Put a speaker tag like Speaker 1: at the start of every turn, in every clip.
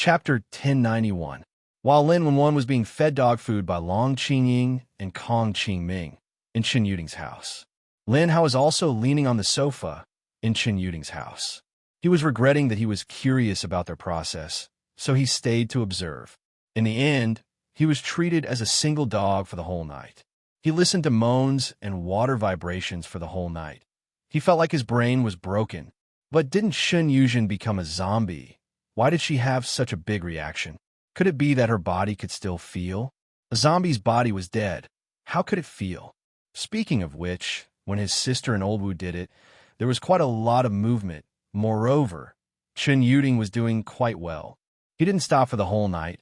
Speaker 1: Chapter 1091. While Lin Wenwen was being fed dog food by Long Qingying and Kong Qingming in Chen Yuding's house, Lin Hao was also leaning on the sofa in Chen Yuding's house. He was regretting that he was curious about their process, so he stayed to observe. In the end, he was treated as a single dog for the whole night. He listened to moans and water vibrations for the whole night. He felt like his brain was broken. But didn't Shen Yuzhen become a zombie? Why did she have such a big reaction? Could it be that her body could still feel? A zombie's body was dead. How could it feel? Speaking of which, when his sister and Old Wu did it, there was quite a lot of movement. Moreover, Chen Yuding was doing quite well. He didn't stop for the whole night.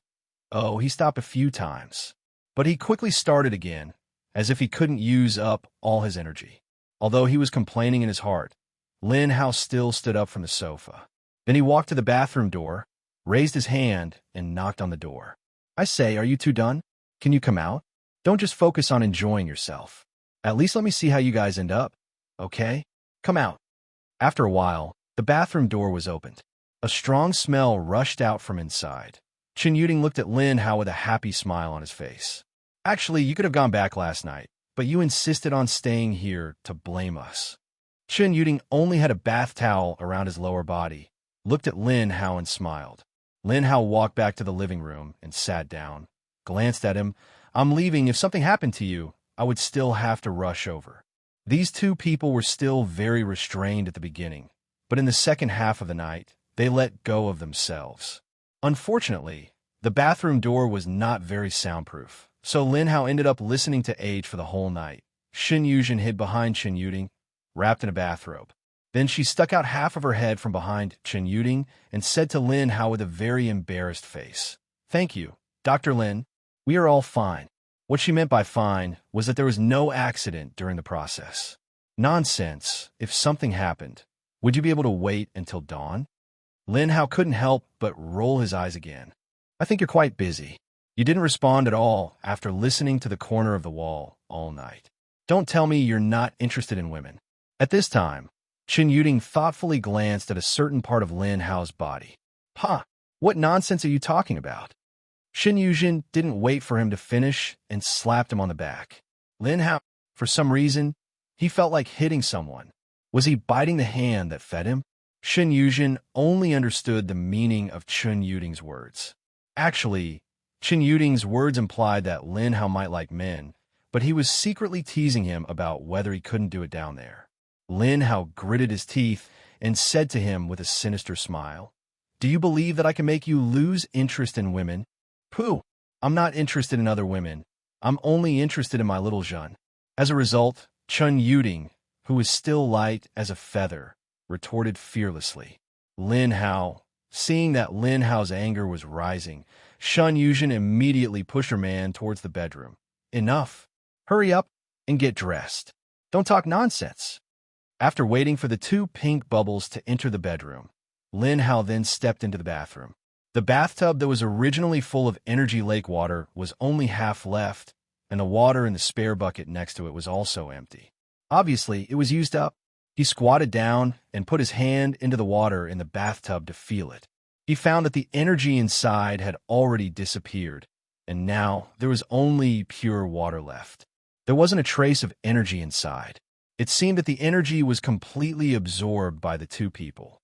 Speaker 1: Oh, he stopped a few times. But he quickly started again, as if he couldn't use up all his energy. Although he was complaining in his heart, Lin Hao still stood up from the sofa. Then he walked to the bathroom door, raised his hand, and knocked on the door. I say, are you two done? Can you come out? Don't just focus on enjoying yourself. At least let me see how you guys end up. Okay? Come out. After a while, the bathroom door was opened. A strong smell rushed out from inside. Chen Yuding looked at Lin Hao with a happy smile on his face. Actually, you could have gone back last night, but you insisted on staying here to blame us. Chen Yuding only had a bath towel around his lower body, looked at Lin Hao and smiled. Lin Hao walked back to the living room and sat down, glanced at him. I'm leaving. If something happened to you, I would still have to rush over. These two people were still very restrained at the beginning, but in the second half of the night, they let go of themselves. Unfortunately, the bathroom door was not very soundproof, so Lin Hao ended up listening to Age for the whole night. Shen Yuzhen hid behind Chen Yuding, wrapped in a bathrobe. Then she stuck out half of her head from behind Chen Yuding and said to Lin Hao with a very embarrassed face, "Thank you, Dr. Lin. We are all fine." What she meant by fine was that there was no accident during the process. Nonsense. If something happened, would you be able to wait until dawn? Lin Hao couldn't help but roll his eyes again. I think you're quite busy. You didn't respond at all after listening to the corner of the wall all night. Don't tell me you're not interested in women. At this time, Chen Yuding thoughtfully glanced at a certain part of Lin Hao's body. Ha! What nonsense are you talking about? Shen Yuzhen didn't wait for him to finish and slapped him on the back. Lin Hao, for some reason, he felt like hitting someone. Was he biting the hand that fed him? Shen Yuzhen only understood the meaning of Chen Yuding's words. Actually, Chen Yuding's words implied that Lin Hao might like men, but he was secretly teasing him about whether he couldn't do it down there. Lin Hao gritted his teeth and said to him with a sinister smile, "Do you believe that I can make you lose interest in women?" "Pooh! I'm not interested in other women. I'm only interested in my little Zhen." As a result, Chen Yuding, who was still light as a feather, retorted fearlessly. Lin Hao, seeing that Lin Hao's anger was rising, Shen Yuzhen immediately pushed her man towards the bedroom. "Enough. Hurry up and get dressed. Don't talk nonsense." After waiting for the two pink bubbles to enter the bedroom, Lin Hao then stepped into the bathroom. The bathtub that was originally full of energy lake water was only half left, and the water in the spare bucket next to it was also empty. Obviously, it was used up. He squatted down and put his hand into the water in the bathtub to feel it. He found that the energy inside had already disappeared, and now there was only pure water left. There wasn't a trace of energy inside. It seemed that the energy was completely absorbed by the two people.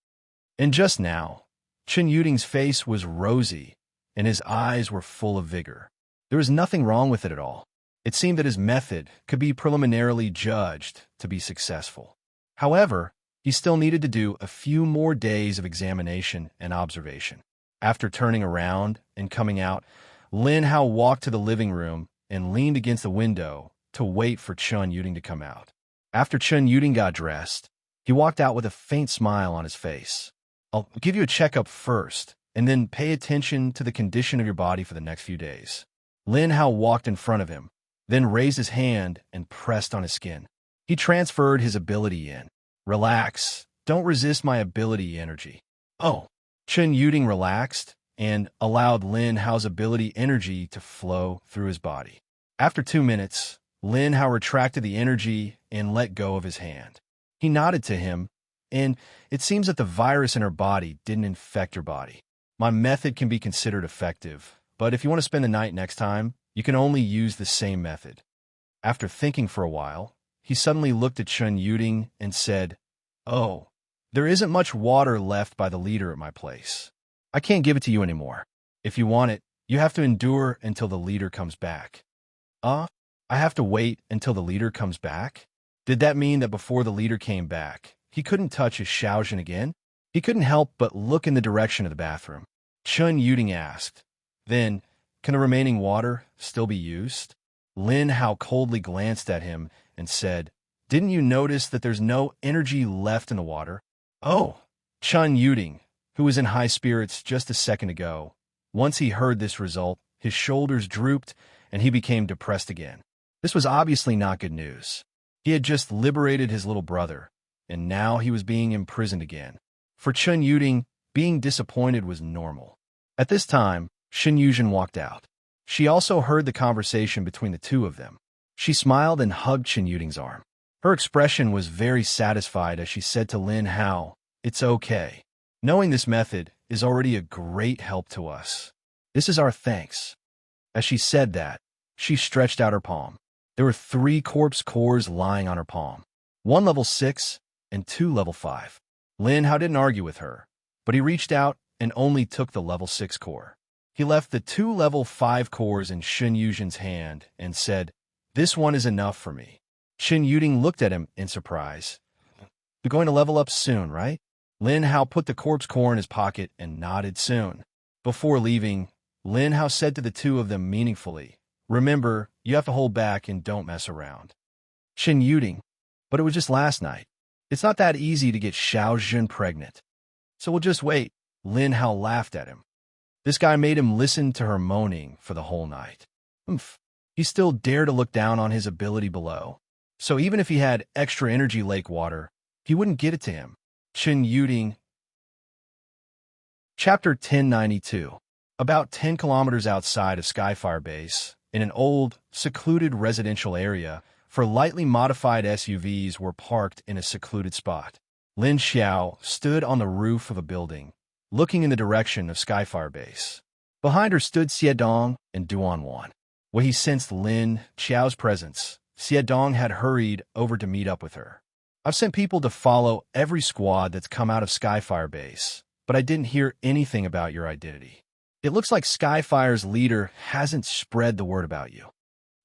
Speaker 1: And just now, Chen Yuding's face was rosy, and his eyes were full of vigor. There was nothing wrong with it at all. It seemed that his method could be preliminarily judged to be successful. However, he still needed to do a few more days of examination and observation. After turning around and coming out, Lin Hao walked to the living room and leaned against the window to wait for Chen Yuding to come out. After Chen Yuding got dressed, he walked out with a faint smile on his face. "I'll give you a checkup first, and then pay attention to the condition of your body for the next few days." Lin Hao walked in front of him, then raised his hand and pressed on his skin. He transferred his ability in. "Relax. Don't resist my ability energy." Oh. Chen Yuding relaxed and allowed Lin Hao's ability energy to flow through his body. After 2 minutes, Lin Hao retracted the energy and let go of his hand. He nodded to him, and it seems that the virus in her body didn't infect her body. My method can be considered effective, but if you want to spend the night next time, you can only use the same method. After thinking for a while, he suddenly looked at Chun Yuting and said, "Oh, there isn't much water left by the leader at my place. I can't give it to you anymore. If you want it, you have to endure until the leader comes back." I have to wait until the leader comes back? Did that mean that before the leader came back, he couldn't touch his Shaojin again? He couldn't help but look in the direction of the bathroom. Chun Yuting asked, "Then, can the remaining water still be used?" Lin Hao coldly glanced at him and said, "Didn't you notice that there's no energy left in the water?" Oh, Chun Yuting, who was in high spirits just a second ago, once he heard this result, his shoulders drooped and he became depressed again. This was obviously not good news. He had just liberated his little brother, and now he was being imprisoned again. For Chun Yuting, being disappointed was normal. At this time, Shen Yuzhen walked out. She also heard the conversation between the two of them. She smiled and hugged Chen Yuting's arm. Her expression was very satisfied as she said to Lin Hao, "It's okay. Knowing this method is already a great help to us. This is our thanks." As she said that, she stretched out her palm. There were 3 corpse cores lying on her palm, 1 level 6 and 2 level 5. Lin Hao didn't argue with her, but he reached out and only took the level 6 core. He left the 2 level 5 cores in Shen Yuzhen's hand and said, "This one is enough for me." Shen Yuting looked at him in surprise. "You're going to level up soon, right?" Lin Hao put the corpse core in his pocket and nodded soon. Before leaving, Lin Hao said to the two of them meaningfully, "Remember, you have to hold back and don't mess around." Shen Yuting, "But it was just last night. It's not that easy to get Shaojin pregnant. So we'll just wait." Lin Hao laughed at him. This guy made him listen to her moaning for the whole night. He still dared to look down on his ability below. So even if he had extra energy lake water, he wouldn't get it to him. Shen Yuting. Chapter 1092. About 10 kilometers outside of Skyfire Base, in an old, secluded residential area, 4 lightly modified SUVs were parked in a secluded spot. Lin Xiao stood on the roof of a building, looking in the direction of Skyfire Base. Behind her stood Xiedong and Duanwan. When he sensed Lin Xiao's presence, Xiedong had hurried over to meet up with her. "I've sent people to follow every squad that's come out of Skyfire Base, but I didn't hear anything about your identity. It looks like Skyfire's leader hasn't spread the word about you."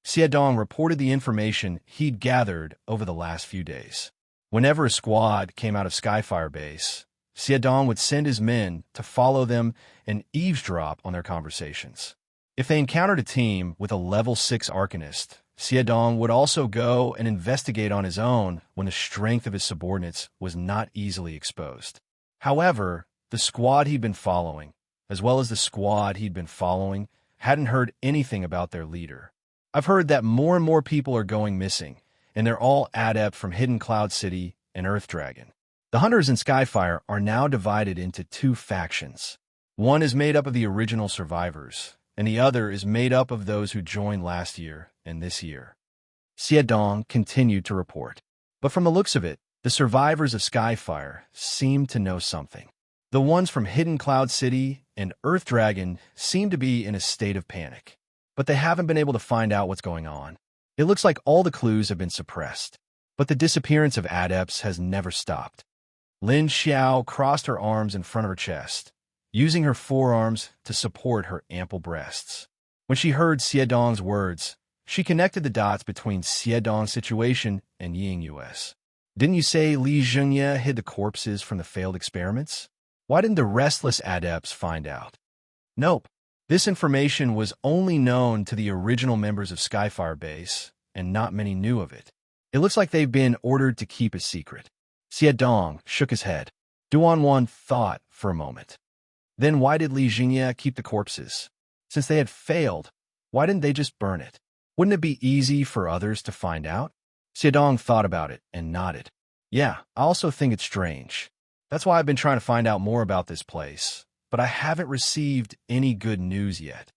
Speaker 1: Xiedong reported the information he'd gathered over the last few days. Whenever a squad came out of Skyfire Base, Xiedong would send his men to follow them and eavesdrop on their conversations. If they encountered a team with a level 6 Arcanist, Xiedong would also go and investigate on his own when the strength of his subordinates was not easily exposed. However, the squad he'd been following, as well as the squad he'd been following, hadn't heard anything about their leader. "I've heard that more and more people are going missing, and they're all adept from Hidden Cloud City and Earth Dragon. The hunters in Skyfire are now divided into 2 factions. One is made up of the original survivors, and the other is made up of those who joined last year and this year." Xiedong continued to report. But from the looks of it, the survivors of Skyfire seemed to know something. The ones from Hidden Cloud City and Earth Dragon seem to be in a state of panic, but they haven't been able to find out what's going on. It looks like all the clues have been suppressed, but the disappearance of adepts has never stopped. Lin Xiao crossed her arms in front of her chest, using her forearms to support her ample breasts. When she heard Xiedong's words, she connected the dots between Xiedong's situation and Ying Yu's. "Didn't you say Li Zhengye hid the corpses from the failed experiments? Why didn't the restless adepts find out?" "Nope. This information was only known to the original members of Skyfire Base, and not many knew of it. It looks like they've been ordered to keep it secret." Xiedong shook his head. Duanwan thought for a moment. "Then why did Li Zhengye keep the corpses? Since they had failed, why didn't they just burn it? Wouldn't it be easy for others to find out?" Xiedong thought about it and nodded. "Yeah, I also think it's strange. That's why I've been trying to find out more about this place, but I haven't received any good news yet."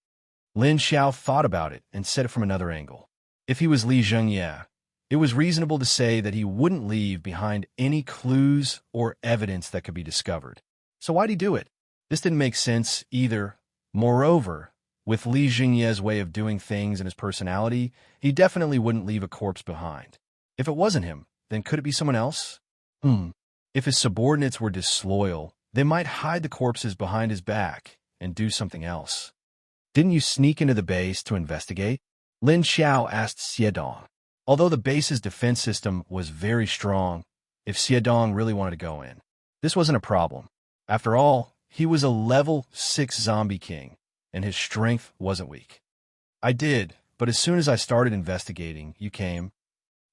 Speaker 1: Lin Xiao thought about it and said it from another angle. If he was Li Zhengye, it was reasonable to say that he wouldn't leave behind any clues or evidence that could be discovered. So why'd he do it? This didn't make sense either. Moreover, with Li Jingye's way of doing things and his personality, he definitely wouldn't leave a corpse behind. If it wasn't him, then could it be someone else? If his subordinates were disloyal, they might hide the corpses behind his back and do something else. Didn't you sneak into the base to investigate? Lin Xiao asked Xiedong. Although the base's defense system was very strong, if Xiedong really wanted to go in, this wasn't a problem. After all, he was a level 6 zombie king, and his strength wasn't weak. I did, but as soon as I started investigating, you came.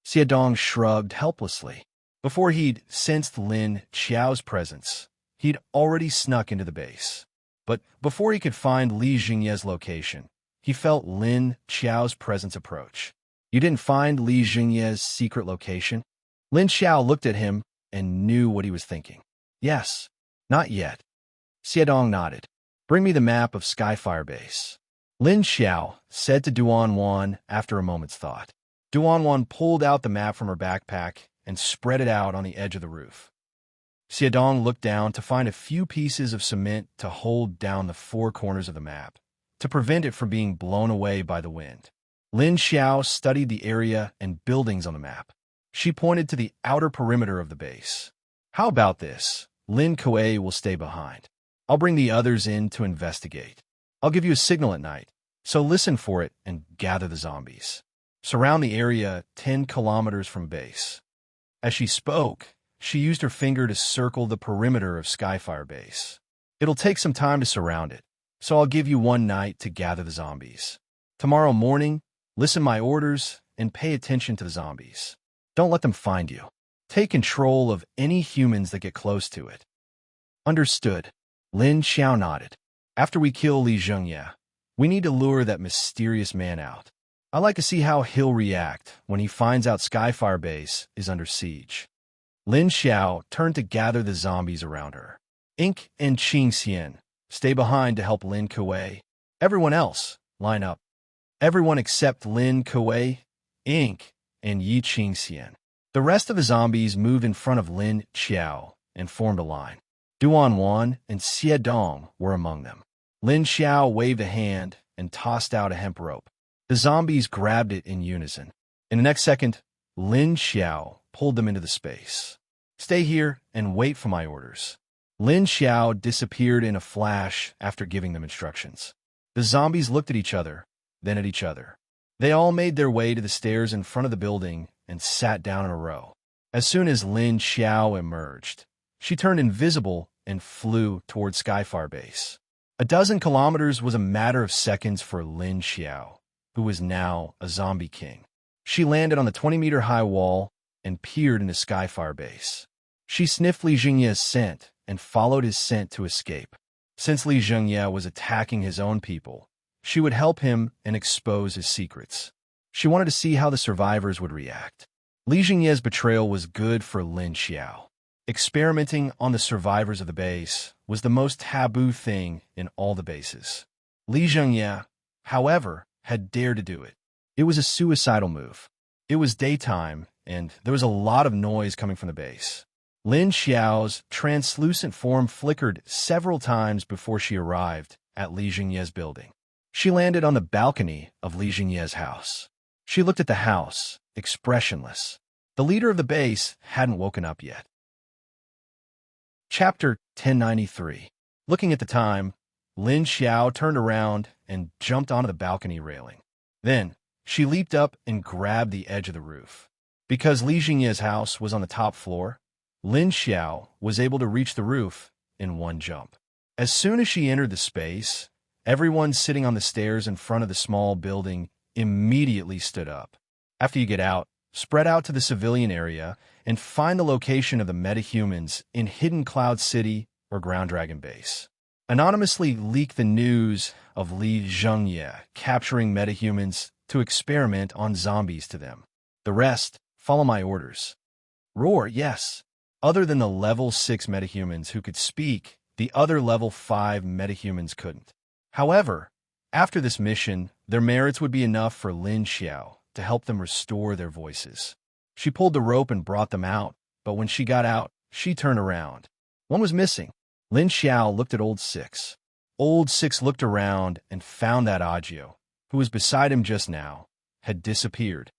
Speaker 1: Xiedong shrugged helplessly. Before he'd sensed Lin Xiao's presence, he'd already snuck into the base. But before he could find Li Jingye's location, he felt Lin Xiao's presence approach. You didn't find Li Jingye's secret location? Lin Xiao looked at him and knew what he was thinking. Yes, not yet. Xiedong nodded. Bring me the map of Skyfire Base. Lin Xiao said to Duan Wan after a moment's thought. Duan Wan pulled out the map from her backpack and spread it out on the edge of the roof. Xiedong looked down to find a few pieces of cement to hold down the 4 corners of the map, to prevent it from being blown away by the wind. Lin Xiao studied the area and buildings on the map. She pointed to the outer perimeter of the base. How about this? Lin Kuei will stay behind. I'll bring the others in to investigate. I'll give you a signal at night, so listen for it and gather the zombies. Surround the area 10 kilometers from base. As she spoke, she used her finger to circle the perimeter of Skyfire Base. It'll take some time to surround it, so I'll give you one night to gather the zombies. Tomorrow morning, listen my orders and pay attention to the zombies. Don't let them find you. Take control of any humans that get close to it. Understood. Lin Xiao nodded. After we kill Li Jingye, we need to lure that mysterious man out. I like to see how he'll react when he finds out Skyfire Base is under siege. Lin Xiao turned to gather the zombies around her. Ink and Qing Xian, stay behind to help Lin Kuei. Everyone else, line up. Everyone except Lin Kuei, Ink, and Yi Qing Xian. The rest of the zombies moved in front of Lin Xiao and formed a line. Duan Wan and Xiedong were among them. Lin Xiao waved a hand and tossed out a hemp rope. The zombies grabbed it in unison. In the next second, Lin Xiao pulled them into the space. Stay here and wait for my orders. Lin Xiao disappeared in a flash after giving them instructions. The zombies looked at each other, then at each other. They all made their way to the stairs in front of the building and sat down in a row. As soon as Lin Xiao emerged, she turned invisible and flew toward Skyfire Base. 12 kilometers was a matter of seconds for Lin Xiao, who was now a zombie king. She landed on the 20-meter-high wall and peered into Skyfire Base. She sniffed Li Jingye's scent and followed his scent to escape. Since Li Jingye was attacking his own people, she would help him and expose his secrets. She wanted to see how the survivors would react. Li Jingye's betrayal was good for Lin Xiao. Experimenting on the survivors of the base was the most taboo thing in all the bases. Li Jingye, however, had dared to do it. It was a suicidal move. It was daytime, and there was a lot of noise coming from the base. Lin Xiao's translucent form flickered several times before she arrived at Li Jingye's building. She landed on the balcony of Li Jingye's house. She looked at the house, expressionless. The leader of the base hadn't woken up yet. Chapter 1093. Looking at the time, Lin Xiao turned around and jumped onto the balcony railing. Then, she leaped up and grabbed the edge of the roof. Because Li Jingye's house was on the top floor, Lin Xiao was able to reach the roof in one jump. As soon as she entered the space, everyone sitting on the stairs in front of the small building immediately stood up. After you get out, spread out to the civilian area and find the location of the metahumans in Hidden Cloud City or Ground Dragon Base. Anonymously leak the news of Li Jingye capturing metahumans to experiment on zombies to them. The rest, follow my orders. Roar, yes. Other than the level 6 metahumans who could speak, the other level 5 metahumans couldn't. However, after this mission, their merits would be enough for Lin Xiao to help them restore their voices. She pulled the rope and brought them out, but when she got out, she turned around. One was missing. Lin Xiao looked at Old Six. Old Six looked around and found that Agio, who was beside him just now, had disappeared.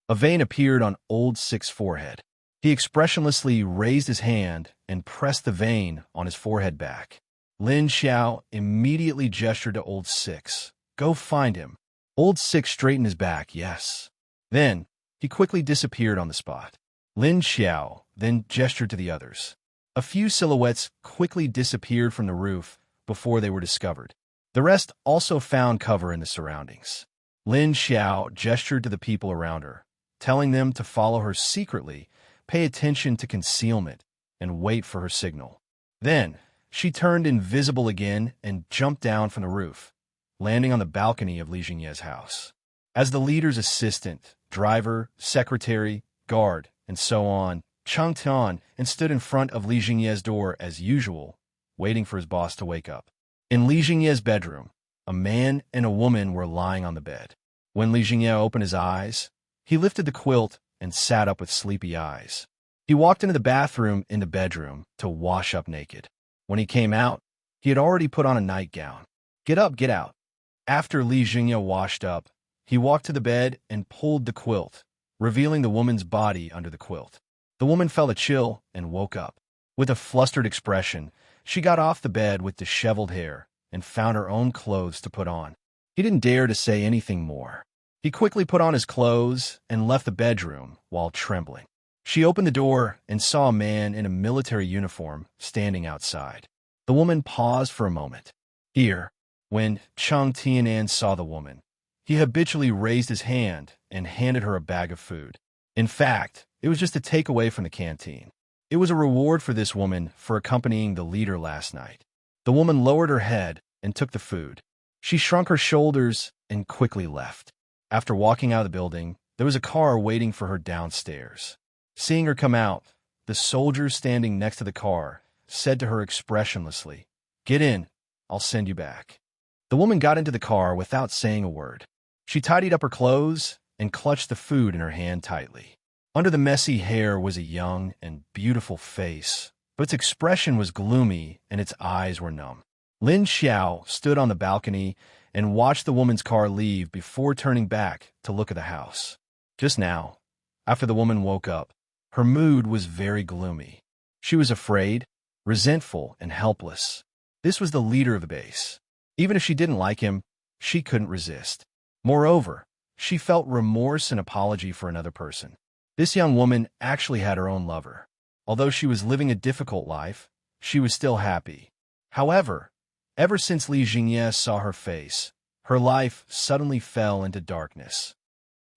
Speaker 1: A vein appeared on Old Six's forehead. He expressionlessly raised his hand and pressed the vein on his forehead back. Lin Xiao immediately gestured to Old Six. Go find him. Old Six straightened his back, yes. Then, he quickly disappeared on the spot. Lin Xiao then gestured to the others. A few silhouettes quickly disappeared from the roof before they were discovered. The rest also found cover in the surroundings. Lin Xiao gestured to the people around her, telling them to follow her secretly, pay attention to concealment, and wait for her signal. Then, she turned invisible again and jumped down from the roof, landing on the balcony of Li Jingye's house. As the leader's assistant, driver, secretary, guard, and so on, Chang Tian and stood in front of Li Jingye's door as usual, waiting for his boss to wake up. In Li Jingye's bedroom, a man and a woman were lying on the bed. When Li Jingye opened his eyes, he lifted the quilt and sat up with sleepy eyes. He walked into the bathroom in the bedroom to wash up naked. When he came out, he had already put on a nightgown. Get up, get out. After Li Jingye washed up, he walked to the bed and pulled the quilt, revealing the woman's body under the quilt. The woman felt a chill and woke up. With a flustered expression, she got off the bed with disheveled hair and found her own clothes to put on. He didn't dare to say anything more. He quickly put on his clothes and left the bedroom while trembling. She opened the door and saw a man in a military uniform standing outside. The woman paused for a moment. Here, when Chang Tianan saw the woman, he habitually raised his hand and handed her a bag of food. In fact, it was just a takeaway from the canteen. It was a reward for this woman for accompanying the leader last night. The woman lowered her head and took the food. She shrunk her shoulders and quickly left. After walking out of the building, there was a car waiting for her downstairs. Seeing her come out, the soldier standing next to the car said to her expressionlessly, "Get in, I'll send you back." The woman got into the car without saying a word. She tidied up her clothes and clutched the food in her hand tightly. Under the messy hair was a young and beautiful face, but its expression was gloomy and its eyes were numb. Lin Xiao stood on the balcony and watched the woman's car leave before turning back to look at the house. Just now, after the woman woke up, her mood was very gloomy. She was afraid, resentful, and helpless. This was the leader of the base. Even if she didn't like him, she couldn't resist. Moreover, she felt remorse and apology for another person. This young woman actually had her own lover. Although she was living a difficult life, she was still happy. However, ever since Li Jingye saw her face, her life suddenly fell into darkness.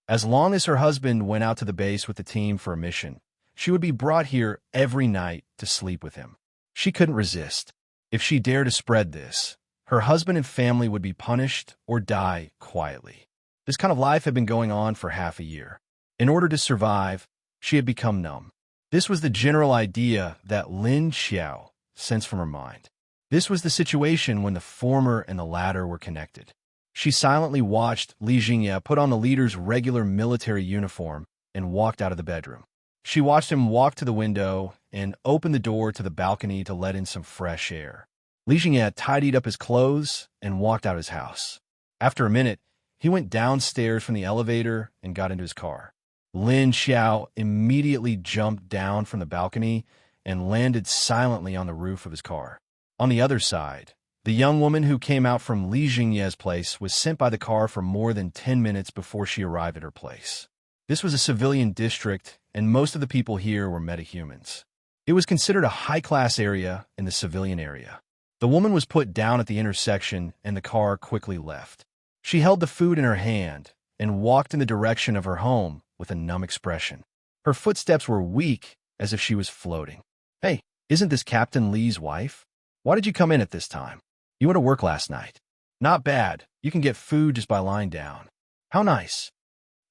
Speaker 1: As long as her husband went out to the base with the team for a mission, she would be brought here every night to sleep with him. She couldn't resist. If she dared to spread this, her husband and family would be punished or die quietly. This kind of life had been going on for half a year. In order to survive, she had become numb. This was the general idea that Lin Xiao sensed from her mind. This was the situation when the former and the latter were connected. She silently watched Li Jingye put on the leader's regular military uniform and walked out of the bedroom. She watched him walk to the window and open the door to the balcony to let in some fresh air. Li Jingye tidied up his clothes and walked out of his house. After a minute, he went downstairs from the elevator and got into his car. Lin Xiao immediately jumped down from the balcony and landed silently on the roof of his car. On the other side, the young woman who came out from Li Jingye's place was sent by the car for more than 10 minutes before she arrived at her place. This was a civilian district, and most of the people here were metahumans. It was considered a high-class area in the civilian area. The woman was put down at the intersection, and the car quickly left. She held the food in her hand and walked in the direction of her home with a numb expression. Her footsteps were weak, as if she was floating. "Hey, isn't this Captain Li's wife? Why did you come in at this time? You went to work last night." "Not bad. You can get food just by lying down." "How nice."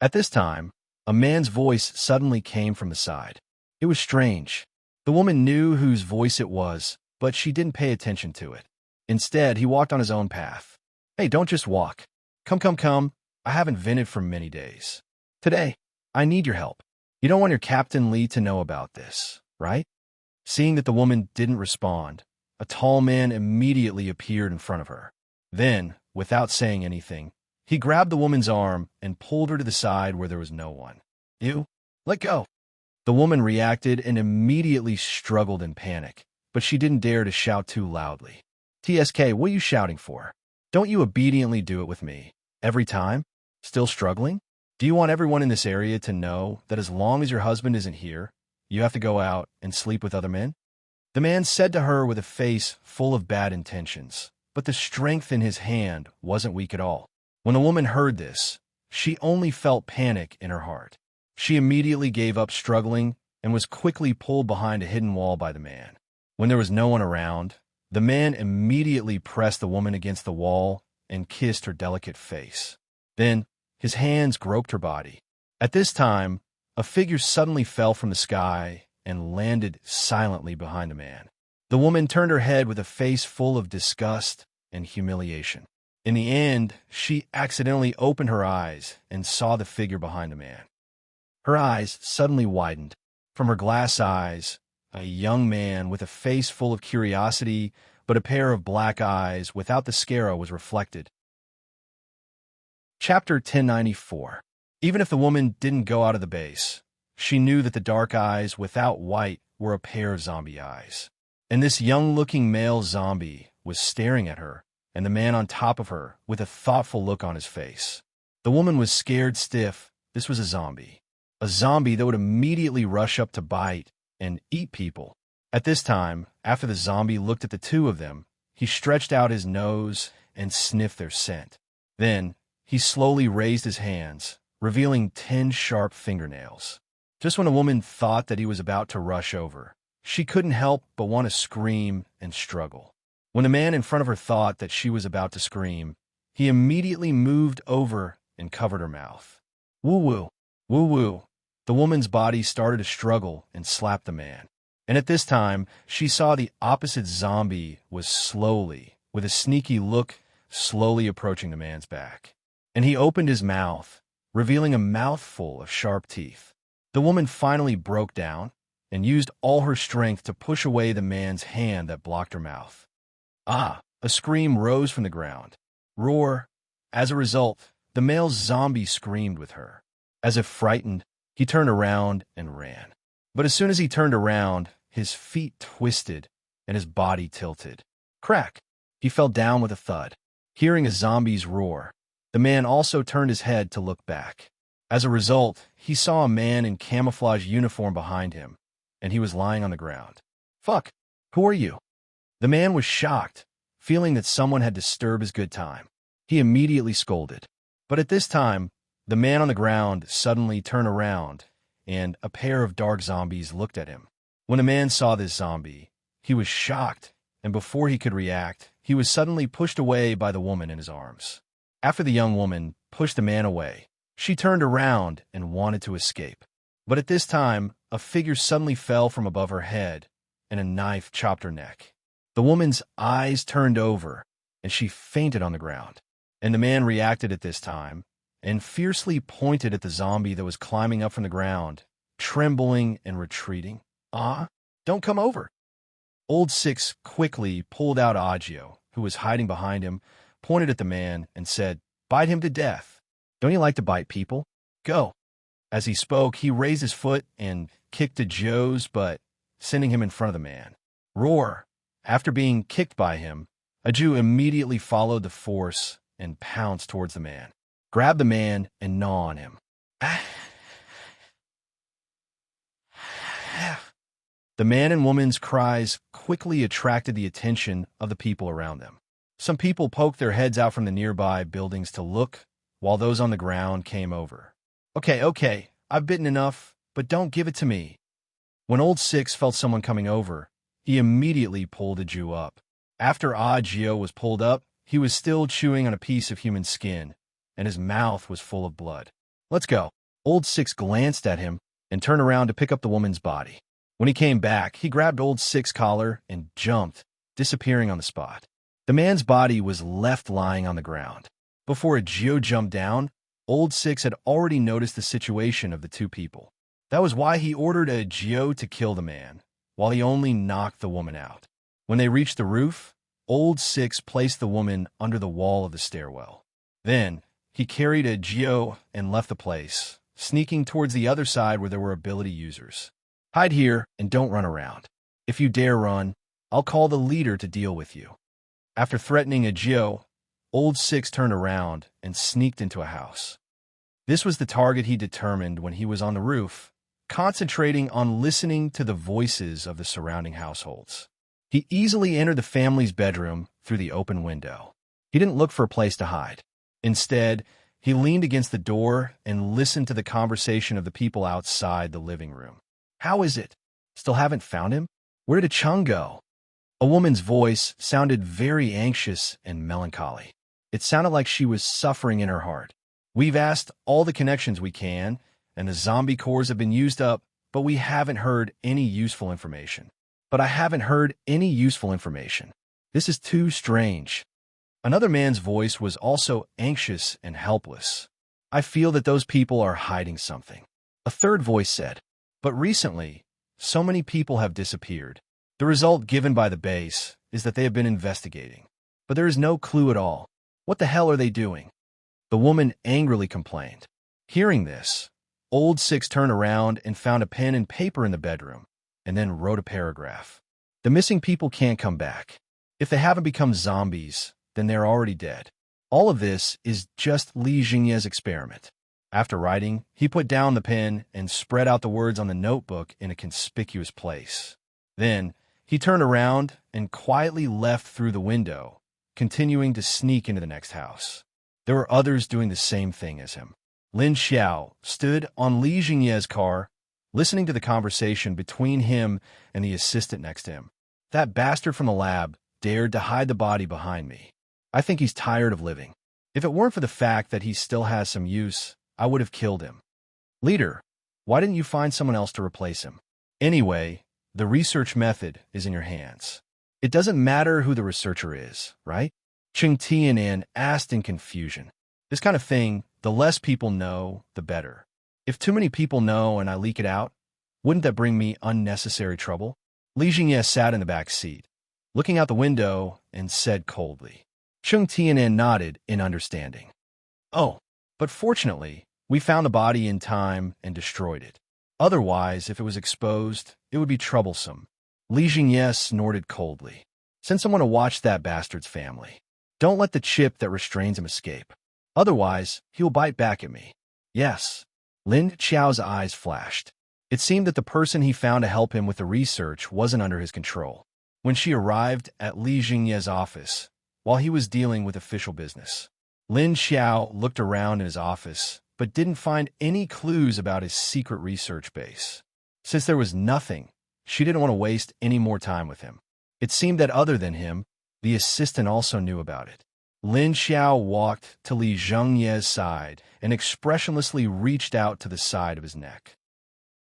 Speaker 1: At this time, a man's voice suddenly came from the side. It was strange. The woman knew whose voice it was, but she didn't pay attention to it. Instead, he walked on his own path. "Hey, don't just walk. Come. I haven't vented for many days. Today, I need your help. You don't want your Captain Li to know about this, right?" Seeing that the woman didn't respond, a a tall man immediately appeared in front of her. Then, without saying anything, he grabbed the woman's arm and pulled her to the side where there was no one. "You, let go." The woman reacted and immediately struggled in panic, but she didn't dare to shout too loudly. "TSK, what are you shouting for? Don't you obediently do it with me? Every time? Still struggling? Do you want everyone in this area to know that as long as your husband isn't here, you have to go out and sleep with other men?" The man said to her with a face full of bad intentions, but the strength in his hand wasn't weak at all. When the woman heard this, she only felt panic in her heart. She immediately gave up struggling and was quickly pulled behind a hidden wall by the man. When there was no one around, the man immediately pressed the woman against the wall and kissed her delicate face. Then, his hands groped her body. At this time, a figure suddenly fell from the sky and landed silently behind the man. The woman turned her head with a face full of disgust and humiliation. In the end, she accidentally opened her eyes and saw the figure behind the man. Her eyes suddenly widened. From her glass eyes, a young man with a face full of curiosity but a pair of black eyes without the scara was reflected. Chapter 1094. Even if the woman didn't go out of the base, she knew that the dark eyes without white were a pair of zombie eyes. And this young-looking male zombie was staring at her, and the man on top of her with a thoughtful look on his face. The woman was scared stiff. This was a zombie that would immediately rush up to bite and eat people. At this time, after the zombie looked at the two of them, he stretched out his nose and sniffed their scent. Then, he slowly raised his hands, revealing 10 sharp fingernails. Just when the woman thought that he was about to rush over, she couldn't help but want to scream and struggle. When the man in front of her thought that she was about to scream, he immediately moved over and covered her mouth. Woo-woo, woo-woo. The woman's body started to struggle and slap the man. And at this time, she saw the opposite zombie was slowly, with a sneaky look, slowly approaching the man's back. And he opened his mouth, revealing a mouthful of sharp teeth. The woman finally broke down and used all her strength to push away the man's hand that blocked her mouth. Ah! A scream rose from the ground. Roar! As a result, the male zombie screamed with her. As if frightened, he turned around and ran. But as soon as he turned around, his feet twisted and his body tilted. Crack! He fell down with a thud. Hearing a zombie's roar, the man also turned his head to look back. As a result, he saw a man in camouflage uniform behind him, and he was lying on the ground. Fuck! Who are you? The man was shocked, feeling that someone had disturbed his good time. He immediately scolded. But at this time, the man on the ground suddenly turned around, and a pair of dark zombies looked at him. When the man saw this zombie, he was shocked, and before he could react, he was suddenly pushed away by the woman in his arms. After the young woman pushed the man away, she turned around and wanted to escape. But at this time, a figure suddenly fell from above her head, and a knife chopped her neck. The woman's eyes turned over, and she fainted on the ground. And the man reacted at this time, and fiercely pointed at the zombie that was climbing up from the ground, trembling and retreating. Ah, don't come over. Old Six quickly pulled out Agio, who was hiding behind him, pointed at the man, and said, "Bite him to death. Don't you like to bite people? Go." As he spoke, he raised his foot and kicked to Joe's butt, sending him in front of the man. Roar! After being kicked by him, a Jew immediately followed the force and pounced towards the man, grabbed the man, and gnaw on him. The man and woman's cries quickly attracted the attention of the people around them. Some people poked their heads out from the nearby buildings to look, while those on the ground came over. Okay, I've bitten enough, but don't give it to me." When Old Six felt someone coming over, he immediately pulled the Jew up. After Agio was pulled up, he was still chewing on a piece of human skin, and his mouth was full of blood. "Let's go." Old Six glanced at him and turned around to pick up the woman's body. When he came back, he grabbed Old Six's collar and jumped, disappearing on the spot. The man's body was left lying on the ground. Before Agio jumped down, Old Six had already noticed the situation of the two people. That was why he ordered Agio to kill the man, while he only knocked the woman out. When they reached the roof, Old Six placed the woman under the wall of the stairwell. Then, he carried a geo and left the place, sneaking towards the other side where there were ability users. Hide here and don't run around. If you dare run, I'll call the leader to deal with you. After threatening a geo, Old Six turned around and sneaked into a house. This was the target he determined when he was on the roof, concentrating on listening to the voices of the surrounding households. He easily entered the family's bedroom through the open window. He didn't look for a place to hide. Instead, he leaned against the door and listened to the conversation of the people outside the living room. How is it? Still haven't found him? Where did Chung go? A woman's voice sounded very anxious and melancholy. It sounded like she was suffering in her heart. We've asked all the connections we can, and the zombie cores have been used up, but we haven't heard any useful information. This is too strange. Another man's voice was also anxious and helpless. I feel that those people are hiding something. A third voice said, but recently, so many people have disappeared. The result given by the base is that they have been investigating. But there is no clue at all. What the hell are they doing? The woman angrily complained. Hearing this, Old Six turned around and found a pen and paper in the bedroom, and then wrote a paragraph. The missing people can't come back. If they haven't become zombies, then they're already dead. All of this is just Li Jingye's experiment. After writing, he put down the pen and spread out the words on the notebook in a conspicuous place. Then, he turned around and quietly left through the window, continuing to sneak into the next house. There were others doing the same thing as him. Lin Xiao stood on Li Jingye's car, listening to the conversation between him and the assistant next to him. That bastard from the lab dared to hide the body behind me. I think he's tired of living. If it weren't for the fact that he still has some use, I would have killed him. Leader, why didn't you find someone else to replace him? Anyway, the research method is in your hands. It doesn't matter who the researcher is, right? Cheng Tianan asked in confusion. This kind of thing, the less people know, the better. If too many people know and I leak it out, wouldn't that bring me unnecessary trouble? Li Jingye sat in the back seat, looking out the window, and said coldly. Cheng Tianan nodded in understanding. Oh, but fortunately, we found the body in time and destroyed it. Otherwise, if it was exposed, it would be troublesome. Li Jingye snorted coldly. Send someone to watch that bastard's family. Don't let the chip that restrains him escape. Otherwise, he'll bite back at me. Yes. Lin Xiao's eyes flashed. It seemed that the person he found to help him with the research wasn't under his control. When she arrived at Li Jingye's office, while he was dealing with official business, Lin Xiao looked around in his office, but didn't find any clues about his secret research base. Since there was nothing, she didn't want to waste any more time with him. It seemed that other than him, the assistant also knew about it. Lin Xiao walked to Li Jingye's side and expressionlessly reached out to the side of his neck.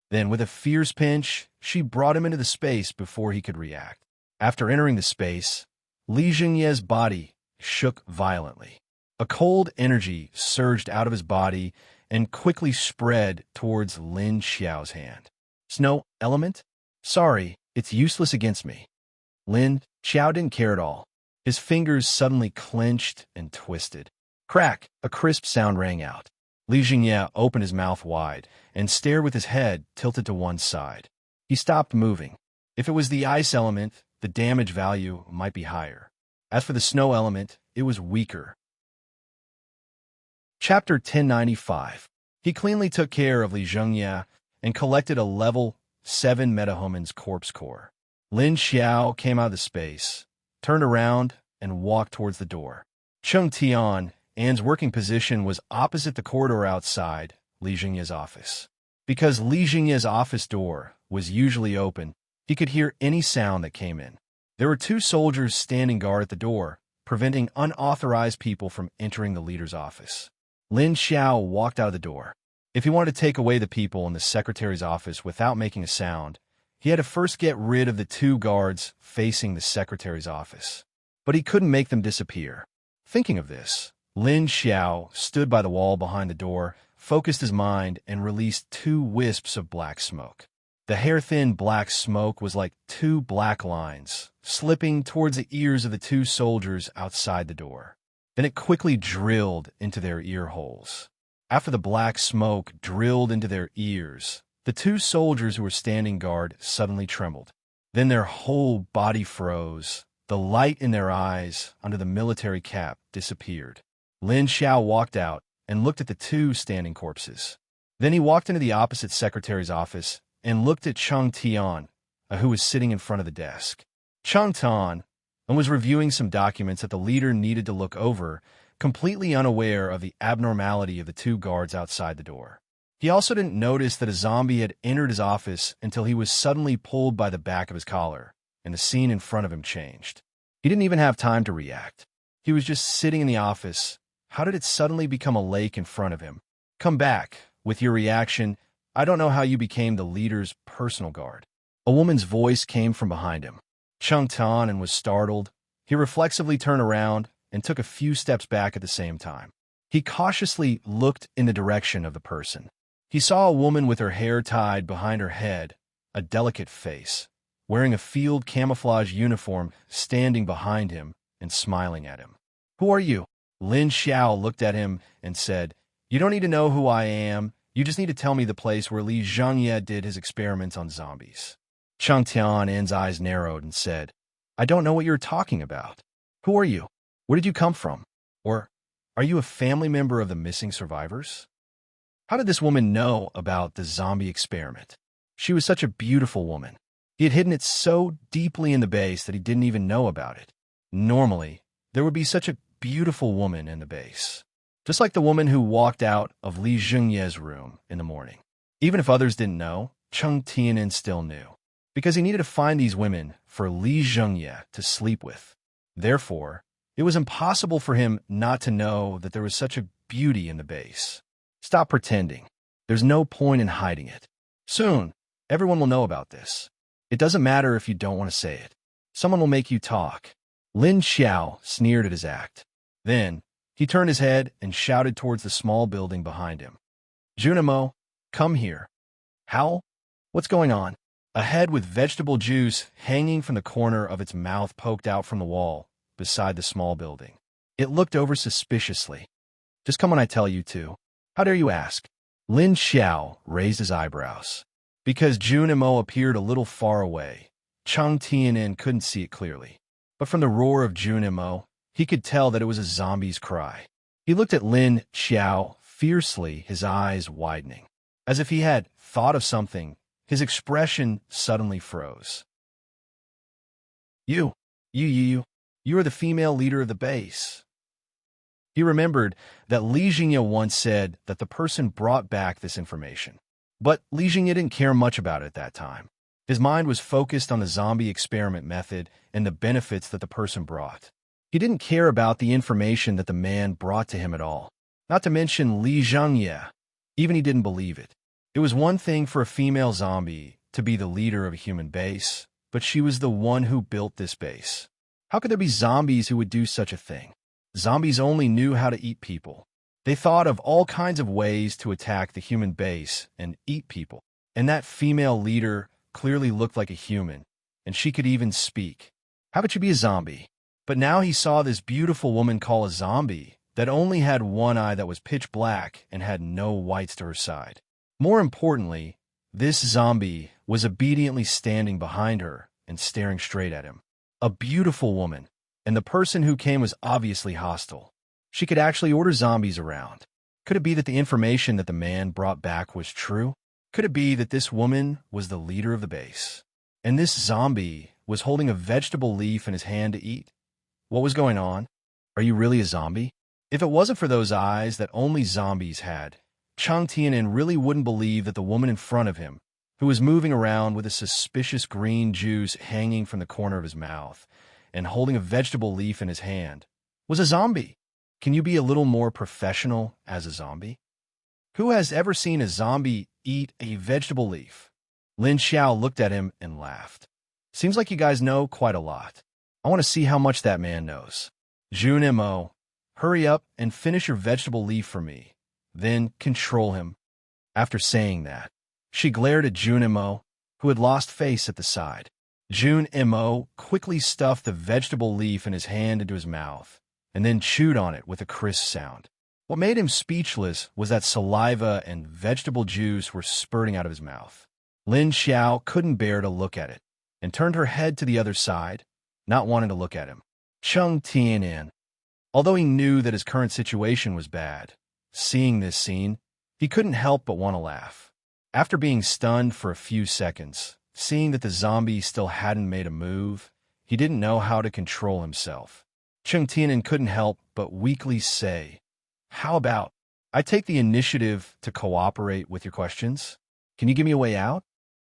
Speaker 1: Then, with a fierce pinch, she brought him into the space before he could react. After entering the space, Li Jingye's body shook violently. A cold energy surged out of his body and quickly spread towards Lin Xiao's hand. Snow element? Sorry, it's useless against me. Lin Xiao didn't care at all. His fingers suddenly clenched and twisted. Crack! A crisp sound rang out. Li Jingye opened his mouth wide and stared with his head tilted to one side. He stopped moving. If it was the ice element, the damage value might be higher. As for the snow element, it was weaker. Chapter 1095. He cleanly took care of Li Jingye and collected a level 7 metahuman's corpse core. Lin Xiao came out of the space, turned around, and walked towards the door. Cheng Tian, Anne's working position was opposite the corridor outside Li Jingye's office. Because Li Jingye's office door was usually open, he could hear any sound that came in. There were 2 soldiers standing guard at the door, preventing unauthorized people from entering the leader's office. Lin Xiao walked out of the door. If he wanted to take away the people in the secretary's office without making a sound, he had to first get rid of the 2 guards facing the secretary's office. But he couldn't make them disappear. Thinking of this, Lin Xiao stood by the wall behind the door, focused his mind, and released 2 wisps of black smoke. The hair-thin black smoke was like two black lines, slipping towards the ears of the two soldiers outside the door. Then it quickly drilled into their ear holes. After the black smoke drilled into their ears, the two soldiers who were standing guard suddenly trembled. Then their whole body froze. The light in their eyes under the military cap disappeared. Lin Xiao walked out and looked at the two standing corpses. Then he walked into the opposite secretary's office and looked at Cheng Tian, who was sitting in front of the desk. Cheng Tian was reviewing some documents that the leader needed to look over, completely unaware of the abnormality of the two guards outside the door. He also didn't notice that a zombie had entered his office until he was suddenly pulled by the back of his collar, and the scene in front of him changed. He didn't even have time to react. He was just sitting in the office. How did it suddenly become a lake in front of him? Come back with your reaction. I don't know how you became the leader's personal guard. A woman's voice came from behind him. Cheng Tian was startled. He reflexively turned around and took a few steps back at the same time. He cautiously looked in the direction of the person. He saw a woman with her hair tied behind her head, a delicate face, wearing a field camouflage uniform, standing behind him and smiling at him. Who are you? Lin Xiao looked at him and said, You don't need to know who I am. You just need to tell me the place where Li Zhengye did his experiments on zombies. Cheng Tian's eyes narrowed and said, I don't know what you're talking about. Who are you? Where did you come from? Or are you a family member of the missing survivors? How did this woman know about the zombie experiment? She was such a beautiful woman. He had hidden it so deeply in the base that he didn't even know about it. Normally, there would be such a beautiful woman in the base, just like the woman who walked out of Li Zhengye's room in the morning. Even if others didn't know, Cheng Tian still knew, because he needed to find these women for Li Zhengye to sleep with. Therefore, it was impossible for him not to know that there was such a beauty in the base. Stop pretending. There's no point in hiding it. Soon, everyone will know about this. It doesn't matter if you don't want to say it. Someone will make you talk. Lin Xiao sneered at his act. Then, he turned his head and shouted towards the small building behind him. Junimo, come here. How? What's going on? A head with vegetable juice hanging from the corner of its mouth poked out from the wall beside the small building. It looked over suspiciously. Just come when I tell you to. How dare you ask? Lin Xiao raised his eyebrows. Because Junimo appeared a little far away, Cheng Tian couldn't see it clearly. But from the roar of Junimo, he could tell that it was a zombie's cry. He looked at Lin Xiao fiercely, his eyes widening. As if he had thought of something, his expression suddenly froze. You are the female leader of the base. He remembered that Li Zhengye once said that the person brought back this information. But Li Zhengye didn't care much about it at that time. His mind was focused on the zombie experiment method and the benefits that the person brought. He didn't care about the information that the man brought to him at all. Not to mention Li Zhengye. Even he didn't believe it. It was one thing for a female zombie to be the leader of a human base, but she was the one who built this base. How could there be zombies who would do such a thing? Zombies only knew how to eat people. They thought of all kinds of ways to attack the human base and eat people. And that female leader clearly looked like a human, and she could even speak. How could she be a zombie? But now he saw this beautiful woman call a zombie that only had one eye that was pitch black and had no whites to her side. More importantly, this zombie was obediently standing behind her and staring straight at him. A beautiful woman, and the person who came was obviously hostile. She could actually order zombies around. Could it be that the information that the man brought back was true? Could it be that this woman was the leader of the base? And this zombie was holding a vegetable leaf in his hand to eat? What was going on? Are you really a zombie? If it wasn't for those eyes that only zombies had, Cheng Tian really wouldn't believe that the woman in front of him, who was moving around with a suspicious green juice hanging from the corner of his mouth and holding a vegetable leaf in his hand, was a zombie. Can you be a little more professional as a zombie? Who has ever seen a zombie eat a vegetable leaf? Lin Xiao looked at him and laughed. Seems like you guys know quite a lot. I want to see how much that man knows. Junimo, hurry up and finish your vegetable leaf for me. Then control him. After saying that, she glared at Junimo, who had lost face at the side. Jun Mo quickly stuffed the vegetable leaf in his hand into his mouth, and then chewed on it with a crisp sound. What made him speechless was that saliva and vegetable juice were spurting out of his mouth. Lin Xiao couldn't bear to look at it, and turned her head to the other side, not wanting to look at him. Cheng Tianan. Although he knew that his current situation was bad, seeing this scene, he couldn't help but want to laugh. After being stunned for a few seconds, seeing that the zombie still hadn't made a move, he didn't know how to control himself. Cheng Tianan couldn't help but weakly say, "How about I take the initiative to cooperate with your questions? Can you give me a way out?"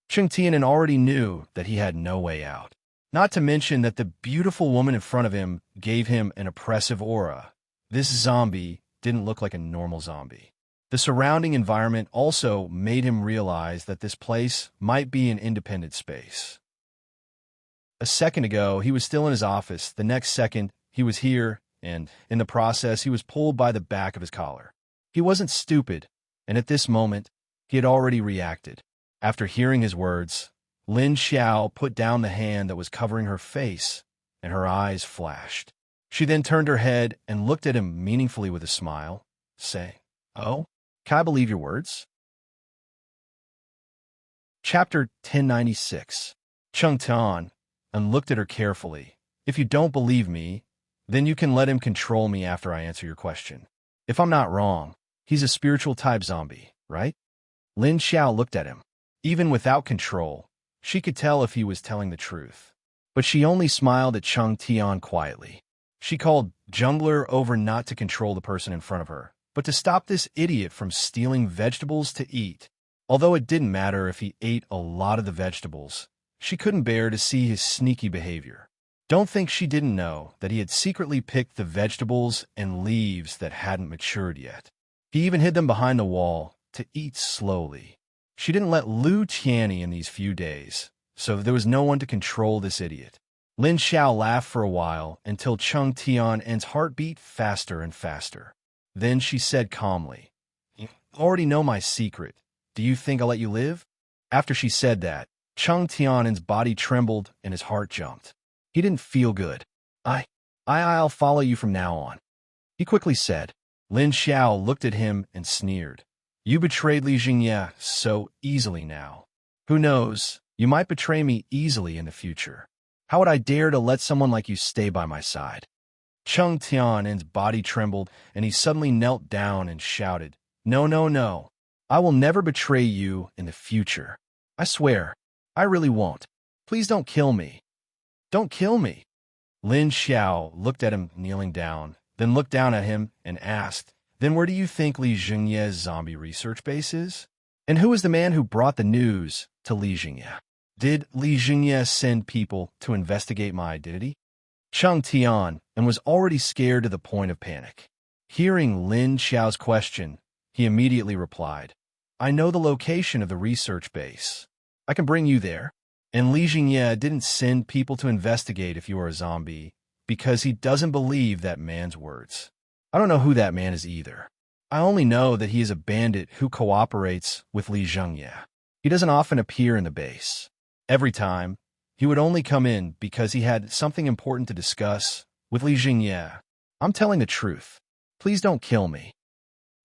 Speaker 1: Cheng Tianan already knew that he had no way out. Not to mention that the beautiful woman in front of him gave him an oppressive aura. This zombie didn't look like a normal zombie. The surrounding environment also made him realize that this place might be an independent space. A second ago, he was still in his office. The next second, he was here, and in the process, he was pulled by the back of his collar. He wasn't stupid, and at this moment, he had already reacted. After hearing his words, Lin Xiao put down the hand that was covering her face, and her eyes flashed. She then turned her head and looked at him meaningfully with a smile, saying, "Oh, can I believe your words?" Chapter 1096. Cheng Tian, and looked at her carefully. "If you don't believe me, then you can let him control me after I answer your question. If I'm not wrong, he's a spiritual type zombie, right?" Lin Xiao looked at him. Even without control, she could tell if he was telling the truth. But she only smiled at Cheng Tian quietly. She called Jungler over not to control the person in front of her, but to stop this idiot from stealing vegetables to eat. Although it didn't matter if he ate a lot of the vegetables, she couldn't bear to see his sneaky behavior. Don't think she didn't know that he had secretly picked the vegetables and leaves that hadn't matured yet. He even hid them behind the wall to eat slowly. She didn't let Lu Tianyi in these few days, so there was no one to control this idiot. Lin Xiao laughed for a while until Cheng Tian's heart beat faster and faster. Then she said calmly, "You already know my secret. Do you think I'll let you live?" After she said that, Cheng Tian's body trembled and his heart jumped. He didn't feel good. I'll follow you from now on," he quickly said. Lin Xiao looked at him and sneered. "You betrayed Li Jingye so easily now. Who knows, you might betray me easily in the future. How would I dare to let someone like you stay by my side?" Cheng Tian's body trembled, and he suddenly knelt down and shouted, "No, no, no. I will never betray you in the future. I swear, I really won't. Please don't kill me. Don't kill me." Lin Xiao looked at him kneeling down, then looked down at him and asked, "Then where do you think Li Jingye's zombie research base is? And who is the man who brought the news to Li Jingye? Did Li Jingye send people to investigate my identity?" Cheng Tian was already scared to the point of panic. Hearing Lin Xiao's question, he immediately replied, "I know the location of the research base. I can bring you there. And Li Jingye didn't send people to investigate if you are a zombie because he doesn't believe that man's words. I don't know who that man is either. I only know that he is a bandit who cooperates with Li Jingye. He doesn't often appear in the base. Every time, he would only come in because he had something important to discuss with Li Jingye. I'm telling the truth. Please don't kill me."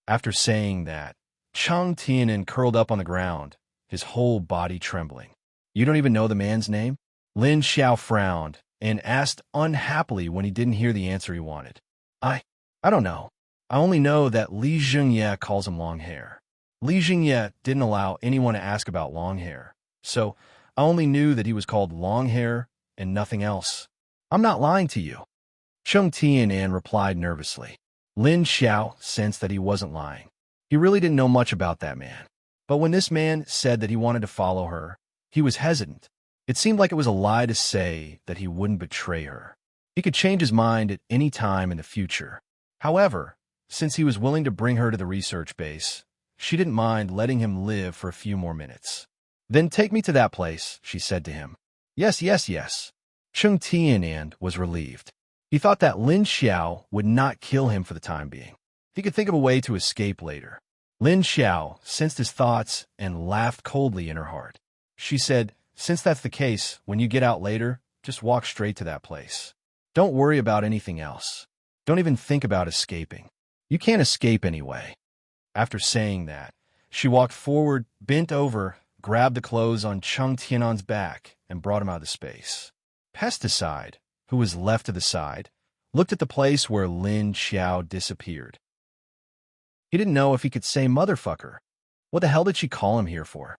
Speaker 1: After saying that, Cheng Tian curled up on the ground, his whole body trembling. "You don't even know the man's name?" Lin Xiao frowned and asked unhappily when he didn't hear the answer he wanted. I don't know. I only know that Li Jingye calls him long hair. Li Jingye didn't allow anyone to ask about long hair, so I only knew that he was called long hair and nothing else. I'm not lying to you." Cheng Tian replied nervously. Lin Xiao sensed that he wasn't lying. He really didn't know much about that man. But when this man said that he wanted to follow her, he was hesitant. It seemed like it was a lie to say that he wouldn't betray her. He could change his mind at any time in the future. However, since he was willing to bring her to the research base, she didn't mind letting him live for a few more minutes. "Then take me to that place," she said to him. Yes. Cheng Tian was relieved. He thought that Lin Xiao would not kill him for the time being. He could think of a way to escape later. Lin Xiao sensed his thoughts and laughed coldly in her heart. She said, "Since that's the case, when you get out later, just walk straight to that place. Don't worry about anything else. Don't even think about escaping. You can't escape anyway." After saying that, she walked forward, bent over, grabbed the clothes on Chung Tianan's back, and brought him out of the space. Pesticide, who was left to the side, looked at the place where Lin Xiao disappeared. He didn't know if he could say motherfucker. What the hell did she call him here for?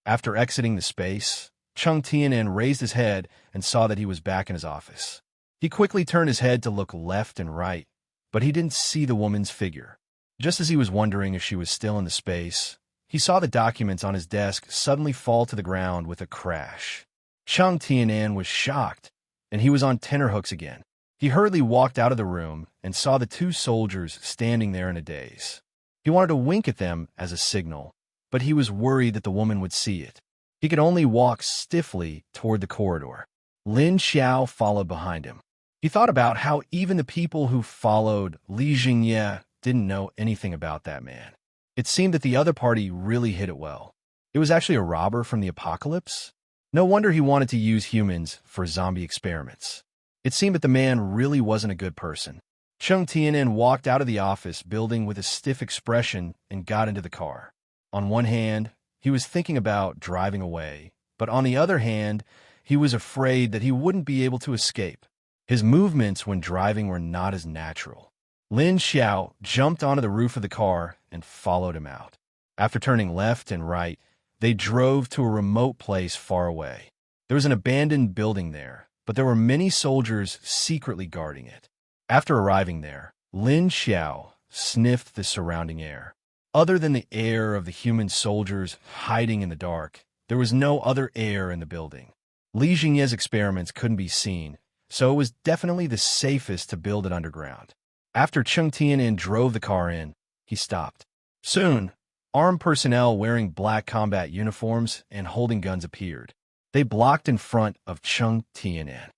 Speaker 1: After exiting the space, Chung Tianan raised his head and saw that he was back in his office. He quickly turned his head to look left and right, but he didn't see the woman's figure. Just as he was wondering if she was still in the space, he saw the documents on his desk suddenly fall to the ground with a crash. Chung Tianan was shocked, and he was on tenterhooks again. He hurriedly walked out of the room and saw the two soldiers standing there in a daze. He wanted to wink at them as a signal, but he was worried that the woman would see it. He could only walk stiffly toward the corridor. Lin Xiao followed behind him. He thought about how even the people who followed Li Jingye didn't know anything about that man. It seemed that the other party really hid it well. It was actually a robber from the apocalypse. No wonder he wanted to use humans for zombie experiments. It seemed that the man really wasn't a good person. Chung Tianan walked out of the office building with a stiff expression and got into the car. On one hand, he was thinking about driving away, but on the other hand, he was afraid that he wouldn't be able to escape. His movements when driving were not as natural. Lin Xiao jumped onto the roof of the car and followed him out. After turning left and right, they drove to a remote place far away. There was an abandoned building there, but there were many soldiers secretly guarding it. After arriving there, Lin Xiao sniffed the surrounding air. Other than the air of the human soldiers hiding in the dark, there was no other air in the building. Li Jingye's experiments couldn't be seen, so it was definitely the safest to build it underground. After Chung Tianan drove the car in, he stopped. Soon, armed personnel wearing black combat uniforms and holding guns appeared. They blocked in front of Chung Tianan.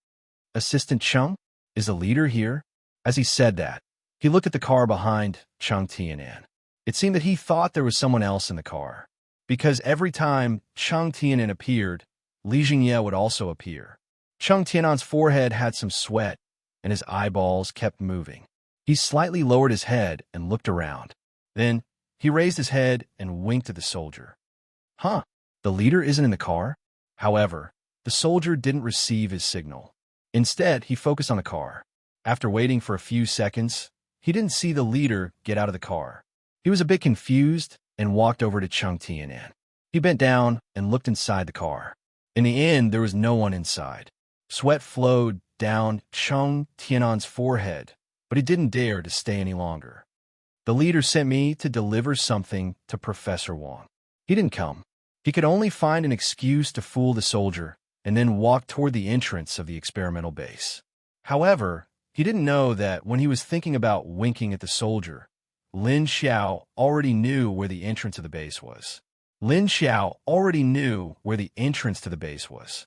Speaker 1: "Assistant Chung, is the leader here?" As he said that, he looked at the car behind Chung Tianan. It seemed that he thought there was someone else in the car, because every time Chung Tianan appeared, Li Jingye would also appear. Chung Tianan's forehead had some sweat, and his eyeballs kept moving. He slightly lowered his head and looked around. Then, he raised his head and winked at the soldier. "Huh, the leader isn't in the car?" However, the soldier didn't receive his signal. Instead, he focused on the car. After waiting for a few seconds, he didn't see the leader get out of the car. He was a bit confused and walked over to Chung Tianan. He bent down and looked inside the car. In the end, there was no one inside. Sweat flowed down Chung Tianan's forehead, but he didn't dare to stay any longer. "The leader sent me to deliver something to Professor Wang. He didn't come. He could only find an excuse to fool the soldier and then walk toward the entrance of the experimental base." However, he didn't know that when he was thinking about winking at the soldier, Lin Xiao already knew where the entrance of the base was. Lin Xiao already knew where the entrance to the base was.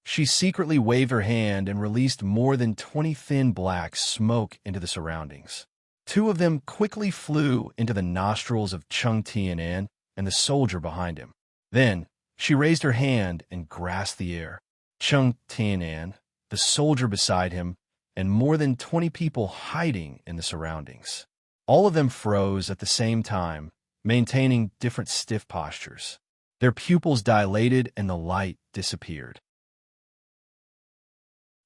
Speaker 1: She secretly waved her hand and released more than 20 thin blacks smoke into the surroundings. 2 of them quickly flew into the nostrils of Chung Tianan and the soldier behind him. Then, she raised her hand and grasped the air. Chung Tianan, the soldier beside him, and more than 20 people hiding in the surroundings. All of them froze at the same time, maintaining different stiff postures. Their pupils dilated and the light disappeared.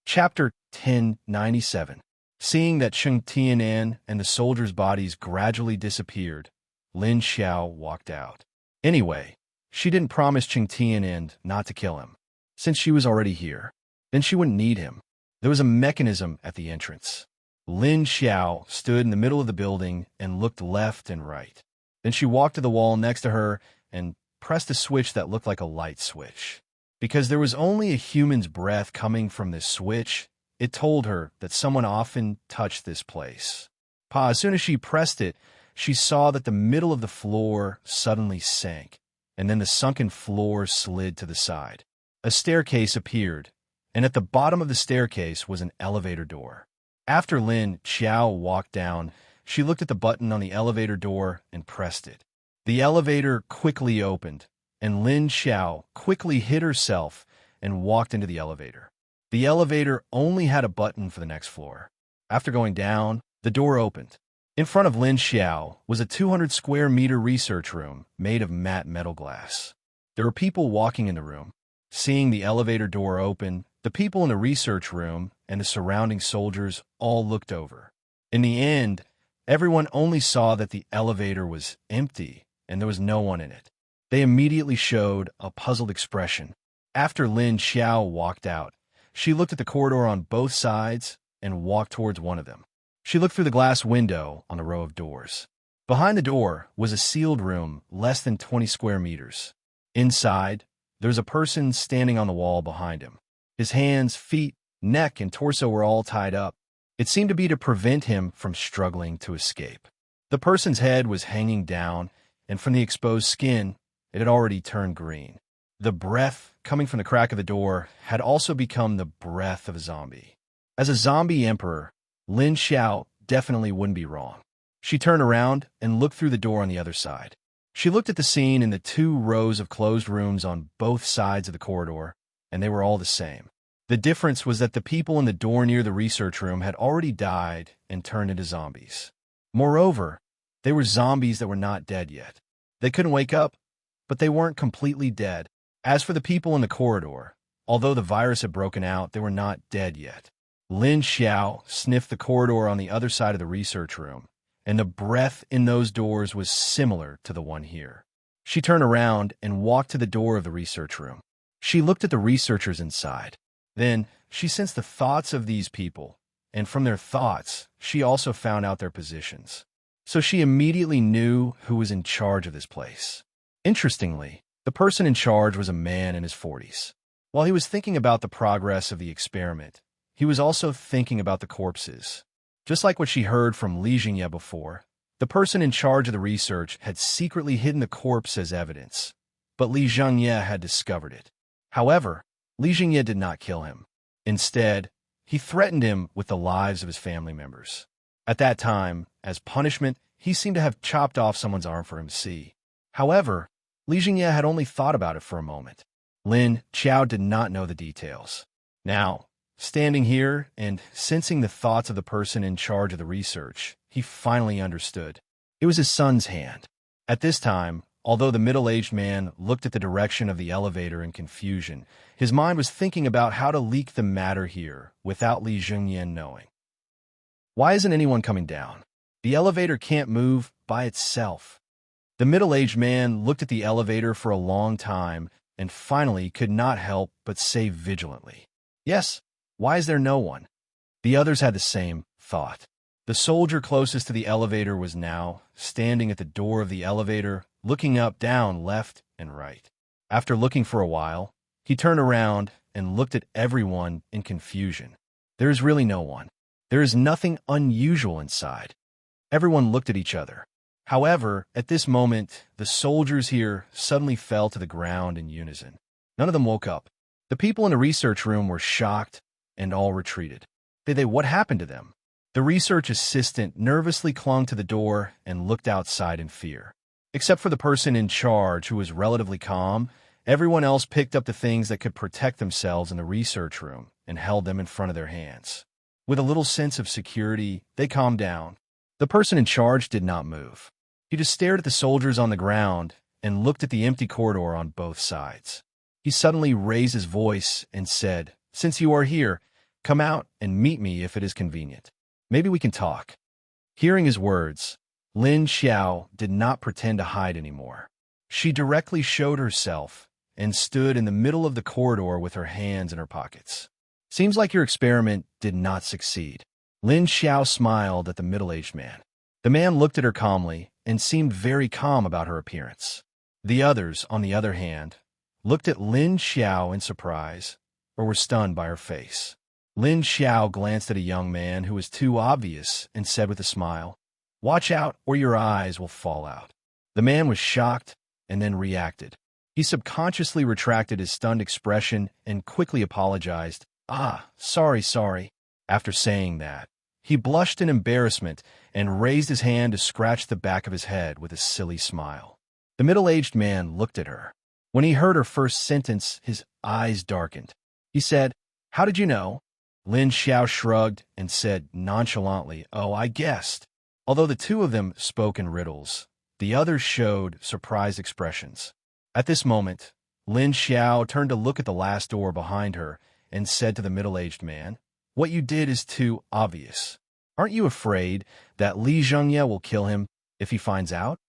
Speaker 1: Chapter 1097. Seeing that Chung Tianan and the soldiers' bodies gradually disappeared, Lin Xiao walked out. Anyway, she didn't promise Chung Tianan not to kill him. Since she was already here, then she wouldn't need him. There was a mechanism at the entrance. Lin Xiao stood in the middle of the building and looked left and right. Then she walked to the wall next to her and pressed a switch that looked like a light switch. Because there was only a human's breath coming from this switch, it told her that someone often touched this place. As soon as she pressed it, she saw that the middle of the floor suddenly sank, and then the sunken floor slid to the side. A staircase appeared, and at the bottom of the staircase was an elevator door. After Lin Xiao walked down, she looked at the button on the elevator door and pressed it. The elevator quickly opened, and Lin Xiao quickly hid herself and walked into the elevator. The elevator only had a button for the next floor. After going down, the door opened. In front of Lin Xiao was a 200-square-meter research room made of matte metal glass. There were people walking in the room. Seeing the elevator door open, the people in the research room and the surrounding soldiers all looked over. In the end, everyone only saw that the elevator was empty and there was no one in it. They immediately showed a puzzled expression. After Lin Xiao walked out, she looked at the corridor on both sides and walked towards one of them. She looked through the glass window on the row of doors. Behind the door was a sealed room less than 20 square meters. Inside, there was a person standing on the wall behind him. His hands, feet, neck, and torso were all tied up. It seemed to be to prevent him from struggling to escape. The person's head was hanging down, and from the exposed skin, it had already turned green. The breath coming from the crack of the door had also become the breath of a zombie. As a zombie emperor, Lin Xiao definitely wouldn't be wrong. She turned around and looked through the door on the other side. She looked at the scene in the 2 rows of closed rooms on both sides of the corridor, and they were all the same. The difference was that the people in the door near the research room had already died and turned into zombies. Moreover, they were zombies that were not dead yet. They couldn't wake up, but they weren't completely dead. As for the people in the corridor, although the virus had broken out, they were not dead yet. Lin Xiao sniffed the corridor on the other side of the research room, and the breath in those doors was similar to the one here. She turned around and walked to the door of the research room. She looked at the researchers inside. Then she sensed the thoughts of these people, and from their thoughts, she also found out their positions. So she immediately knew who was in charge of this place. Interestingly, the person in charge was a man in his 40s. While he was thinking about the progress of the experiment, he was also thinking about the corpses. Just like what she heard from Li Jingye before, the person in charge of the research had secretly hidden the corpse as evidence, but Li Jingye had discovered it. However, Li Jingye did not kill him. Instead, he threatened him with the lives of his family members. At that time, as punishment, he seemed to have chopped off someone's arm for him to see. However, Li Jingye had only thought about it for a moment. Lin Xiao did not know the details. Now, standing here and sensing the thoughts of the person in charge of the research, he finally understood. It was his son's hand. At this time, although the middle-aged man looked at the direction of the elevator in confusion, his mind was thinking about how to leak the matter here without Li Jingye knowing. Why isn't anyone coming down? The elevator can't move by itself. The middle-aged man looked at the elevator for a long time and finally could not help but say vigilantly, "Yes, why is there no one?" The others had the same thought. The soldier closest to the elevator was now standing at the door of the elevator, looking up, down, left, and right. After looking for a while, he turned around and looked at everyone in confusion. There is really no one. There is nothing unusual inside. Everyone looked at each other. However, at this moment, the soldiers here suddenly fell to the ground in unison. None of them woke up. The people in the research room were shocked and all retreated. What happened to them? The research assistant nervously clung to the door and looked outside in fear. Except for the person in charge, who was relatively calm, everyone else picked up the things that could protect themselves in the research room and held them in front of their hands. With a little sense of security, they calmed down. The person in charge did not move. He just stared at the soldiers on the ground and looked at the empty corridor on both sides. He suddenly raised his voice and said, "Since you are here, come out and meet me if it is convenient. Maybe we can talk." Hearing his words, Lin Xiao did not pretend to hide anymore. She directly showed herself and stood in the middle of the corridor with her hands in her pockets. "Seems like your experiment did not succeed." Lin Xiao smiled at the middle-aged man. The man looked at her calmly and seemed very calm about her appearance. The others, on the other hand, looked at Lin Xiao in surprise or were stunned by her face. Lin Xiao glanced at a young man who was too obvious and said with a smile, "Watch out or your eyes will fall out." The man was shocked and then reacted. He subconsciously retracted his stunned expression and quickly apologized. Sorry. After saying that, he blushed in embarrassment and raised his hand to scratch the back of his head with a silly smile. The middle-aged man looked at her. When he heard her first sentence, his eyes darkened. He said, "How did you know?" Lin Xiao shrugged and said nonchalantly, "Oh, I guessed." Although the two of them spoke in riddles, the others showed surprised expressions. At this moment, Lin Xiao turned to look at the last door behind her and said to the middle-aged man, "What you did is too obvious. Aren't you afraid that Li Zhengye will kill him if he finds out?"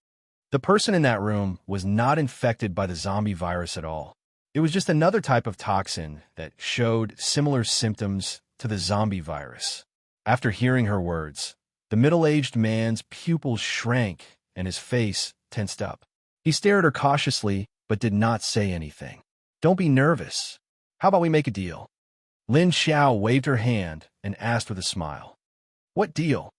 Speaker 1: The person in that room was not infected by the zombie virus at all. It was just another type of toxin that showed similar symptoms to the zombie virus. After hearing her words, the middle-aged man's pupils shrank and his face tensed up. He stared at her cautiously but did not say anything. "Don't be nervous. How about we make a deal?" Lin Xiao waved her hand and asked with a smile. "What deal?"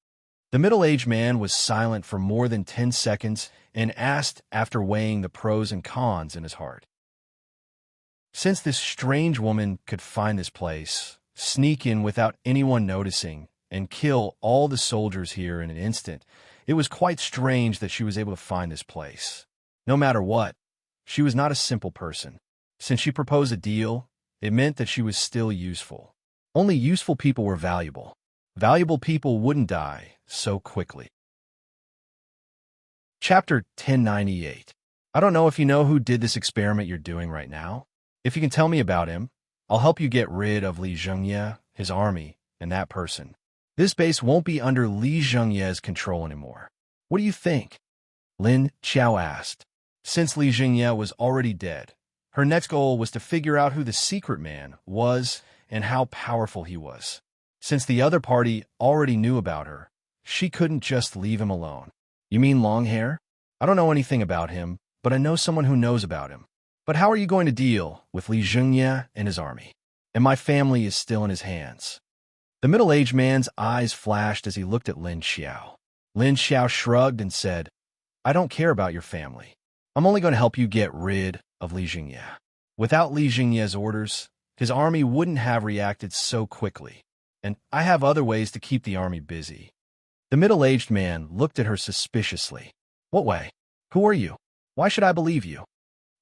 Speaker 1: The middle-aged man was silent for more than 10 seconds and asked after weighing the pros and cons in his heart. Since this strange woman could find this place, sneak in without anyone noticing, and kill all the soldiers here in an instant, it was quite strange that she was able to find this place. No matter what, she was not a simple person. Since she proposed a deal, it meant that she was still useful. Only useful people were valuable. Valuable people wouldn't die so quickly. Chapter 1098. I don't know if you know who did this experiment you're doing right now. If you can tell me about him, I'll help you get rid of Li Zhengye, his army, and that person. This base won't be under Li Zhengye's control anymore. What do you think? Lin Xiao asked. Since Li Zhengye was already dead, her next goal was to figure out who the secret man was and how powerful he was. Since the other party already knew about her, she couldn't just leave him alone. You mean long hair? I don't know anything about him, but I know someone who knows about him. But how are you going to deal with Li Zhengye and his army? And my family is still in his hands. The middle-aged man's eyes flashed as he looked at Lin Xiao. Lin Xiao shrugged and said, "I don't care about your family. I'm only going to help you get rid of Li Zhengye." Without Li Zhengye's orders, his army wouldn't have reacted so quickly, and I have other ways to keep the army busy. The middle-aged man looked at her suspiciously. "What way? Who are you? Why should I believe you?"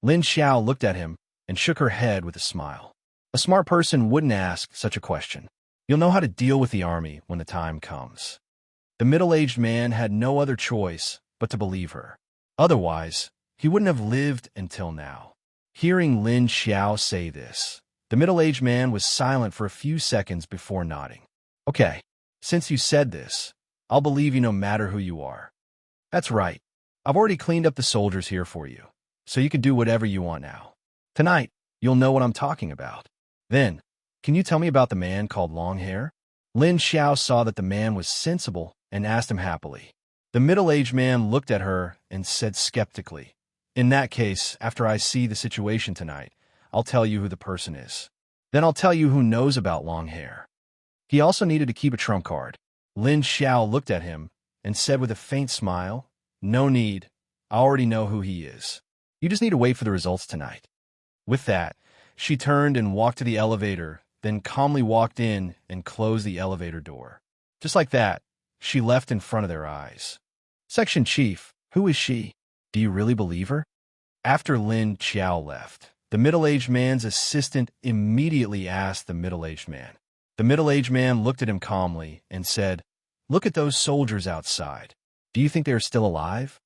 Speaker 1: Lin Xiao looked at him and shook her head with a smile. A smart person wouldn't ask such a question. You'll know how to deal with the army when the time comes. The middle-aged man had no other choice but to believe her. Otherwise, he wouldn't have lived until now. Hearing Lin Xiao say this, the middle-aged man was silent for a few seconds before nodding. "Okay, since you said this, I'll believe you no matter who you are." "That's right. I've already cleaned up the soldiers here for you, so you can do whatever you want now. Tonight, you'll know what I'm talking about. Then, can you tell me about the man called Long Hair?" Lin Xiao saw that the man was sensible and asked him happily. The middle-aged man looked at her and said skeptically, "In that case, after I see the situation tonight, I'll tell you who the person is. Then I'll tell you who knows about Long Hair." He also needed to keep a trump card. Lin Xiao looked at him and said with a faint smile, "No need. I already know who he is. You just need to wait for the results tonight." With that, she turned and walked to the elevator, then calmly walked in and closed the elevator door. Just like that, she left in front of their eyes. "Section Chief, who is she? Do you really believe her?" After Lin Xiao left, the middle-aged man's assistant immediately asked the middle-aged man. The middle-aged man looked at him calmly and said, "Look at those soldiers outside. Do you think they are still alive?"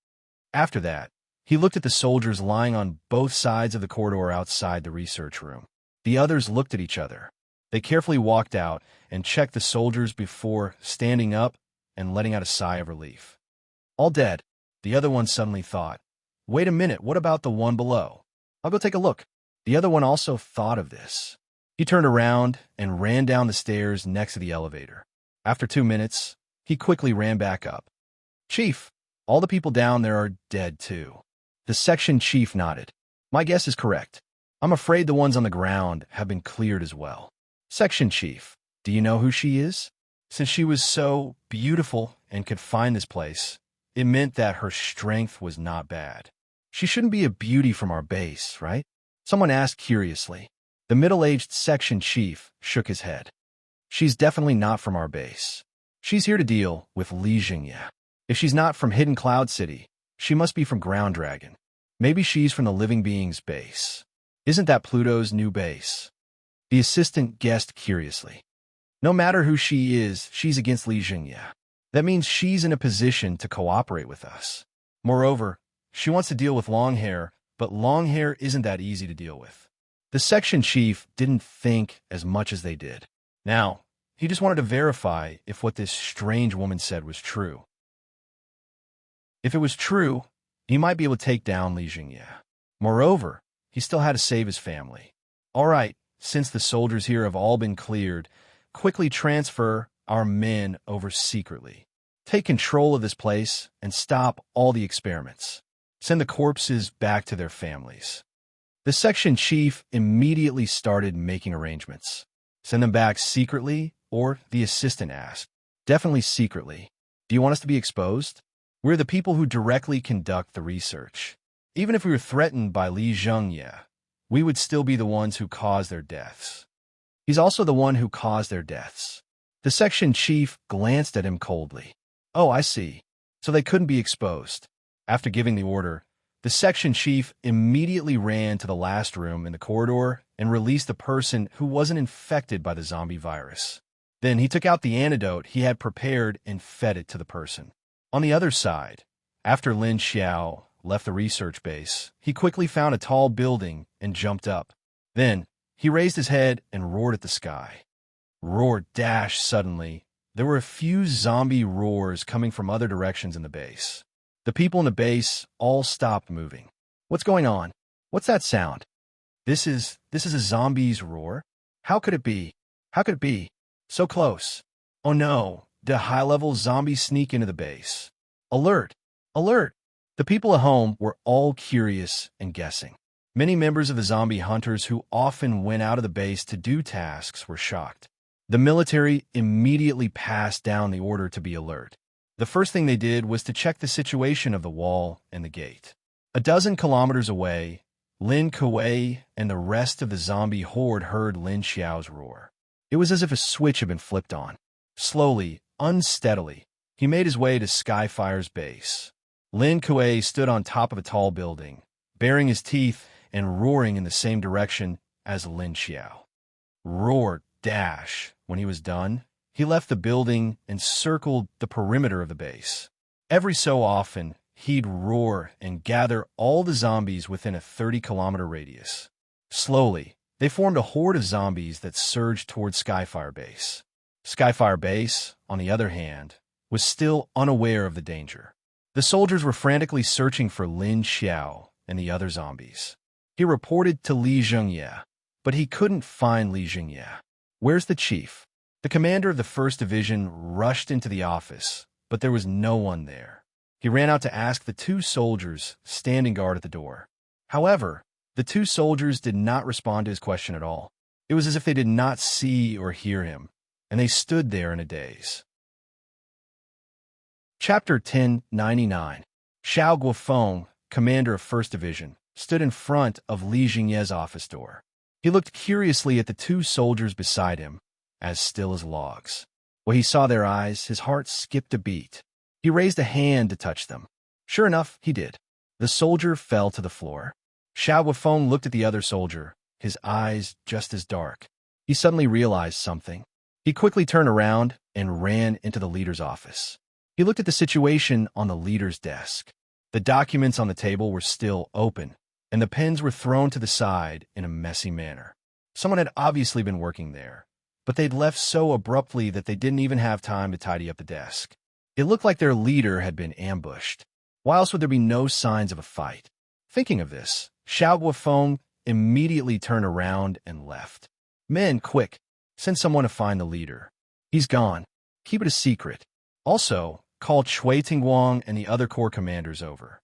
Speaker 1: After that, he looked at the soldiers lying on both sides of the corridor outside the research room. The others looked at each other. They carefully walked out and checked the soldiers before standing up and letting out a sigh of relief. "All dead." The other one suddenly thought, "Wait a minute, what about the one below? I'll go take a look." The other one also thought of this. He turned around and ran down the stairs next to the elevator. After 2 minutes, he quickly ran back up. "Chief, all the people down there are dead too." The section chief nodded. "My guess is correct. I'm afraid the ones on the ground have been cleared as well." "Section chief, do you know who she is?" Since she was so beautiful and could find this place, it meant that her strength was not bad. "She shouldn't be a beauty from our base, right?" someone asked curiously. The middle-aged section chief shook his head. "She's definitely not from our base. She's here to deal with Li Zhengye. If she's not from Hidden Cloud City, she must be from Ground Dragon. Maybe she's from the living beings base. Isn't that Pluto's new base? The assistant guessed curiously. No matter who she is, she's against Li Jingye. That means she's in a position to cooperate with us. Moreover, she wants to deal with long hair, but long hair isn't that easy to deal with. The section chief didn't think as much as they did. Now, he just wanted to verify if what this strange woman said was true. If it was true, he might be able to take down Li Jingye. Moreover, he still had to save his family. All right, since the soldiers here have all been cleared, quickly transfer our men over secretly. Take control of this place and stop all the experiments. Send the corpses back to their families. The section chief immediately started making arrangements. Send them back secretly, or the assistant asked. Definitely secretly. Do you want us to be exposed? We're the people who directly conduct the research. Even if we were threatened by Li Jingye, we would still be the ones who caused their deaths. He's also the one who caused their deaths. The section chief glanced at him coldly. Oh, I see. So they couldn't be exposed. After giving the order, the section chief immediately ran to the last room in the corridor and released the person who wasn't infected by the zombie virus. Then he took out the antidote he had prepared and fed it to the person. On the other side, after Lin Xiao left the research base, he quickly found a tall building and jumped up. Then, he raised his head and roared at the sky. Roar dash suddenly. There were a few zombie roars coming from other directions in the base. The people in the base all stopped moving. What's going on? What's that sound? This is a zombie's roar? How could it be? How could it be? So close. Oh no, did a high-level zombie sneak into the base? Alert! Alert! The people at home were all curious and guessing. Many members of the zombie hunters who often went out of the base to do tasks were shocked. The military immediately passed down the order to be alert. The first thing they did was to check the situation of the wall and the gate. A dozen kilometers away, Lin Kuei and the rest of the zombie horde heard Lin Xiao's roar. It was as if a switch had been flipped on. Slowly, unsteadily, he made his way to Skyfire's base. Lin Kuei stood on top of a tall building, baring his teeth and roaring in the same direction as Lin Xiao. Roar dash. When he was done, he left the building and circled the perimeter of the base. Every so often, he'd roar and gather all the zombies within a 30-kilometer radius. Slowly, they formed a horde of zombies that surged towards Skyfire Base. Skyfire Base, on the other hand, was still unaware of the danger. The soldiers were frantically searching for Lin Xiao and the other zombies. He reported to Li Jingye, but he couldn't find Li Jingye. Where's the chief? The commander of the 1st Division rushed into the office, but there was no one there. He ran out to ask the 2 soldiers standing guard at the door. However, the 2 soldiers did not respond to his question at all. It was as if they did not see or hear him, and they stood there in a daze. Chapter 1099. Xiao Guofeng, commander of 1st Division, stood in front of Li Jingye's office door. He looked curiously at the 2 soldiers beside him, as still as logs. When he saw their eyes, his heart skipped a beat. He raised a hand to touch them. Sure enough, he did. The soldier fell to the floor. Xiao Guofeng looked at the other soldier, his eyes just as dark. He suddenly realized something. He quickly turned around and ran into the leader's office. He looked at the situation on the leader's desk. The documents on the table were still open, and the pens were thrown to the side in a messy manner. Someone had obviously been working there, but they'd left so abruptly that they didn't even have time to tidy up the desk. It looked like their leader had been ambushed. Why else would there be no signs of a fight? Thinking of this, Xiao Guofeng immediately turned around and left. Men, quick, send someone to find the leader. He's gone. Keep it a secret. Also, call Chui Tingguang and the other corps commanders over.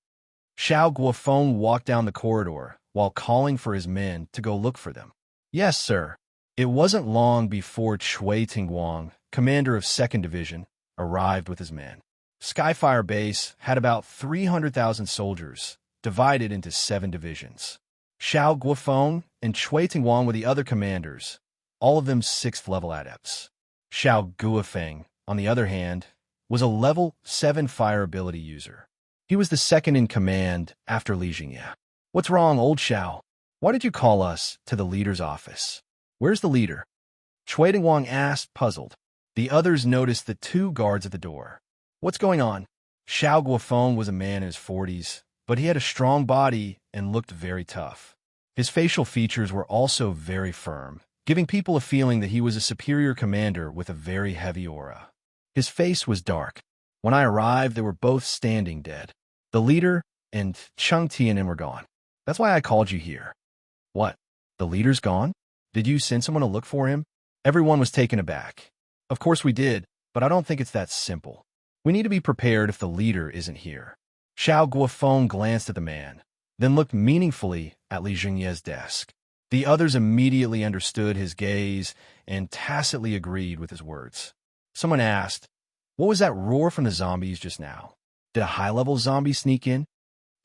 Speaker 1: Xiao Guofeng walked down the corridor while calling for his men to go look for them. Yes, sir. It wasn't long before Chui Tingguang, commander of 2nd Division, arrived with his men. Skyfire Base had about 300,000 soldiers, divided into 7 divisions. Xiao Guofeng and Chui Tingguang were the other commanders, all of them 6th-level adepts. Xiao Guofeng, on the other hand, was a level 7 fire ability user. He was the second in command after Li Jingye. What's wrong, old Xiao? Why did you call us to the leader's office? Where's the leader? Chui Wang asked, puzzled. The others noticed the two guards at the door. What's going on? Xiao Guofeng was a man in his 40s, but he had a strong body and looked very tough. His facial features were also very firm, giving people a feeling that he was a superior commander with a very heavy aura. His face was dark. When I arrived, they were both standing dead. The leader and Cheng Tianin were gone. That's why I called you here. What? The leader's gone? Did you send someone to look for him? Everyone was taken aback. Of course we did, but I don't think it's that simple. We need to be prepared if the leader isn't here. Xiao Guofeng glanced at the man, then looked meaningfully at Li Jingye's desk. The others immediately understood his gaze and tacitly agreed with his words. Someone asked, what was that roar from the zombies just now? Did a high-level zombie sneak in?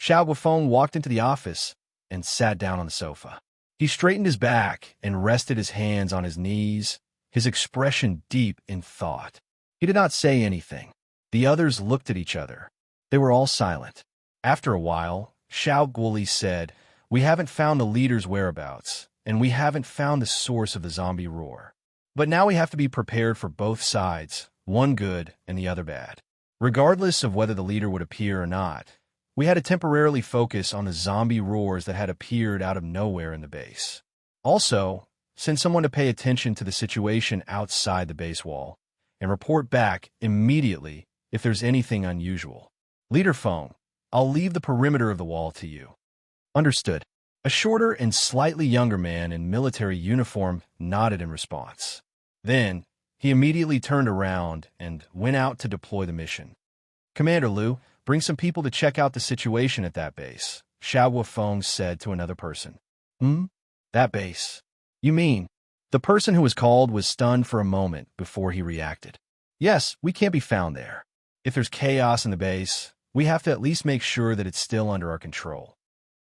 Speaker 1: Xiao Guofeng walked into the office and sat down on the sofa. He straightened his back and rested his hands on his knees, his expression deep in thought. He did not say anything. The others looked at each other. They were all silent. After a while, Xiao Guoli said, we haven't found the leader's whereabouts, and we haven't found the source of the zombie roar. But now we have to be prepared for both sides, one good and the other bad. Regardless of whether the leader would appear or not, we had to temporarily focus on the zombie roars that had appeared out of nowhere in the base. Also, send someone to pay attention to the situation outside the base wall and report back immediately if there's anything unusual. Leader Feng, I'll leave the perimeter of the wall to you. Understood. A shorter and slightly younger man in military uniform nodded in response. Then, he immediately turned around and went out to deploy the mission. Commander Liu, bring some people to check out the situation at that base, Xiao Guofeng said to another person. That base? You mean? The person who was called was stunned for a moment before he reacted. Yes, we can't be found there. If there's chaos in the base, we have to at least make sure that it's still under our control.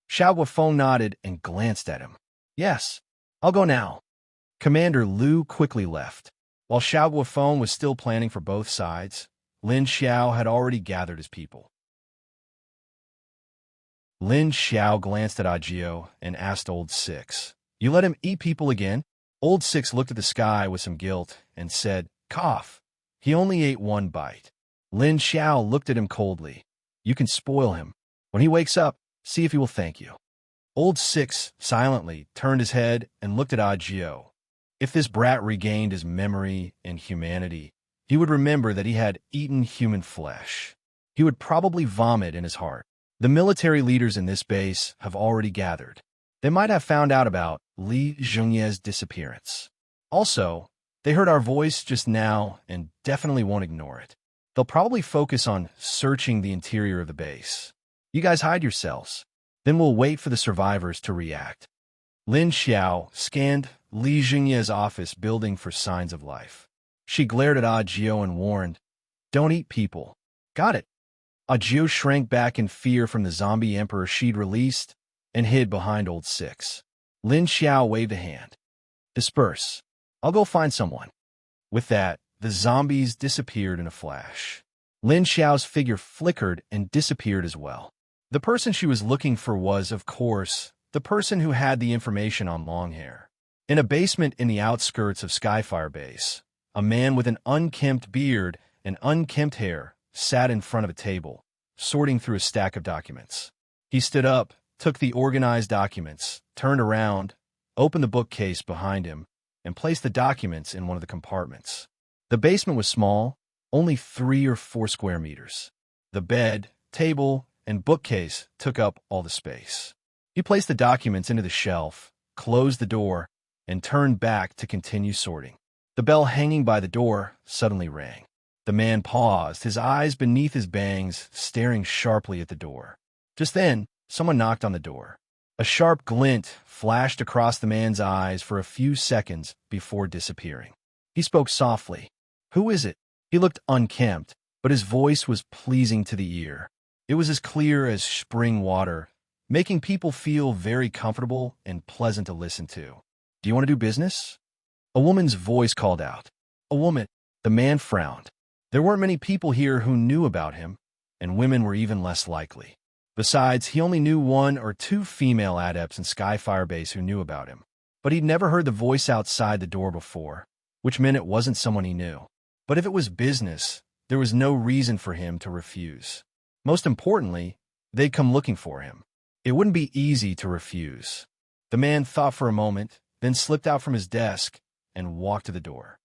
Speaker 1: Xiao Guofeng nodded and glanced at him. Yes, I'll go now. Commander Liu quickly left. While Xiao Guofeng was still planning for both sides, Lin Xiao had already gathered his people. Lin Xiao glanced at Agio and asked Old Six, you let him eat people again? Old Six looked at the sky with some guilt and said, cough. He only ate one bite. Lin Xiao looked at him coldly. You can spoil him. When he wakes up, see if he will thank you. Old Six silently turned his head and looked at Agio. If this brat regained his memory and humanity, he would remember that he had eaten human flesh. He would probably vomit in his heart. The military leaders in this base have already gathered. They might have found out about Li Jingye's disappearance. Also, they heard our voice just now and definitely won't ignore it. They'll probably focus on searching the interior of the base. You guys hide yourselves. Then we'll wait for the survivors to react. Lin Xiao scanned Li Jingye's office building for signs of life. She glared at Agio and warned, don't eat people. Got it. Agio shrank back in fear from the zombie emperor she'd released and hid behind Old Six. Lin Xiao waved a hand. Disperse. I'll go find someone. With that, the zombies disappeared in a flash. Lin Xiao's figure flickered and disappeared as well. The person she was looking for was, of course, the person who had the information on Longhair. In a basement in the outskirts of Skyfire Base, a man with an unkempt beard and unkempt hair sat in front of a table, sorting through a stack of documents. He stood up, took the organized documents, turned around, opened the bookcase behind him, and placed the documents in one of the compartments. The basement was small, only 3 or 4 square meters. The bed, table, and bookcase took up all the space. He placed the documents into the shelf, closed the door, and turned back to continue sorting. The bell hanging by the door suddenly rang. The man paused, his eyes beneath his bangs, staring sharply at the door. Just then, someone knocked on the door. A sharp glint flashed across the man's eyes for a few seconds before disappearing. He spoke softly. Who is it? He looked unkempt, but his voice was pleasing to the ear. It was as clear as spring water, making people feel very comfortable and pleasant to listen to. Do you want to do business? A woman's voice called out. A woman. The man frowned. There weren't many people here who knew about him, and women were even less likely. Besides, he only knew one or two female adepts in Skyfire Base who knew about him. But he'd never heard the voice outside the door before, which meant it wasn't someone he knew. But if it was business, there was no reason for him to refuse. Most importantly, they'd come looking for him. It wouldn't be easy to refuse. The man thought for a moment, then slipped out from his desk and walked to the door.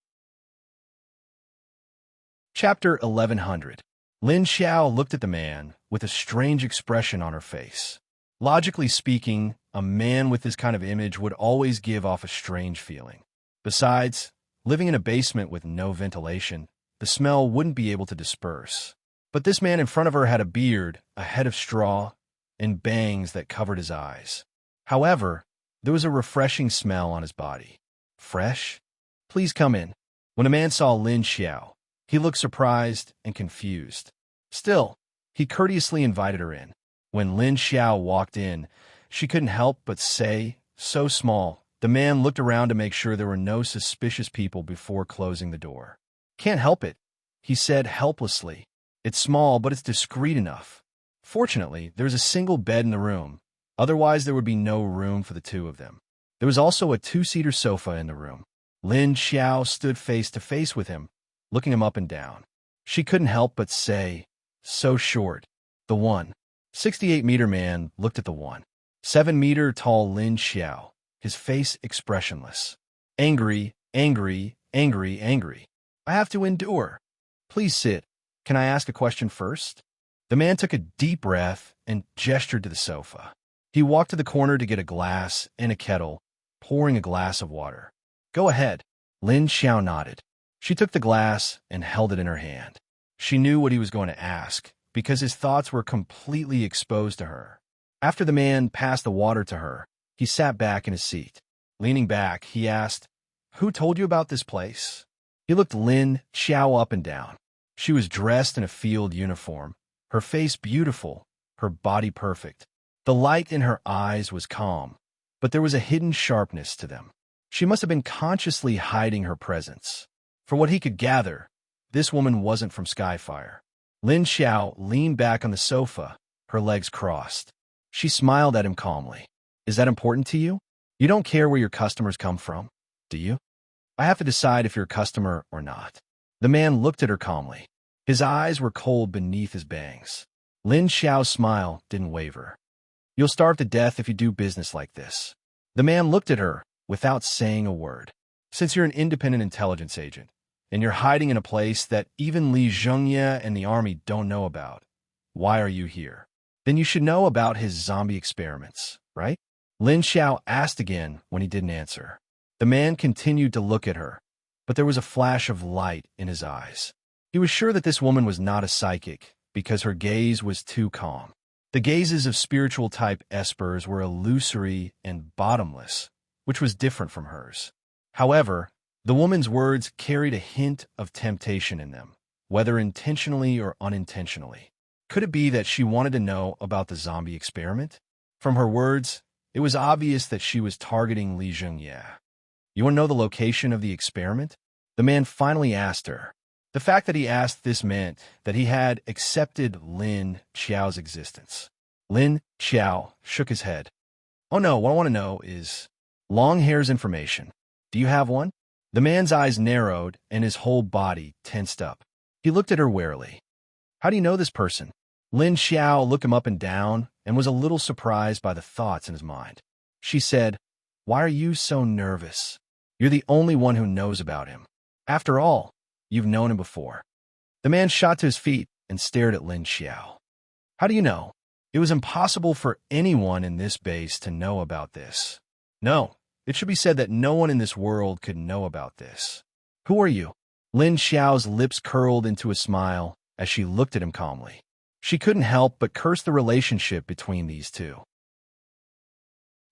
Speaker 1: Chapter 1100. Lin Xiao looked at the man with a strange expression on her face. Logically speaking, a man with this kind of image would always give off a strange feeling. Besides, living in a basement with no ventilation, the smell wouldn't be able to disperse. But this man in front of her had a beard, a head of straw, and bangs that covered his eyes. However, there was a refreshing smell on his body. Fresh? Please come in. When the man saw Lin Xiao, he looked surprised and confused. Still, he courteously invited her in. When Lin Xiao walked in, she couldn't help but say, "So small." The man looked around to make sure there were no suspicious people before closing the door. "Can't help it," he said helplessly. "It's small, but it's discreet enough. Fortunately, there's a single bed in the room. Otherwise, there would be no room for the two of them." There was also a two-seater sofa in the room. Lin Xiao stood face to face with him, looking him up and down. She couldn't help but say, "So short." The 168-meter man looked at the 1-7-meter-tall Lin Xiao, his face expressionless. Angry, angry, angry, angry. "I have to endure. Please sit. Can I ask a question first?" The man took a deep breath and gestured to the sofa. He walked to the corner to get a glass and a kettle, pouring a glass of water. "Go ahead." Lin Xiao nodded. She took the glass and held it in her hand. She knew what he was going to ask, because his thoughts were completely exposed to her. After the man passed the water to her, he sat back in his seat. Leaning back, he asked, "Who told you about this place?" He looked Lin Xiao up and down. She was dressed in a field uniform, her face beautiful, her body perfect. The light in her eyes was calm, but there was a hidden sharpness to them. She must have been consciously hiding her presence. For what he could gather, this woman wasn't from Skyfire. Lin Xiao leaned back on the sofa, her legs crossed. She smiled at him calmly. "Is that important to you? You don't care where your customers come from, do you?" "I have to decide if you're a customer or not." The man looked at her calmly. His eyes were cold beneath his bangs. Lin Xiao's smile didn't waver. "You'll starve to death if you do business like this." The man looked at her without saying a word. "Since you're an independent intelligence agent, and you're hiding in a place that even Li Zhengye and the army don't know about, why are you here? Then you should know about his zombie experiments, right?" Lin Xiao asked again when he didn't answer. The man continued to look at her, but there was a flash of light in his eyes. He was sure that this woman was not a psychic, because her gaze was too calm. The gazes of spiritual-type espers were illusory and bottomless, which was different from hers. However, the woman's words carried a hint of temptation in them, whether intentionally or unintentionally. Could it be that she wanted to know about the zombie experiment? From her words, it was obvious that she was targeting Li Zhengye. "You want to know the location of the experiment?" The man finally asked her. The fact that he asked this meant that he had accepted Lin Xiao's existence. Lin Xiao shook his head. "Oh no, what I want to know is long hair's information. Do you have one?" The man's eyes narrowed and his whole body tensed up. He looked at her warily. "How do you know this person?" Lin Xiao looked him up and down and was a little surprised by the thoughts in his mind. She said, "Why are you so nervous? You're the only one who knows about him. After all, you've known him before." The man shot to his feet and stared at Lin Xiao. "How do you know?" It was impossible for anyone in this base to know about this. No, it should be said that no one in this world could know about this. "Who are you?" Lin Xiao's lips curled into a smile as she looked at him calmly. She couldn't help but curse the relationship between these two.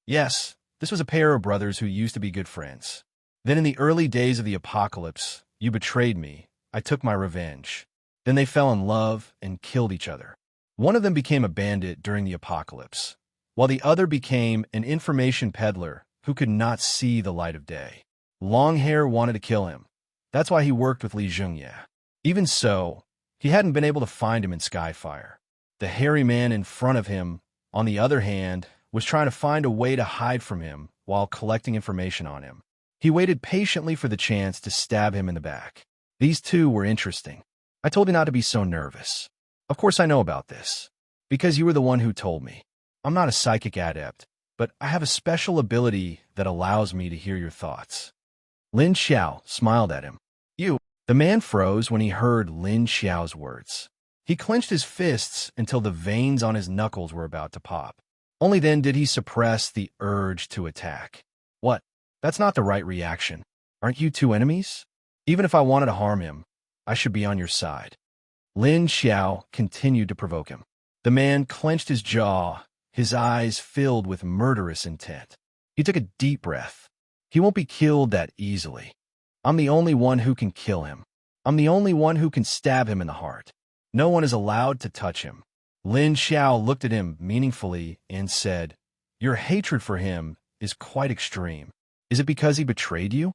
Speaker 1: Yes, this was a pair of brothers who used to be good friends. Then in the early days of the apocalypse, you betrayed me. I took my revenge. Then they fell in love and killed each other. One of them became a bandit during the apocalypse, while the other became an information peddler who could not see the light of day. Longhair wanted to kill him. That's why he worked with Li Zhengye. Even so, he hadn't been able to find him in Skyfire. The hairy man in front of him, on the other hand, was trying to find a way to hide from him while collecting information on him. He waited patiently for the chance to stab him in the back. These two were interesting. I told you not to be so nervous. Of course I know about this, because you were the one who told me. I'm not a psychic adept, but I have a special ability that allows me to hear your thoughts. Lin Xiao smiled at him. You. The man froze when he heard Lin Xiao's words. He clenched his fists until the veins on his knuckles were about to pop. Only then did he suppress the urge to attack. What? That's not the right reaction. Aren't you two enemies? Even if I wanted to harm him, I should be on your side. Lin Xiao continued to provoke him. The man clenched his jaw, his eyes filled with murderous intent. He took a deep breath. He won't be killed that easily. I'm the only one who can kill him. I'm the only one who can stab him in the heart. No one is allowed to touch him. Lin Xiao looked at him meaningfully and said, Your hatred for him is quite extreme. Is it because he betrayed you?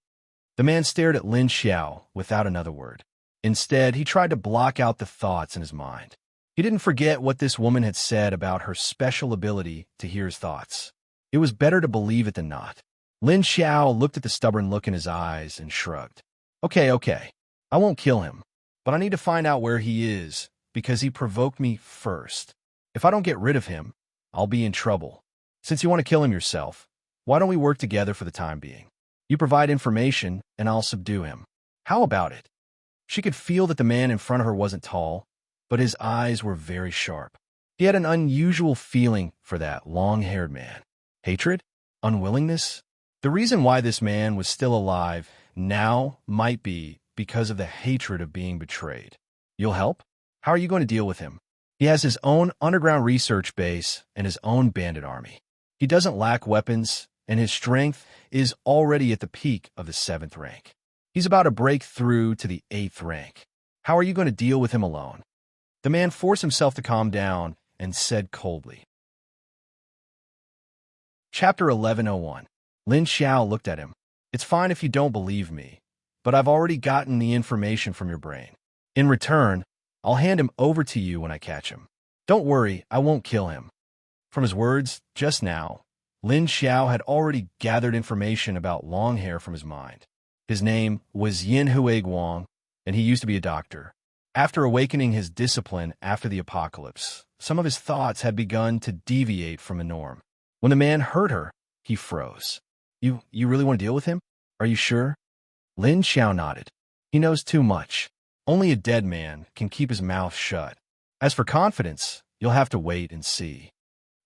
Speaker 1: The man stared at Lin Xiao without another word. Instead, he tried to block out the thoughts in his mind. He didn't forget what this woman had said about her special ability to hear his thoughts. It was better to believe it than not. Lin Xiao looked at the stubborn look in his eyes and shrugged. Okay. I won't kill him, but I need to find out where he is because he provoked me first. If I don't get rid of him, I'll be in trouble. Since you want to kill him yourself, why don't we work together for the time being? You provide information, and I'll subdue him. How about it? She could feel that the man in front of her wasn't tall, but his eyes were very sharp. He had an unusual feeling for that long-haired man. Hatred? Unwillingness? The reason why this man was still alive now might be because of the hatred of being betrayed. You'll help? How are you going to deal with him? He has his own underground research base and his own bandit army. He doesn't lack weapons, and his strength is already at the peak of the 7th rank. He's about to break through to the 8th rank. How are you going to deal with him alone? The man forced himself to calm down and said coldly. Chapter 1101. Lin Xiao looked at him. It's fine if you don't believe me, but I've already gotten the information from your brain. In return, I'll hand him over to you when I catch him. Don't worry, I won't kill him. From his words just now, Lin Xiao had already gathered information about Longhair from his mind. His name was Yin Hui Guang, and he used to be a doctor. After awakening his discipline after the apocalypse, some of his thoughts had begun to deviate from the norm. When the man heard her, he froze. You really want to deal with him? Are you sure? Lin Xiao nodded. He knows too much. Only a dead man can keep his mouth shut. As for confidence, you'll have to wait and see.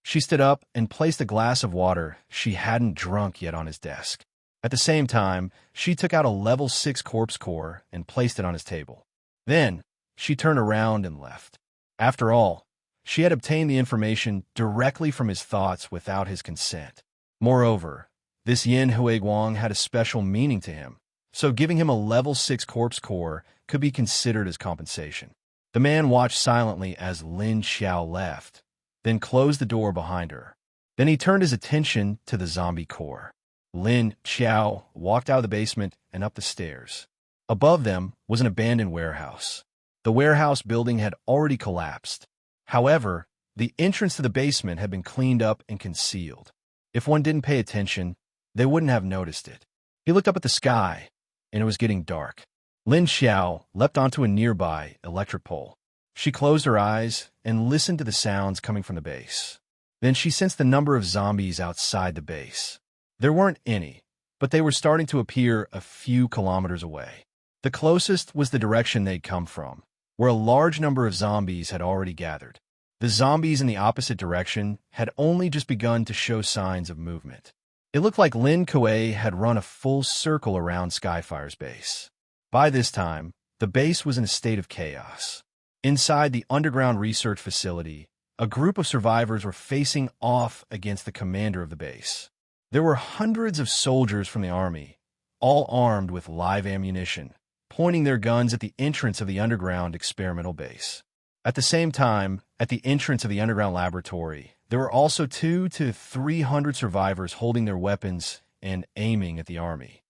Speaker 1: She stood up and placed a glass of water she hadn't drunk yet on his desk. At the same time, she took out a level 6 corpse core and placed it on his table. Then, she turned around and left. After all, she had obtained the information directly from his thoughts without his consent. Moreover, this Yin Hui Guang had a special meaning to him, so giving him a level 6 corpse core could be considered as compensation. The man watched silently as Lin Xiao left, then closed the door behind her. Then he turned his attention to the zombie core. Lin Xiao walked out of the basement and up the stairs. Above them was an abandoned warehouse. The warehouse building had already collapsed. However, the entrance to the basement had been cleaned up and concealed. If one didn't pay attention, they wouldn't have noticed it. He looked up at the sky, and it was getting dark. Lin Xiao leapt onto a nearby electric pole. She closed her eyes and listened to the sounds coming from the base. Then she sensed the number of zombies outside the base. There weren't any, but they were starting to appear a few kilometers away. The closest was the direction they'd come from, where a large number of zombies had already gathered. The zombies in the opposite direction had only just begun to show signs of movement. It looked like Lin Kuei had run a full circle around Skyfire's base. By this time, the base was in a state of chaos. Inside the underground research facility, a group of survivors were facing off against the commander of the base. There were hundreds of soldiers from the army, all armed with live ammunition, pointing their guns at the entrance of the underground experimental base. At the same time, at the entrance of the underground laboratory, there were also 200 to 300 survivors holding their weapons and aiming at the army.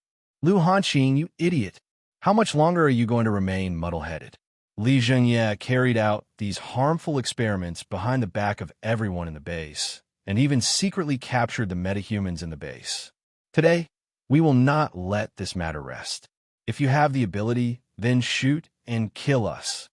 Speaker 1: Lu Hanqing, you idiot! How much longer are you going to remain muddle-headed? Li Zhengye carried out these harmful experiments behind the back of everyone in the base, and even secretly captured the metahumans in the base. Today, we will not let this matter rest. If you have the ability, then shoot and kill us.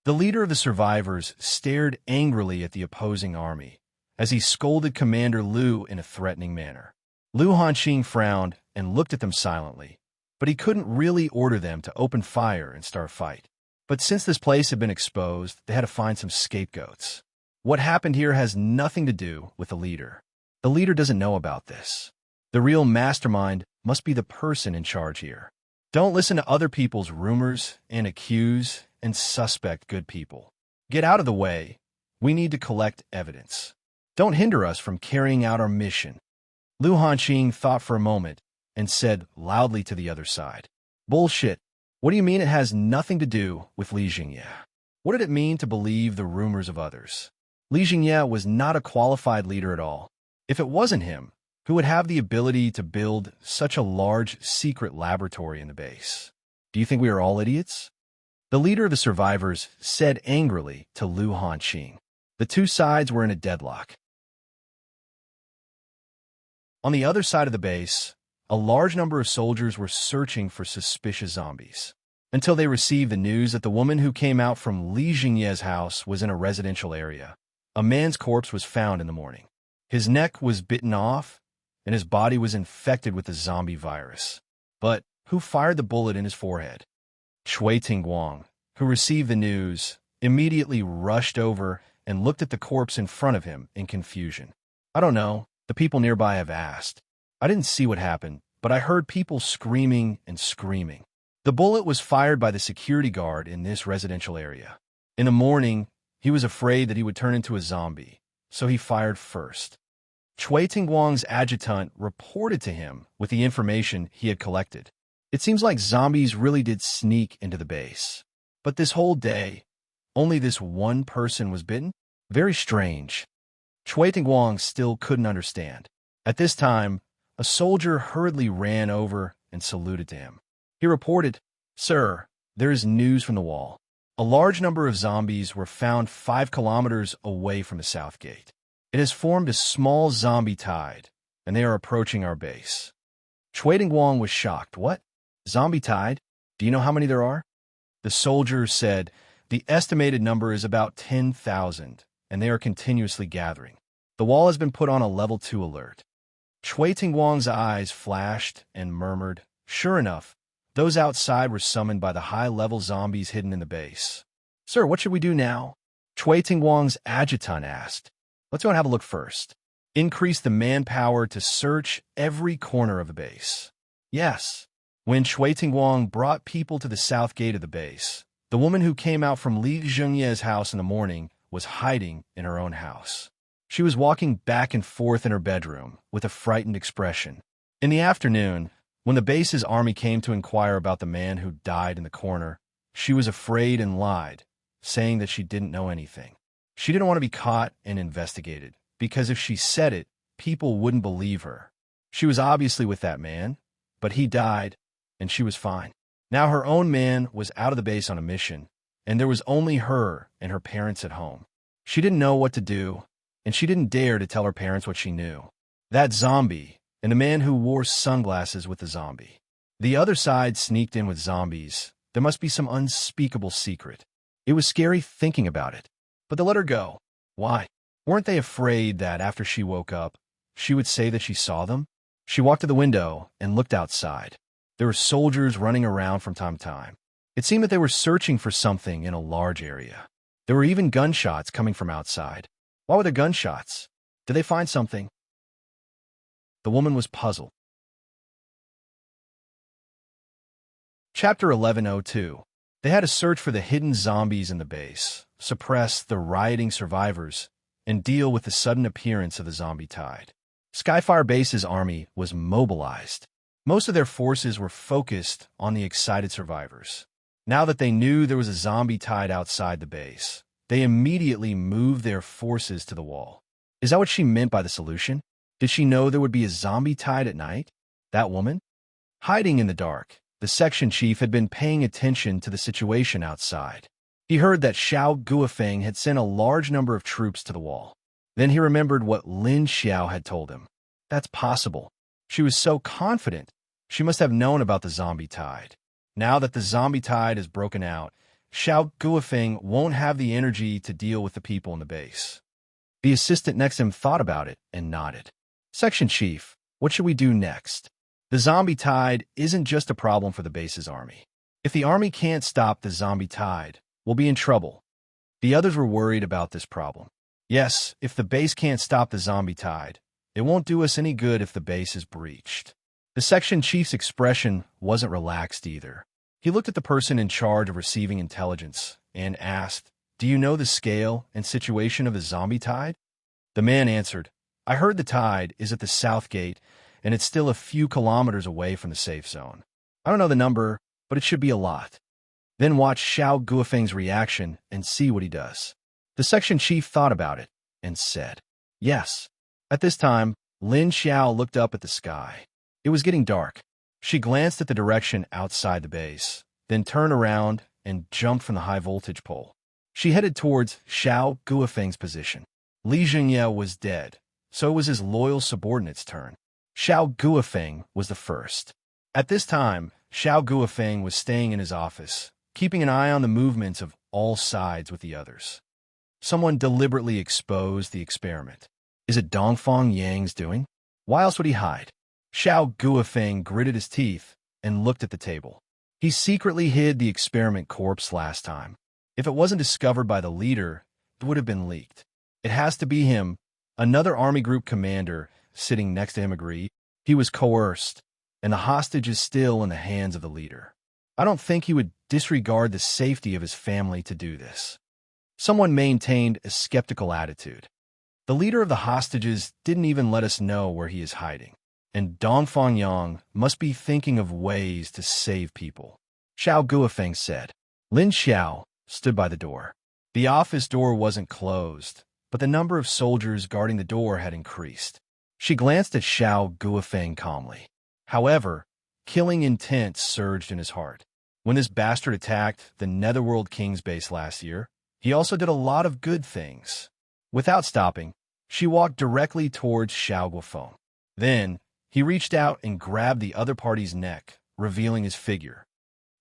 Speaker 1: The leader of the survivors stared angrily at the opposing army as he scolded Commander Liu in a threatening manner. Liu Hanqing frowned and looked at them silently, but he couldn't really order them to open fire and start a fight. But since this place had been exposed, they had to find some scapegoats. What happened here has nothing to do with the leader. The leader doesn't know about this. The real mastermind must be the person in charge here. Don't listen to other people's rumors and accuse and suspect good people. Get out of the way. We need to collect evidence. Don't hinder us from carrying out our mission. Liu Hanqing thought for a moment and said loudly to the other side, "Bullshit. What do you mean it has nothing to do with Li Zhengye? What did it mean to believe the rumors of others? Li Zhengye was not a qualified leader at all. If it wasn't him, who would have the ability to build such a large secret laboratory in the base? Do you think we are all idiots?" The leader of the survivors said angrily to Liu Hanqing. The two sides were in a deadlock. On the other side of the base, a large number of soldiers were searching for suspicious zombies, until they received the news that the woman who came out from Li Zhengye's house was in a residential area. A man's corpse was found in the morning. His neck was bitten off, and his body was infected with the zombie virus. But who fired the bullet in his forehead? Cui Tingguang, who received the news, immediately rushed over and looked at the corpse in front of him in confusion. "I don't know," the people nearby have asked. "I didn't see what happened, but I heard people screaming and screaming." The bullet was fired by the security guard in this residential area. In the morning, he was afraid that he would turn into a zombie, so he fired first. Cui Tingguang's adjutant reported to him with the information he had collected. It seems like zombies really did sneak into the base. But this whole day, only this one person was bitten? Very strange. Cui Tingguang still couldn't understand. At this time, a soldier hurriedly ran over and saluted to him. He reported, "Sir, there is news from the wall. A large number of zombies were found 5 kilometers away from the south gate. It has formed a small zombie tide, and they are approaching our base." Cui Tingguang was shocked. "What? Zombie tide? Do you know how many there are?" The soldier said, "The estimated number is about 10,000, and they are continuously gathering. The wall has been put on a level 2 alert." Cui Tingguang's eyes flashed and murmured, "Sure enough, those outside were summoned by the high-level zombies hidden in the base." "Sir, what should we do now?" Cui Tingguang's adjutant asked. "Let's go and have a look first. Increase the manpower to search every corner of the base." Yes. When Cui Tingguang brought people to the south gate of the base, the woman who came out from Li Zhengye's house in the morning was hiding in her own house. She was walking back and forth in her bedroom with a frightened expression. In the afternoon, when the base's army came to inquire about the man who died in the corner, she was afraid and lied, saying that she didn't know anything. She didn't want to be caught and investigated, because if she said it, people wouldn't believe her. She was obviously with that man, but he died, and she was fine. Now her own man was out of the base on a mission, and there was only her and her parents at home. She didn't know what to do, and she didn't dare to tell her parents what she knew. That zombie, and the man who wore sunglasses with the zombie. The other side sneaked in with zombies. There must be some unspeakable secret. It was scary thinking about it, but they let her go. Why? Weren't they afraid that after she woke up, she would say that she saw them? She walked to the window and looked outside. There were soldiers running around from time to time. It seemed that they were searching for something in a large area. There were even gunshots coming from outside. Why were there gunshots? Did they find something? The woman was puzzled. Chapter 1102. They had to search for the hidden zombies in the base, suppress the rioting survivors, and deal with the sudden appearance of the zombie tide. Skyfire Base's army was mobilized. Most of their forces were focused on the excited survivors. Now that they knew there was a zombie tide outside the base, they immediately moved their forces to the wall. Is that what she meant by the solution? Did she know there would be a zombie tide at night? That woman? Hiding in the dark, the section chief had been paying attention to the situation outside. He heard that Xiao Guofeng had sent a large number of troops to the wall. Then he remembered what Lin Xiao had told him. That's possible. She was so confident. She must have known about the zombie tide. Now that the zombie tide has broken out, Xiao Guofeng won't have the energy to deal with the people in the base. The assistant next to him thought about it and nodded. Section Chief, what should we do next? The zombie tide isn't just a problem for the base's army. If the army can't stop the zombie tide, we'll be in trouble. The others were worried about this problem. Yes, if the base can't stop the zombie tide, it won't do us any good if the base is breached. The section chief's expression wasn't relaxed either. He looked at the person in charge of receiving intelligence and asked, "Do you know the scale and situation of the zombie tide?" The man answered, "I heard the tide is at the south gate, and it's still a few kilometers away from the safe zone. I don't know the number, but it should be a lot." Then watch Xiao Guofeng's reaction and see what he does. The section chief thought about it and said, "Yes." At this time, Lin Xiao looked up at the sky. It was getting dark. She glanced at the direction outside the base, then turned around and jumped from the high-voltage pole. She headed towards Xiao Guofeng's position. Li Jingye was dead, so it was his loyal subordinate's turn. Xiao Guofeng was the first. At this time, Xiao Guofeng was staying in his office, keeping an eye on the movements of all sides with the others. Someone deliberately exposed the experiment. Is it Dongfang Yang's doing? Why else would he hide? Xiao Guofeng gritted his teeth and looked at the table. He secretly hid the experiment corpse last time. If it wasn't discovered by the leader, it would have been leaked. It has to be him. Another army group commander sitting next to him agreed. He was coerced, and the hostage is still in the hands of the leader. I don't think he would disregard the safety of his family to do this. Someone maintained a skeptical attitude. The leader of the hostages didn't even let us know where he is hiding. And Dongfang Yang must be thinking of ways to save people. Xiao Guofeng said. Lin Xiao stood by the door. The office door wasn't closed, but the number of soldiers guarding the door had increased. She glanced at Xiao Guofeng calmly. However, killing intent surged in his heart. When this bastard attacked the Netherworld King's base last year, he also did a lot of good things. Without stopping, she walked directly towards Xiao Guofeng. Then, he reached out and grabbed the other party's neck, revealing his figure.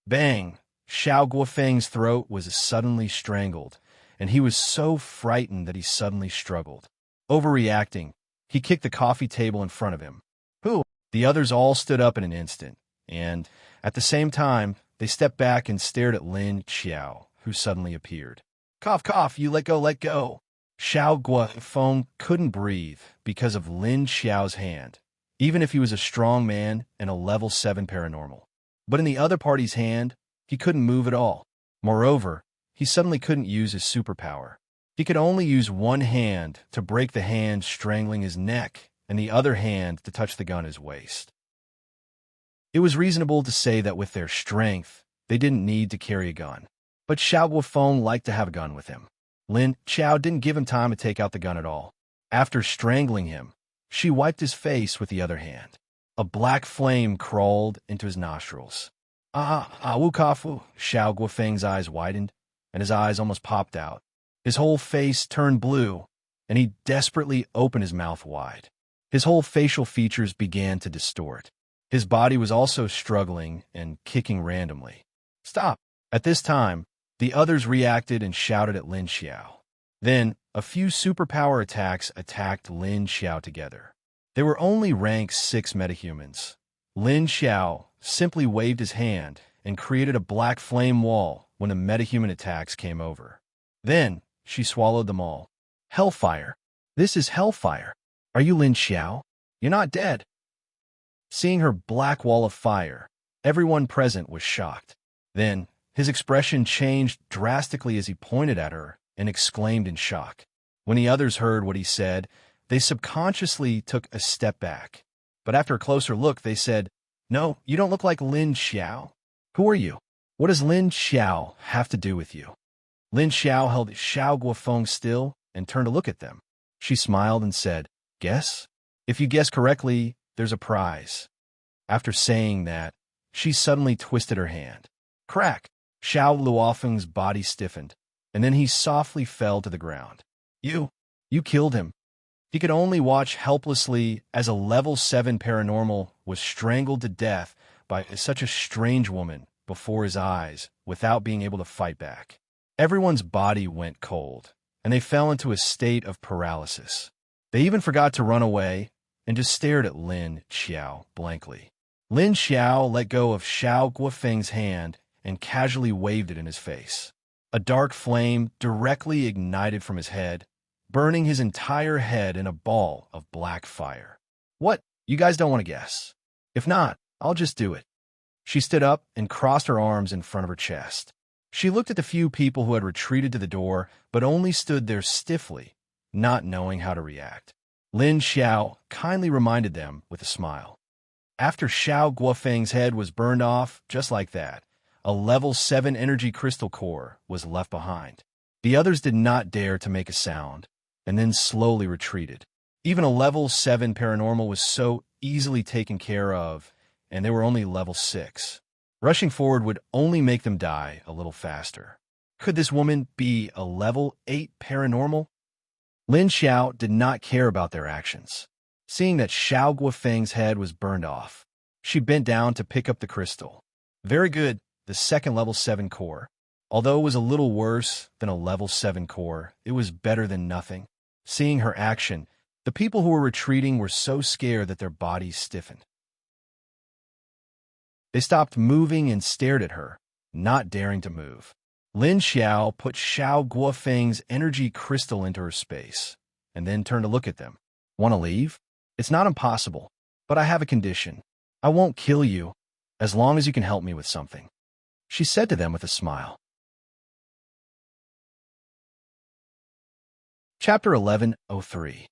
Speaker 1: Bang! Xiao Guofeng's throat was suddenly strangled, and he was so frightened that he suddenly struggled. Overreacting, he kicked the coffee table in front of him. Who? The others all stood up in an instant, and, at the same time, they stepped back and stared at Lin Xiao, who suddenly appeared. Cough, cough, you let go, let go. Xiao Guofeng couldn't breathe because of Lin Xiao's hand, even if he was a strong man and a level 7 paranormal. But in the other party's hand, he couldn't move at all. Moreover, he suddenly couldn't use his superpower. He could only use one hand to break the hand strangling his neck and the other hand to touch the gun at his waist. It was reasonable to say that with their strength, they didn't need to carry a gun. But Xiao Guofeng liked to have a gun with him. Lin Xiao didn't give him time to take out the gun at all. After strangling him, she wiped his face with the other hand. A black flame crawled into his nostrils. Wukafu! Xiao Guofeng's eyes widened, and his eyes almost popped out. His whole face turned blue, and he desperately opened his mouth wide. His whole facial features began to distort. His body was also struggling and kicking randomly. Stop! At this time, the others reacted and shouted at Lin Xiao. Then, a few superpower attacks attacked Lin Xiao together. They were only rank 6 metahumans. Lin Xiao simply waved his hand and created a black flame wall when the metahuman attacks came over. Then, she swallowed them all. Hellfire! This is hellfire! Are you Lin Xiao? You're not dead! Seeing her black wall of fire, everyone present was shocked. Then, his expression changed drastically as he pointed at her and exclaimed in shock. When the others heard what he said, they subconsciously took a step back. But after a closer look, they said, No, you don't look like Lin Xiao. Who are you? What does Lin Xiao have to do with you? Lin Xiao held Xiao Guofeng still and turned to look at them. She smiled and said, Guess? If you guess correctly, there's a prize. After saying that, she suddenly twisted her hand. Crack! Xiao Luofeng's body stiffened, and then he softly fell to the ground. You killed him. He could only watch helplessly as a level 7 paranormal was strangled to death by such a strange woman before his eyes without being able to fight back. Everyone's body went cold, and they fell into a state of paralysis. They even forgot to run away and just stared at Lin Xiao blankly. Lin Xiao let go of Xiao Guofeng's hand and casually waved it in his face. A dark flame directly ignited from his head, burning his entire head in a ball of black fire. What? You guys don't want to guess. If not, I'll just do it. She stood up and crossed her arms in front of her chest. She looked at the few people who had retreated to the door, but only stood there stiffly, not knowing how to react. Lin Xiao kindly reminded them with a smile. After Xiao Guofeng's head was burned off, just like that, a level 7 energy crystal core was left behind. The others did not dare to make a sound, and then slowly retreated. Even a level 7 paranormal was so easily taken care of, and they were only level 6. Rushing forward would only make them die a little faster. Could this woman be a level 8 paranormal? Lin Xiao did not care about their actions. Seeing that Xiao Guofeng's head was burned off, she bent down to pick up the crystal. Very good, the second level 7 core. Although it was a little worse than a level 7 core, it was better than nothing. Seeing her action, the people who were retreating were so scared that their bodies stiffened. They stopped moving and stared at her, not daring to move. Lin Xiao put Xiao Guofeng's energy crystal into her space, and then turned to look at them. Want to leave? It's not impossible, but I have a condition. I won't kill you, as long as you can help me with something, she said to them with a smile. Chapter 1103.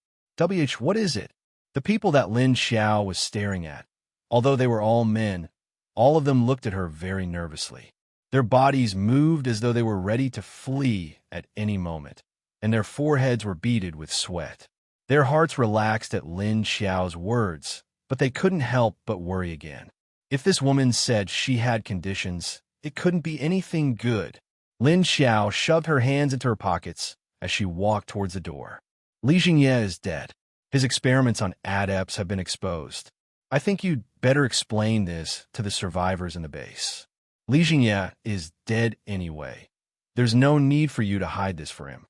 Speaker 1: What is it? The people that Lin Xiao was staring at, although they were all men, all of them looked at her very nervously. Their bodies moved as though they were ready to flee at any moment, and their foreheads were beaded with sweat. Their hearts relaxed at Lin Xiao's words, but they couldn't help but worry again. If this woman said she had conditions, it couldn't be anything good. Lin Xiao shoved her hands into her pockets as she walked towards the door. Li Jingye is dead. His experiments on adepts have been exposed. I think you'd better explain this to the survivors in the base. Li Jingye is dead anyway. There's no need for you to hide this for him.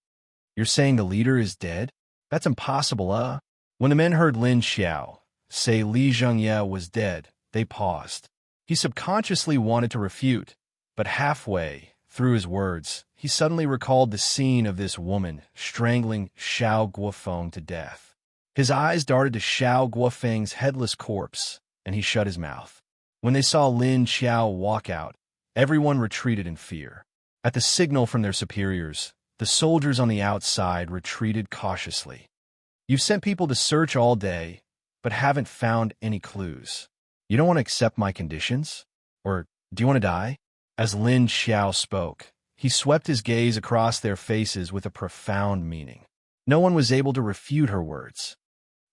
Speaker 1: You're saying the leader is dead? That's impossible, When the men heard Lin Xiao say Li Jingye was dead, they paused. He subconsciously wanted to refute, but halfway through his words, he suddenly recalled the scene of this woman strangling Xiao Guofeng to death. His eyes darted to Xiao Guofeng's headless corpse, and he shut his mouth. When they saw Lin Xiao walk out, everyone retreated in fear. At the signal from their superiors, the soldiers on the outside retreated cautiously. You've sent people to search all day, but haven't found any clues. You don't want to accept my conditions? Or do you want to die? As Lin Xiao spoke, he swept his gaze across their faces with a profound meaning. No one was able to refute her words.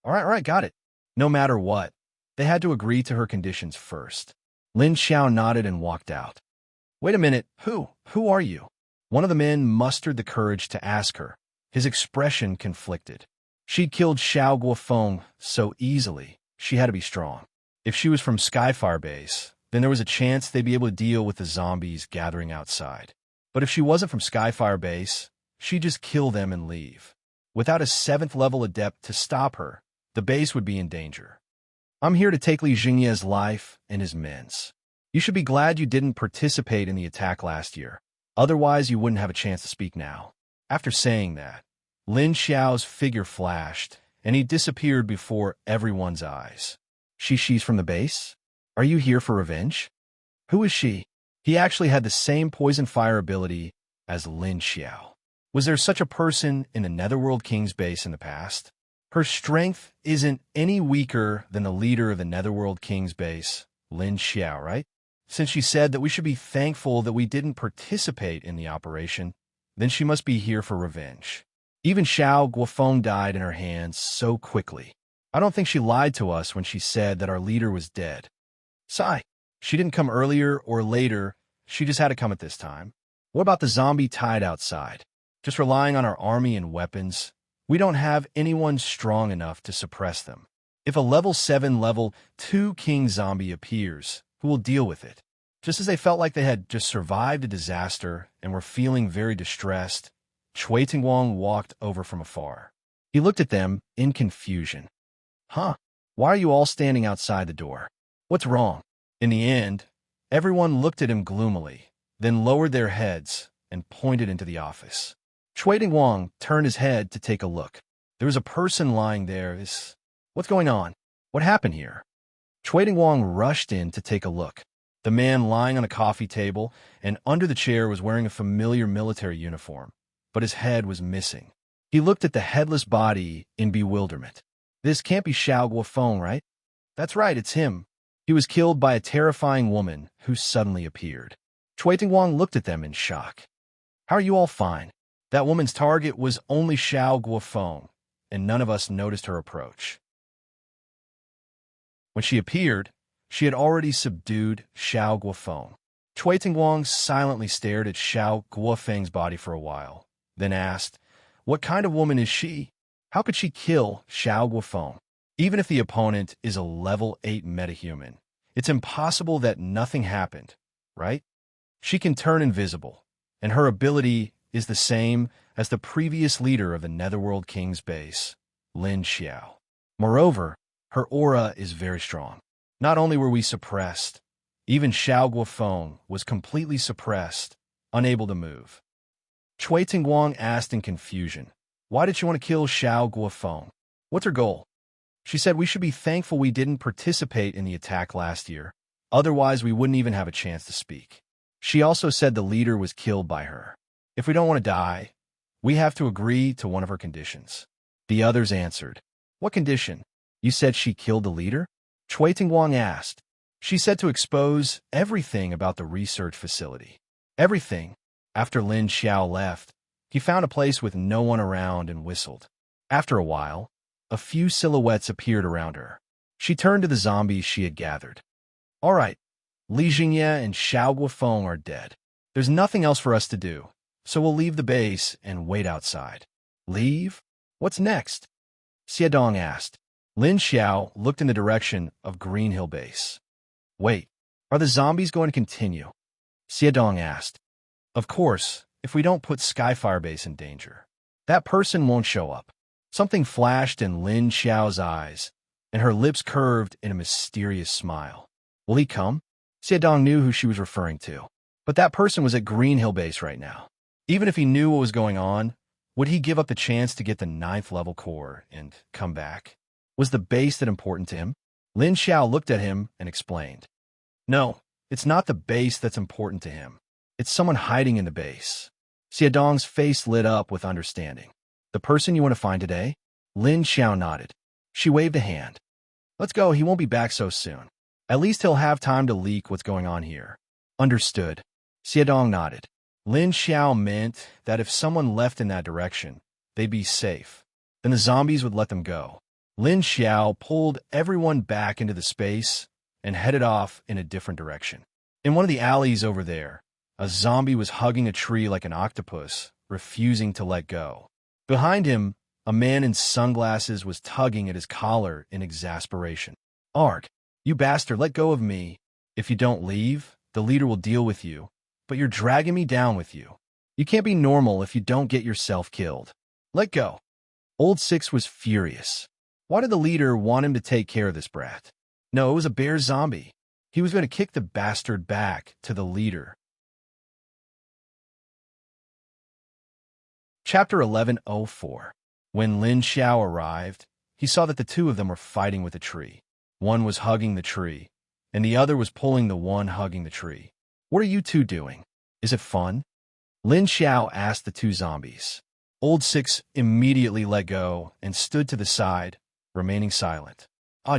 Speaker 1: All right, got it. No matter what, they had to agree to her conditions first. Lin Xiao nodded and walked out. Wait a minute, who are you? One of the men mustered the courage to ask her. His expression conflicted. She'd killed Xiao Guofeng so easily, she had to be strong. If she was from Skyfire Base, then there was a chance they'd be able to deal with the zombies gathering outside. But if she wasn't from Skyfire Base, she'd just kill them and leave. Without a 7th level adept to stop her, the base would be in danger. I'm here to take Li Jingye's life and his men's. You should be glad you didn't participate in the attack last year. Otherwise, you wouldn't have a chance to speak now. After saying that, Lin Xiao's figure flashed, and he disappeared before everyone's eyes. She's from the base? Are you here for revenge? Who is she? He actually had the same poison fire ability as Lin Xiao. Was there such a person in the Netherworld King's base in the past? Her strength isn't any weaker than the leader of the Netherworld King's base, Lin Xiao, right? Since she said that we should be thankful that we didn't participate in the operation, then she must be here for revenge. Even Xiao Guofeng died in her hands so quickly. I don't think she lied to us when she said that our leader was dead. Sigh. She didn't come earlier or later, she just had to come at this time. What about the zombie tide outside? just relying on our army and weapons. We don't have anyone strong enough to suppress them. If a level 7, level 2 king zombie appears, who will deal with it? Just as they felt like they had just survived a disaster and were feeling very distressed, Chui Tingwang walked over from afar. He looked at them in confusion. Huh? Why are you all standing outside the door? What's wrong? In the end, everyone looked at him gloomily, then lowered their heads and pointed into the office. Chui Tingwang turned his head to take a look. There was a person lying there. What's going on? What happened here? Chui Tingwang rushed in to take a look. The man lying on a coffee table and under the chair was wearing a familiar military uniform, but his head was missing. He looked at the headless body in bewilderment. This can't be Xiao Guofeng, right? That's right, it's him. He was killed by a terrifying woman who suddenly appeared. Chui Tingwang looked at them in shock. How are you all fine? That woman's target was only Xiao Guofeng, and none of us noticed her approach. When she appeared, she had already subdued Xiao Guofeng. Chui Tingwang silently stared at Xiao Guofeng's body for a while, then asked, "What kind of woman is she? How could she kill Xiao Guofeng? Even if the opponent is a level 8 metahuman, it's impossible that nothing happened, right? She can turn invisible, and her ability is the same as the previous leader of the Netherworld King's base, Lin Xiao. Moreover, her aura is very strong. Not only were we suppressed, even Xiao Guofeng was completely suppressed, unable to move." Chui Tingwang asked in confusion, "Why did she want to kill Xiao Guofeng? What's her goal?" She said we should be thankful we didn't participate in the attack last year, otherwise we wouldn't even have a chance to speak. She also said the leader was killed by her. If we don't want to die, we have to agree to one of her conditions. The others answered, "What condition? You said she killed the leader?" Chui Tingwang asked. She said to expose everything about the research facility. Everything. After Lin Xiao left, he found a place with no one around and whistled. After a while, a few silhouettes appeared around her. She turned to the zombies she had gathered. "All right, Li Jingye and Xiao Guofeng are dead. There's nothing else for us to do, so we'll leave the base and wait outside." "Leave? What's next?" Xiedong asked. Lin Xiao looked in the direction of Green Hill Base. "Wait, are the zombies going to continue?" Xiedong asked. "Of course, if we don't put Skyfire Base in danger. That person won't show up." Something flashed in Lin Xiao's eyes, and her lips curved in a mysterious smile. "Will he come?" Xiedong knew who she was referring to. But that person was at Green Hill Base right now. Even if he knew what was going on, would he give up the chance to get the 9th level core and come back? Was the base that important to him? Lin Xiao looked at him and explained. "No, it's not the base that's important to him. It's someone hiding in the base." Xiedong's face lit up with understanding. "The person you want to find today?" Lin Xiao nodded. She waved a hand. "Let's go, he won't be back so soon. At least he'll have time to leak what's going on here." "Understood." Xiedong nodded. Lin Xiao meant that if someone left in that direction, they'd be safe. Then the zombies would let them go. Lin Xiao pulled everyone back into the space and headed off in a different direction. In one of the alleys over there, a zombie was hugging a tree like an octopus, refusing to let go. Behind him, a man in sunglasses was tugging at his collar in exasperation. "Arg, you bastard, let go of me. If you don't leave, the leader will deal with you. But you're dragging me down with you. You can't be normal if you don't get yourself killed. Let go." Old Six was furious. Why did the leader want him to take care of this brat? No, it was a bear zombie. He was going to kick the bastard back to the leader. Chapter 1104. When Lin Xiao arrived, he saw that the two of them were fighting with a tree. One was hugging the tree, and the other was pulling the one hugging the tree. "What are you two doing? Is it fun?" Lin Xiao asked the two zombies. Old Six immediately let go and stood to the side, remaining silent.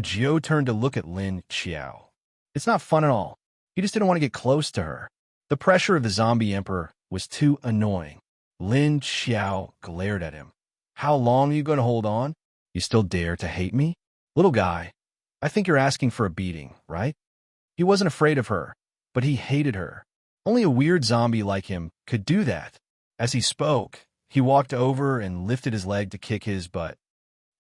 Speaker 1: Jiu turned to look at Lin Xiao. "It's not fun at all. He just didn't want to get close to her." The pressure of the zombie emperor was too annoying. Lin Xiao glared at him. "How long are you going to hold on? You still dare to hate me? Little guy, I think you're asking for a beating, right?" He wasn't afraid of her, but he hated her. Only a weird zombie like him could do that. As he spoke, He walked over and lifted his leg to kick his butt.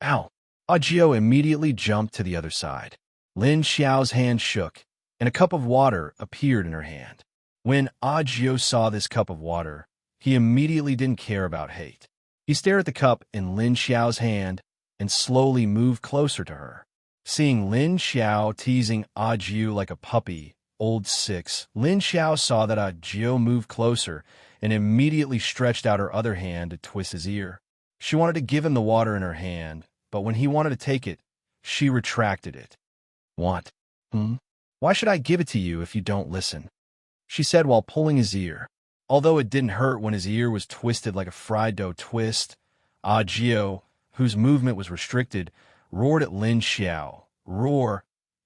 Speaker 1: Ow! Ajio immediately jumped to the other side. Lin Xiao's hand shook, and a cup of water appeared in her hand. When Ajio saw this cup of water, he immediately didn't care about hate. He stared at the cup in Lin Xiao's hand and slowly moved closer to her. Seeing Lin Xiao teasing Ajio like a puppy, old 6, Lin Xiao saw that Ajio moved closer and immediately stretched out her other hand to twist his ear. She wanted to give him the water in her hand, but when he wanted to take it, she retracted it. "Want? Why should I give it to you if you don't listen?" she said while pulling his ear. Although it didn't hurt when his ear was twisted like a fried dough twist, Ajio, whose movement was restricted, roared at Lin Xiao. Roar!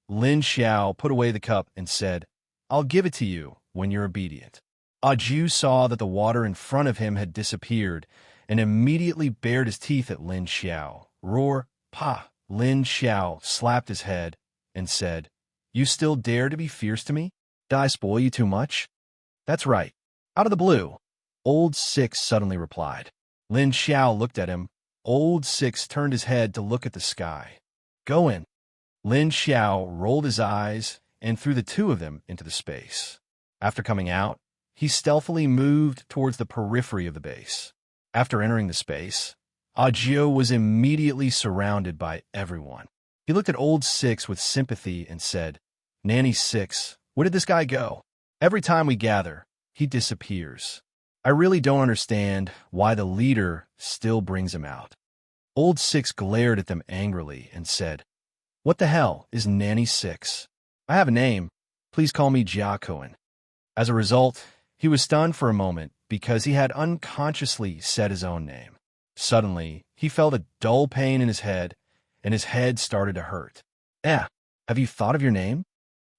Speaker 1: Lin Xiao put away the cup and said, "I'll give it to you when you're obedient." Ajio saw that the water in front of him had disappeared and immediately bared his teeth at Lin Xiao. Roar! Pa! Lin Xiao slapped his head and said, "You still dare to be fierce to me? Did I spoil you too much?" "That's right. Out of the blue," Old 6 suddenly replied. Lin Xiao looked at him. Old 6 turned his head to look at the sky. "Go in." Lin Xiao rolled his eyes and threw the two of them into the space. After coming out, he stealthily moved towards the periphery of the base. After entering the space, Ajio was immediately surrounded by everyone. He looked at Old 6 with sympathy and said, "Nanny 6, where did this guy go? Every time we gather, he disappears. I really don't understand why the leader still brings him out." Old 6 glared at them angrily and said, "What the hell is Nanny 6? I have a name. Please call me Jiakoan." As a result, he was stunned for a moment because he had unconsciously said his own name. Suddenly, he felt a dull pain in his head, and his head started to hurt. Have you thought of your name?"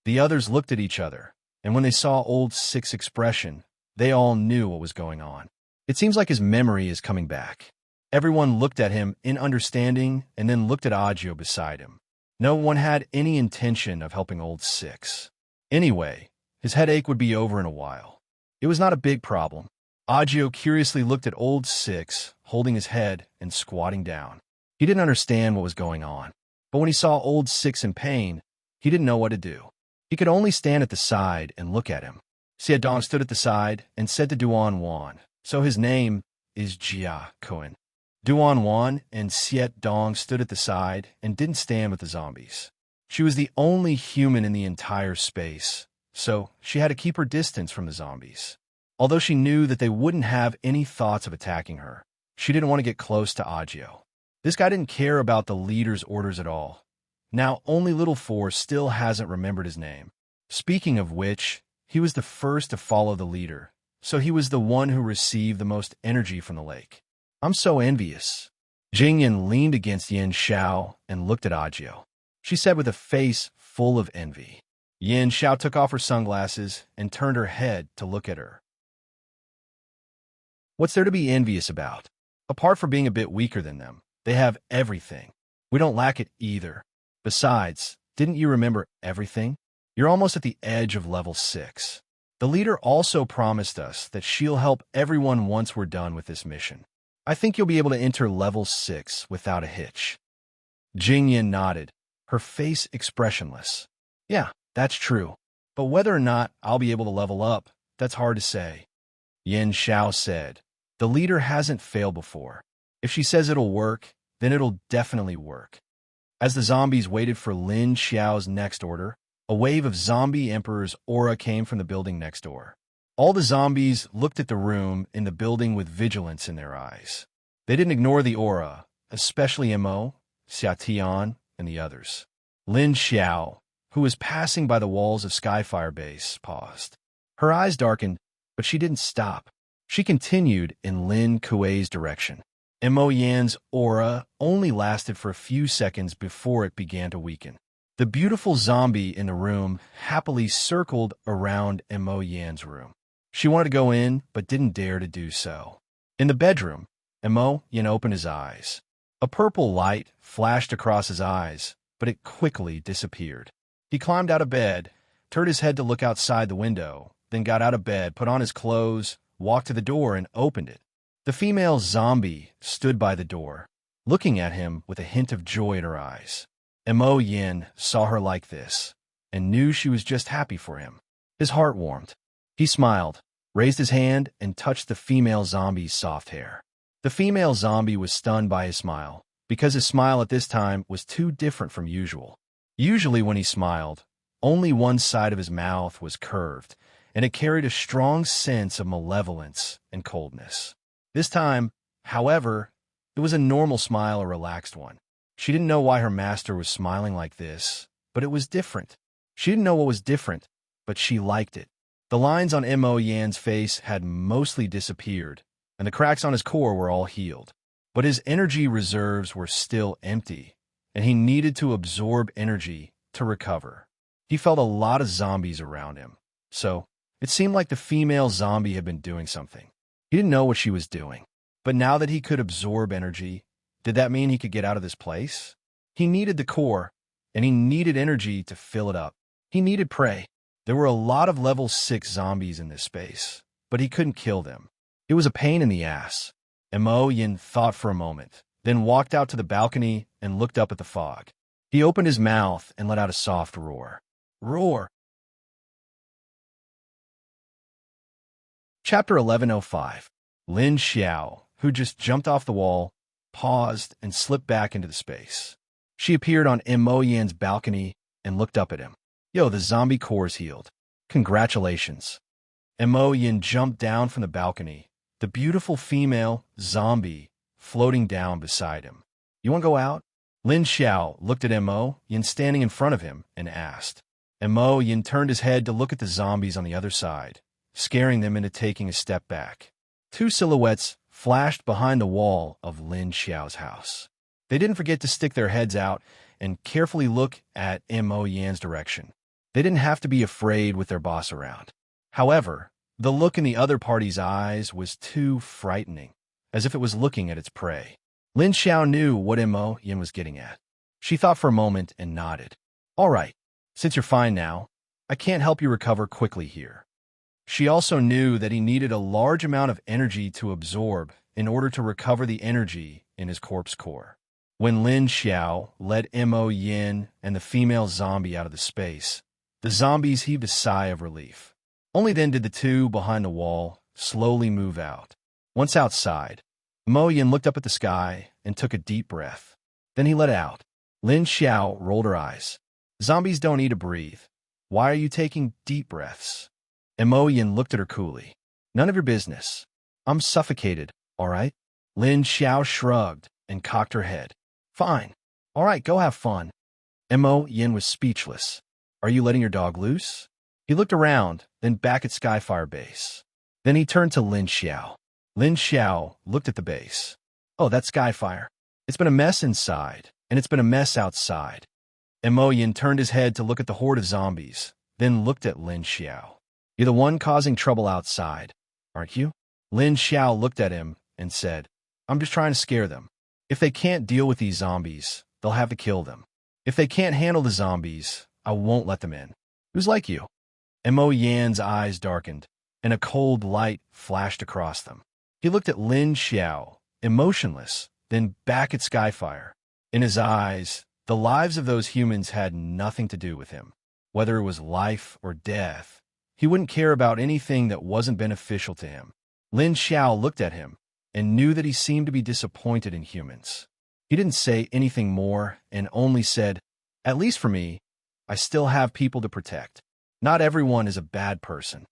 Speaker 1: The others looked at each other, and when they saw Old 6's expression, they all knew what was going on. It seems like his memory is coming back. Everyone looked at him in understanding and then looked at Ajio beside him. No one had any intention of helping Old 6. Anyway, his headache would be over in a while. It was not a big problem. Ajio curiously looked at Old 6, holding his head and squatting down. He didn't understand what was going on, but when he saw Old 6 in pain, he didn't know what to do. He could only stand at the side and look at him. Xie Dong stood at the side and said to Duan Wan, "So his name is Jia Koen." Duan Wan and Xie Dong stood at the side and didn't stand with the zombies. She was the only human in the entire space, so she had to keep her distance from the zombies. Although she knew that they wouldn't have any thoughts of attacking her, she didn't want to get close to Ajio. This guy didn't care about the leader's orders at all. Now only Little Four still hasn't remembered his name. Speaking of which, he was the first to follow the leader, so he was the one who received the most energy from the lake. "I'm so envious." Jingyan leaned against Yin Xiao and looked at Ajio. She said with a face full of envy. Yin Xiao took off her sunglasses and turned her head to look at her. "What's there to be envious about? Apart from being a bit weaker than them, they have everything. We don't lack it either. Besides, didn't you remember everything? You're almost at the edge of level 6. The leader also promised us that she'll help everyone once we're done with this mission. I think you'll be able to enter level 6 without a hitch." Jingyan nodded, her face expressionless. "Yeah, that's true. But whether or not I'll be able to level up, that's hard to say." Yin Xiao said, "The leader hasn't failed before. If she says it'll work, then it'll definitely work." As the zombies waited for Lin Xiao's next order, a wave of zombie emperor's aura came from the building next door. All the zombies looked at the room in the building with vigilance in their eyes. They didn't ignore the aura, especially Mo, Xiatian, and the others. Lin Xiao, who was passing by the walls of Skyfire Base, paused. Her eyes darkened, but she didn't stop. She continued in Lin Kuei's direction. Mo Yan's aura only lasted for a few seconds before it began to weaken. The beautiful zombie in the room happily circled around Mo Yan's room. She wanted to go in, but didn't dare to do so. In the bedroom, Mo Yan opened his eyes. A purple light flashed across his eyes, but it quickly disappeared. He climbed out of bed, turned his head to look outside the window, then got out of bed, put on his clothes, walked to the door, and opened it. The female zombie stood by the door, looking at him with a hint of joy in her eyes. Mo Yin saw her like this and knew she was just happy for him. His heart warmed. He smiled, raised his hand, and touched the female zombie's soft hair. The female zombie was stunned by his smile, because his smile at this time was too different from usual. Usually when he smiled, only one side of his mouth was curved, and it carried a strong sense of malevolence and coldness. This time, however, it was a normal smile, a relaxed one. She didn't know why her master was smiling like this, but it was different. She didn't know what was different, but she liked it. The lines on Mo Yan's face had mostly disappeared, and the cracks on his core were all healed. But his energy reserves were still empty, and he needed to absorb energy to recover. He felt a lot of zombies around him, so it seemed like the female zombie had been doing something. He didn't know what she was doing, but now that he could absorb energy, did that mean he could get out of this place? He needed the core, and he needed energy to fill it up. He needed prey. There were a lot of level 6 zombies in this space, but he couldn't kill them. It was a pain in the ass. Mo Yin thought for a moment, then walked out to the balcony and looked up at the fog. He opened his mouth and let out a soft roar. Roar! Chapter 1105. Lin Xiao, who just jumped off the wall, paused and slipped back into the space. She appeared on Mo Yan's balcony and looked up at him. Yo, the zombie core's healed. Congratulations. Mo Yan jumped down from the balcony, the beautiful female zombie floating down beside him. You want to go out? Lin Xiao looked at Mo Yan standing in front of him and asked. Mo Yan turned his head to look at the zombies on the other side, scaring them into taking a step back. Two silhouettes flashed behind the wall of Lin Xiao's house. They didn't forget to stick their heads out and carefully look at Mo Yan's direction. They didn't have to be afraid with their boss around. However, the look in the other party's eyes was too frightening, as if it was looking at its prey. Lin Xiao knew what Mo Yan was getting at. She thought for a moment and nodded. All right, since you're fine now, I can't help you recover quickly here. She also knew that he needed a large amount of energy to absorb in order to recover the energy in his corpse core. When Lin Xiao led Mo Yan and the female zombie out of the space, the zombies heaved a sigh of relief. Only then did the two behind the wall slowly move out. Once outside, Mo Yan looked up at the sky and took a deep breath. Then he let out. Lin Xiao rolled her eyes. Zombies don't eat or breathe. Why are you taking deep breaths? Mo Yan looked at her coolly. None of your business. I'm suffocated, all right? Lin Xiao shrugged and cocked her head. Fine. All right, go have fun. Mo Yan was speechless. Are you letting your dog loose? He looked around, then back at Skyfire Base. Then he turned to Lin Xiao. Lin Xiao looked at the base. Oh, that's Skyfire. It's been a mess inside, and it's been a mess outside. Mo Yan turned his head to look at the horde of zombies, then looked at Lin Xiao. You're the one causing trouble outside, aren't you? Lin Xiao looked at him and said, I'm just trying to scare them. If they can't deal with these zombies, they'll have to kill them. If they can't handle the zombies, I won't let them in. Who's like you? Mo Yan's eyes darkened, and a cold light flashed across them. He looked at Lin Xiao, emotionless, then back at Skyfire. In his eyes, the lives of those humans had nothing to do with him. Whether it was life or death, he wouldn't care about anything that wasn't beneficial to him. Lin Xiao looked at him and knew that he seemed to be disappointed in humans. He didn't say anything more and only said, At least for me, I still have people to protect. Not everyone is a bad person.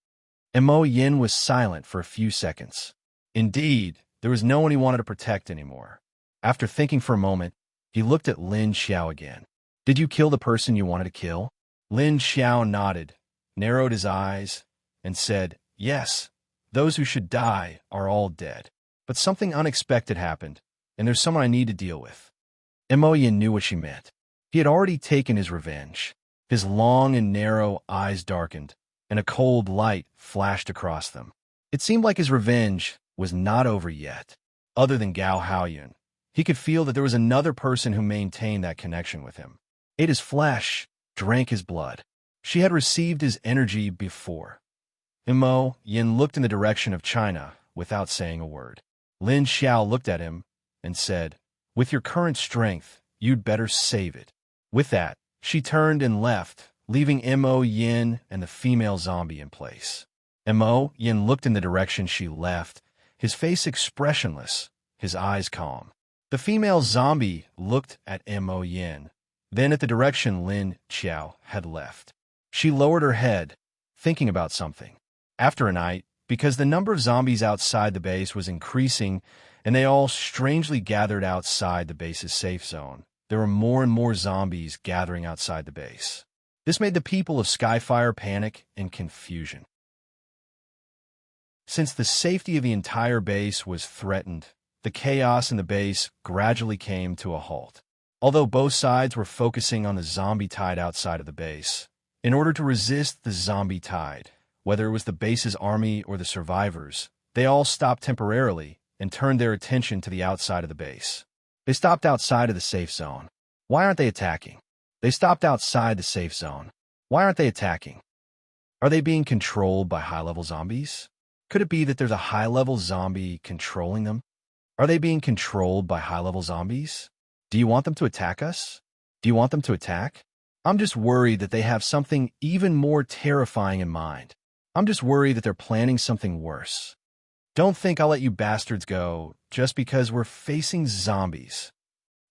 Speaker 1: Mo Yin was silent for a few seconds. Indeed, there was no one he wanted to protect anymore. After thinking for a moment, he looked at Lin Xiao again. Did you kill the person you wanted to kill? Lin Xiao nodded, narrowed his eyes, and said, Yes, those who should die are all dead. But something unexpected happened, and there's someone I need to deal with. Mo Yin knew what she meant. He had already taken his revenge. His long and narrow eyes darkened, and a cold light flashed across them. It seemed like his revenge was not over yet. Other than Gao Haoyun, he could feel that there was another person who maintained that connection with him. Ate his flesh, drank his blood. She had received his energy before. Mo Yin looked in the direction of China without saying a word. Lin Xiao looked at him and said, "With your current strength, you'd better save it." With that, she turned and left, leaving Mo Yin and the female zombie in place. Mo Yin looked in the direction she left, his face expressionless, his eyes calm. The female zombie looked at Mo Yin, then at the direction Lin Xiao had left. She lowered her head, thinking about something. After a night, because the number of zombies outside the base was increasing and they all strangely gathered outside the base's safe zone, there were more and more zombies gathering outside the base. This made the people of Skyfire panic and confusion. Since the safety of the entire base was threatened, the chaos in the base gradually came to a halt. Although both sides were focusing on the zombie tide outside of the base, in order to resist the zombie tide, whether it was the base's army or the survivors, they all stopped temporarily and turned their attention to the outside of the base. They stopped outside of the safe zone. Why aren't they attacking? They stopped outside the safe zone. Why aren't they attacking? Are they being controlled by high-level zombies? Could it be that there's a high-level zombie controlling them? Are they being controlled by high-level zombies? Do you want them to attack us? Do you want them to attack? I'm just worried that they have something even more terrifying in mind. I'm just worried that they're planning something worse. Don't think I'll let you bastards go just because we're facing zombies.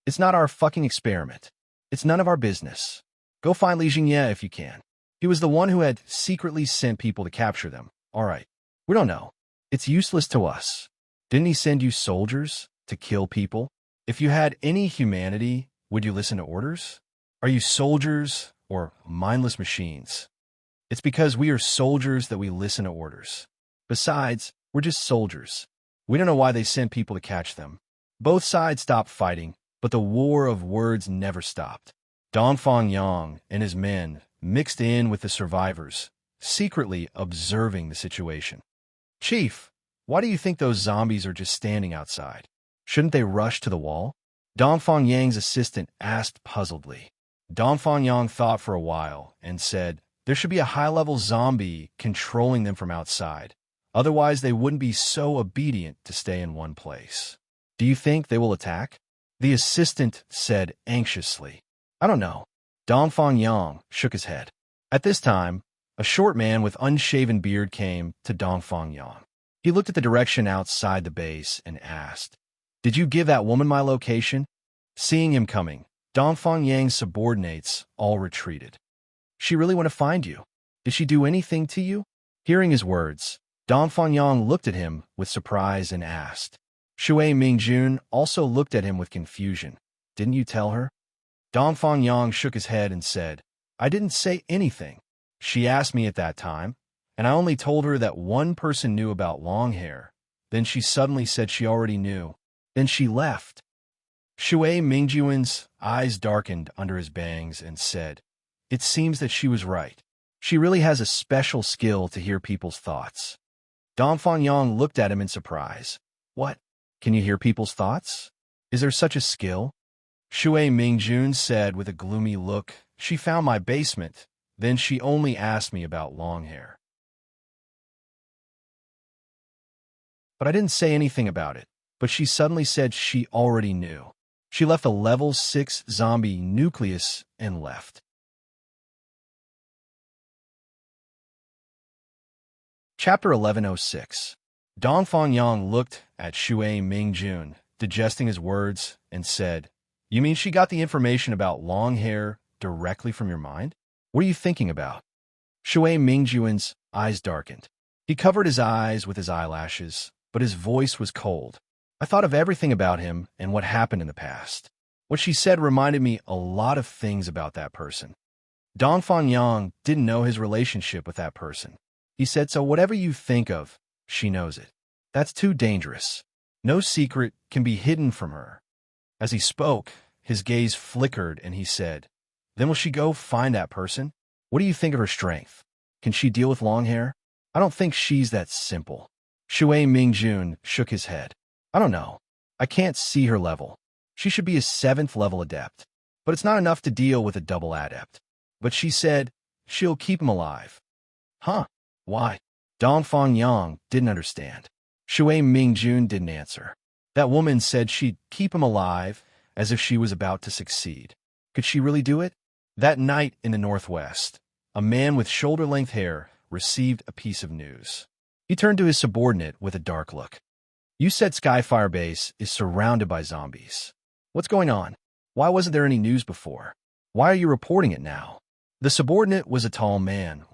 Speaker 1: It's not our fucking experiment. It's none of our business. Go find Li Jingye if you can. He was the one who had secretly sent people to capture them. All right. We don't know. It's useless to us. Didn't he send you soldiers to kill people? If you had any humanity, would you listen to orders? Are you soldiers or mindless machines? It's because we are soldiers that we listen to orders. Besides, we're just soldiers. We don't know why they sent people to catch them. Both sides stopped fighting, but the war of words never stopped. Dongfang Yang and his men mixed in with the survivors, secretly observing the situation. "Chief, why do you think those zombies are just standing outside? Shouldn't they rush to the wall?" Dongfang Yang's assistant asked puzzledly. Dongfang Yang thought for a while and said, "There should be a high-level zombie controlling them from outside. Otherwise, they wouldn't be so obedient to stay in one place." "Do you think they will attack?" the assistant said anxiously. "I don't know." Dongfang Yang shook his head. At this time, a short man with unshaven beard came to Dongfang Yang. He looked at the direction outside the base and asked, "Did you give that woman my location?" Seeing him coming, Dongfang Yang's subordinates all retreated. "She really want to find you? Did she do anything to you?" Hearing his words, Dongfang Yang looked at him with surprise and asked. Shui Mingjun also looked at him with confusion. "Didn't you tell her?" Dongfang Yang shook his head and said, "I didn't say anything. She asked me at that time, and I only told her that one person knew about long hair. Then she suddenly said she already knew. Then she left." Shui Mingjun's eyes darkened under his bangs and said, "It seems that she was right. She really has a special skill to hear people's thoughts." Dongfang Yang looked at him in surprise. "What? Can you hear people's thoughts? Is there such a skill?" Shui Mingjun said with a gloomy look, "She found my basement. Then she only asked me about long hair. But I didn't say anything about it. But she suddenly said she already knew. She left a level 6 zombie nucleus and left. Chapter 1106. Dongfang Yang looked at Shui Mingjun, digesting his words, and said, "You mean she got the information about long hair directly from your mind? What are you thinking about?" Shui Mingjun's eyes darkened. He covered his eyes with his eyelashes, but his voice was cold. "I thought of everything about him and what happened in the past. What she said reminded me a lot of things about that person." Dongfang Yang didn't know his relationship with that person. He said, "So whatever you think of, she knows it. That's too dangerous. No secret can be hidden from her." As he spoke, his gaze flickered and he said, "Then will she go find that person? What do you think of her strength? Can she deal with long hair? I don't think she's that simple." Shui Mingjun shook his head. "I don't know. I can't see her level. She should be a 7th level adept. But it's not enough to deal with a double adept. But she said she'll keep him alive." "Huh? Why?" Dongfang Yang didn't understand. Shui Mingjun didn't answer. That woman said she'd keep him alive, as if she was about to succeed. Could she really do it? That night in the Northwest, a man with shoulder-length hair received a piece of news. He turned to his subordinate with a dark look. You said Skyfire Base is surrounded by zombies. What's going on? Why wasn't there any news before? Why are you reporting it now? The subordinate was a tall man,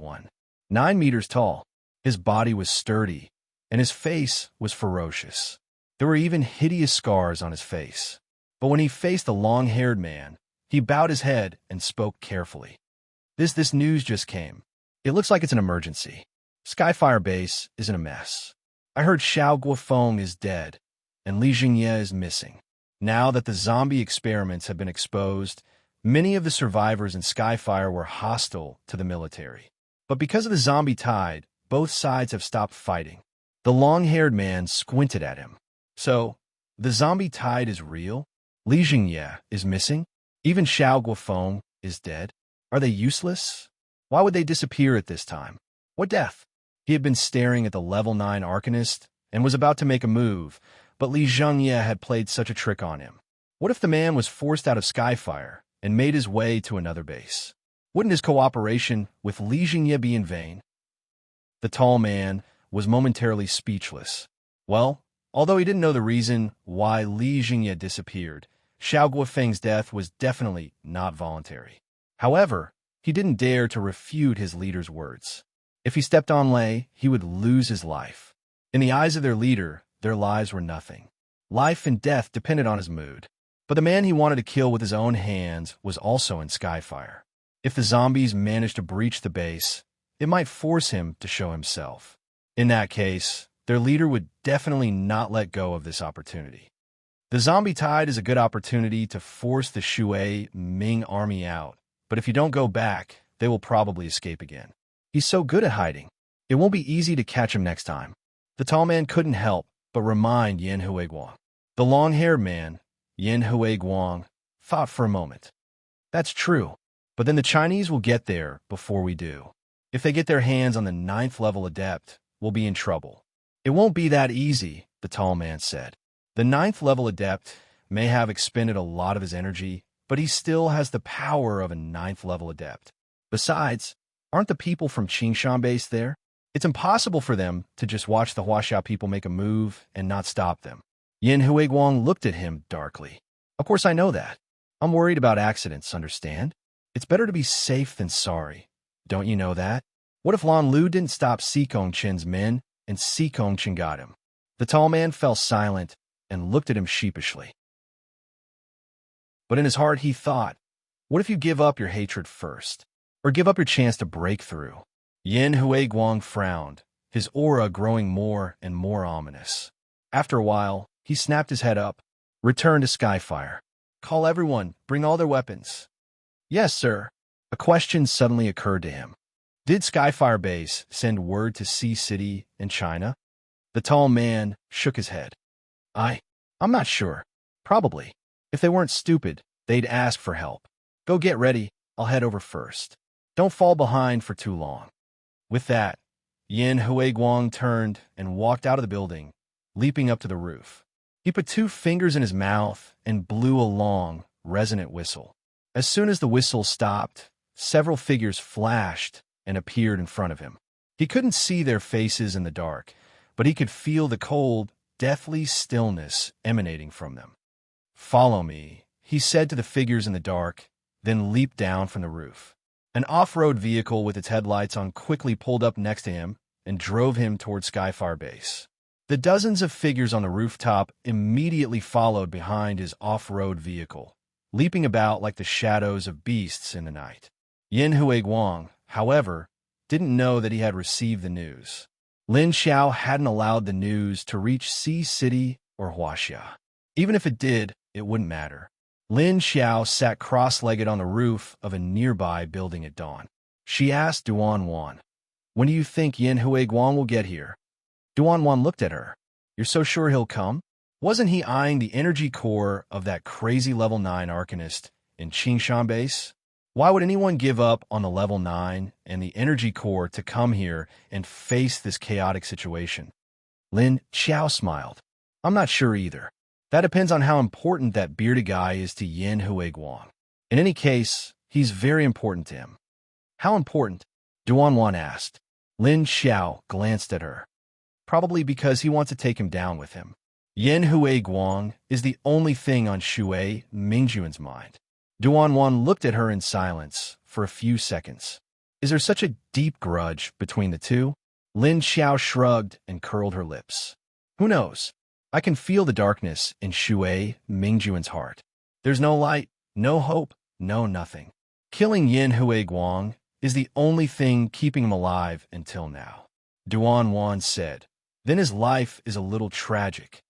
Speaker 1: 9 meters tall. His body was sturdy, and his face was ferocious. There were even hideous scars on his face. But when he faced the long-haired man, he bowed his head and spoke carefully. This news just came. It looks like it's an emergency. Skyfire Base is in a mess. I heard Xiao Guofeng is dead, and Li Jingye is missing. Now that the zombie experiments have been exposed, many of the survivors in Skyfire were hostile to the military. But because of the zombie tide, both sides have stopped fighting. The long-haired man squinted at him. So, the zombie tide is real? Li Jingye is missing? Even Xiao Guofeng is dead? Are they useless? Why would they disappear at this time? What death? He had been staring at the level 9 Arcanist and was about to make a move, but Li Jingye had played such a trick on him. What if the man was forced out of Skyfire and made his way to another base? Wouldn't his cooperation with Li Jingye be in vain? The tall man was momentarily speechless. Well, although he didn't know the reason why Li Jingye disappeared, Xiao Guofeng's death was definitely not voluntary. However, he didn't dare to refute his leader's words. If he stepped on Lei, he would lose his life. In the eyes of their leader, their lives were nothing. Life and death depended on his mood. But the man he wanted to kill with his own hands was also in Skyfire. If the zombies managed to breach the base, it might force him to show himself. In that case, their leader would definitely not let go of this opportunity. The zombie tide is a good opportunity to force the Shui Ming army out, but if you don't go back, they will probably escape again. He's so good at hiding. It won't be easy to catch him next time. The tall man couldn't help but remind Yan Huiguang. The long-haired man, Yan Huiguang, thought for a moment. That's true, but then the Chinese will get there before we do. If they get their hands on the 9th level adept, we'll be in trouble. It won't be that easy, the tall man said. The 9th level adept may have expended a lot of his energy, but he still has the power of a 9th level adept. Besides, aren't the people from Qingshan Base there? It's impossible for them to just watch the Huaxia people make a move and not stop them. Yan Huiguang looked at him darkly. Of course I know that. I'm worried about accidents, understand? It's better to be safe than sorry. Don't you know that? What if Lan Lu didn't stop Si Kongqin's men and Si Kongqin got him? The tall man fell silent and looked at him sheepishly. But in his heart he thought, what if you give up your hatred first? Or give up your chance to break through? Yan Huiguang frowned, his aura growing more and more ominous. After a while, he snapped his head up. Return to Skyfire. Call everyone, bring all their weapons. Yes, sir. A question suddenly occurred to him. Did Skyfire Base send word to Sea City in China? The tall man shook his head. I'm not sure. Probably. If they weren't stupid, they'd ask for help. Go get ready, I'll head over first. Don't fall behind for too long. With that, Yan Huiguang turned and walked out of the building, leaping up to the roof. He put 2 fingers in his mouth and blew a long, resonant whistle. As soon as the whistle stopped, several figures flashed and appeared in front of him. He couldn't see their faces in the dark, but he could feel the cold, deathly stillness emanating from them. Follow me, he said to the figures in the dark, then leaped down from the roof. An off-road vehicle with its headlights on quickly pulled up next to him and drove him toward Skyfire Base. The dozens of figures on the rooftop immediately followed behind his off-road vehicle, leaping about like the shadows of beasts in the night. Yan Huiguang, however, didn't know that he had received the news. Lin Xiao hadn't allowed the news to reach Sea City or Huaxia. Even if it did, it wouldn't matter. Lin Xiao sat cross-legged on the roof of a nearby building at dawn. She asked Duan Wan, when do you think Yan Huiguang will get here? Duan Wan looked at her. You're so sure he'll come? Wasn't he eyeing the energy core of that crazy level 9 Arcanist in Qingshan Base? Why would anyone give up on the level 9 and the energy core to come here and face this chaotic situation? Lin Xiao smiled. I'm not sure either. That depends on how important that bearded guy is to Yin Huiguang. In any case, he's very important to him. How important? Duan asked. Lin Xiao glanced at her. Probably because he wants to take him down with him. Yin Huiguang is the only thing on Shui Mingjuan's mind. Duan looked at her in silence for a few seconds. Is there such a deep grudge between the two? Lin Xiao shrugged and curled her lips. Who knows? I can feel the darkness in Shui Mingjuan's heart. There's no light, no hope, no nothing. Killing Yin Huiguang is the only thing keeping him alive until now. Duan said. Then his life is a little tragic.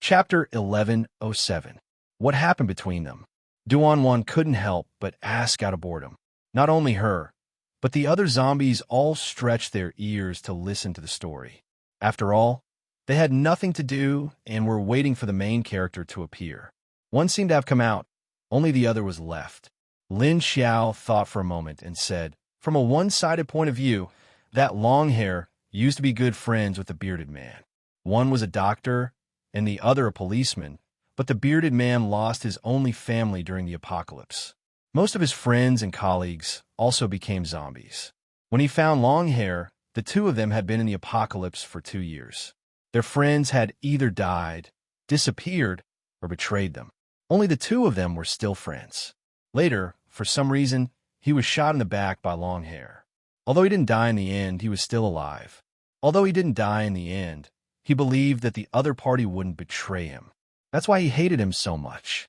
Speaker 1: Chapter 1107. What happened between them? Duan couldn't help but ask out of boredom. Not only her, but the other zombies all stretched their ears to listen to the story. After all, they had nothing to do and were waiting for the main character to appear. One seemed to have come out, only the other was left. Lin Xiao thought for a moment and said, from a one-sided point of view, that long hair used to be good friends with the bearded man. One was a doctor and the other a policeman, but the bearded man lost his only family during the apocalypse. Most of his friends and colleagues also became zombies. When he found long hair, the two of them had been in the apocalypse for 2 years. Their friends had either died, disappeared, or betrayed them. Only the two of them were still friends. Later, for some reason, he was shot in the back by long hair. Although he didn't die in the end, he was still alive. Although he didn't die in the end, he believed that the other party wouldn't betray him. That's why he hated him so much.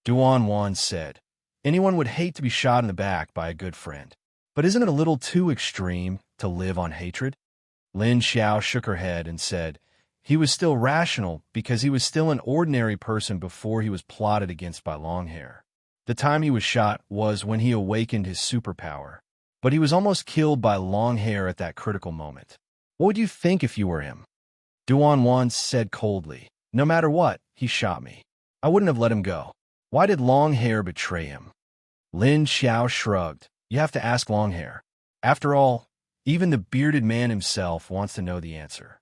Speaker 1: Duan said, anyone would hate to be shot in the back by a good friend. But isn't it a little too extreme to live on hatred? Lin Xiao shook her head and said, he was still rational because he was still an ordinary person before he was plotted against by long hair. The time he was shot was when he awakened his superpower. But he was almost killed by long hair at that critical moment. What would you think if you were him? Duan said coldly, no matter what, he shot me. I wouldn't have let him go. Why did long hair betray him? Lin Xiao shrugged. You have to ask long hair. After all, even the bearded man himself wants to know the answer.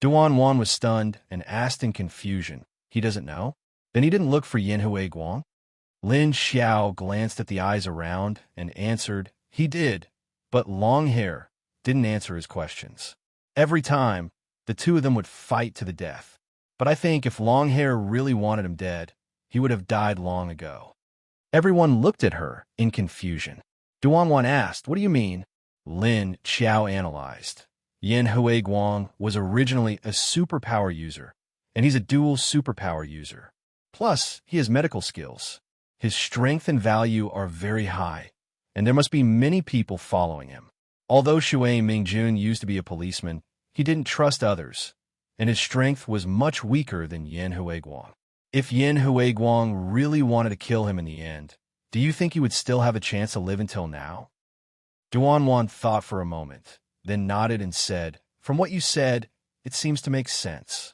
Speaker 1: Duan was stunned and asked in confusion. He doesn't know? Then he didn't look for Yin Huiguang? Lin Xiao glanced at the eyes around and answered, he did, but long hair didn't answer his questions. Every time, the two of them would fight to the death. But I think if long hair really wanted him dead, he would have died long ago. Everyone looked at her in confusion. Duan asked, what do you mean? Lin Xiao analyzed. Yin Huiguang was originally a superpower user, and he's a dual superpower user. Plus, he has medical skills. His strength and value are very high, and there must be many people following him. Although Shui Mingjun used to be a policeman, he didn't trust others, and his strength was much weaker than Yin Huiguang. If Yin Huiguang really wanted to kill him in the end, do you think he would still have a chance to live until now? Duan thought for a moment, then nodded and said, from what you said, it seems to make sense.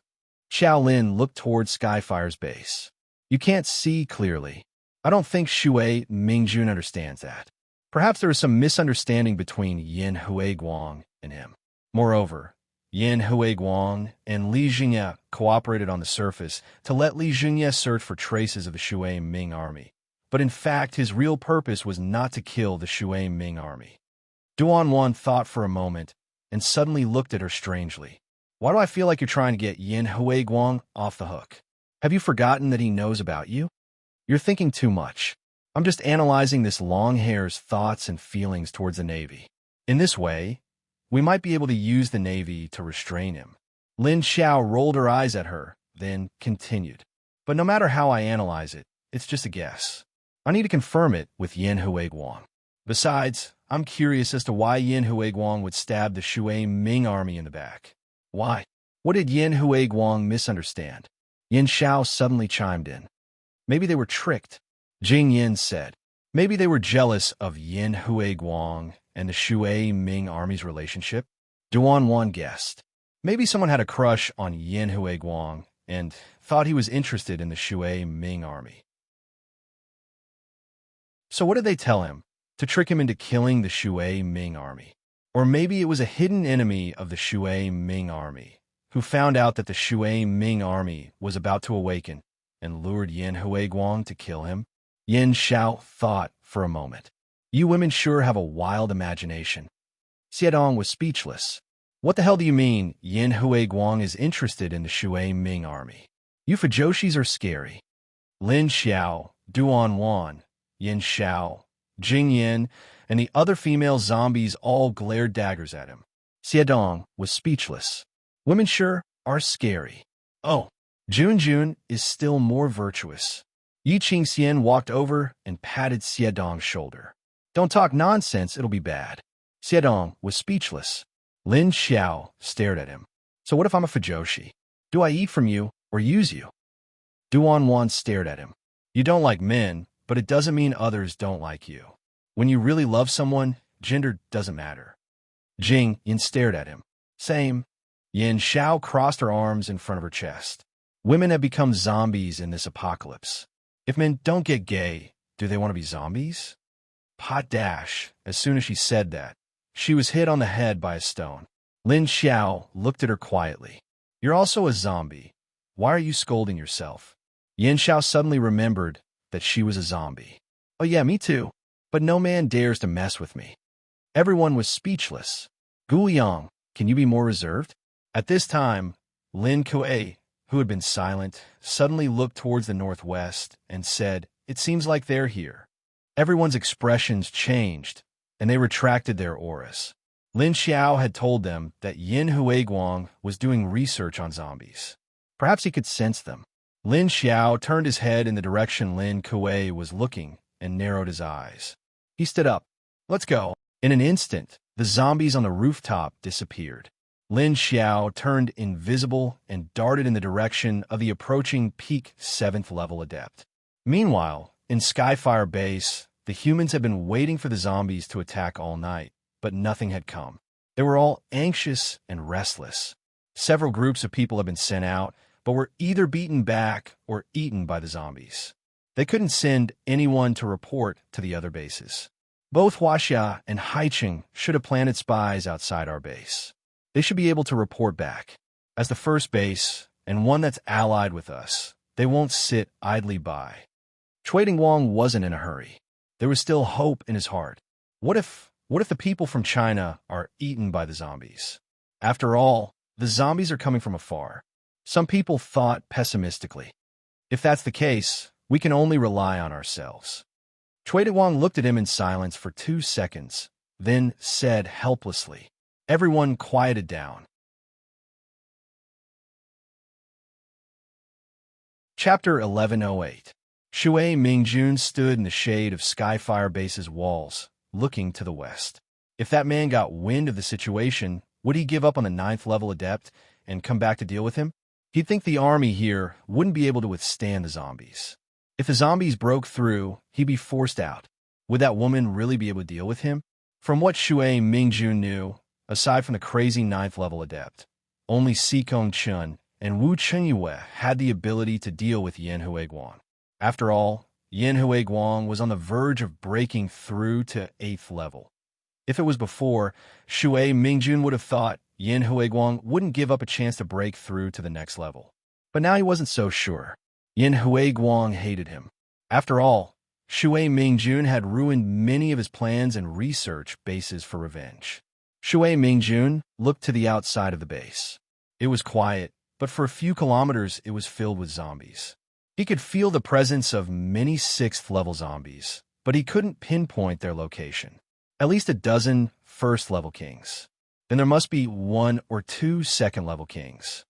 Speaker 1: Xiaolin looked toward Skyfire's base. You can't see clearly. I don't think Shui Mingjun understands that. Perhaps there is some misunderstanding between Yin Huiguang and him. Moreover, Yin Huiguang and Li Jingye cooperated on the surface to let Li Jingye search for traces of the Shui Ming army. But in fact, his real purpose was not to kill the Shui Ming army. Duan thought for a moment and suddenly looked at her strangely. Why do I feel like you're trying to get Yin Huiguang off the hook? Have you forgotten that he knows about you? You're thinking too much. I'm just analyzing this long hair's thoughts and feelings towards the Navy. In this way, we might be able to use the Navy to restrain him. Lin Xiao rolled her eyes at her, then continued. But no matter how I analyze it, it's just a guess. I need to confirm it with Yin Huiguang. Besides, I'm curious as to why Yin Huiguang would stab the Shui Ming army in the back. Why? What did Yin Huiguang misunderstand? Yin Xiao suddenly chimed in. Maybe they were tricked, Jing Yin said. Maybe they were jealous of Yin Huiguang and the Shui Ming army's relationship? Duan guessed. Maybe someone had a crush on Yin Huiguang and thought he was interested in the Shui Ming army. So what did they tell him to trick him into killing the Shui Ming army? Or maybe it was a hidden enemy of the Shui Ming army, who found out that the Shui Ming army was about to awaken and lured Yin Huiguang to kill him. Yin Xiao thought for a moment. You women sure have a wild imagination. Xiedong was speechless. What the hell do you mean Yin Huiguang is interested in the Shui Ming army? You Fujoshis are scary. Lin Xiao, Duan Wan, Yin Xiao, Jing Yin, and the other female zombies all glared daggers at him. Xiedong was speechless. Women sure are scary. Oh, Jun is still more virtuous. Yi Qingxian walked over and patted Xiedong's shoulder. Don't talk nonsense, it'll be bad. Xiedong was speechless. Lin Xiao stared at him. So what if I'm a Fujoshi? Do I eat from you or use you? Duan Wan stared at him. You don't like men, but it doesn't mean others don't like you. When you really love someone, gender doesn't matter. Jing Yin stared at him. Same. Yin Xiao crossed her arms in front of her chest. Women have become zombies in this apocalypse. If men don't get gay, do they want to be zombies? Pot dash. As soon as she said that, she was hit on the head by a stone. Lin Xiao looked at her quietly. You're also a zombie. Why are you scolding yourself? Yin Xiao suddenly remembered that she was a zombie. Oh yeah, me too. But no man dares to mess with me. Everyone was speechless. Guiyang, can you be more reserved? At this time, Lin Kuei, who had been silent, suddenly looked towards the northwest and said, It seems like they're here. Everyone's expressions changed, and they retracted their auras. Lin Xiao had told them that Yin Huiguang was doing research on zombies. Perhaps he could sense them. Lin Xiao turned his head in the direction Lin Kuei was looking and narrowed his eyes. He stood up. Let's go. In an instant, the zombies on the rooftop disappeared. Lin Xiao turned invisible and darted in the direction of the approaching peak 7th level adept. Meanwhile, in Skyfire Base, the humans had been waiting for the zombies to attack all night, but nothing had come. They were all anxious and restless. Several groups of people had been sent out, but were either beaten back or eaten by the zombies. They couldn't send anyone to report to the other bases. Both Huaxia and Haicheng should have planted spies outside our base. They should be able to report back. As the first base, and one that's allied with us, they won't sit idly by. Cui Dingwang wasn't in a hurry. There was still hope in his heart. What if the people from China are eaten by the zombies? After all, the zombies are coming from afar. Some people thought pessimistically. If that's the case, we can only rely on ourselves. Cui Dingwang looked at him in silence for 2 seconds, then said helplessly, Everyone quieted down. Chapter 1108. Shui Mingjun stood in the shade of Skyfire Base's walls, looking to the west. If that man got wind of the situation, would he give up on the 9th level adept and come back to deal with him? He'd think the army here wouldn't be able to withstand the zombies. If the zombies broke through, he'd be forced out. Would that woman really be able to deal with him? From what Shui Mingjun knew, aside from the crazy 9th level adept, only Xikong Chun and Wu Chenyue had the ability to deal with Yin Huiguang. After all, Yin Huiguang was on the verge of breaking through to 8th level. If it was before, Shui Mingjun would have thought Yin Huiguang wouldn't give up a chance to break through to the next level. But now he wasn't so sure. Yin Huiguang hated him. After all, Shui Mingjun had ruined many of his plans and research bases for revenge. Shui Mingjun looked to the outside of the base. It was quiet, but for a few kilometers it was filled with zombies. He could feel the presence of many 6th level zombies, but he couldn't pinpoint their location. At least a dozen 1st level kings. Then there must be 1 or 2 2nd level kings.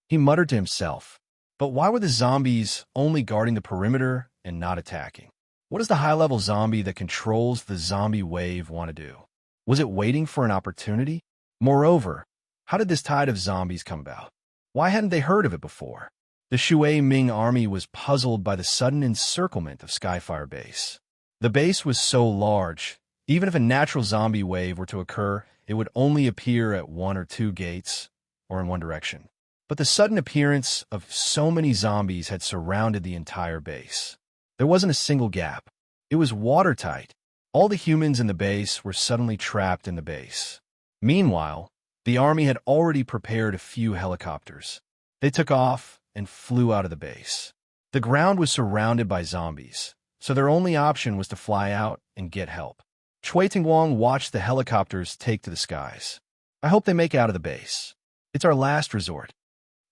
Speaker 1: He muttered to himself, but why were the zombies only guarding the perimeter and not attacking? What does the high-level zombie that controls the zombie wave want to do? Was it waiting for an opportunity? Moreover, how did this tide of zombies come about? Why hadn't they heard of it before? The Shui Ming army was puzzled by the sudden encirclement of Skyfire Base. The base was so large, even if a natural zombie wave were to occur, it would only appear at 1 or 2 gates, or in one direction. But the sudden appearance of so many zombies had surrounded the entire base. There wasn't a single gap. It was watertight. All the humans in the base were suddenly trapped in the base. Meanwhile, the army had already prepared a few helicopters. They took off and flew out of the base. The ground was surrounded by zombies, so their only option was to fly out and get help. Chui Tingwang watched the helicopters take to the skies. I hope they make it out of the base. It's our last resort.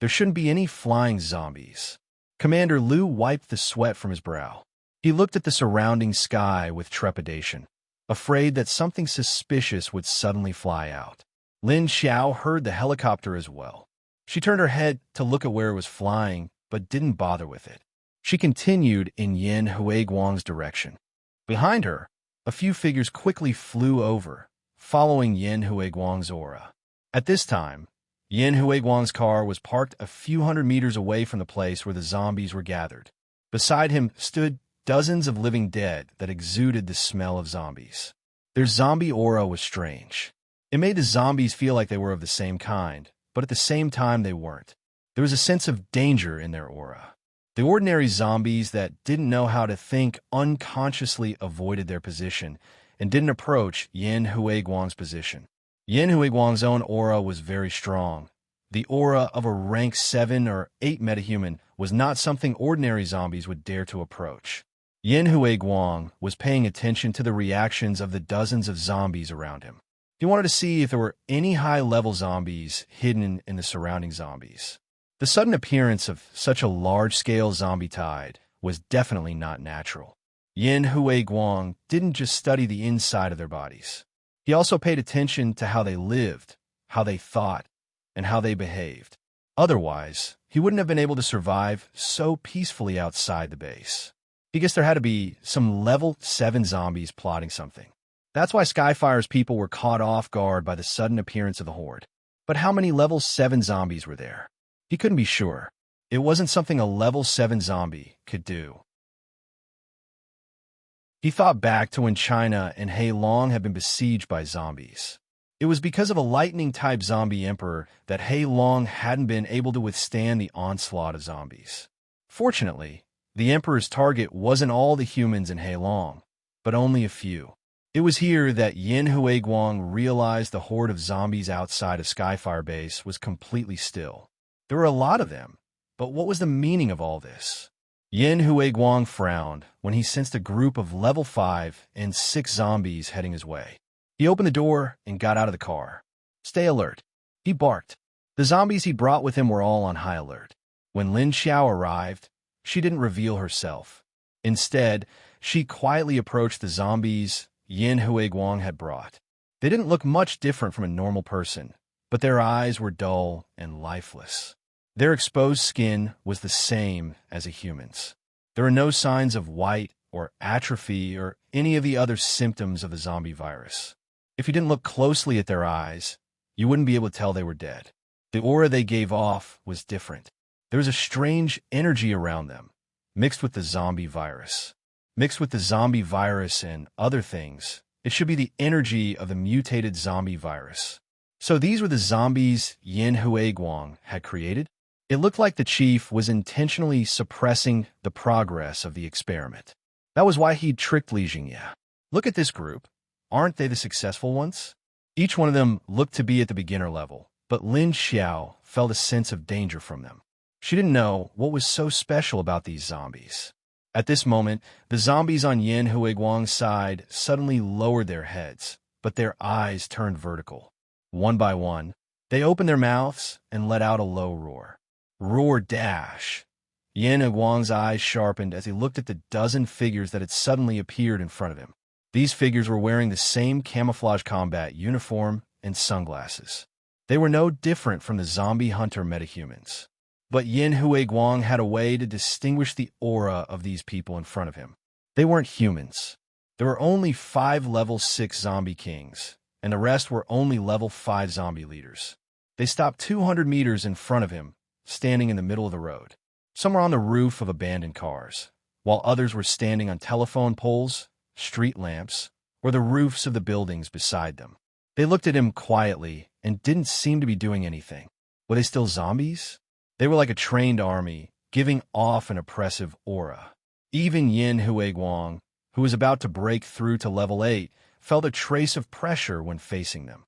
Speaker 1: There shouldn't be any flying zombies. Commander Liu wiped the sweat from his brow. He looked at the surrounding sky with trepidation, afraid that something suspicious would suddenly fly out. Lin Xiao heard the helicopter as well. She turned her head to look at where it was flying, but didn't bother with it. She continued in Yin Huiguang's direction. Behind her, a few figures quickly flew over, following Yin Huiguang's aura. At this time, Yin Huiguang's car was parked a few hundred meters away from the place where the zombies were gathered. Beside him stood dozens of living dead that exuded the smell of zombies. Their zombie aura was strange. It made the zombies feel like they were of the same kind, but at the same time they weren't. There was a sense of danger in their aura. The ordinary zombies that didn't know how to think unconsciously avoided their position and didn't approach Yin Huiguang's position. Yin Huiguang's own aura was very strong. The aura of a rank 7 or 8 metahuman was not something ordinary zombies would dare to approach. Yin Huiguang was paying attention to the reactions of the dozens of zombies around him. He wanted to see if there were any high-level zombies hidden in the surrounding zombies. The sudden appearance of such a large-scale zombie tide was definitely not natural. Yin Huiguang didn't just study the inside of their bodies. He also paid attention to how they lived, how they thought, and how they behaved. Otherwise, he wouldn't have been able to survive so peacefully outside the base. He guessed there had to be some level 7 zombies plotting something. That's why Skyfire's people were caught off guard by the sudden appearance of the horde. But how many level 7 zombies were there? He couldn't be sure. It wasn't something a level 7 zombie could do. He thought back to when China and Heilong had been besieged by zombies. It was because of a lightning-type zombie emperor that Heilong hadn't been able to withstand the onslaught of zombies. Fortunately, the emperor's target wasn't all the humans in Heilong, but only a few. It was here that Yin Huiguang realized the horde of zombies outside of Skyfire Base was completely still. There were a lot of them, but what was the meaning of all this? Yin Huiguang frowned when he sensed a group of level 5 and 6 zombies heading his way. He opened the door and got out of the car. Stay alert, he barked. The zombies he brought with him were all on high alert. When Lin Xiao arrived, she didn't reveal herself. Instead, she quietly approached the zombies Yin Huiguang had brought. They didn't look much different from a normal person, but their eyes were dull and lifeless. Their exposed skin was the same as a human's. There were no signs of white or atrophy or any of the other symptoms of the zombie virus. If you didn't look closely at their eyes, you wouldn't be able to tell they were dead. The aura they gave off was different. There was a strange energy around them, mixed with the zombie virus. Mixed with the zombie virus and other things, it should be the energy of the mutated zombie virus. So these were the zombies Yin Huiguang had created? It looked like the chief was intentionally suppressing the progress of the experiment. That was why he'd tricked Li Jingye. Look at this group. Aren't they the successful ones? Each one of them looked to be at the beginner level, but Lin Xiao felt a sense of danger from them. She didn't know what was so special about these zombies. At this moment, the zombies on Yin Huiguang's side suddenly lowered their heads, but their eyes turned vertical. One by one, they opened their mouths and let out a low roar. Roar dash! Yin Huiguang's eyes sharpened as he looked at the dozen figures that had suddenly appeared in front of him. These figures were wearing the same camouflage combat uniform and sunglasses. They were no different from the zombie hunter metahumans. But Yin Huiguang had a way to distinguish the aura of these people in front of him. They weren't humans. There were only 5 level 6 zombie kings, and the rest were only level 5 zombie leaders. They stopped 200 meters in front of him, standing in the middle of the road. Some were on the roof of abandoned cars, while others were standing on telephone poles, street lamps, or the roofs of the buildings beside them. They looked at him quietly and didn't seem to be doing anything. Were they still zombies? They were like a trained army, giving off an oppressive aura. Even Yin Huiguang, who was about to break through to level 8, felt a trace of pressure when facing them.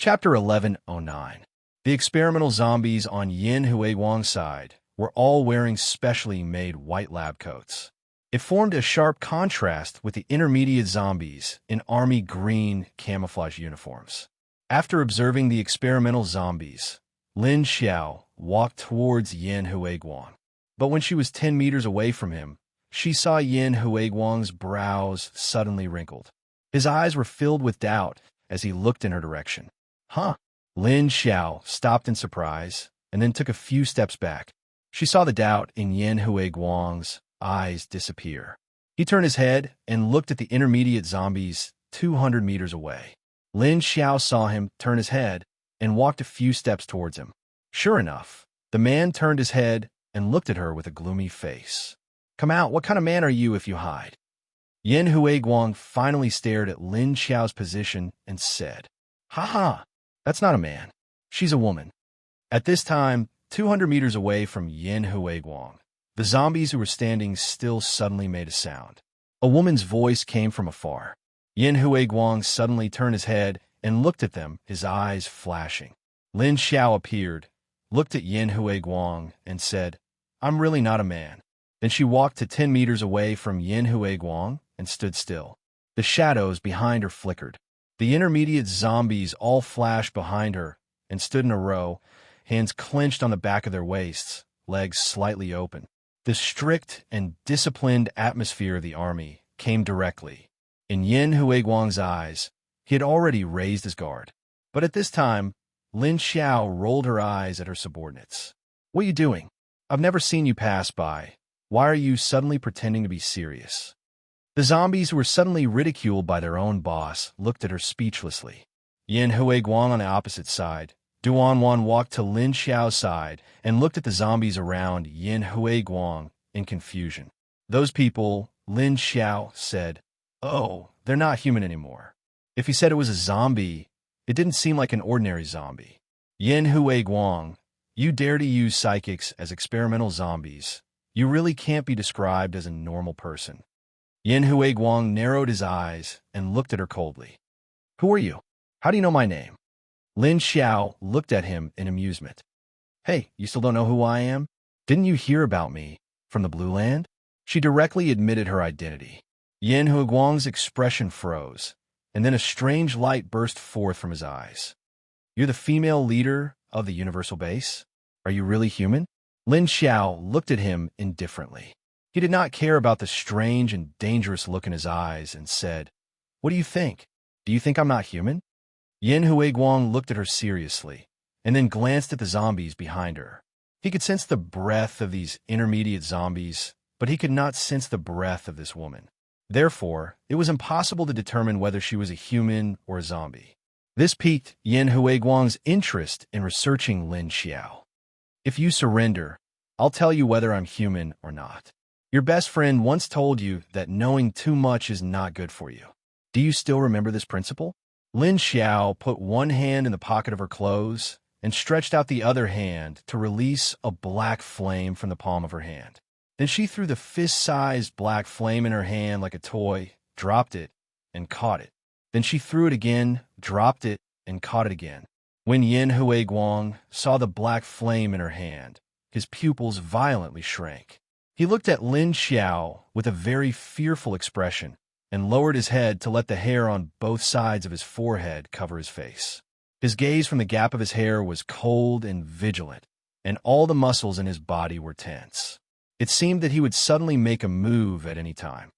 Speaker 1: Chapter 1109. The experimental zombies on Yin Huiguang's side were all wearing specially made white lab coats. It formed a sharp contrast with the intermediate zombies in army green camouflage uniforms. After observing the experimental zombies, Lin Xiao walked towards Yin Huiguang. But when she was 10 meters away from him, she saw Yin Huiguang's brows suddenly wrinkled. His eyes were filled with doubt as he looked in her direction. Huh? Lin Xiao stopped in surprise and then took a few steps back. She saw the doubt in Yin Huiguang's eyes disappear. He turned his head and looked at the intermediate zombies 200 meters away. Lin Xiao saw him turn his head and walked a few steps towards him. Sure enough, the man turned his head and looked at her with a gloomy face. Come out, what kind of man are you if you hide? Yin Huiguang finally stared at Lin Xiao's position and said, Ha ha, that's not a man. She's a woman. At this time, 200 meters away from Yin Huiguang, the zombies who were standing still suddenly made a sound. A woman's voice came from afar. Yin Huiguang suddenly turned his head and looked at them, his eyes flashing. Lin Xiao appeared, looked at Yin Huiguang, and said, I'm really not a man. Then she walked to 10 meters away from Yin Huiguang and stood still. The shadows behind her flickered. The intermediate zombies all flashed behind her and stood in a row, hands clenched on the back of their waists, legs slightly open. The strict and disciplined atmosphere of the army came directly. In Yin Huiguang's eyes, he had already raised his guard. But at this time, Lin Xiao rolled her eyes at her subordinates. What are you doing? I've never seen you pass by. Why are you suddenly pretending to be serious? The zombies, who were suddenly ridiculed by their own boss, looked at her speechlessly. Yin Huiguang on the opposite side. Duanwan walked to Lin Xiao's side and looked at the zombies around Yin Huiguang in confusion. Those people, Lin Xiao said, Oh, they're not human anymore. If he said it was a zombie, it didn't seem like an ordinary zombie. Yin Huiguang, you dare to use psychics as experimental zombies. You really can't be described as a normal person. Yin Huiguang narrowed his eyes and looked at her coldly. Who are you? How do you know my name? Lin Xiao looked at him in amusement. Hey, you still don't know who I am? Didn't you hear about me from the Blue Land? She directly admitted her identity. Yin Huiguang's expression froze, and then a strange light burst forth from his eyes. You're the female leader of the Universal Base? Are you really human? Lin Xiao looked at him indifferently. He did not care about the strange and dangerous look in his eyes and said, What do you think? Do you think I'm not human? Yin Huiguang looked at her seriously, and then glanced at the zombies behind her. He could sense the breath of these intermediate zombies, but he could not sense the breath of this woman. Therefore, it was impossible to determine whether she was a human or a zombie. This piqued Yin Huiguang's interest in researching Lin Xiao. If you surrender, I'll tell you whether I'm human or not. Your best friend once told you that knowing too much is not good for you. Do you still remember this principle? Lin Xiao put one hand in the pocket of her clothes and stretched out the other hand to release a black flame from the palm of her hand. Then she threw the fist-sized black flame in her hand like a toy, dropped it, and caught it. Then she threw it again, dropped it, and caught it again. When Yin Huiguang saw the black flame in her hand, his pupils violently shrank. He looked at Lin Xiao with a very fearful expression and lowered his head to let the hair on both sides of his forehead cover his face. His gaze from the gap of his hair was cold and vigilant, and all the muscles in his body were tense. It seemed that he would suddenly make a move at any time.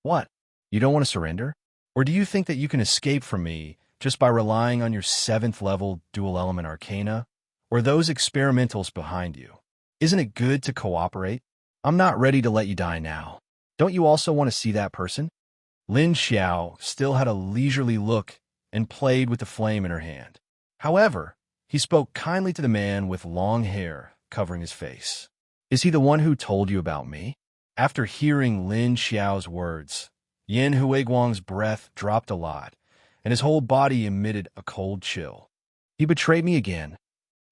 Speaker 1: What? You don't want to surrender? Or do you think that you can escape from me just by relying on your 7th level dual element arcana, or those experimentals behind you? Isn't it good to cooperate? I'm not ready to let you die now. Don't you also want to see that person? Lin Xiao still had a leisurely look and played with the flame in her hand. However, he spoke kindly to the man with long hair covering his face. Is he the one who told you about me? After hearing Lin Xiao's words, Yin Huiguang's breath dropped a lot, and his whole body emitted a cold chill. He betrayed me again.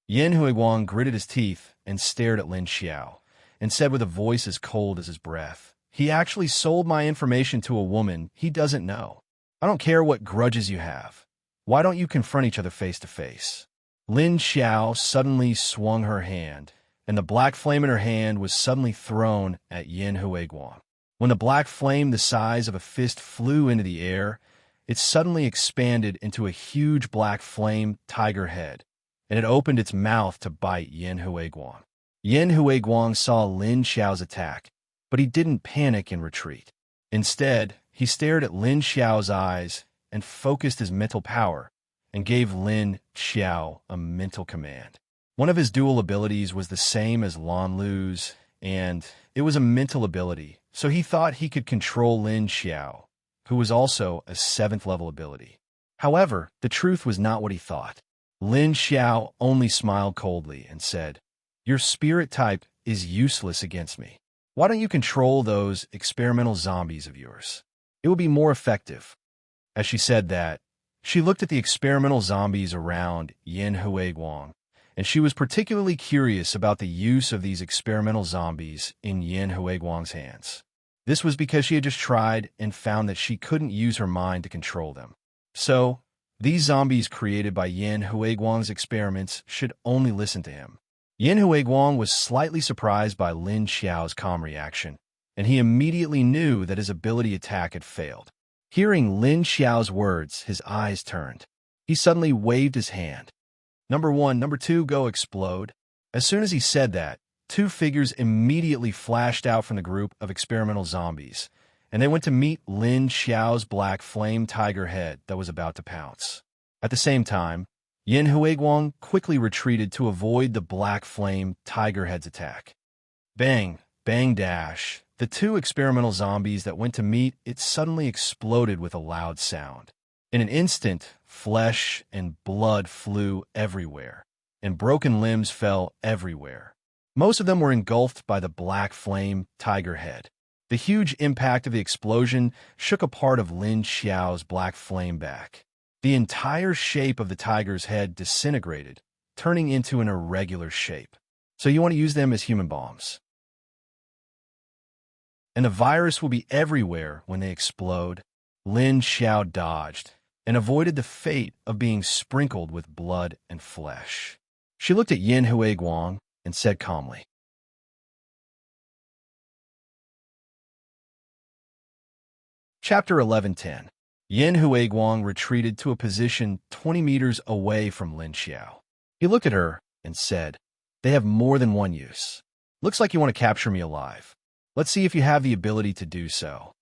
Speaker 1: Yin Huiguang gritted his teeth and stared at Lin Xiao, and said with a voice as cold as his breath, He actually sold my information to a woman he doesn't know. I don't care what grudges you have. Why don't you confront each other face to face? Lin Xiao suddenly swung her hand, and the black flame in her hand was suddenly thrown at Yin Huiguang. When the black flame the size of a fist flew into the air, it suddenly expanded into a huge black flame tiger head, and it opened its mouth to bite Yin Huiguang. Yin Huiguang saw Lin Xiao's attack, but he didn't panic and retreat. Instead, he stared at Lin Xiao's eyes and focused his mental power and gave Lin Xiao a mental command. One of his dual abilities was the same as Lan Lu's, and it was a mental ability, so he thought he could control Lin Xiao, who was also a 7th level ability. However, the truth was not what he thought. Lin Xiao only smiled coldly and said, "Your spirit type is useless against me. Why don't you control those experimental zombies of yours? It will be more effective." As she said that, she looked at the experimental zombies around Yin Huiguang, and she was particularly curious about the use of these experimental zombies in Yin Huiguang's hands. This was because she had just tried and found that she couldn't use her mind to control them. So, these zombies created by Yin Huiguang's experiments should only listen to him. Yin Huiguang was slightly surprised by Lin Xiao's calm reaction, and he immediately knew that his ability attack had failed. Hearing Lin Xiao's words, his eyes turned. He suddenly waved his hand. "Number 1, number 2, go explode." As soon as he said that, 2 figures immediately flashed out from the group of experimental zombies, and they went to meet Lin Xiao's black flame tiger head that was about to pounce. At the same time, Yin Huiguang quickly retreated to avoid the black flame tiger head's attack. Bang, bang dash. The 2 experimental zombies that went to meet it suddenly exploded with a loud sound. In an instant, flesh and blood flew everywhere, and broken limbs fell everywhere. Most of them were engulfed by the black flame tiger head. The huge impact of the explosion shook a part of Lin Xiao's black flame back. The entire shape of the tiger's head disintegrated, turning into an irregular shape. So you want to use them as human bombs. And the virus will be everywhere when they explode. Lin Xiao dodged and avoided the fate of being sprinkled with blood and flesh. She looked at Yin Huiguang and said calmly, Chapter 11:10. Yin Huiguang retreated to a position 20 meters away from Lin Xiao. He looked at her and said, "They have more than one use. Looks like you want to capture me alive. Let's see if you have the ability to do so."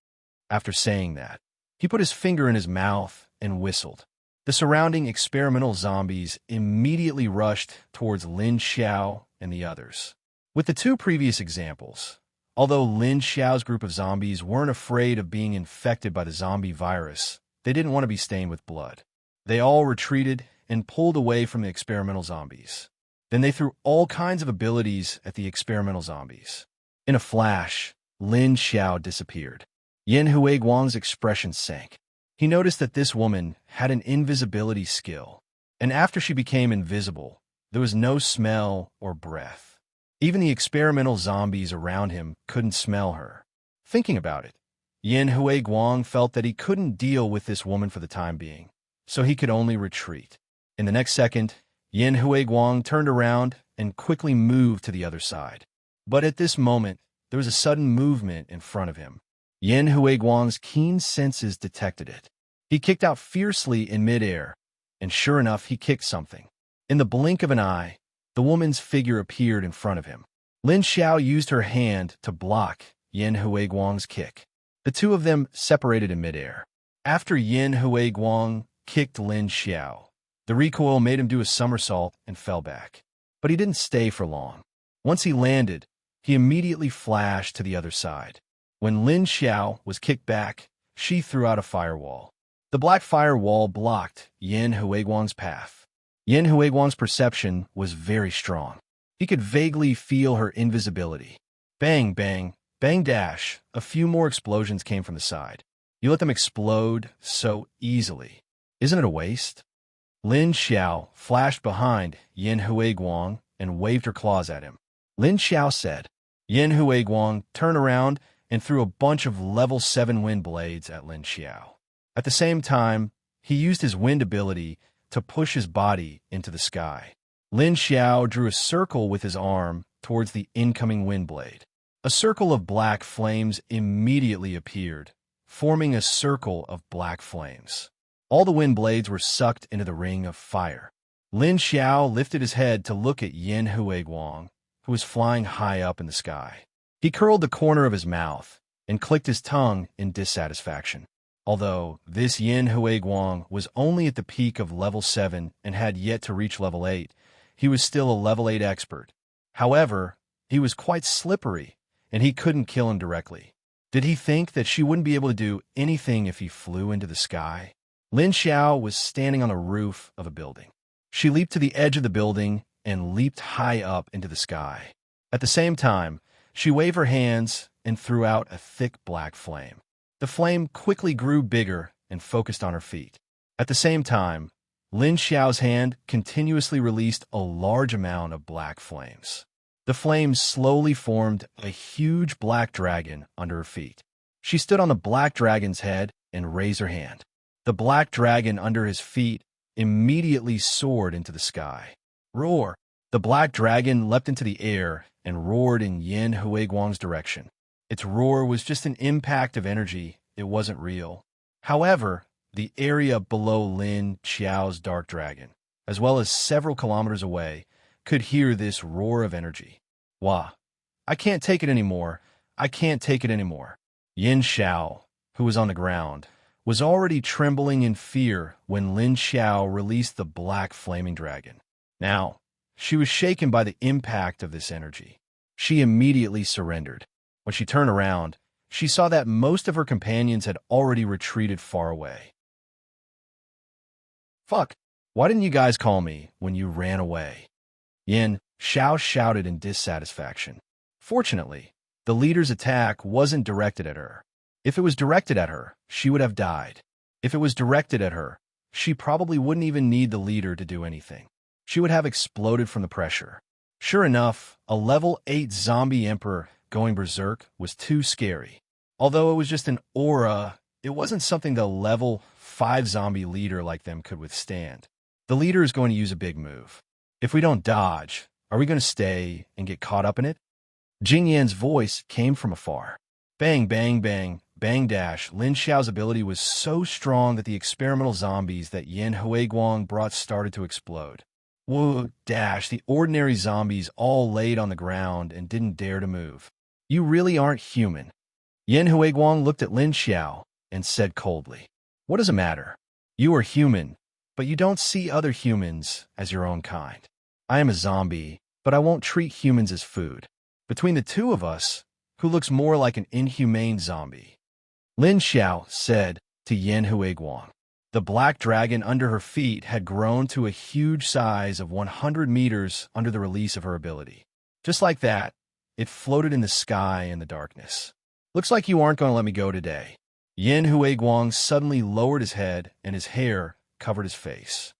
Speaker 1: After saying that, he put his finger in his mouth and whistled. The surrounding experimental zombies immediately rushed towards Lin Xiao and the others. With the 2 previous examples, although Lin Xiao's group of zombies weren't afraid of being infected by the zombie virus, they didn't want to be stained with blood. They all retreated and pulled away from the experimental zombies. Then they threw all kinds of abilities at the experimental zombies. In a flash, Lin Xiao disappeared. Yin Huiguang's expression sank. He noticed that this woman had an invisibility skill, and after she became invisible, there was no smell or breath. Even the experimental zombies around him couldn't smell her. Thinking about it, Yin Huiguang felt that he couldn't deal with this woman for the time being, so he could only retreat. In the next second, Yin Huiguang turned around and quickly moved to the other side. But at this moment, there was a sudden movement in front of him. Yin Huiguang's keen senses detected it. He kicked out fiercely in midair, and sure enough, he kicked something. In the blink of an eye, the woman's figure appeared in front of him. Lin Xiao used her hand to block Yin Huiguang's kick. The 2 of them separated in midair. After Yin Huiguang kicked Lin Xiao, the recoil made him do a somersault and fell back. But he didn't stay for long. Once he landed, he immediately flashed to the other side. When Lin Xiao was kicked back, she threw out a firewall. The black firewall blocked Yin Huiguang's path. Yin Huiguang's perception was very strong. He could vaguely feel her invisibility. Bang, bang, bang dash. A few more explosions came from the side. You let them explode so easily. Isn't it a waste? Lin Xiao flashed behind Yin Huiguang and waved her claws at him. Lin Xiao said. Yin Huiguang turned around and threw a bunch of level 7 wind blades at Lin Xiao. At the same time, He used his wind ability to push his body into the sky. Lin Xiao drew a circle with his arm towards the incoming wind blade. A circle of black flames immediately appeared, forming a circle of black flames. All the wind blades were sucked into the ring of fire. Lin Xiao lifted his head to look at Yin Huiguang, who was flying high up in the sky. He curled the corner of his mouth and clicked his tongue in dissatisfaction. Although this Yin Huiguang was only at the peak of level 7 and had yet to reach level 8, he was still a level 8 expert. However, he was quite slippery, and he couldn't kill him directly. Did he think that she wouldn't be able to do anything if he flew into the sky? Lin Xiao was standing on the roof of a building. She leaped to the edge of the building and leaped high up into the sky. At the same time, she waved her hands and threw out a thick black flame. The flame quickly grew bigger and focused on her feet. At the same time, Lin Xiao's hand continuously released a large amount of black flames. The flames slowly formed a huge black dragon under her feet. She stood on the black dragon's head and raised her hand. The black dragon under his feet immediately soared into the sky. Roar! The black dragon leapt into the air and roared in Yin Huiguang's direction. Its roar was just an impact of energy, it wasn't real. However, the area below Lin Xiao's dark dragon, as well as several kilometers away, could hear this roar of energy. Wah! I can't take it anymore. I can't take it anymore. Yin Xiao, who was on the ground, was already trembling in fear when Lin Xiao released the black flaming dragon. Now, she was shaken by the impact of this energy. She immediately surrendered. When she turned around, she saw that most of her companions had already retreated far away. Fuck! Why didn't you guys call me when you ran away? Yin Xiao shouted in dissatisfaction. Fortunately, the leader's attack wasn't directed at her. If it was directed at her, she would have died. If it was directed at her, she probably wouldn't even need the leader to do anything. She would have exploded from the pressure. Sure enough, a level 8 zombie emperor going berserk was too scary. Although it was just an aura, it wasn't something the level 5 zombie leader like them could withstand. The leader is going to use a big move. If we don't dodge, are we going to stay and get caught up in it? Jing Yan's voice came from afar. Bang, bang, bang, bang dash. Lin Xiao's ability was so strong that the experimental zombies that Yin Huiguang brought started to explode. Whoa, dash. The ordinary zombies all laid on the ground and didn't dare to move. You really aren't human. Yin Huiguang looked at Lin Xiao and said coldly, "What does it matter? You are human, but you don't see other humans as your own kind. I am a zombie, but I won't treat humans as food. Between the two of us, who looks more like an inhumane zombie?" Lin Xiao said to Yin Huiguang. The black dragon under her feet had grown to a huge size of 100 meters under the release of her ability. Just like that, it floated in the sky in the darkness. "Looks like you aren't going to let me go today." Yin Huiguang suddenly lowered his head and his hair covered his face.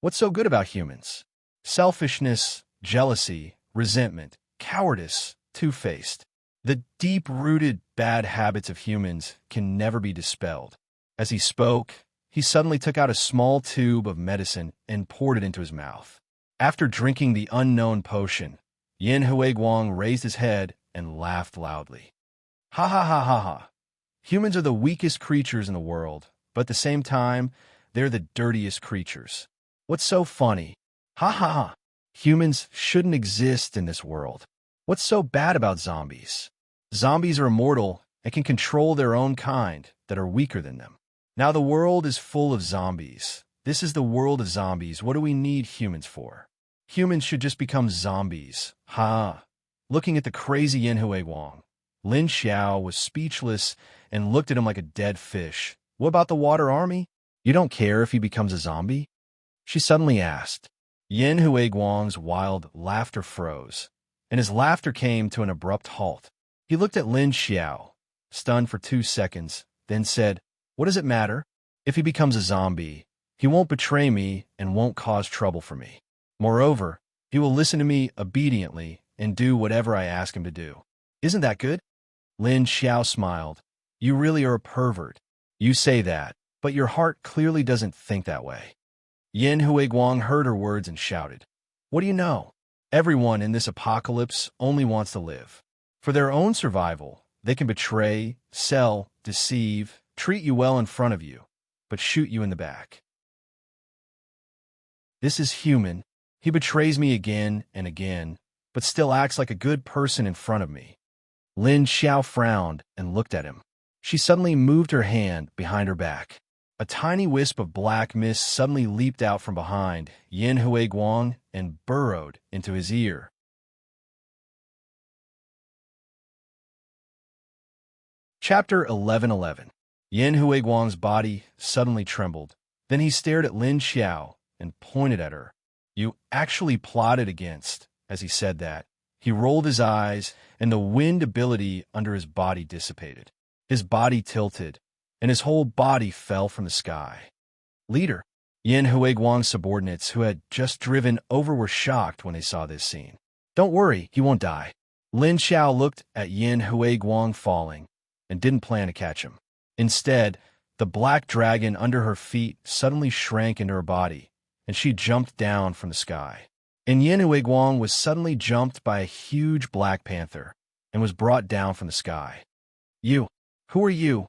Speaker 1: What's so good about humans? Selfishness, jealousy, resentment, cowardice, two-faced. The deep-rooted bad habits of humans can never be dispelled. As he spoke, he suddenly took out a small tube of medicine and poured it into his mouth. After drinking the unknown potion, Yin Huiguang raised his head and laughed loudly. Ha ha ha ha ha. Humans are the weakest creatures in the world, but at the same time, they're the dirtiest creatures. What's so funny? Ha ha ha. Humans shouldn't exist in this world. What's so bad about zombies? Zombies are immortal and can control their own kind that are weaker than them. Now the world is full of zombies. This is the world of zombies. What do we need humans for? Humans should just become zombies. Ha! Looking at the crazy Yin Huiguang, Lin Xiao was speechless and looked at him like a dead fish. What about the water army? You don't care if he becomes a zombie? She suddenly asked. Yin Huiguang's wild laughter froze, and his laughter came to an abrupt halt. He looked at Lin Xiao, stunned for 2 seconds, then said, "What does it matter? If he becomes a zombie, he won't betray me and won't cause trouble for me. Moreover, he will listen to me obediently and do whatever I ask him to do. Isn't that good?" Lin Xiao smiled. "You really are a pervert. You say that, but your heart clearly doesn't think that way. Yin Huiguang heard her words and shouted, "What do you know? Everyone in this apocalypse only wants to live. For their own survival, they can betray, sell, deceive, treat you well in front of you, but shoot you in the back. This is human. He betrays me again and again, but still acts like a good person in front of me." Lin Xiao frowned and looked at him. She suddenly moved her hand behind her back. A tiny wisp of black mist suddenly leaped out from behind Yin Huiguang and burrowed into his ear. Chapter 11:11. Yin Huiguang's body suddenly trembled. Then he stared at Lin Xiao and pointed at her. "You actually plotted against," as he said that. He rolled his eyes, and the wind ability under his body dissipated. His body tilted, and his whole body fell from the sky. "Leader." Yin Huiguang's subordinates who had just driven over were shocked when they saw this scene. "Don't worry, he won't die." Lin Xiao looked at Yin Huiguang falling and didn't plan to catch him. Instead, the black dragon under her feet suddenly shrank into her body, and she jumped down from the sky. And Yin Huiguang was suddenly jumped by a huge black panther and was brought down from the sky. "You, who are you?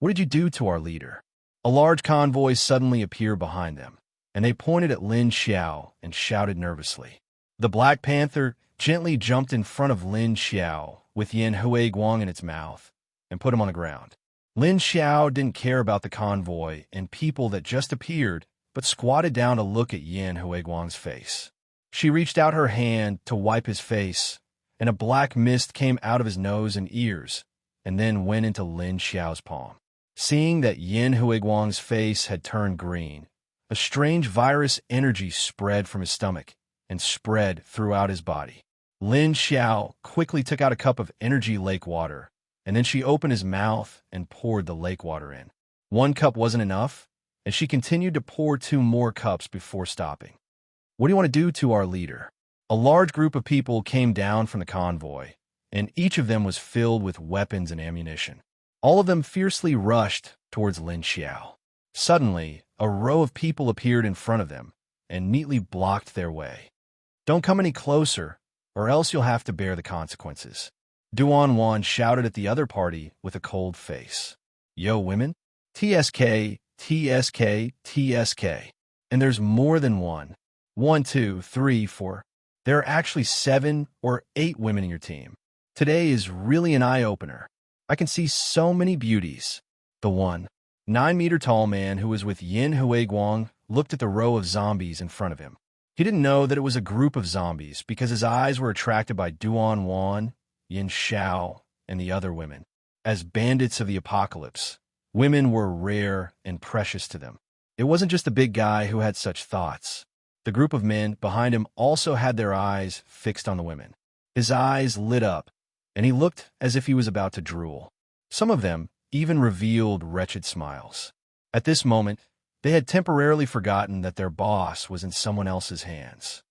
Speaker 1: What did you do to our leader?" A large convoy suddenly appeared behind them, and they pointed at Lin Xiao and shouted nervously. The Black Panther gently jumped in front of Lin Xiao with Yin Huiguang in its mouth and put him on the ground. Lin Xiao didn't care about the convoy and people that just appeared, but squatted down to look at Yin Huiguang's face. She reached out her hand to wipe his face, and a black mist came out of his nose and ears, and then went into Lin Xiao's palm. Seeing that Yin Huiguang's face had turned green, a strange virus energy spread from his stomach and spread throughout his body. Lin Xiao quickly took out a cup of energy lake water, and then she opened his mouth and poured the lake water in. One cup wasn't enough, and she continued to pour 2 more cups before stopping. "What do you want to do to our leader?" A large group of people came down from the convoy, and each of them was filled with weapons and ammunition. All of them fiercely rushed towards Lin Xiao. Suddenly, a row of people appeared in front of them and neatly blocked their way. "Don't come any closer, or else you'll have to bear the consequences." Duan Wan shouted at the other party with a cold face. "Yo, women? TSK, TSK, TSK. And there's more than one. 1, 2, 3, 4. There are actually 7 or 8 women in your team. Today is really an eye-opener. I can see so many beauties." The 9-meter-tall man who was with Yin Huiguang looked at the row of zombies in front of him. He didn't know that it was a group of zombies because his eyes were attracted by Duan Wan, Yin Xiao, and the other women. As bandits of the apocalypse, women were rare and precious to them. It wasn't just the big guy who had such thoughts. The group of men behind him also had their eyes fixed on the women. His eyes lit up, and he looked as if he was about to drool. Some of them even revealed wretched smiles. At this moment, they had temporarily forgotten that their boss was in someone else's hands.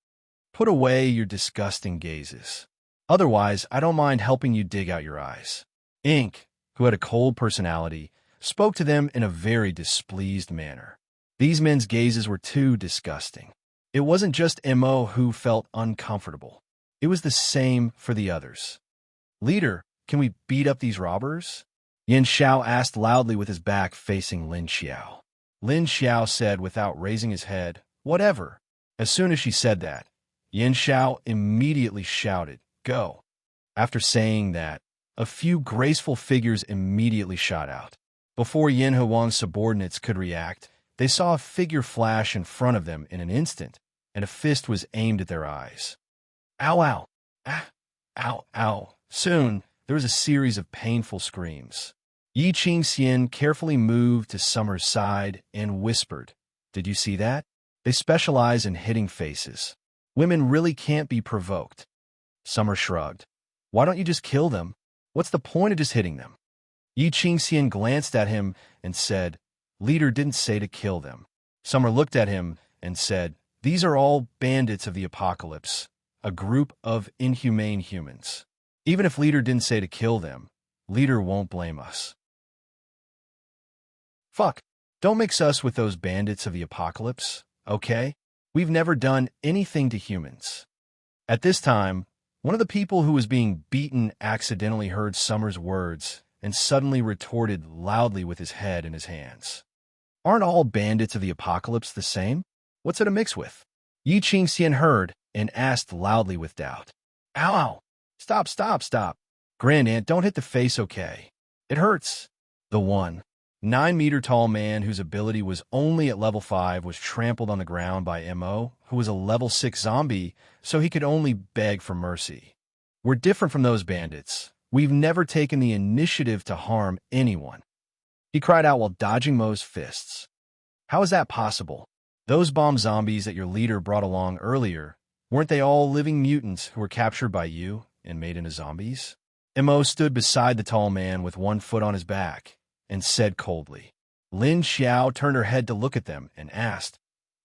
Speaker 1: "Put away your disgusting gazes. Otherwise, I don't mind helping you dig out your eyes." Ink, who had a cold personality, spoke to them in a very displeased manner. These men's gazes were too disgusting. It wasn't just Mo who felt uncomfortable. It was the same for the others. "Leader, can we beat up these robbers?" Yin Xiao asked loudly with his back facing Lin Xiao. Lin Xiao said without raising his head, "Whatever." As soon as she said that, Yin Xiao immediately shouted, "Go." After saying that, a few graceful figures immediately shot out. Before Yin Huang's subordinates could react, they saw a figure flash in front of them in an instant, and a fist was aimed at their eyes. "Ow, ow, ah, ow, ow." Soon, there was a series of painful screams. Yi Qingxian carefully moved to Summer's side and whispered, "Did you see that? They specialize in hitting faces. Women really can't be provoked." Summer shrugged. "Why don't you just kill them? What's the point of just hitting them?" Yi Qingxian glanced at him and said, "Leader didn't say to kill them." Summer looked at him and said, "These are all bandits of the apocalypse, a group of inhumane humans. Even if Leader didn't say to kill them, Leader won't blame us." "Fuck." Don't mix us with those bandits of the apocalypse, okay? We've never done anything to humans. At this time, one of the people who was being beaten accidentally heard Summer's words and suddenly retorted loudly with his head in his hands. Aren't all bandits of the apocalypse the same? What's it a mix with? Yi Qingxian heard and asked loudly with doubt. Ow, ow! Stop, stop, stop. Grandaunt, don't hit the face, okay? It hurts. The 9-meter tall man whose ability was only at level 5 was trampled on the ground by Mo, who was a level 6 zombie, so he could only beg for mercy. We're different from those bandits. We've never taken the initiative to harm anyone. He cried out while dodging Mo's fists. How is that possible? Those bomb zombies that your leader brought along earlier, weren't they all living mutants who were captured by you and made into zombies? Mo stood beside the tall man with one foot on his back and said coldly. Lin Xiao turned her head to look at them and asked,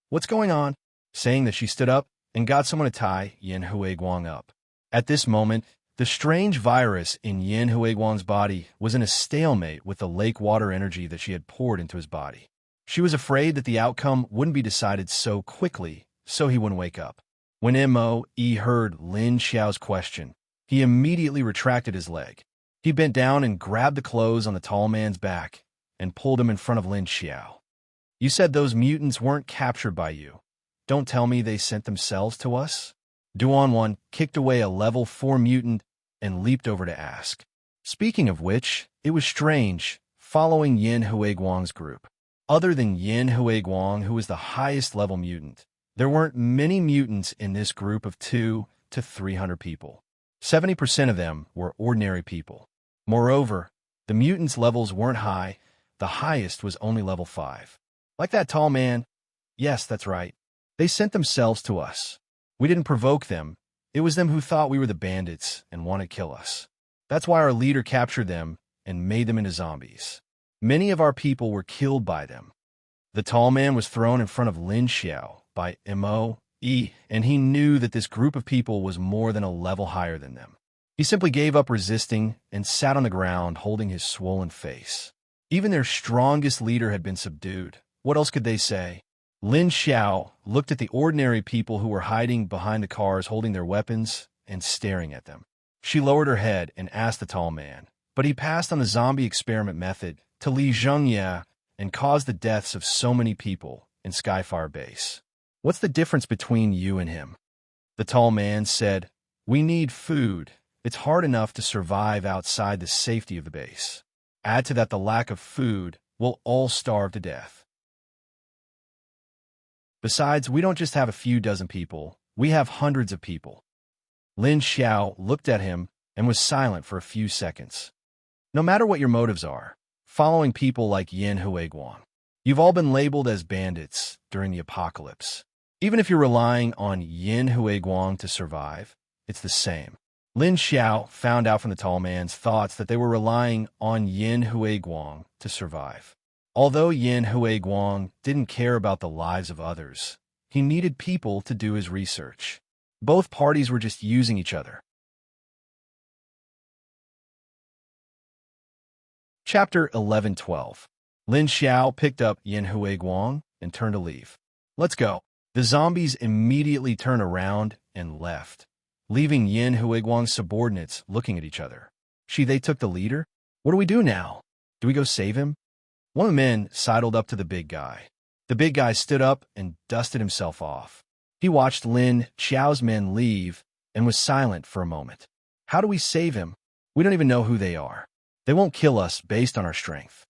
Speaker 1: "What's going on?" Saying that, she stood up and got someone to tie Yin Huiguang up. At this moment, the strange virus in Yin Huiguang's body was in a stalemate with the lake water energy that she had poured into his body. She was afraid that the outcome wouldn't be decided so quickly, so he wouldn't wake up. When Mo heard Lin Xiao's question, he immediately retracted his leg. He bent down and grabbed the clothes on the tall man's back and pulled him in front of Lin Xiao. You said those mutants weren't captured by you. Don't tell me they sent themselves to us? Duan kicked away a level 4 mutant and leaped over to ask. Speaking of which, it was strange, following Yin Huiguang's group. Other than Yin Huiguang, who was the highest level mutant, there weren't many mutants in this group of 200 to 300 people. 70% of them were ordinary people. Moreover, the mutants' levels weren't high. The highest was only level 5. Like that tall man. Yes, that's right. They sent themselves to us. We didn't provoke them. It was them who thought we were the bandits and wanted to kill us. That's why our leader captured them and made them into zombies. Many of our people were killed by them. The tall man was thrown in front of Lin Xiao by Mo, and he knew that this group of people was more than a level higher than them. He simply gave up resisting and sat on the ground holding his swollen face. Even their strongest leader had been subdued. What else could they say? Lin Xiao looked at the ordinary people who were hiding behind the cars holding their weapons and staring at them. She lowered her head and asked the tall man, but he passed on the zombie experiment method to Li Zhengya and caused the deaths of so many people in Skyfire Base. What's the difference between you and him? The tall man said, We need food. It's hard enough to survive outside the safety of the base. Add to that the lack of food, we'll all starve to death. Besides, we don't just have a few dozen people, we have hundreds of people. Lin Xiao looked at him and was silent for a few seconds. No matter what your motives are, following people like Yin Huiguang, you've all been labeled as bandits during the apocalypse. Even if you're relying on Yin Huiguang to survive, it's the same. Lin Xiao found out from the tall man's thoughts that they were relying on Yin Huiguang to survive. Although Yin Huiguang didn't care about the lives of others, he needed people to do his research. Both parties were just using each other. Chapter 11-12. Lin Xiao picked up Yin Huiguang and turned to leave. Let's go. The zombies immediately turned around and left, leaving Yin Huiguang's subordinates looking at each other. They took the leader? What do we do now? Do we go save him? One of the men sidled up to the big guy. The big guy stood up and dusted himself off. He watched Lin Xiao's men leave and was silent for a moment. How do we save him? We don't even know who they are. They won't kill us based on our strength.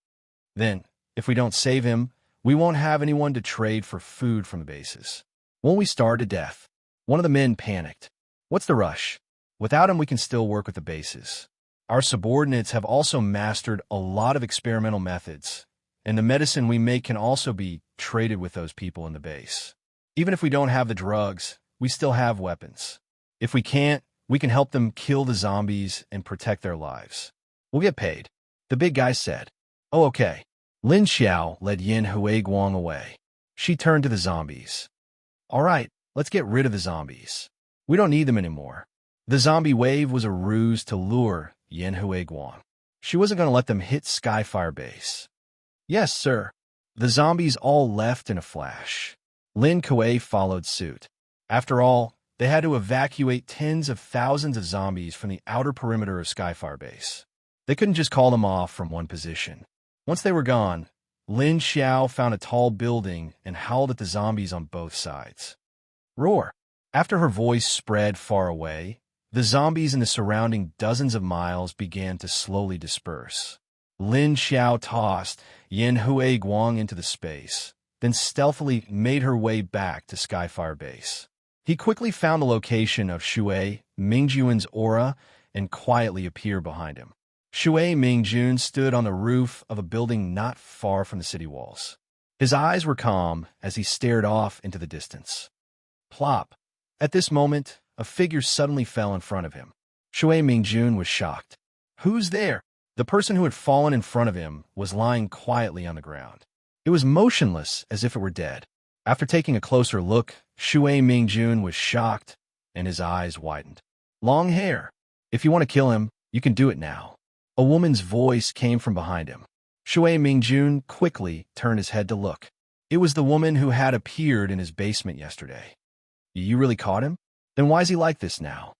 Speaker 1: Then, if we don't save him, we won't have anyone to trade for food from the bases. Won't we starve to death? One of the men panicked. What's the rush? Without him, we can still work with the bases. Our subordinates have also mastered a lot of experimental methods, and the medicine we make can also be traded with those people in the base. Even if we don't have the drugs, we still have weapons. If we can't, we can help them kill the zombies and protect their lives. We'll get paid, the big guy said. Oh, okay. Lin Xiao led Yin Huiguang away. She turned to the zombies. All right, let's get rid of the zombies. We don't need them anymore. The zombie wave was a ruse to lure Yin Huiguang. She wasn't going to let them hit Skyfire Base. Yes, sir. The zombies all left in a flash. Lin Kuei followed suit. After all, they had to evacuate tens of thousands of zombies from the outer perimeter of Skyfire Base. They couldn't just call them off from one position. Once they were gone, Lin Xiao found a tall building and howled at the zombies on both sides. Roar! After her voice spread far away, the zombies in the surrounding dozens of miles began to slowly disperse. Lin Xiao tossed Yin Hui Guang into the space, then stealthily made her way back to Skyfire Base. He quickly found the location of Shui Mingjun's aura and quietly appeared behind him. Shui Mingjun stood on the roof of a building not far from the city walls. His eyes were calm as he stared off into the distance. Plop! At this moment, a figure suddenly fell in front of him. Shui Mingjun was shocked. Who's there? The person who had fallen in front of him was lying quietly on the ground. It was motionless as if it were dead. After taking a closer look, Shui Mingjun was shocked and his eyes widened. Long hair. If you want to kill him, you can do it now. A woman's voice came from behind him. Shui Mingjun quickly turned his head to look. It was the woman who had appeared in his basement yesterday. You really caught him? Then why is he like this now?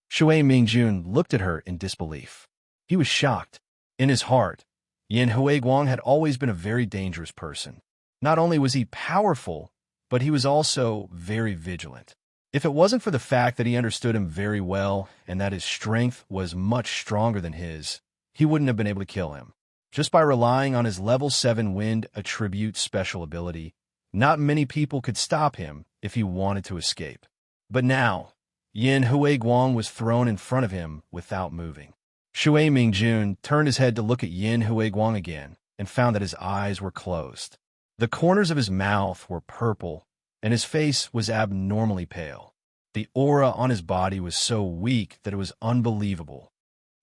Speaker 1: Shui Mingjun looked at her in disbelief. He was shocked. In his heart, Yin Hui Guang had always been a very dangerous person. Not only was he powerful, but he was also very vigilant. If it wasn't for the fact that he understood him very well and that his strength was much stronger than his, he wouldn't have been able to kill him. Just by relying on his level 7 wind attribute special ability, not many people could stop him if he wanted to escape. But now, Yin Hui Guang was thrown in front of him without moving. Shui Mingjun turned his head to look at Yin Hui Guang again and found that his eyes were closed. The corners of his mouth were purple, and his face was abnormally pale. The aura on his body was so weak that it was unbelievable.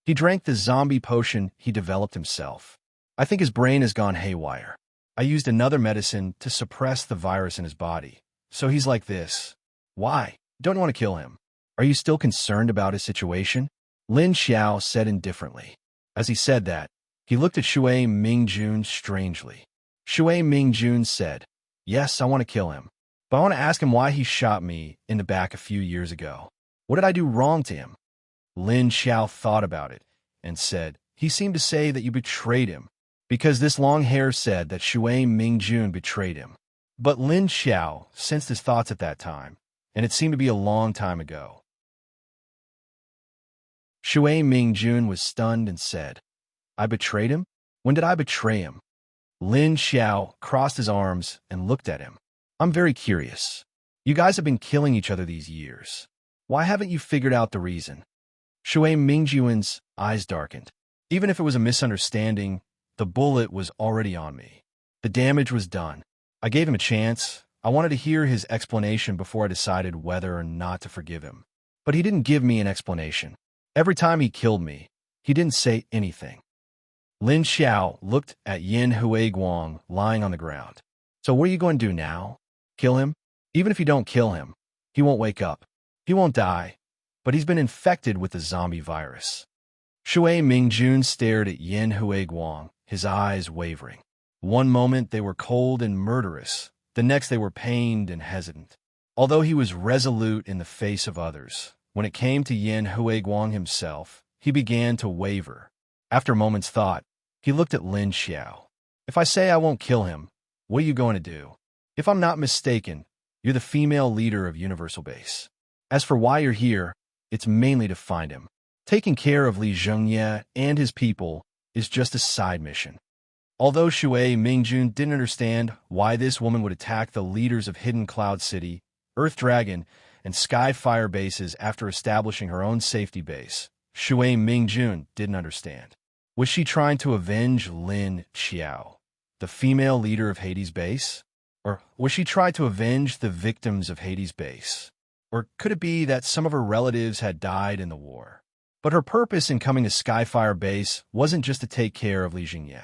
Speaker 1: He drank the zombie potion he developed himself. I think his brain has gone haywire. I used another medicine to suppress the virus in his body, so he's like this. Why? Don't want to kill him. Are you still concerned about his situation? Lin Xiao said indifferently. As he said that, he looked at Shui Mingjun strangely. Shui Mingjun said, Yes, I want to kill him. But I want to ask him why he shot me in the back a few years ago. What did I do wrong to him? Lin Xiao thought about it and said, He seemed to say that you betrayed him, because this long hair said that Shui Mingjun betrayed him. But Lin Xiao sensed his thoughts at that time, and it seemed to be a long time ago. Shui Mingjun was stunned and said, I betrayed him? When did I betray him? Lin Xiao crossed his arms and looked at him. I'm very curious. You guys have been killing each other these years. Why haven't you figured out the reason? Shui Mingjun's eyes darkened. Even if it was a misunderstanding, the bullet was already on me. The damage was done. I gave him a chance. I wanted to hear his explanation before I decided whether or not to forgive him. But he didn't give me an explanation. Every time he killed me, he didn't say anything. Lin Xiao looked at Yin Hui Guang lying on the ground. So what are you going to do now? Kill him? Even if you don't kill him, he won't wake up. He won't die, but he's been infected with the zombie virus. Shui Mingjun stared at Yin Hui Guang, his eyes wavering. One moment they were cold and murderous, the next they were pained and hesitant. Although he was resolute in the face of others, when it came to Yin Hui Guang himself, he began to waver. After a moment's thought, he looked at Lin Xiao. If I say I won't kill him, what are you going to do? If I'm not mistaken, you're the female leader of Universal Base. As for why you're here, it's mainly to find him. Taking care of Li Zhengye and his people is just a side mission. Although Shui Mingjun didn't understand why this woman would attack the leaders of Hidden Cloud City, Earth Dragon, and Skyfire bases after establishing her own safety base, Shui Mingjun didn't understand. Was she trying to avenge Lin Xiao, the female leader of Hades base? Or was she trying to avenge the victims of Hades base? Or could it be that some of her relatives had died in the war? But her purpose in coming to Skyfire base wasn't just to take care of Li Zhengye.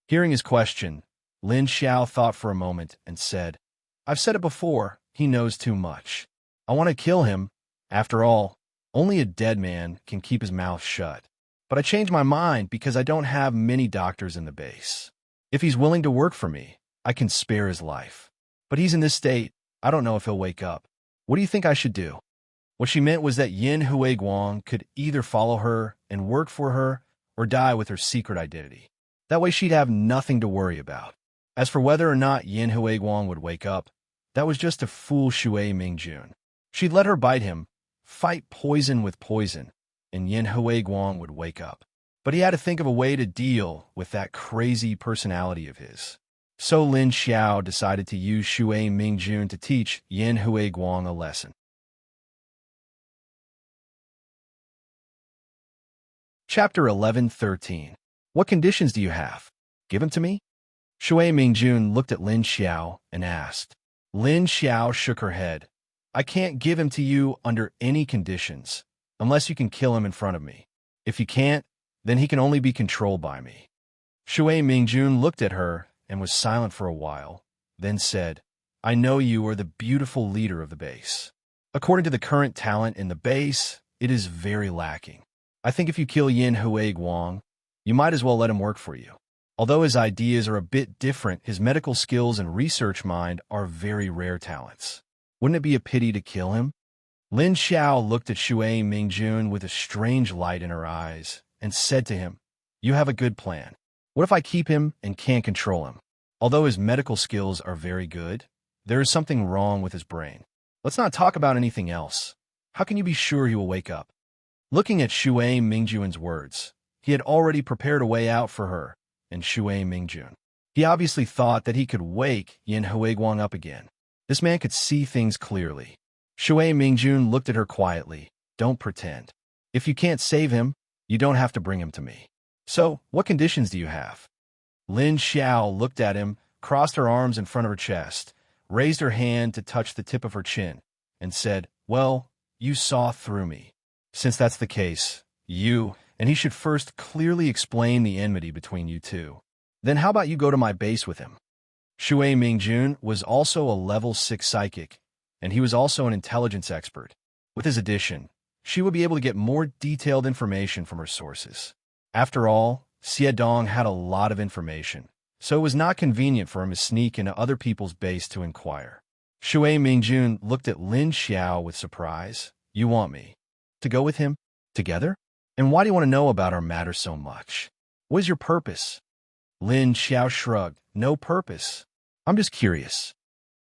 Speaker 1: Hearing his question, Lin Xiao thought for a moment and said, I've said it before, he knows too much. I want to kill him. After all, only a dead man can keep his mouth shut. But I changed my mind because I don't have many doctors in the base. If he's willing to work for me, I can spare his life. But he's in this state. I don't know if he'll wake up. What do you think I should do?" What she meant was that Yin Huiguang could either follow her and work for her or die with her secret identity. That way she'd have nothing to worry about. As for whether or not Yin Huiguang would wake up, that was just to fool Shui Mingjun. She'd let her bite him, fight poison with poison, and Yin Huiguang would wake up. But he had to think of a way to deal with that crazy personality of his. So Lin Xiao decided to use Shui Mingjun to teach Yin Huiguang a lesson. Chapter 11:13. What conditions do you have? Give them to me? Shui Mingjun looked at Lin Xiao and asked. Lin Xiao shook her head. I can't give him to you under any conditions, unless you can kill him in front of me. If you can't, then he can only be controlled by me. Shui Mingjun looked at her and was silent for a while, then said, I know you are the beautiful leader of the base. According to the current talent in the base, it is very lacking. I think if you kill Yin Huiguang, you might as well let him work for you. Although his ideas are a bit different, his medical skills and research mind are very rare talents. Wouldn't it be a pity to kill him? Lin Xiao looked at Shui Mingjun with a strange light in her eyes and said to him, You have a good plan. What if I keep him and can't control him? Although his medical skills are very good, there is something wrong with his brain. Let's not talk about anything else. How can you be sure he will wake up? Looking at Shui Mingjun's words, he had already prepared a way out for her and Shui Mingjun. He obviously thought that he could wake Yin Huiguang up again. This man could see things clearly. Shui Mingjun looked at her quietly. Don't pretend. If you can't save him, you don't have to bring him to me. So, what conditions do you have? Lin Xiao looked at him, crossed her arms in front of her chest, raised her hand to touch the tip of her chin, and said, Well, you saw through me. Since that's the case, and he should first clearly explain the enmity between you two. Then how about you go to my base with him? Shui Mingjun was also a level 6 psychic, and he was also an intelligence expert. With his addition, she would be able to get more detailed information from her sources. After all, Xie Dong had a lot of information, so it was not convenient for him to sneak into other people's base to inquire. Shui Mingjun looked at Lin Xiao with surprise. You want me to go with him? Together? And why do you want to know about our matter so much? What is your purpose? Lin Xiao shrugged. No purpose. I'm just curious.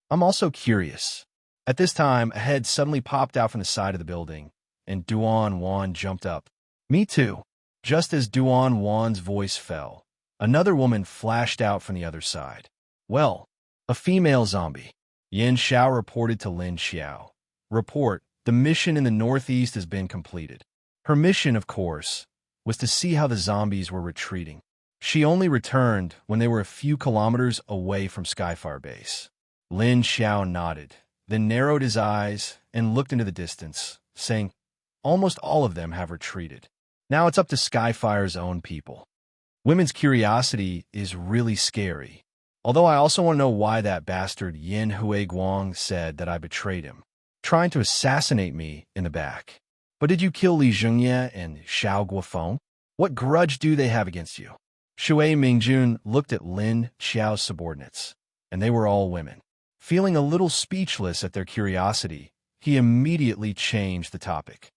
Speaker 1: I'm also curious. At this time, a head suddenly popped out from the side of the building, and Duan Wan jumped up. Me too. Just as Duan Wan's voice fell, another woman flashed out from the other side. Well, a female zombie. Yin Xiao reported to Lin Xiao. Report, the mission in the northeast has been completed. Her mission, of course, was to see how the zombies were retreating. She only returned when they were a few kilometers away from Skyfire Base. Lin Xiao nodded, then narrowed his eyes and looked into the distance, saying, Almost all of them have retreated. Now it's up to Skyfire's own people. Women's curiosity is really scary. Although I also want to know why that bastard Yin Huiguang said that I betrayed him, trying to assassinate me in the back. But did you kill Li Zhengye and Xiao Guofeng? What grudge do they have against you? Shui Mingjun looked at Lin Xiao's subordinates, and they were all women. Feeling a little speechless at their curiosity, he immediately changed the topic.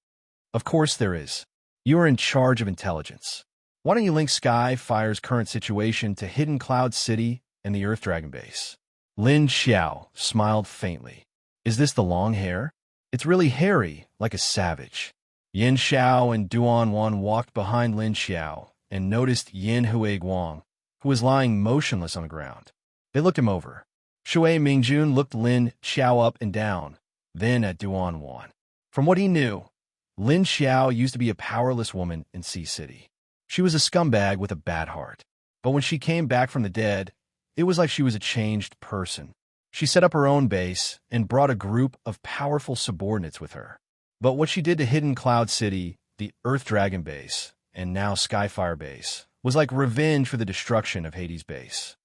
Speaker 1: Of course there is. You are in charge of intelligence. Why don't you link Skyfire's current situation to Hidden Cloud City and the Earth Dragon Base? Lin Xiao smiled faintly. Is this the long hair? It's really hairy, like a savage. Yin Xiao and Duan Wan walked behind Lin Xiao and noticed Yin Huiguang, who was lying motionless on the ground. They looked him over. Shui Mingjun looked Lin Xiao up and down, then at Duan Wan. From what he knew, Lin Xiao used to be a powerless woman in Sea City. She was a scumbag with a bad heart. But when she came back from the dead, it was like she was a changed person. She set up her own base and brought a group of powerful subordinates with her. But what she did to Hidden Cloud City, the Earth Dragon Base, and now Skyfire Base, was like revenge for the destruction of Hades Base.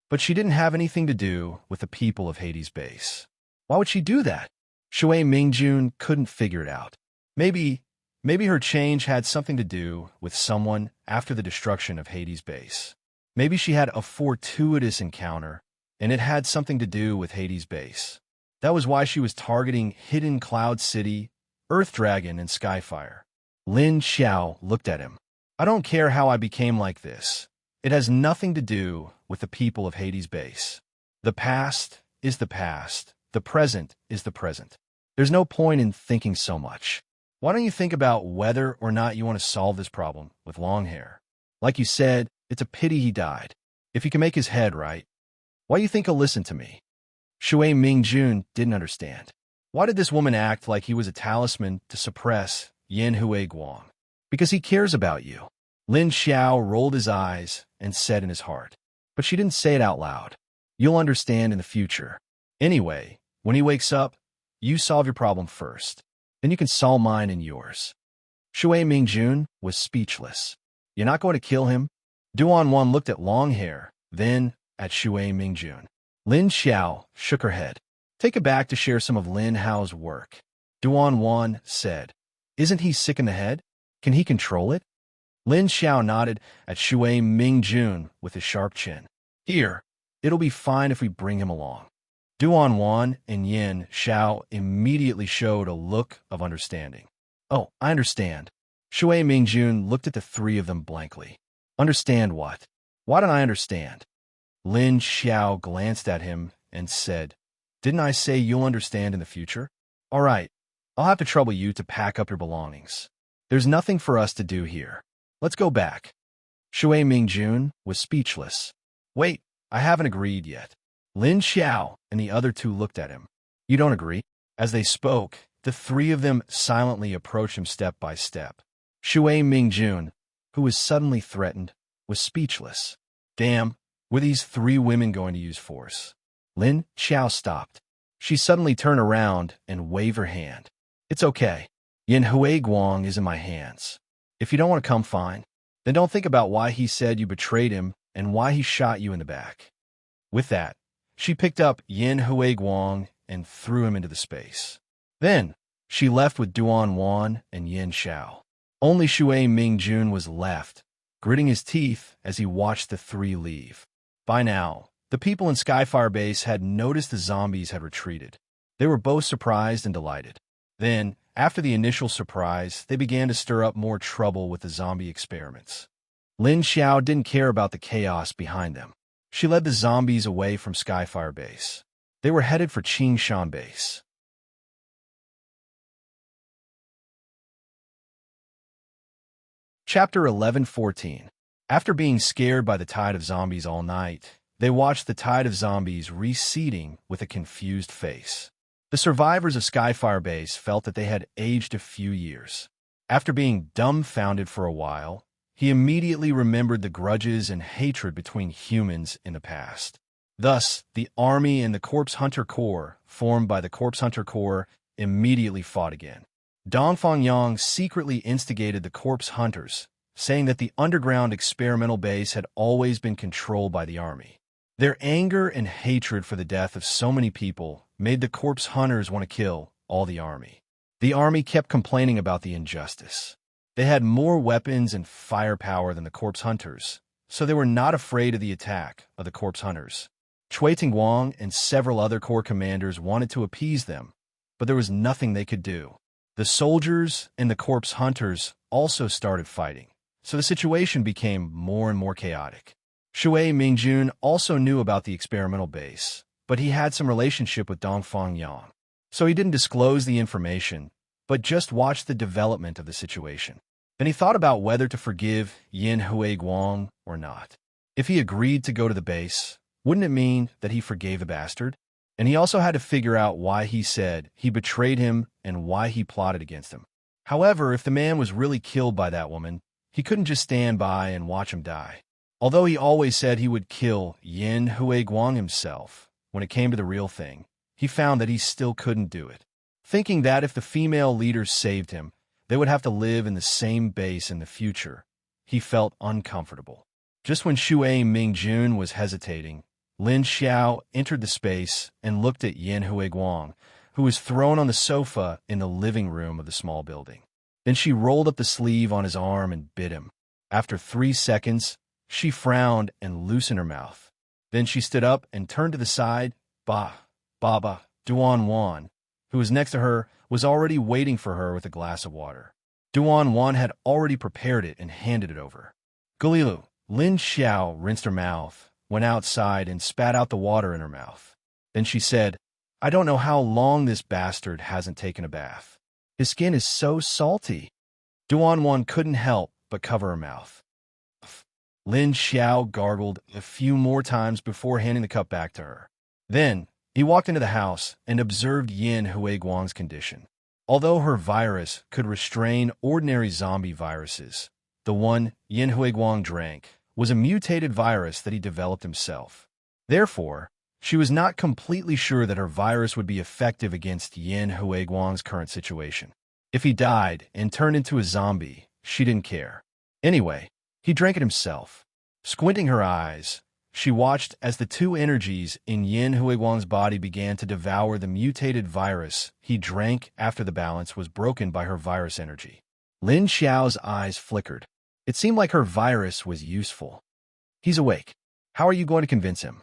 Speaker 1: But she didn't have anything to do with the people of Hades Base. Why would she do that? Shui Mingjun couldn't figure it out. Maybe Maybe her change had something to do with someone after the destruction of Hades' base. Maybe she had a fortuitous encounter, and it had something to do with Hades' base. That was why she was targeting Hidden Cloud City, Earth Dragon, and Skyfire. Lin Xiao looked at him. I don't care how I became like this. It has nothing to do with the people of Hades' base. The past is the past. The present is the present. There's no point in thinking so much. Why don't you think about whether or not you want to solve this problem with long hair? Like you said, it's a pity he died. If he can make his head right, why do you think he'll listen to me? Shui Mingjun didn't understand. Why did this woman act like he was a talisman to suppress Yin Hui Guang? Because he cares about you. Lin Xiao rolled his eyes and said in his heart. But she didn't say it out loud. You'll understand in the future. Anyway, when he wakes up, you solve your problem first. Then you can solve mine and yours. Shui Mingjun was speechless. You're not going to kill him? Duan Wan looked at Long Hair, then at Shui Mingjun. Lin Xiao shook her head. Take it back to share some of Lin Hao's work. Duan Wan said, Isn't he sick in the head? Can he control it? Lin Xiao nodded at Shui Mingjun with his sharp chin. Here, it'll be fine if we bring him along. Duan Wan and Yin Xiao immediately showed a look of understanding. Oh, I understand. Shui Mingjun looked at the three of them blankly. Understand what? Why don't I understand? Lin Xiao glanced at him and said, Didn't I say you'll understand in the future? All right, I'll have to trouble you to pack up your belongings. There's nothing for us to do here. Let's go back. Shui Mingjun was speechless. Wait, I haven't agreed yet. Lin Xiao and the other two looked at him. You don't agree? As they spoke, the three of them silently approached him step by step. Shui Mingjun, who was suddenly threatened, was speechless. Damn, were these three women going to use force? Lin Xiao stopped. She suddenly turned around and waved her hand. It's okay. Yin Hui Guang is in my hands. If you don't want to come, fine. Then don't think about why he said you betrayed him and why he shot you in the back. With that, she picked up Yin Hui Guang and threw him into the space. Then, she left with Duan Wan and Yin Xiao. Only Shui Mingjun was left, gritting his teeth as he watched the three leave. By now, the people in Skyfire Base had noticed the zombies had retreated. They were both surprised and delighted. Then, after the initial surprise, they began to stir up more trouble with the zombie experiments. Lin Xiao didn't care about the chaos behind them. She led the zombies away from Skyfire Base. They were headed for Qingshan Base. Chapter 11:14. After being scared by the tide of zombies all night, they watched the tide of zombies receding with a confused face. The survivors of Skyfire Base felt that they had aged a few years. After being dumbfounded for a while, he immediately remembered the grudges and hatred between humans in the past. Thus, the army and the Corpse Hunter Corps, formed by the Corpse Hunter Corps, immediately fought again. Dongfang Yang secretly instigated the Corpse Hunters, saying that the underground experimental base had always been controlled by the army. Their anger and hatred for the death of so many people made the Corpse Hunters want to kill all the army. The army kept complaining about the injustice. They had more weapons and firepower than the Corpse Hunters, so they were not afraid of the attack of the Corpse Hunters. Cui Tingguang and several other corps commanders wanted to appease them, but there was nothing they could do. The soldiers and the Corpse Hunters also started fighting, so the situation became more and more chaotic. Shui Mingjun also knew about the experimental base, but he had some relationship with Dongfang Yang, so he didn't disclose the information, but just watched the development of the situation. Then he thought about whether to forgive Yin Hui Guang or not. If he agreed to go to the base, wouldn't it mean that he forgave the bastard? And he also had to figure out why he said he betrayed him and why he plotted against him. However, if the man was really killed by that woman, he couldn't just stand by and watch him die. Although he always said he would kill Yin Hui Guang himself, when it came to the real thing, he found that he still couldn't do it. Thinking that if the female leaders saved him, they would have to live in the same base in the future, he felt uncomfortable. Just when Shui Mingjun was hesitating, Lin Xiao entered the space and looked at Yin Hui Guang, who was thrown on the sofa in the living room of the small building. Then she rolled up the sleeve on his arm and bit him. After 3 seconds, she frowned and loosened her mouth. Then she stood up and turned to the side. Baba, Duan Wan, who was next to her, was already waiting for her with a glass of water. Duan Wan had already prepared it and handed it over. Gulilu, Lin Xiao rinsed her mouth, went outside and spat out the water in her mouth. Then she said, I don't know how long this bastard hasn't taken a bath. His skin is so salty. Duan Wan couldn't help but cover her mouth. Lin Xiao gargled a few more times before handing the cup back to her. Then, he walked into the house and observed Yin Huiguang's condition. Although her virus could restrain ordinary zombie viruses, the one Yin Huiguang drank was a mutated virus that he developed himself. Therefore, she was not completely sure that her virus would be effective against Yin Huiguang's current situation. If he died and turned into a zombie, she didn't care. Anyway, he drank it himself. Squinting her eyes, she watched as the 2 energies in Yin Huiguang's body began to devour the mutated virus he drank after the balance was broken by her virus energy. Lin Xiao's eyes flickered. It seemed like her virus was useful. He's awake. How are you going to convince him?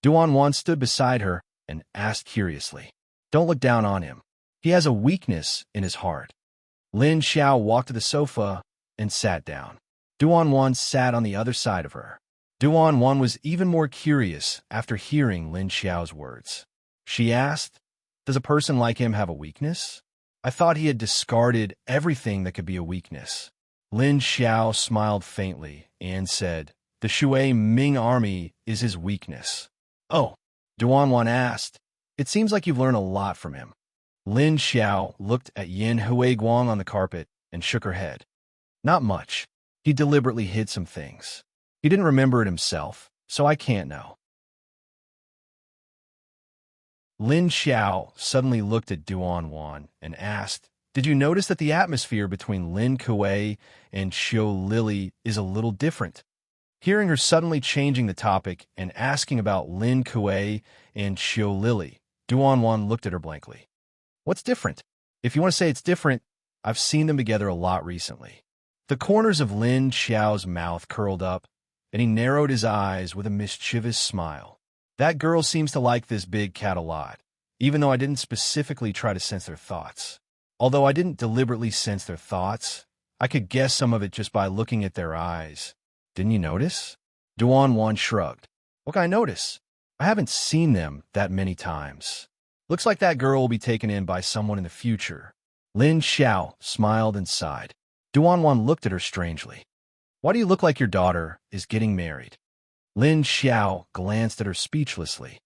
Speaker 1: Duan Wan stood beside her and asked curiously. Don't look down on him. He has a weakness in his heart. Lin Xiao walked to the sofa and sat down. Duan Wan sat on the other side of her. Duan Wan was even more curious after hearing Lin Xiao's words. She asked, does a person like him have a weakness? I thought he had discarded everything that could be a weakness. Lin Xiao smiled faintly and said, the Shui Ming army is his weakness. Oh, Duan Wan asked, it seems like you've learned a lot from him. Lin Xiao looked at Yin Huiguang on the carpet and shook her head. Not much. He deliberately hid some things. He didn't remember it himself, so I can't know. Lin Xiao suddenly looked at Duan Wan and asked, did you notice that the atmosphere between Lin Kuei and Xiu Lily is a little different? Hearing her suddenly changing the topic and asking about Lin Kuei and Xiu Lily, Duan Wan looked at her blankly. What's different? If you want to say it's different, I've seen them together a lot recently. The corners of Lin Xiao's mouth curled up, and he narrowed his eyes with a mischievous smile. That girl seems to like this big cat a lot, even though I didn't specifically try to sense their thoughts. Although I didn't deliberately sense their thoughts, I could guess some of it just by looking at their eyes. Didn't you notice? Duan Wan shrugged. What can I notice? I haven't seen them that many times. Looks like that girl will be taken in by someone in the future. Lin Xiao smiled and sighed. Duan Wan looked at her strangely. Why do you look like your daughter is getting married? Lin Xiao glanced at her speechlessly.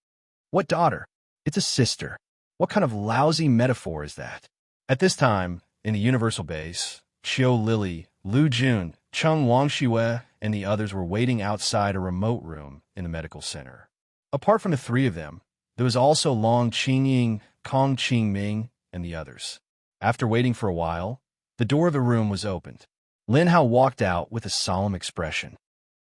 Speaker 1: What daughter? It's a sister. What kind of lousy metaphor is that? At this time, in the Universal Base, Xiu Lily, Lu Jun, Cheng Wangxue, and the others were waiting outside a remote room in the medical center. Apart from the 3 of them, there was also Long Qingying, Kong Qingming, and the others. After waiting for a while, the door of the room was opened. Lin Hao walked out with a solemn expression.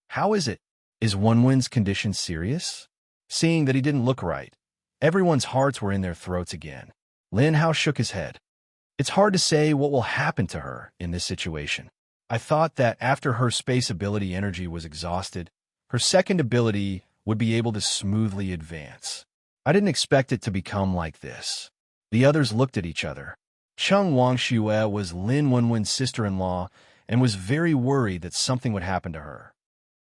Speaker 1: How is it? Is Wenwen's condition serious? Seeing that he didn't look right, everyone's hearts were in their throats again. Lin Hao shook his head. It's hard to say what will happen to her in this situation. I thought that after her space ability energy was exhausted, her second ability would be able to smoothly advance. I didn't expect it to become like this. The others looked at each other. Cheng Wangxue was Lin Wenwen's sister-in-law and was very worried that something would happen to her.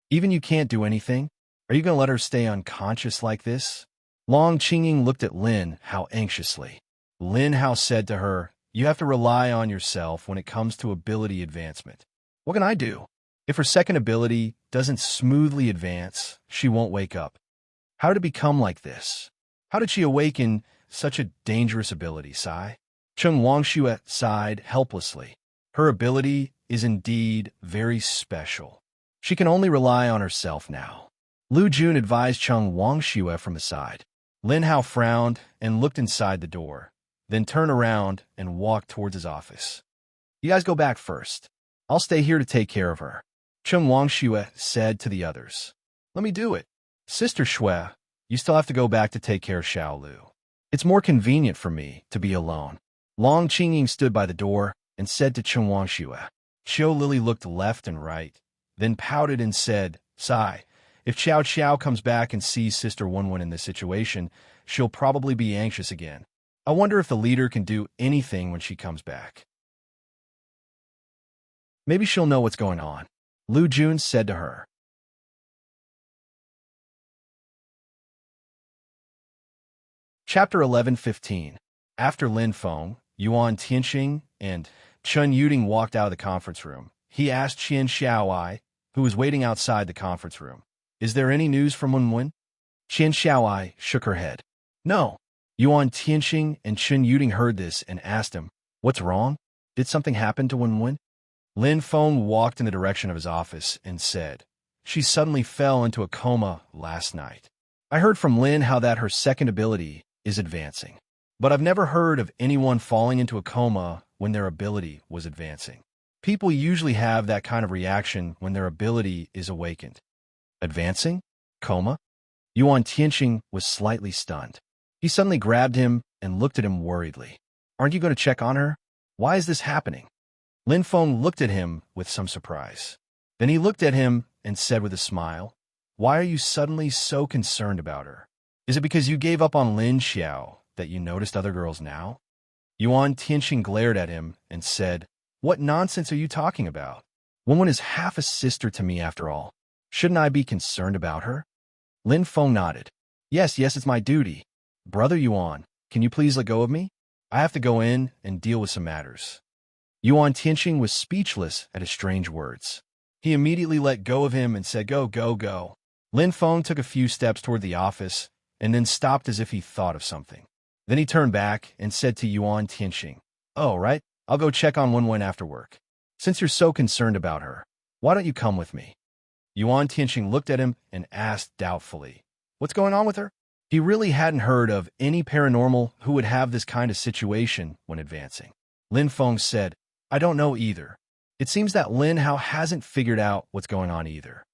Speaker 1: Even you can't do anything? Are you going to let her stay unconscious like this? Long Qingying looked at Lin Hao anxiously. Lin Hao said to her, you have to rely on yourself when it comes to ability advancement. What can I do? If her second ability doesn't smoothly advance, she won't wake up. How did it become like this? How did she awaken such a dangerous ability, Sai? Cheng Wangxue sighed helplessly. Her ability is indeed very special. She can only rely on herself now. Lu Jun advised Cheng Wangxue from the side. Lin Hao frowned and looked inside the door, then turned around and walked towards his office. You guys go back first. I'll stay here to take care of her. Cheng Wangxue said to the others. Let me do it. Sister Shui, you still have to go back to take care of Xiao Lu. It's more convenient for me to be alone. Long Qingying stood by the door, and said to Chen Wangxue. Qiu Lily looked left and right, then pouted and said, "Sigh, if Qiao Qiao comes back and sees Sister Wenwen in this situation, she'll probably be anxious again. I wonder if the leader can do anything when she comes back. Maybe she'll know what's going on," Lu Jun said to her. Chapter 11:15. After Lin Feng, Yuan Tianxing, and Chen Yuding walked out of the conference room, he asked Qian Xiaoai, who was waiting outside the conference room, "Is there any news from Wenwen?" Qian Xiaoai shook her head. "No." Yuan Tianxing and Chen Yuding heard this and asked him, "What's wrong? Did something happen to Wenwen?" Lin Feng walked in the direction of his office and said, "She suddenly fell into a coma last night. I heard from Lin how that her second ability is advancing. But I've never heard of anyone falling into a coma when their ability was advancing. People usually have that kind of reaction when their ability is awakened." "Advancing? Coma?" Yuan Tianxing was slightly stunned. He suddenly grabbed him and looked at him worriedly. "Aren't you going to check on her? Why is this happening?" Lin Feng looked at him with some surprise. Then he looked at him and said with a smile, "Why are you suddenly so concerned about her? Is it because you gave up on Lin Xiao that you noticed other girls now?" Yuan Tianxing glared at him and said, "What nonsense are you talking about? Wenwen is half a sister to me after all. Shouldn't I be concerned about her?" Lin Feng nodded. Yes, it's my duty. Brother Yuan, can you please let go of me? I have to go in and deal with some matters." Yuan Tianxing was speechless at his strange words. He immediately let go of him and said, "Go, go, go." Lin Feng took a few steps toward the office and then stopped as if he thought of something. Then he turned back and said to Yuan Tianxing, "Oh, right, I'll go check on Wenwen after work. Since you're so concerned about her, why don't you come with me?" Yuan Tianxing looked at him and asked doubtfully, "What's going on with her?" He really hadn't heard of any paranormal who would have this kind of situation when advancing. Lin Feng said, "I don't know either. It seems that Lin Hao hasn't figured out what's going on either."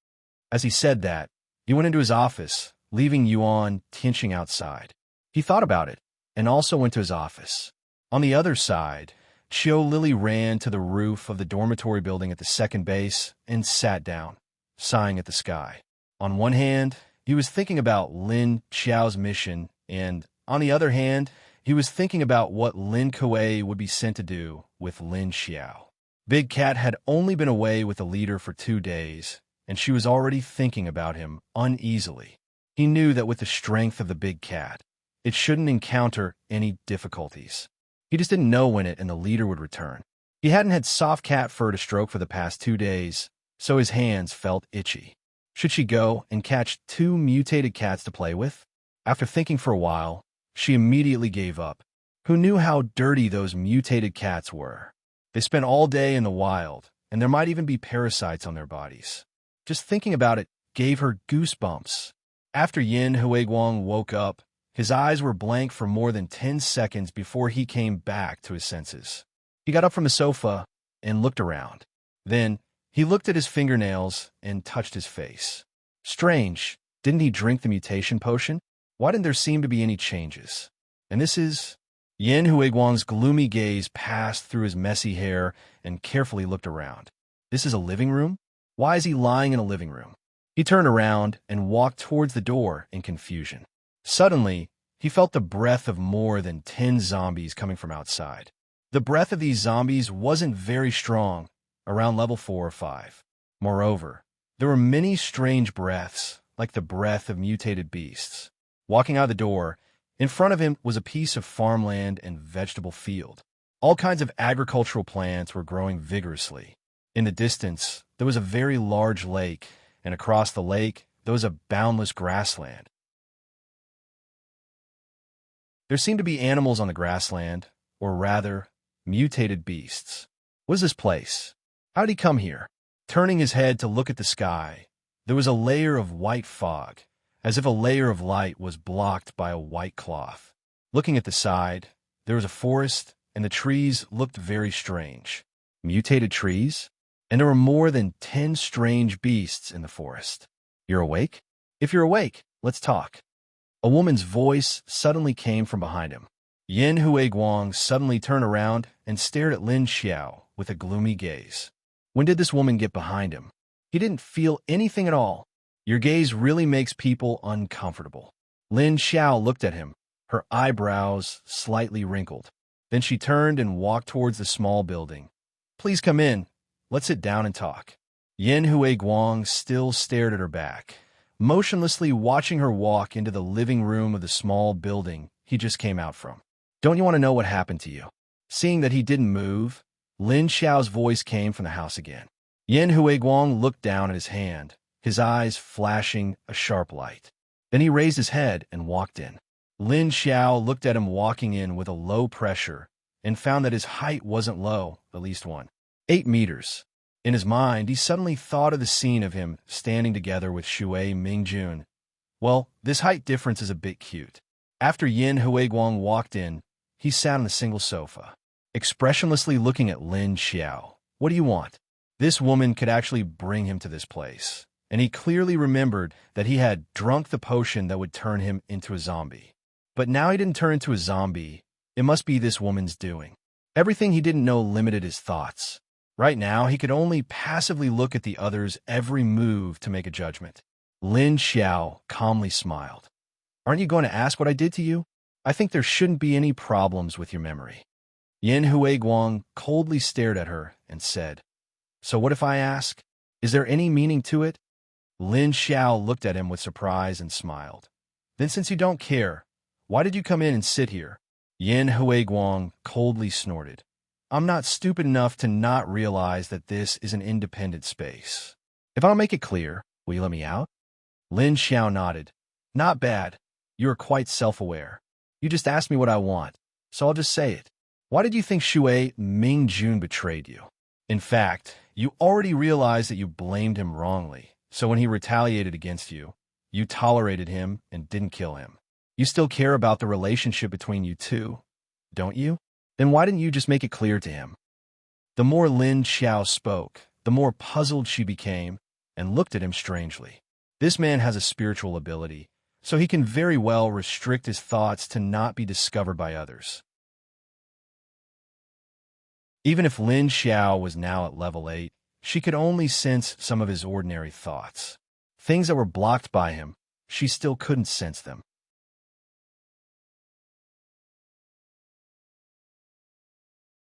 Speaker 1: As he said that, he went into his office, leaving Yuan Tianxing outside. He thought about it and also went to his office. On the other side, Qiu Lily ran to the roof of the dormitory building at the second base and sat down, sighing at the sky. On one hand, he was thinking about Lin Xiao's mission, and on the other hand, he was thinking about what Lin Kuei would be sent to do with Lin Xiao. Big Cat had only been away with the leader for 2 days, and she was already thinking about him uneasily. He knew that with the strength of the Big Cat, it shouldn't encounter any difficulties. He just didn't know when it and the leader would return. He hadn't had soft cat fur to stroke for the past 2 days, so his hands felt itchy. Should she go and catch 2 mutated cats to play with? After thinking for a while, she immediately gave up. Who knew how dirty those mutated cats were? They spent all day in the wild, and there might even be parasites on their bodies. Just thinking about it gave her goosebumps. After Yin Huiguang woke up, his eyes were blank for more than 10 seconds before he came back to his senses. He got up from the sofa and looked around. Then, he looked at his fingernails and touched his face. Strange, didn't he drink the mutation potion? Why didn't there seem to be any changes? And this is... Yin Huiguang's gloomy gaze passed through his messy hair and carefully looked around. This is a living room? Why is he lying in a living room? He turned around and walked towards the door in confusion. Suddenly, he felt the breath of more than 10 zombies coming from outside. The breath of these zombies wasn't very strong, around level 4 or 5. Moreover, there were many strange breaths, like the breath of mutated beasts. Walking out the door, in front of him was a piece of farmland and vegetable field. All kinds of agricultural plants were growing vigorously. In the distance, there was a very large lake, and across the lake, there was a boundless grassland. There seemed to be animals on the grassland, or rather, mutated beasts. What is this place? How did he come here? Turning his head to look at the sky, there was a layer of white fog, as if a layer of light was blocked by a white cloth. Looking at the side, there was a forest, and the trees looked very strange. Mutated trees? And there were more than 10 strange beasts in the forest. "You're awake? If you're awake, let's talk." A woman's voice suddenly came from behind him. Yin Huiguang suddenly turned around and stared at Lin Xiao with a gloomy gaze. When did this woman get behind him? He didn't feel anything at all. Your gaze really makes people uncomfortable. Lin Xiao looked at him, her eyebrows slightly wrinkled. Then she turned and walked towards the small building. Please come in. Let's sit down and talk. Yin Huiguang still stared at her back, motionlessly watching her walk into the living room of the small building he just came out from. Don't you want to know what happened to you? Seeing that he didn't move, Lin Xiao's voice came from the house again. Yin Huiguang looked down at his hand, his eyes flashing a sharp light. Then he raised his head and walked in. Lin Xiao looked at him walking in with a low pressure and found that his height wasn't low, at least 8 meters. In his mind, he suddenly thought of the scene of him standing together with Shui Mingjun. Well, this height difference is a bit cute. After Yin Huiguang walked in, he sat on a single sofa, expressionlessly looking at Lin Xiao. What do you want? This woman could actually bring him to this place, and he clearly remembered that he had drunk the potion that would turn him into a zombie. But now he didn't turn into a zombie. It must be this woman's doing. Everything he didn't know limited his thoughts. Right now, he could only passively look at the other's every move to make a judgment. Lin Xiao calmly smiled. Aren't you going to ask what I did to you? I think there shouldn't be any problems with your memory. Yin Huiguang coldly stared at her and said, So what if I ask? Is there any meaning to it? Lin Xiao looked at him with surprise and smiled. Then since you don't care, why did you come in and sit here? Yin Huiguang coldly snorted. I'm not stupid enough to not realize that this is an independent space. If I don't make it clear, will you let me out? Lin Xiao nodded. Not bad. You are quite self-aware. You just asked me what I want, so I'll just say it. Why did you think Shui Mingjun betrayed you? In fact, you already realized that you blamed him wrongly, so when he retaliated against you, you tolerated him and didn't kill him. You still care about the relationship between you two, don't you? Then why didn't you just make it clear to him? The more Lin Xiao spoke, the more puzzled she became and looked at him strangely. This man has a spiritual ability, so he can very well restrict his thoughts to not be discovered by others. Even if Lin Xiao was now at level 8, she could only sense some of his ordinary thoughts. Things that were blocked by him, she still couldn't sense them.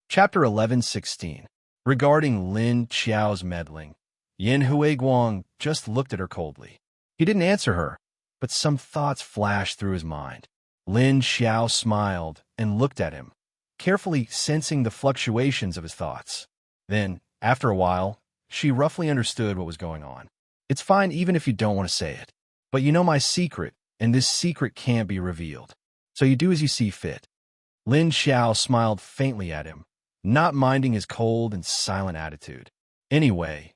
Speaker 1: Chapter 11:16. Regarding Lin Xiao's meddling, Yin Huiguang just looked at her coldly. He didn't answer her, but some thoughts flashed through his mind. Lin Xiao smiled and looked at him, carefully sensing the fluctuations of his thoughts. Then, after a while, she roughly understood what was going on. It's fine even if you don't want to say it, but you know my secret, and this secret can't be revealed. So you do as you see fit. Lin Xiao smiled faintly at him, not minding his cold and silent attitude. Anyway,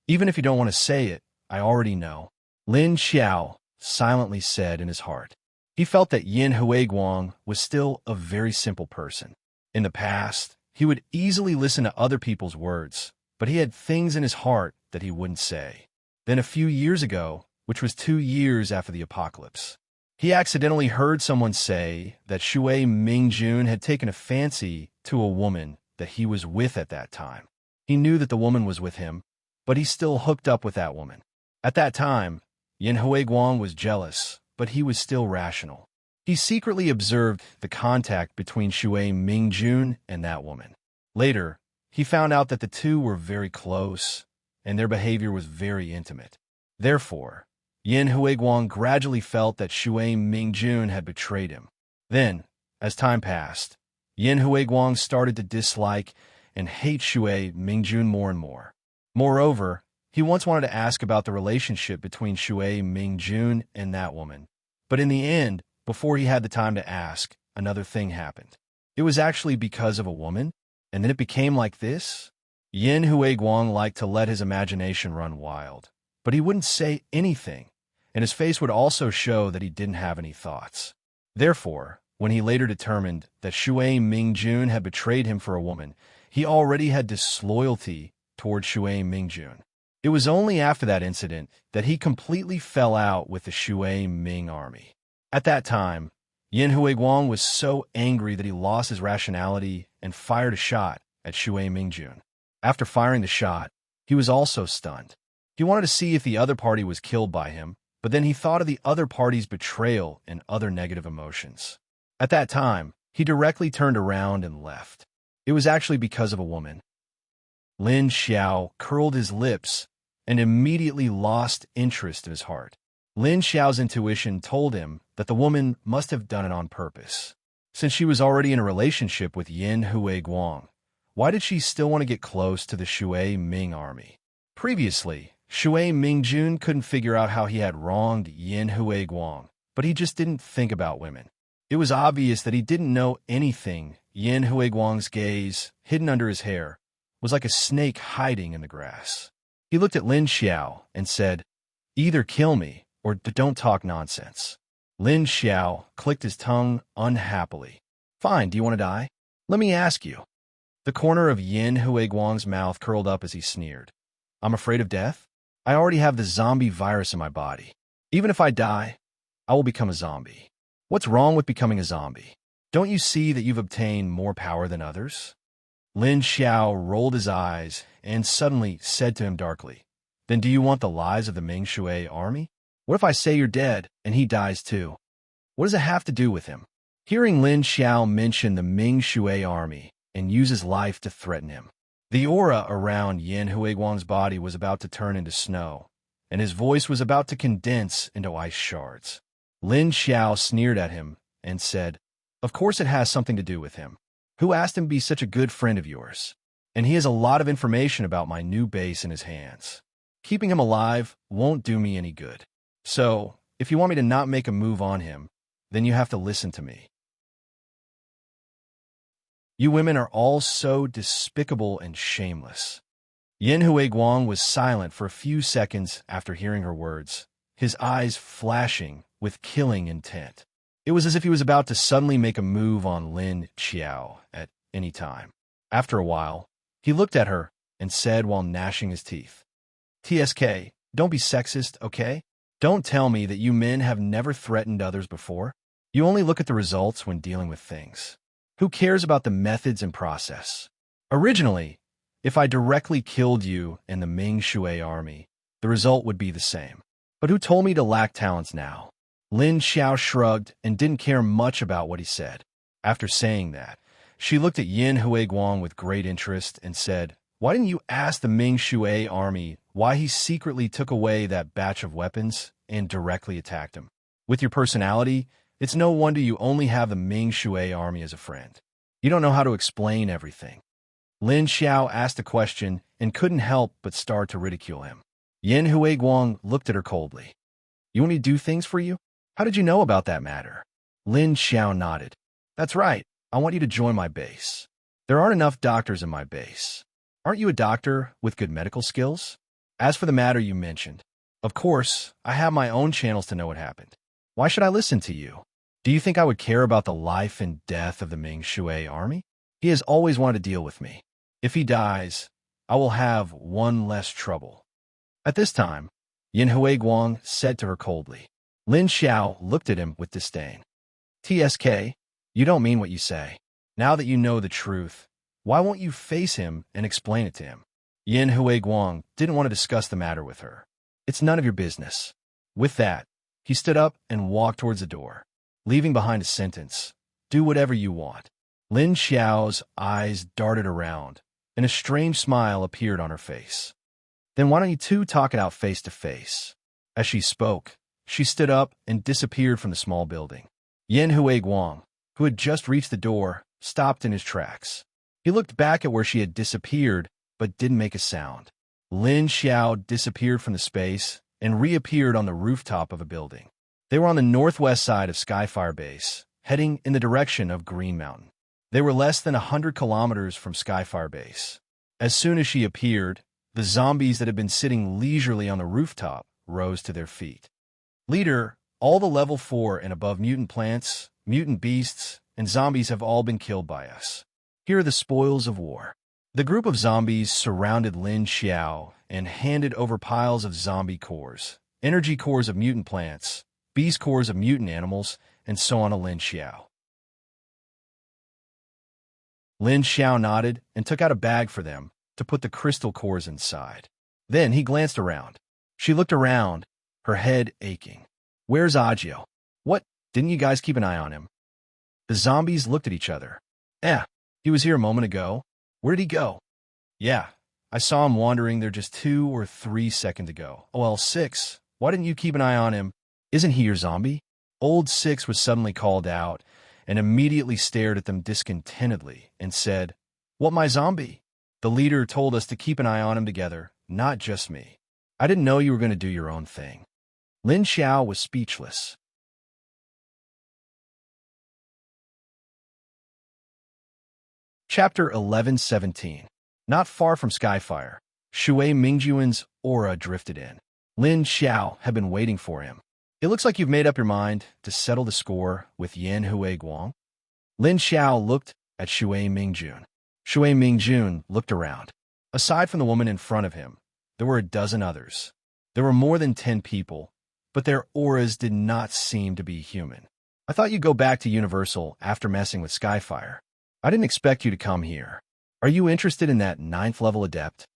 Speaker 1: even if you don't want to say it, I already know. Lin Xiao silently said in his heart. He felt that Yin Huiguang was still a very simple person. In the past, he would easily listen to other people's words, but he had things in his heart that he wouldn't say. Then a few years ago, which was 2 years after the apocalypse, he accidentally heard someone say that Shui Mingjun had taken a fancy to a woman that he was with at that time. He knew that the woman was with him, but he still hooked up with that woman. At that time, Yin Huiguang was jealous, but he was still rational. He secretly observed the contact between Shui Mingjun and that woman. Later, he found out that the two were very close, and their behavior was very intimate. Therefore, Yin Huiguang gradually felt that Shui Mingjun had betrayed him. Then, as time passed, Yin Huiguang started to dislike and hate Shui Mingjun more and more. Moreover, he once wanted to ask about the relationship between Shui Mingjun and that woman. But in the end, before he had the time to ask, another thing happened. It was actually because of a woman, and then it became like this? Yin Huiguang liked to let his imagination run wild, but he wouldn't say anything, and his face would also show that he didn't have any thoughts. Therefore, when he later determined that Shui Mingjun had betrayed him for a woman, he already had disloyalty toward Shui Mingjun. It was only after that incident that he completely fell out with the Shui Ming army. At that time, Yin Huiguang was so angry that he lost his rationality and fired a shot at Shui Mingjun. After firing the shot, he was also stunned. He wanted to see if the other party was killed by him, but then he thought of the other party's betrayal and other negative emotions. At that time, he directly turned around and left. It was actually because of a woman. Lin Xiao curled his lips and immediately lost interest in his heart. Lin Xiao's intuition told him that the woman must have done it on purpose. Since she was already in a relationship with Yin Huiguang, why did she still want to get close to the Shui Ming army? Previously, Shui Mingjun couldn't figure out how he had wronged Yin Huiguang, but he just didn't think about women. It was obvious that he didn't know anything. Yin Huiguang's gaze, hidden under his hair, was like a snake hiding in the grass. He looked at Lin Xiao and said, "Either kill me, or don't talk nonsense." Lin Xiao clicked his tongue unhappily. "Fine, do you want to die? Let me ask you." The corner of Yin Huiguang's mouth curled up as he sneered. "I'm afraid of death? I already have the zombie virus in my body. Even if I die, I will become a zombie. What's wrong with becoming a zombie? Don't you see that you've obtained more power than others?" Lin Xiao rolled his eyes and suddenly said to him darkly, "Then do you want the lives of the Ming Shui army? What if I say you're dead and he dies too? What does it have to do with him?" Hearing Lin Xiao mention the Ming Shui army and use his life to threaten him, the aura around Yin Huiguang's body was about to turn into snow, and his voice was about to condense into ice shards. Lin Xiao sneered at him and said, "Of course it has something to do with him. Who asked him to be such a good friend of yours? And he has a lot of information about my new base in his hands. Keeping him alive won't do me any good. So, if you want me to not make a move on him, then you have to listen to me. You women are all so despicable and shameless." Yin Huiguang was silent for a few seconds after hearing her words, his eyes flashing with killing intent. It was as if he was about to suddenly make a move on Lin Xiao at any time. After a while, he looked at her and said while gnashing his teeth, "TSK, don't be sexist, okay? Don't tell me that you men have never threatened others before. You only look at the results when dealing with things. Who cares about the methods and process? Originally, if I directly killed you and the Ming Shui army, the result would be the same. But who told me to lack talents now?" Lin Xiao shrugged and didn't care much about what he said. After saying that, she looked at Yin Huiguang with great interest and said, "Why didn't you ask the Ming Shui army why he secretly took away that batch of weapons and directly attacked him? With your personality, it's no wonder you only have the Ming Shui army as a friend. You don't know how to explain everything." Lin Xiao asked a question and couldn't help but start to ridicule him. Yin Huiguang looked at her coldly. "You want me to do things for you? How did you know about that matter?" Lin Xiao nodded. "That's right. I want you to join my base. There aren't enough doctors in my base. Aren't you a doctor with good medical skills? As for the matter you mentioned, of course, I have my own channels to know what happened. Why should I listen to you? Do you think I would care about the life and death of the Ming Shui army? He has always wanted to deal with me. If he dies, I will have one less trouble." At this time, Yin Huiguang said to her coldly. Lin Xiao looked at him with disdain. "TSK, you don't mean what you say. Now that you know the truth, why won't you face him and explain it to him?" Yin Huiguang didn't want to discuss the matter with her. "It's none of your business." With that, he stood up and walked towards the door, leaving behind a sentence, "Do whatever you want." Lin Xiao's eyes darted around, and a strange smile appeared on her face. "Then why don't you two talk it out face to face?" As she spoke, she stood up and disappeared from the small building. Yin Huiguang, who had just reached the door, stopped in his tracks. He looked back at where she had disappeared, but didn't make a sound. Lin Xiao disappeared from the space and reappeared on the rooftop of a building. They were on the northwest side of Skyfire Base, heading in the direction of Green Mountain. They were less than 100 kilometers from Skyfire Base. As soon as she appeared, the zombies that had been sitting leisurely on the rooftop rose to their feet. "Leader, all the level 4 and above mutant plants, mutant beasts, and zombies have all been killed by us. Here are the spoils of war." The group of zombies surrounded Lin Xiao and handed over piles of zombie cores, energy cores of mutant plants, beast cores of mutant animals, and so on to Lin Xiao. Lin Xiao nodded and took out a bag for them to put the crystal cores inside. Then he glanced around. She looked around, her head aching. Where's Agio? What? Didn't you guys keep an eye on him? The zombies looked at each other. He was here a moment ago. Where did he go? Yeah, I saw him wandering there just 2 or 3 seconds ago. Oh, well, 6. Why didn't you keep an eye on him? Isn't he your zombie? Old 6 was suddenly called out and immediately stared at them discontentedly and said, What, my zombie? The leader told us to keep an eye on him together, not just me. I didn't know you were going to do your own thing. Lin Xiao was speechless. Chapter 11:17. Not far from Skyfire, Shui Mingjuan's aura drifted in. Lin Xiao had been waiting for him. It looks like you've made up your mind to settle the score with Yan Huiguang. Lin Xiao looked at Shui Mingjun. Shui Mingjun looked around. Aside from the woman in front of him, there were a dozen others. There were more than 10 people, but their auras did not seem to be human. I thought you'd go back to Universal after messing with Skyfire. I didn't expect you to come here. Are you interested in that 9th level adept?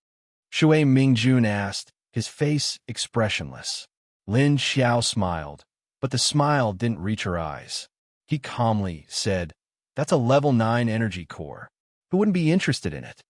Speaker 1: Shui Mingjun asked, his face expressionless. Lin Xiao smiled, but the smile didn't reach her eyes. He calmly said, That's a level 9 energy core. Who wouldn't be interested in it?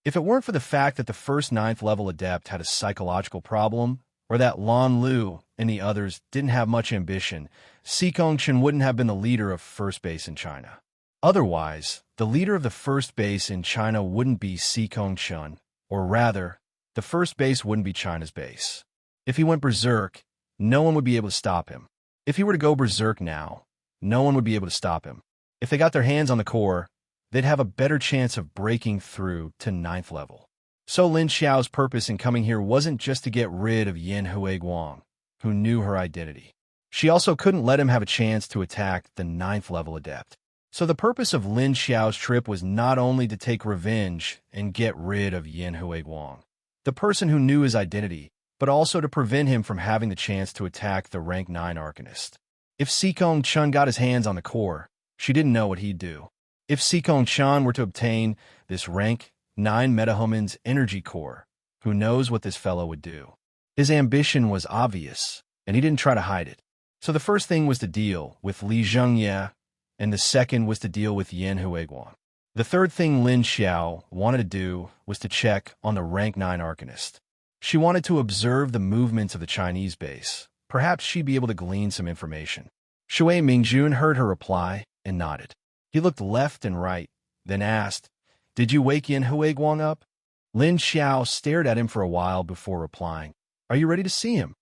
Speaker 1: If it weren't for the fact that the first 9th level adept had a psychological problem, or that Lan Lu and the others didn't have much ambition, Si Kongchen wouldn't have been the leader of first base in China. Otherwise, the leader of the first base in China wouldn't be Si Kongchen, or rather, the first base wouldn't be China's base. If he went berserk, no one would be able to stop him. If he were to go berserk now, no one would be able to stop him. If they got their hands on the core, they'd have a better chance of breaking through to 9th level. So Lin Xiao's purpose in coming here wasn't just to get rid of Yan Huiguang, who knew her identity. She also couldn't let him have a chance to attack the 9th level adept. So the purpose of Lin Xiao's trip was not only to take revenge and get rid of Yan Huiguang, the person who knew his identity, but also to prevent him from having the chance to attack the rank 9 Arcanist. If Si Kongchen got his hands on the core, she didn't know what he'd do. If Si Kongchen were to obtain this rank 9 Metahuman's energy core, who knows what this fellow would do? His ambition was obvious, and he didn't try to hide it. So the first thing was to deal with Li Zhengye, and the second was to deal with Yan Huiguang. The third thing Lin Xiao wanted to do was to check on the rank 9 Arcanist. She wanted to observe the movements of the Chinese base. Perhaps she'd be able to glean some information. Shui Mingjun heard her reply and nodded. He looked left and right, then asked, Did you wake Yan Huiguang up? Lin Xiao stared at him for a while before replying, Are you ready to see him?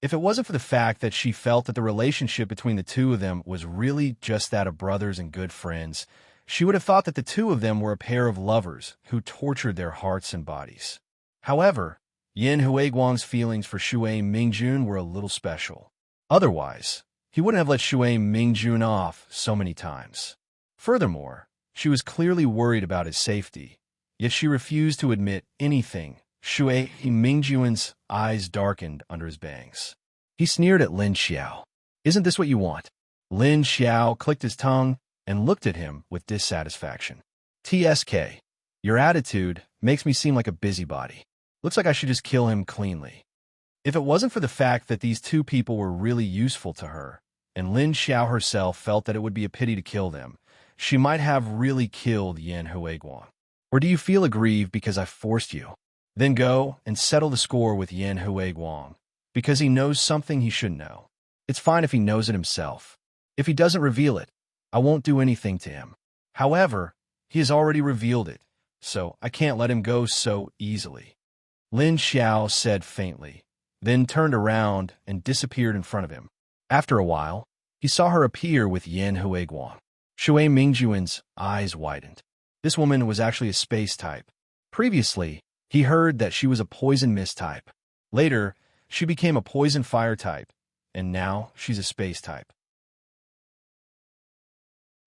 Speaker 1: If it wasn't for the fact that she felt that the relationship between the two of them was really just that of brothers and good friends, she would have thought that the two of them were a pair of lovers who tortured their hearts and bodies. However, Yan Huiguang's feelings for Shui Mingjun were a little special. Otherwise, he wouldn't have let Shui Mingjun off so many times. Furthermore, she was clearly worried about his safety, yet she refused to admit anything. Shui Mingjun's eyes darkened under his bangs. He sneered at Lin Xiao. Isn't this what you want? Lin Xiao clicked his tongue and looked at him with dissatisfaction. TSK, your attitude makes me seem like a busybody. Looks like I should just kill him cleanly. If it wasn't for the fact that these two people were really useful to her, and Lin Xiao herself felt that it would be a pity to kill them, she might have really killed Yan Huiguang. Or do you feel aggrieved because I forced you? Then go and settle the score with Yan Huiguang, because he knows something he shouldn't know. It's fine if he knows it himself. If he doesn't reveal it, I won't do anything to him. However, he has already revealed it, so I can't let him go so easily. Lin Xiao said faintly, then turned around and disappeared in front of him. After a while, he saw her appear with Yan Huiguang. Shui Mingjuan's eyes widened. This woman was actually a space type. Previously, he heard that she was a poison mist type. Later, she became a poison fire type, and now she's a space type.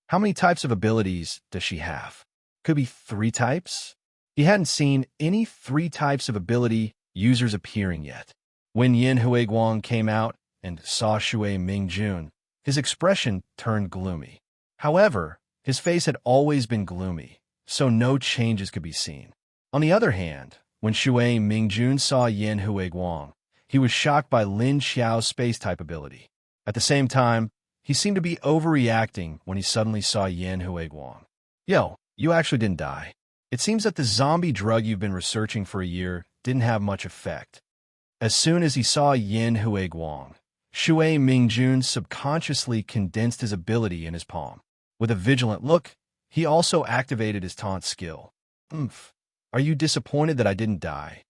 Speaker 1: How many types of abilities does she have? Could be 3 types? He hadn't seen any 3 types of ability users appearing yet. When Yan Huiguang came out and saw Shui Mingjun, his expression turned gloomy. However, his face had always been gloomy, so no changes could be seen. On the other hand, when Shui Mingjun saw Yin Huiguang, he was shocked by Lin Xiao's space-type ability. At the same time, he seemed to be overreacting when he suddenly saw Yin Huiguang. Yo, you actually didn't die. It seems that the zombie drug you've been researching for a year didn't have much effect. As soon as he saw Yin Huiguang, Shui Mingjun subconsciously condensed his ability in his palm. With a vigilant look, he also activated his taunt skill. Are you disappointed that I didn't die?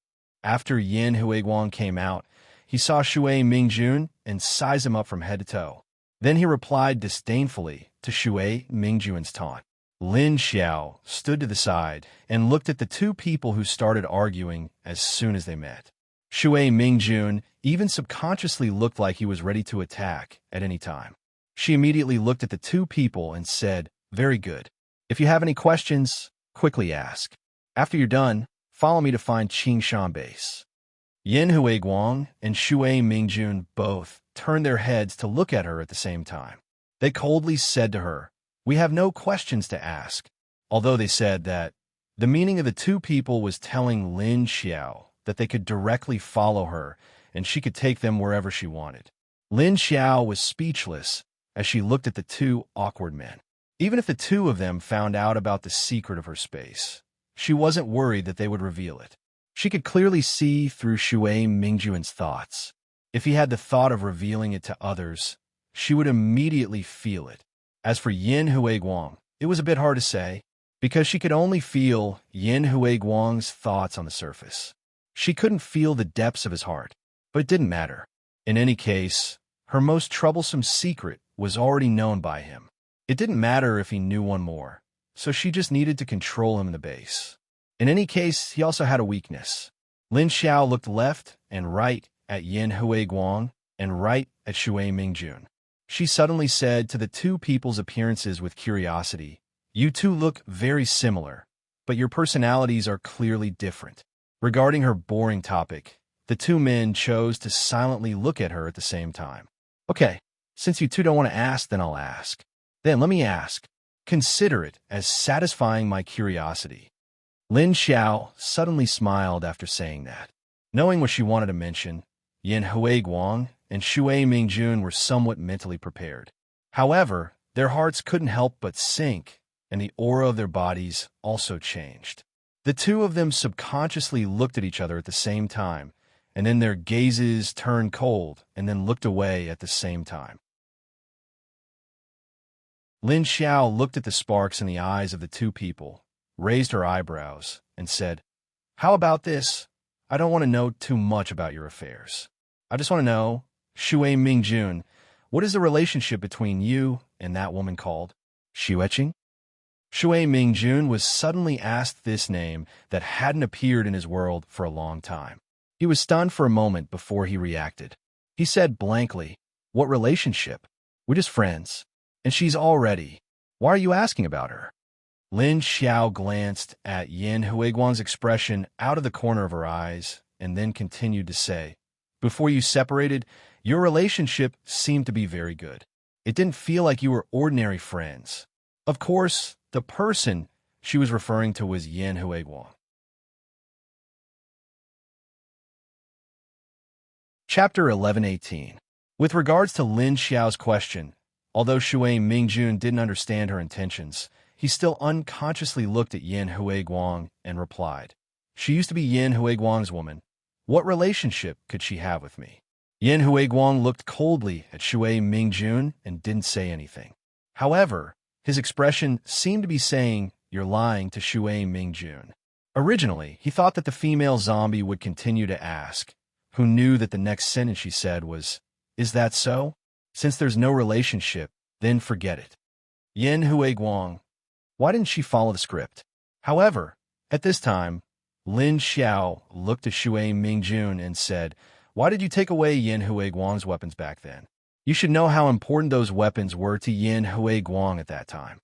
Speaker 1: After Yin Huiguang came out, he saw Shui Mingjun and sized him up from head to toe. Then he replied disdainfully to Shui Mingjun's taunt. Lin Xiao stood to the side and looked at the two people who started arguing as soon as they met. Shui Mingjun even subconsciously looked like he was ready to attack at any time. She immediately looked at the two people and said, "Very good. If you have any questions, quickly ask. After you're done, follow me to find Qingshan Base." Yin Huiguang and Shui Mingjun both turned their heads to look at her at the same time. They coldly said to her, "We have no questions to ask," although they said that the meaning of the two people was telling Lin Xiao that they could directly follow her and she could take them wherever she wanted. Lin Xiao was speechless as she looked at the two awkward men. Even if the two of them found out about the secret of her space, she wasn't worried that they would reveal it. She could clearly see through Shui Mingjun's thoughts. If he had the thought of revealing it to others, she would immediately feel it. As for Yin Huiguang, it was a bit hard to say, because she could only feel Yin Huiguang's thoughts on the surface. She couldn't feel the depths of his heart, but it didn't matter. In any case, her most troublesome secret was already known by him. It didn't matter if he knew one more, so she just needed to control him in the base. In any case, he also had a weakness. Lin Xiao looked left and right at Yin Huiguang and right at Shui Mingjun. She suddenly said to the two people's appearances with curiosity, "You two look very similar, but your personalities are clearly different." Regarding her boring topic, the two men chose to silently look at her at the same time. "Okay, since you two don't want to ask, then I'll ask. Then let me ask. Consider it as satisfying my curiosity." Lin Xiao suddenly smiled after saying that. Knowing what she wanted to mention, Yin Huiguang and Shui Mingjun were somewhat mentally prepared. However, their hearts couldn't help but sink, and the aura of their bodies also changed. The two of them subconsciously looked at each other at the same time, and then their gazes turned cold and then looked away at the same time. Lin Xiao looked at the sparks in the eyes of the two people, raised her eyebrows, and said, "How about this? I don't want to know too much about your affairs. I just want to know, Shui Mingjun, what is the relationship between you and that woman called Xueqing?" Shui Mingjun was suddenly asked this name that hadn't appeared in his world for a long time. He was stunned for a moment before he reacted. He said blankly, "What relationship? We're just friends. And she's already. Why are you asking about her?" Lin Xiao glanced at Yin Huiguang's expression out of the corner of her eyes and then continued to say, "Before you separated, your relationship seemed to be very good. It didn't feel like you were ordinary friends." Of course, the person she was referring to was Yin Huiguang. Chapter 11:18. With regards to Lin Xiao's question, although Shui Mingjun didn't understand her intentions, he still unconsciously looked at Yin Huiguang and replied, "She used to be Yin Huiguang's woman. What relationship could she have with me?" Yin Huiguang looked coldly at Shui Mingjun and didn't say anything. However, his expression seemed to be saying, "You're lying," to Shui Mingjun. Originally, he thought that the female zombie would continue to ask, who knew that the next sentence she said was, "Is that so? Since there's no relationship, then forget it." Yin Huiguang, why didn't she follow the script? However, at this time, Lin Xiao looked at Shui Mingjun and said, "Why did you take away Yin Huiguang's weapons back then? You should know how important those weapons were to Yin Huiguang at that time."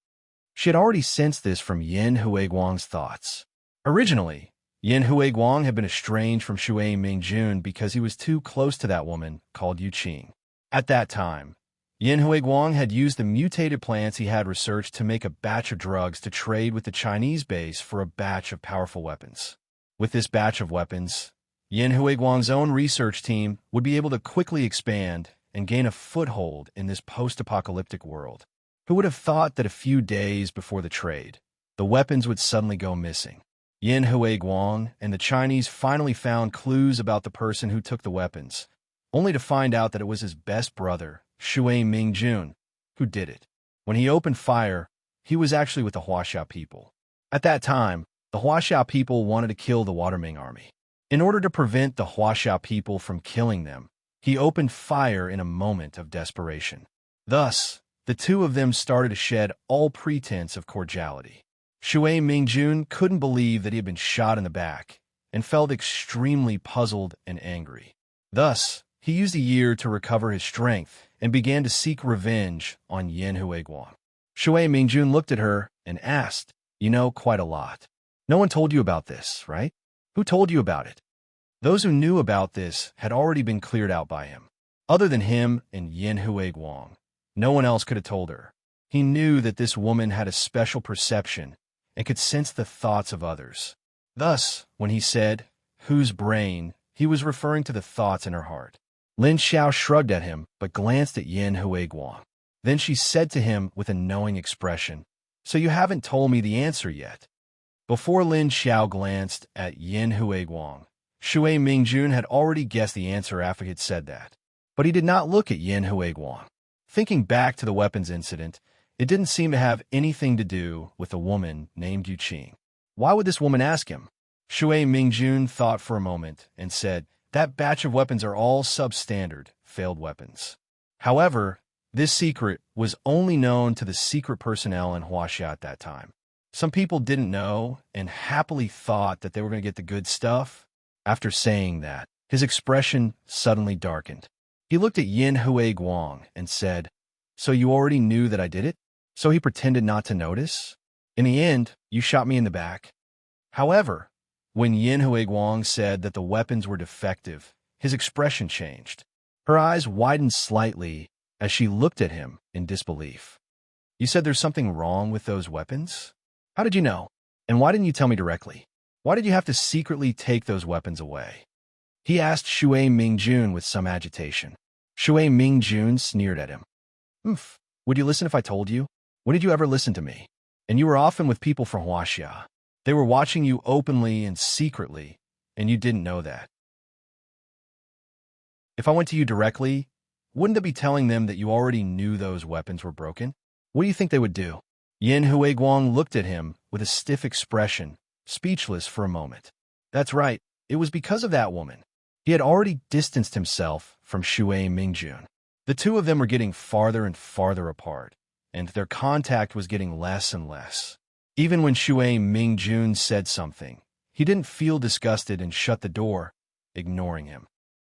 Speaker 1: She had already sensed this from Yin Huiguang's thoughts. Originally, Yin Huiguang had been estranged from Shui Mingjun because he was too close to that woman called Yu Qing. At that time, Yin Huiguang had used the mutated plants he had researched to make a batch of drugs to trade with the Chinese base for a batch of powerful weapons. With this batch of weapons, Yin Huiguang's own research team would be able to quickly expand and gain a foothold in this post-apocalyptic world. Who would have thought that a few days before the trade, the weapons would suddenly go missing? Yin Huiguang and the Chinese finally found clues about the person who took the weapons, only to find out that it was his best brother, Shui Mingjun, who did it. When he opened fire, he was actually with the Huaxia people. At that time, the Huaxia people wanted to kill the Waterming army. In order to prevent the Huaxia people from killing them, he opened fire in a moment of desperation. Thus, the two of them started to shed all pretense of cordiality. Shui Mingjun couldn't believe that he had been shot in the back and felt extremely puzzled and angry. Thus, he used a year to recover his strength and began to seek revenge on Yin Huiguang. Shui Mingjun looked at her and asked, "You know quite a lot. No one told you about this, right? Who told you about it?" Those who knew about this had already been cleared out by him. Other than him and Yin Huiguang, no one else could have told her. He knew that this woman had a special perception and could sense the thoughts of others. Thus, when he said, "Whose brain?" he was referring to the thoughts in her heart. Lin Xiao shrugged at him, but glanced at Yin Huiguang. Then she said to him with a knowing expression, "So you haven't told me the answer yet." Before Lin Xiao glanced at Yin Huiguang, Shui Mingjun had already guessed the answer after he had said that. But he did not look at Yin Huiguang. Thinking back to the weapons incident, it didn't seem to have anything to do with a woman named Yu Qing. Why would this woman ask him? Shui Mingjun thought for a moment and said, "That batch of weapons are all substandard, failed weapons." However, this secret was only known to the secret personnel in Huaxia at that time. Some people didn't know and happily thought that they were going to get the good stuff. After saying that, his expression suddenly darkened. He looked at Yin Huiguang and said, "So you already knew that I did it? So he pretended not to notice? In the end, you shot me in the back." However, when Yin Huiguang said that the weapons were defective, his expression changed. Her eyes widened slightly as she looked at him in disbelief. "You said there's something wrong with those weapons? How did you know? And why didn't you tell me directly? Why did you have to secretly take those weapons away?" He asked Shui Mingjun with some agitation. Shui Mingjun sneered at him. Would you listen if I told you? When did you ever listen to me? And you were often with people from Huaxia. They were watching you openly and secretly, and you didn't know that. If I went to you directly, wouldn't it be telling them that you already knew those weapons were broken? What do you think they would do?" Yin Huiguang looked at him with a stiff expression, speechless for a moment. That's right, it was because of that woman. He had already distanced himself from Shui Mingjun. The two of them were getting farther and farther apart, and their contact was getting less and less. Even when Shui Mingjun said something, he didn't feel disgusted and shut the door, ignoring him.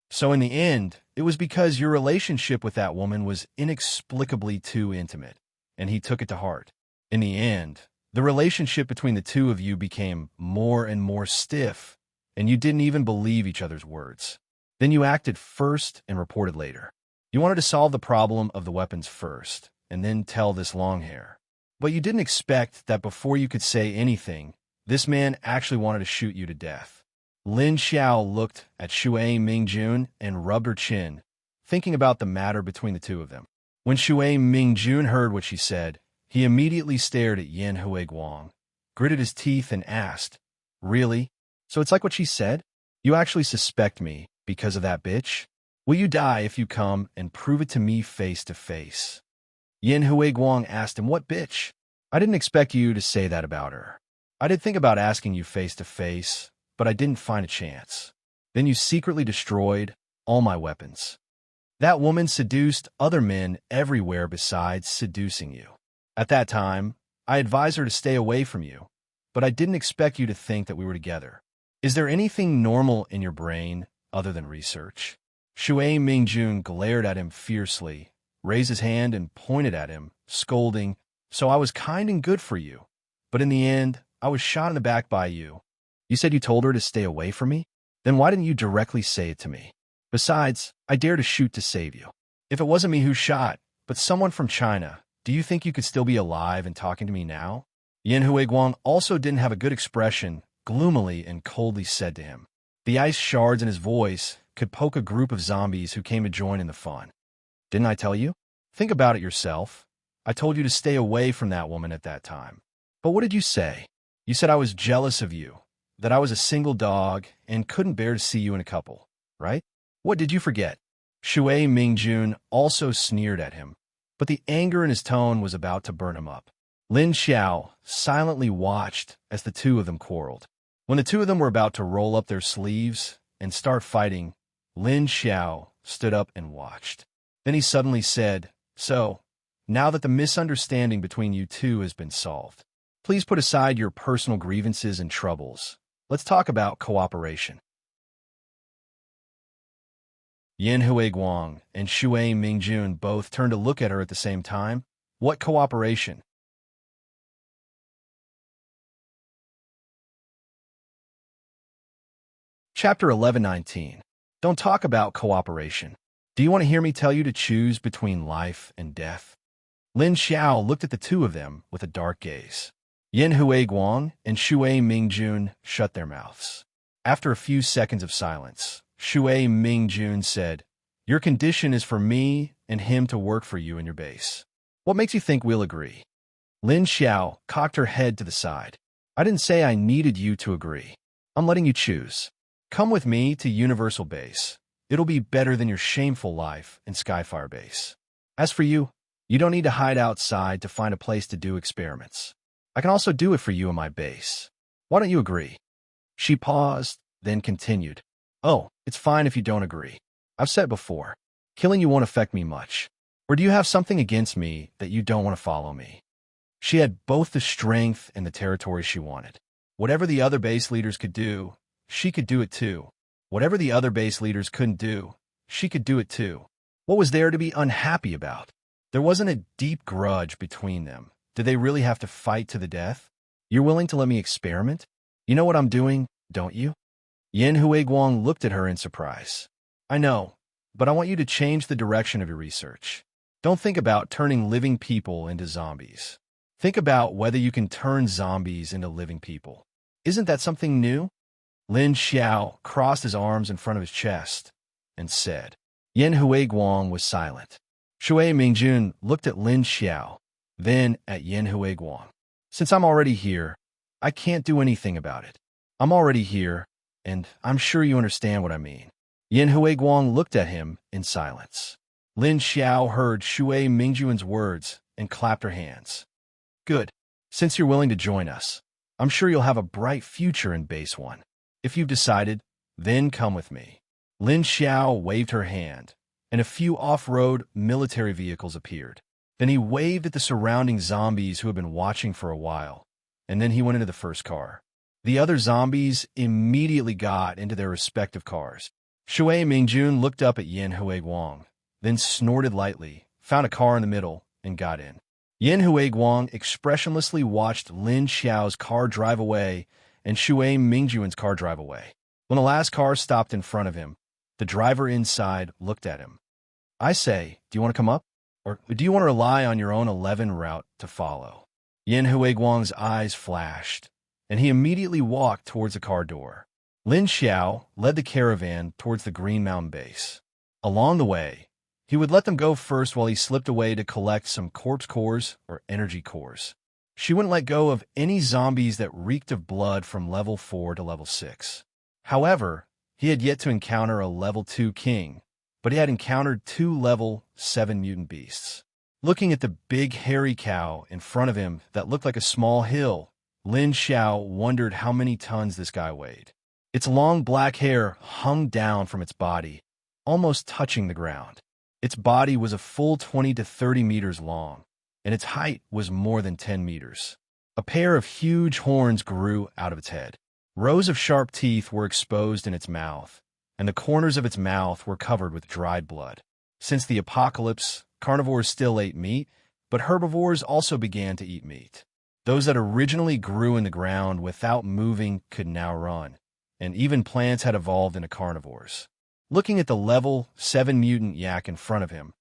Speaker 1: So in the end, it was because your relationship with that woman was inexplicably too intimate, and he took it to heart. In the end, the relationship between the two of you became more and more stiff, and you didn't even believe each other's words. Then you acted first and reported later. You wanted to solve the problem of the weapons first, and then tell this long hair. But you didn't expect that before you could say anything, this man actually wanted to shoot you to death. Lin Xiao looked at Shui Mingjun and rubbed her chin, thinking about the matter between the two of them. When Shui Mingjun heard what she said, he immediately stared at Yin Huiguang, gritted his teeth, and asked, "Really? So it's like what she said? You actually suspect me because of that bitch? Will you die if you come and prove it to me face to face?" Yin Huiguang asked him, "What bitch? I didn't expect you to say that about her. I did think about asking you face to face, but I didn't find a chance. Then you secretly destroyed all my weapons. That woman seduced other men everywhere besides seducing you. At that time, I advised her to stay away from you, but I didn't expect you to think that we were together. Is there anything normal in your brain other than research?" Shui Mingjun glared at him fiercely, raised his hand and pointed at him, scolding, "So I was kind and good for you, but in the end, I was shot in the back by you. You said you told her to stay away from me? Then why didn't you directly say it to me? Besides, I dared to shoot to save you. If it wasn't me who shot, But someone from China, do you think you could still be alive and talking to me now? Yin Huiguang also didn't have a good expression, gloomily and coldly said to him. The ice shards in his voice could poke a group of zombies who came to join in the fun. Didn't I tell you? Think about it yourself. I told you to stay away from that woman at that time. But what did you say? You said I was jealous of you, that I was a single dog and couldn't bear to see you in a couple, right? What did you forget? Shui Mingjun also sneered at him, but the anger in his tone was about to burn him up. Lin Xiao silently watched as the two of them quarreled. When the two of them were about to roll up their sleeves and start fighting, Lin Xiao stood up and watched. Then he suddenly said, "So, now that the misunderstanding between you two has been solved, please put aside your personal grievances and troubles. Let's talk about cooperation." Yin Huiguang and Shui Mingjun both turned to look at her at the same time. What cooperation? Chapter 11:19. Don't talk about cooperation. Do you want to hear me tell you to choose between life and death? Lin Xiao looked at the two of them with a dark gaze. Yin Huiguang and Shui Mingjun shut their mouths. After a few seconds of silence, Shui Mingjun said, "Your condition is for me and him to work for you in your base. What makes you think we'll agree?" Lin Xiao cocked her head to the side. "I didn't say I needed you to agree. I'm letting you choose. Come with me to Universal Base. It'll be better than your shameful life in Skyfire Base. As for you, you don't need to hide outside to find a place to do experiments. I can also do it for you in my base. Why don't you agree?" She paused, then continued. "Oh, it's fine if you don't agree. I've said before, killing you won't affect me much. Or do you have something against me that you don't want to follow me?" She had both the strength and the territory she wanted. Whatever the other base leaders could do, she could do it too. Whatever the other base leaders couldn't do, she could do it too. What was there to be unhappy about? There wasn't a deep grudge between them. Did they really have to fight to the death? You're willing to let me experiment? You know what I'm doing, don't you? Yin Huiguang looked at her in surprise. "I know, but I want you to change the direction of your research. Don't think about turning living people into zombies. Think about whether you can turn zombies into living people. Isn't that something new?" Lin Xiao crossed his arms in front of his chest and said. Yin Huiguang was silent. Shui Mingjun looked at Lin Xiao, then at Yin Huiguang. "Since I'm already here, I can't do anything about it. I'm already here, and I'm sure you understand what I mean." Yin Huiguang looked at him in silence. Lin Xiao heard Shui Mingjun's words and clapped her hands. "Good. Since you're willing to join us, I'm sure you'll have a bright future in Base 1. If you've decided, then come with me." Lin Xiao waved her hand, and a few off-road military vehicles appeared. Then he waved at the surrounding zombies who had been watching for a while, and then he went into the first car. The other zombies immediately got into their respective cars. Shui Mingjun looked up at Yin Huiguang, then snorted lightly, found a car in the middle, and got in. Yin Huiguang expressionlessly watched Lin Xiao's car drive away and Shui Mingjun's car drive away. When the last car stopped in front of him, the driver inside looked at him. "I say, do you want to come up? Or do you want to rely on your own 11 route to follow?" Yin Huiguang's eyes flashed, and he immediately walked towards the car door. Lin Xiao led the caravan towards the Green Mountain base. Along the way, he would let them go first while he slipped away to collect some corpse cores or energy cores. She wouldn't let go of any zombies that reeked of blood from level 4 to level 6. However, he had yet to encounter a level 2 king, but he had encountered 2 level 7 mutant beasts. Looking at the big hairy cow in front of him that looked like a small hill, Lin Xiao wondered how many tons this guy weighed. Its long black hair hung down from its body, almost touching the ground. Its body was a full 20 to 30 meters long, and its height was more than 10 meters. A pair of huge horns grew out of its head. Rows of sharp teeth were exposed in its mouth, and the corners of its mouth were covered with dried blood. Since the apocalypse, carnivores still ate meat, but herbivores also began to eat meat. Those that originally grew in the ground without moving could now run, and even plants had evolved into carnivores. Looking at the level 7 mutant yak in front of him,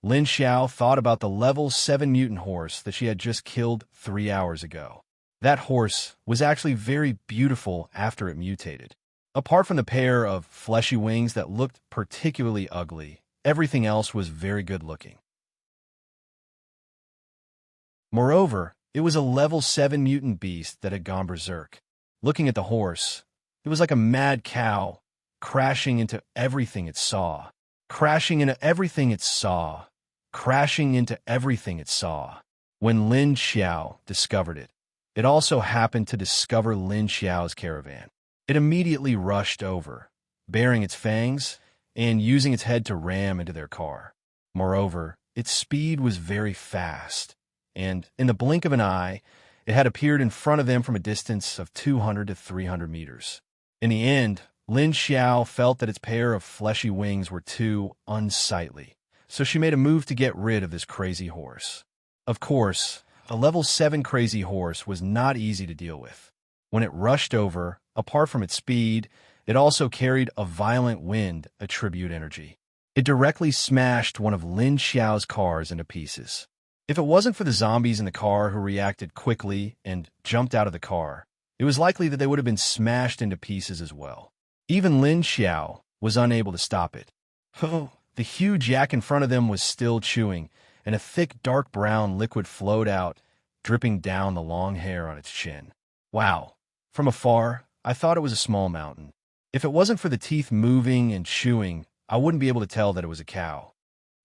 Speaker 1: Lin Xiao thought about the level 7 mutant horse that she had just killed 3 hours ago. That horse was actually very beautiful after it mutated. Apart from the pair of fleshy wings that looked particularly ugly, everything else was very good looking. Moreover, it was a level 7 mutant beast that had gone berserk. Looking at the horse, it was like a mad cow, crashing into everything it saw. Crashing into everything it saw. Crashing into everything it saw. When Lin Xiao discovered it, it also happened to discover Lin Xiao's caravan. It immediately rushed over, baring its fangs and using its head to ram into their car. Moreover, its speed was very fast, and in the blink of an eye, it had appeared in front of them from a distance of 200 to 300 meters. In the end, Lin Xiao felt that its pair of fleshy wings were too unsightly, so she made a move to get rid of this crazy horse. Of course, a level 7 crazy horse was not easy to deal with. When it rushed over, apart from its speed, it also carried a violent wind attribute energy. It directly smashed one of Lin Xiao's cars into pieces. If it wasn't for the zombies in the car who reacted quickly and jumped out of the car, it was likely that they would have been smashed into pieces as well. Even Lin Xiao was unable to stop it. Oh, the huge yak in front of them was still chewing, and a thick dark brown liquid flowed out, dripping down the long hair on its chin. Wow. From afar, I thought it was a small mountain. If it wasn't for the teeth moving and chewing, I wouldn't be able to tell that it was a cow.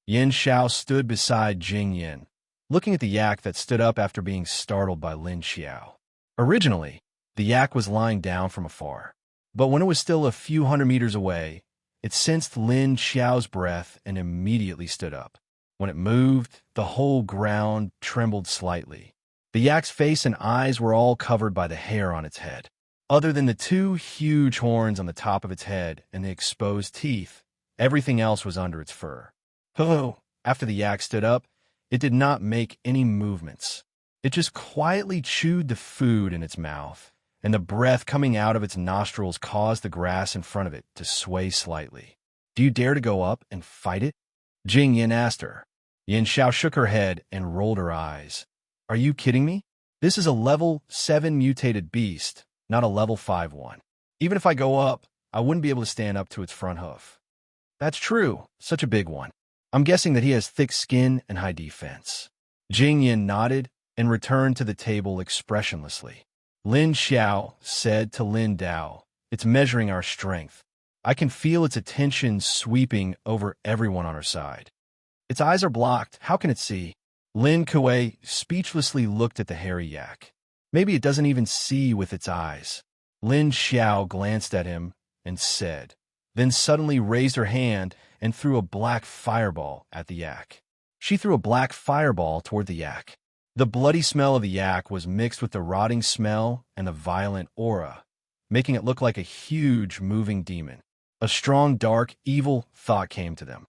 Speaker 1: Yin Xiao stood beside Jing Yin, looking at the yak that stood up after being startled by Lin Xiao. Originally, the yak was lying down from afar, but when it was still a few hundred meters away, it sensed Lin Xiao's breath and immediately stood up. When it moved, the whole ground trembled slightly. The yak's face and eyes were all covered by the hair on its head. Other than the 2 huge horns on the top of its head and the exposed teeth, everything else was under its fur. Oh, after the yak stood up, it did not make any movements. It just quietly chewed the food in its mouth, and the breath coming out of its nostrils caused the grass in front of it to sway slightly. "Do you dare to go up and fight it?" Jing Yin asked her. Yin Xiao shook her head and rolled her eyes. "Are you kidding me? This is a level 7 mutated beast, not a level 5 one. Even if I go up, I wouldn't be able to stand up to its front hoof." "That's true, such a big one. I'm guessing that he has thick skin and high defense." Jing Yin nodded and returned to the table expressionlessly. Lin Xiao said to Lin Dao, "It's measuring our strength. I can feel its attention sweeping over everyone on our side." "Its eyes are blocked. How can it see?" Lin Kuei speechlessly looked at the hairy yak. "Maybe it doesn't even see with its eyes." Lin Xiao glanced at him and said, then suddenly raised her hand and threw a black fireball at the yak. She threw a black fireball toward the yak. The bloody smell of the yak was mixed with the rotting smell and the violent aura, making it look like a huge moving demon. A strong, dark, evil thought came to them.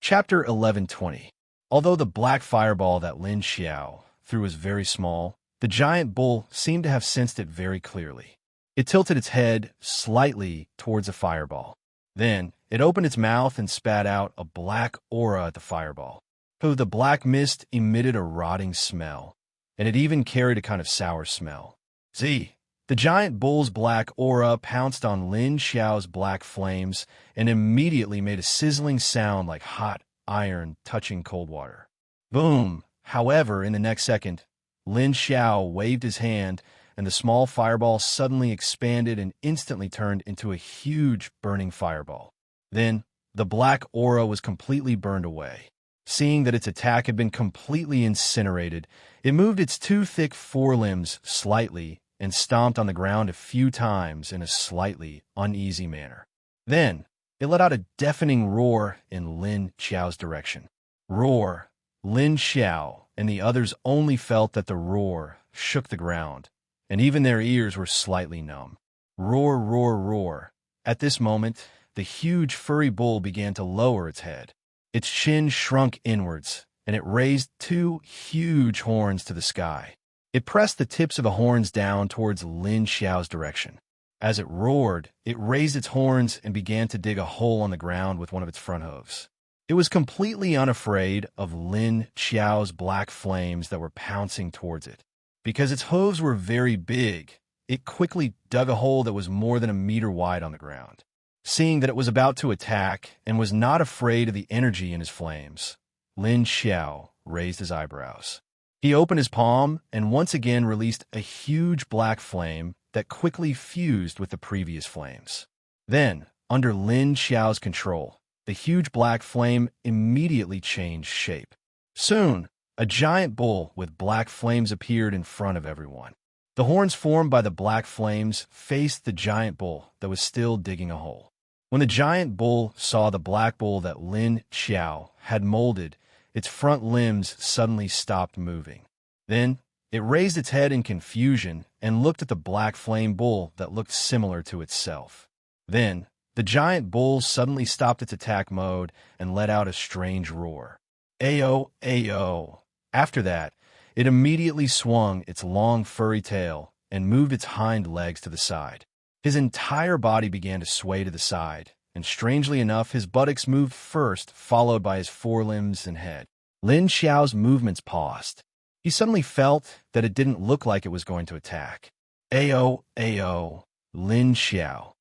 Speaker 1: Chapter 1120. Although the black fireball that Lin Xiao threw was very small, the giant bull seemed to have sensed it very clearly. It tilted its head slightly towards the fireball. Then, it opened its mouth and spat out a black aura at the fireball. Oh, the black mist emitted a rotting smell, and it even carried a kind of sour smell. Z. The giant bull's black aura pounced on Lin Xiao's black flames and immediately made a sizzling sound like hot iron touching cold water. Boom! However, in the next second, Lin Xiao waved his hand, and the small fireball suddenly expanded and instantly turned into a huge burning fireball. Then, the black aura was completely burned away. Seeing that its attack had been completely incinerated, it moved its 2 thick forelimbs slightly and stomped on the ground a few times in a slightly uneasy manner. Then, it let out a deafening roar in Lin Xiao's direction. Roar! Lin Xiao and the others only felt that the roar shook the ground, and even their ears were slightly numb. Roar, roar, roar. At this moment, the huge furry bull began to lower its head. Its chin shrunk inwards, and it raised 2 huge horns to the sky. It pressed the tips of the horns down towards Lin Xiao's direction. As it roared, it raised its horns and began to dig a hole on the ground with one of its front hooves. It was completely unafraid of Lin Qiao's black flames that were pouncing towards it. Because its hooves were very big, it quickly dug a hole that was more than a meter wide on the ground. Seeing that it was about to attack and was not afraid of the energy in his flames, Lin Qiao raised his eyebrows. He opened his palm and once again released a huge black flame that quickly fused with the previous flames. Then, under Lin Qiao's control, the huge black flame immediately changed shape. Soon, a giant bull with black flames appeared in front of everyone. The horns formed by the black flames faced the giant bull that was still digging a hole. When the giant bull saw the black bull that Lin Qiao had molded, its front limbs suddenly stopped moving. Then, it raised its head in confusion and looked at the black flame bull that looked similar to itself. Then, the giant bull suddenly stopped its attack mode and let out a strange roar. Ayo, ayo. After that, it immediately swung its long furry tail and moved its hind legs to the side. His entire body began to sway to the side, and strangely enough, his buttocks moved first, followed by his forelimbs and head. Lin Qiao's movements paused. He suddenly felt that it didn't look like it was going to attack. Ayo, ayo, Lin Qiao.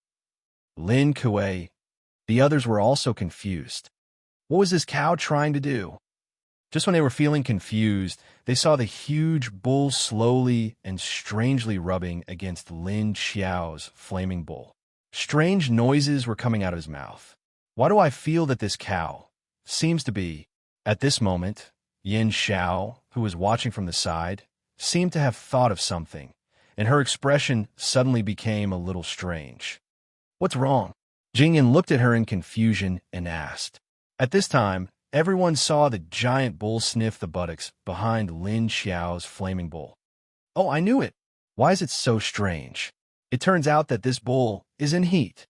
Speaker 1: Lin Kuei. The others were also confused. What was this cow trying to do? Just when they were feeling confused, they saw the huge bull slowly and strangely rubbing against Lin Qiao's flaming bull. Strange noises were coming out of his mouth. Why do I feel that this cow seems to be? At this moment, Yin Xiao, who was watching from the side, seemed to have thought of something, and her expression suddenly became a little strange. What's wrong? Jingyan looked at her in confusion and asked. At this time, everyone saw the giant bull sniff the buttocks behind Lin Xiao's flaming bull. Oh, I knew it! Why is it so strange? It turns out that this bull is in heat.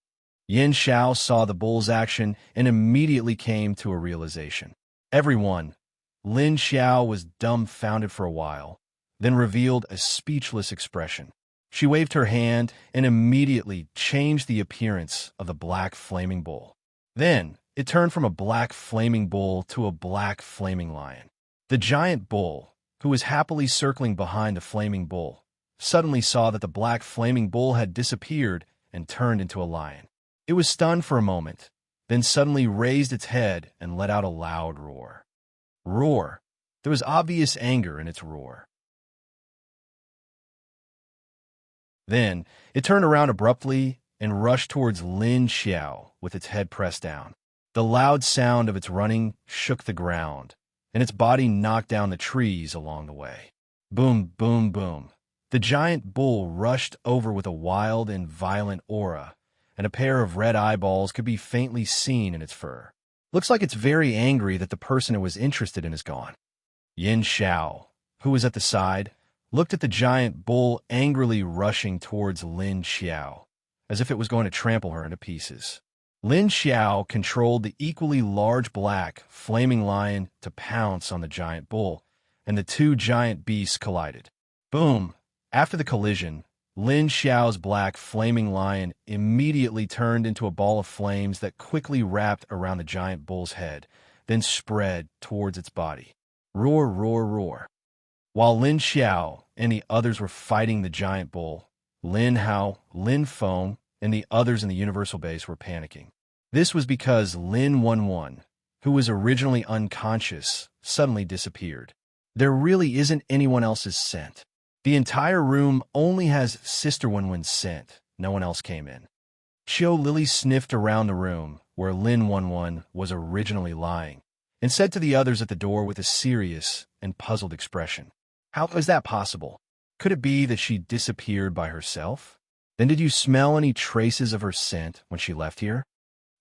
Speaker 1: Yin Xiao saw the bull's action and immediately came to a realization. Everyone, Lin Xiao was dumbfounded for a while, then revealed a speechless expression. She waved her hand and immediately changed the appearance of the black flaming bull. Then, it turned from a black flaming bull to a black flaming lion. The giant bull, who was happily circling behind the flaming bull, suddenly saw that the black flaming bull had disappeared and turned into a lion. It was stunned for a moment, then suddenly raised its head and let out a loud roar. Roar. There was obvious anger in its roar. Then, it turned around abruptly and rushed towards Lin Xiao with its head pressed down. The loud sound of its running shook the ground, and its body knocked down the trees along the way. Boom, boom, boom. The giant bull rushed over with a wild and violent aura, and a pair of red eyeballs could be faintly seen in its fur. Looks like it's very angry that the person it was interested in is gone. Yin Xiao, who was at the side, looked at the giant bull angrily rushing towards Lin Xiao, as if it was going to trample her into pieces. Lin Xiao controlled the equally large black, flaming lion to pounce on the giant bull, and the two giant beasts collided. Boom! After the collision, Lin Xiao's black, flaming lion immediately turned into a ball of flames that quickly wrapped around the giant bull's head, then spread towards its body. Roar, roar, roar. While Lin Xiao and the others were fighting the giant bull, Lin Hao, Lin Feng, and the others in the Universal Base were panicking. This was because Lin Wenwen, who was originally unconscious, suddenly disappeared. There really isn't anyone else's scent. The entire room only has Sister Wenwen's scent. No one else came in. Qiu Lily sniffed around the room where Lin Wenwen was originally lying and said to the others at the door with a serious and puzzled expression, "How is that possible? Could it be that she disappeared by herself? Then did you smell any traces of her scent when she left here?"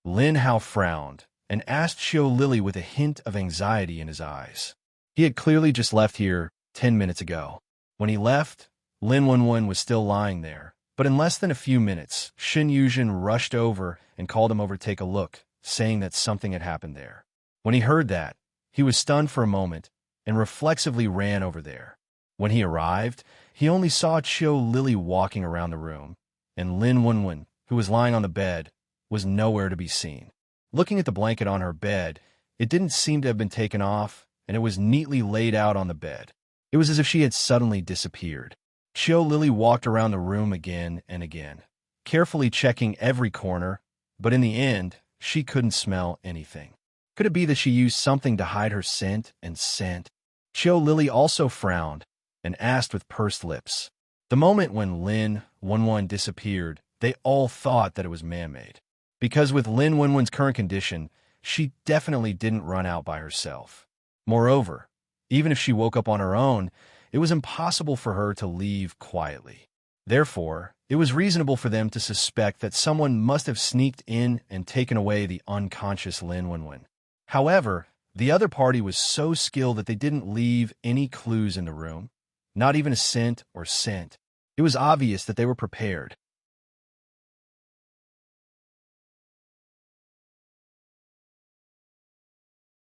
Speaker 1: Lin Hao frowned and asked Qiu Lily with a hint of anxiety in his eyes. He had clearly just left here 10 minutes ago. When he left, Lin Wenwen was still lying there, but in less than a few minutes, Xin Yuzhen rushed over and called him over to take a look, saying that something had happened there. When he heard that, he was stunned for a moment and reflexively ran over there. When he arrived, he only saw Qiu Lily walking around the room, and Lin Wenwen, who was lying on the bed, was nowhere to be seen. Looking at the blanket on her bed, it didn't seem to have been taken off, and it was neatly laid out on the bed. It was as if she had suddenly disappeared. Qiu Lily walked around the room again and again, carefully checking every corner, but in the end, she couldn't smell anything. Could it be that she used something to hide her scent and scent? Qiu Lily also frowned and asked with pursed lips. The moment when Lin Wenwen disappeared, they all thought that it was man-made. Because with Lin Wenwen's current condition, she definitely didn't run out by herself. Moreover, even if she woke up on her own, it was impossible for her to leave quietly. Therefore, it was reasonable for them to suspect that someone must have sneaked in and taken away the unconscious Lin Wenwen. However, the other party was so skilled that they didn't leave any clues in the room, not even a scent or scent. It was obvious that they were prepared.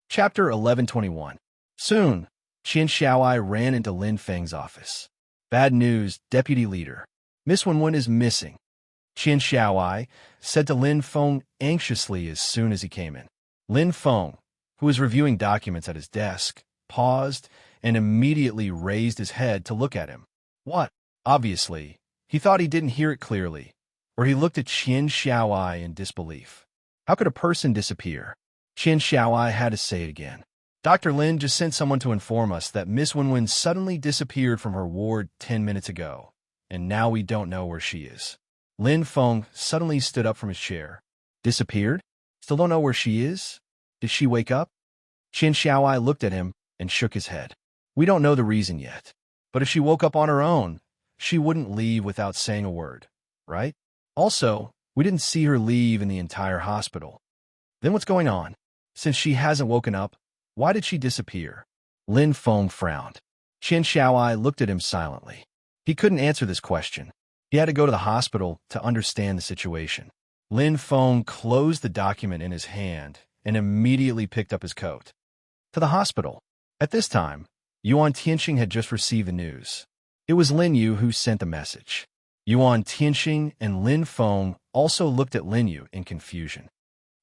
Speaker 1: Chapter 1121. Soon, Qin Xiaoai ran into Lin Feng's office. Bad news, Deputy Leader. Miss Wenwen is missing. Qin Xiaoai said to Lin Feng anxiously as soon as he came in. Lin Feng, who was reviewing documents at his desk, paused and immediately raised his head to look at him. What? Obviously, he thought he didn't hear it clearly, or he looked at Qin Xiaoai in disbelief. How could a person disappear? Qin Xiaoai had to say it again. Dr. Lin just sent someone to inform us that Miss Wenwen suddenly disappeared from her ward 10 minutes ago, and now we don't know where she is. Lin Feng suddenly stood up from his chair. Disappeared? Still don't know where she is? Did she wake up? Qin Xiaoai looked at him and shook his head. We don't know the reason yet, but if she woke up on her own, she wouldn't leave without saying a word, right? Also, we didn't see her leave in the entire hospital. Then what's going on? Since she hasn't woken up, why did she disappear? Lin Feng frowned. Qin Xiaoai looked at him silently. He couldn't answer this question. He had to go to the hospital to understand the situation. Lin Feng closed the document in his hand and immediately picked up his coat. To the hospital. At this time, Yuan Tianxing had just received the news. It was Lin Yu who sent the message. Yuan Tianxing and Lin Feng also looked at Lin Yu in confusion.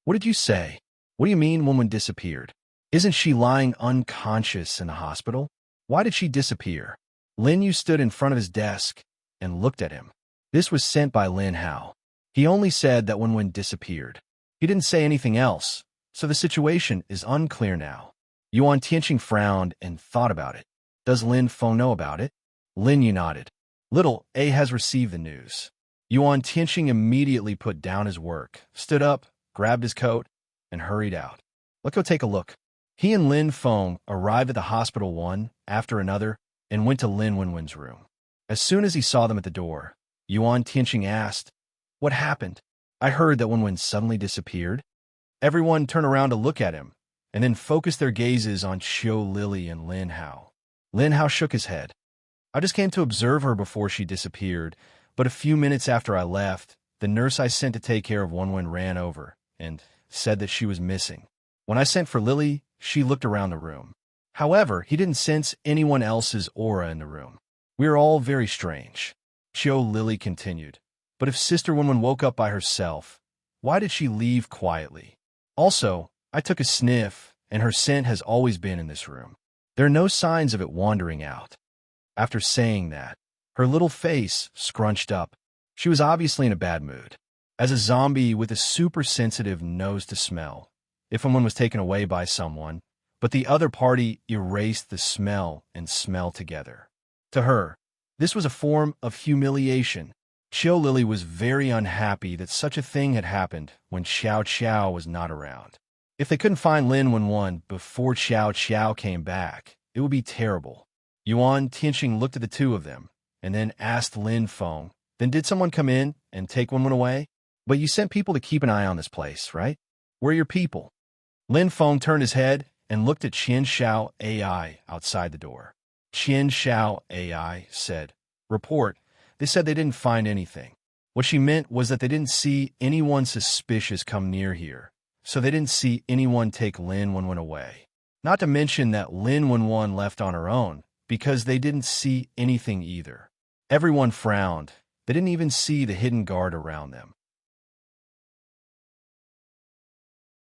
Speaker 1: What did you say? What do you mean Wenwen disappeared? Isn't she lying unconscious in the hospital? Why did she disappear? Lin Yu stood in front of his desk and looked at him. This was sent by Lin Hao. He only said that Wenwen disappeared. He didn't say anything else, so the situation is unclear now. Yuan Tianxing frowned and thought about it. Does Lin Feng know about it? Lin Yu nodded. Little A has received the news. Yuan Tianxing immediately put down his work, stood up, grabbed his coat, and hurried out. Let's go take a look. He and Lin Feng arrived at the hospital one after another and went to Lin Wenwen's room. As soon as he saw them at the door, Yuan Tianxing asked, What happened? I heard that Wenwen suddenly disappeared. Everyone turned around to look at him, and then focused their gazes on Qiu Lily and Lin Hao. Lin Hao shook his head. I just came to observe her before she disappeared, but a few minutes after I left, the nurse I sent to take care of Wenwen ran over and said that she was missing. When I sent for Lily, she looked around the room. However, he didn't sense anyone else's aura in the room. We are all very strange. Qiu Lily continued. But if Sister Wenwen woke up by herself, why did she leave quietly? Also, I took a sniff, and her scent has always been in this room. There are no signs of it wandering out. After saying that, her little face scrunched up. She was obviously in a bad mood. As a zombie with a super sensitive nose to smell, if someone was taken away by someone, but the other party erased the smell and smell together. To her, this was a form of humiliation. Qiu Lily was very unhappy that such a thing had happened when Xiao Qiao was not around. If they couldn't find Lin Wenwen before Xiao Qiao came back, it would be terrible. Yuan Tianxing looked at the two of them, and then asked Lin Feng, Then did someone come in and take Wenwen away? But you sent people to keep an eye on this place, right? Where are your people? Lin Feng turned his head and looked at Qian Xiao AI outside the door. Qian Xiao AI said, Report. They said they didn't find anything. What she meant was that they didn't see anyone suspicious come near here, so they didn't see anyone take Lin Wenwen away. Not to mention that Lin Wenwen left on her own, because they didn't see anything either. Everyone frowned. They didn't even see the hidden guard around them.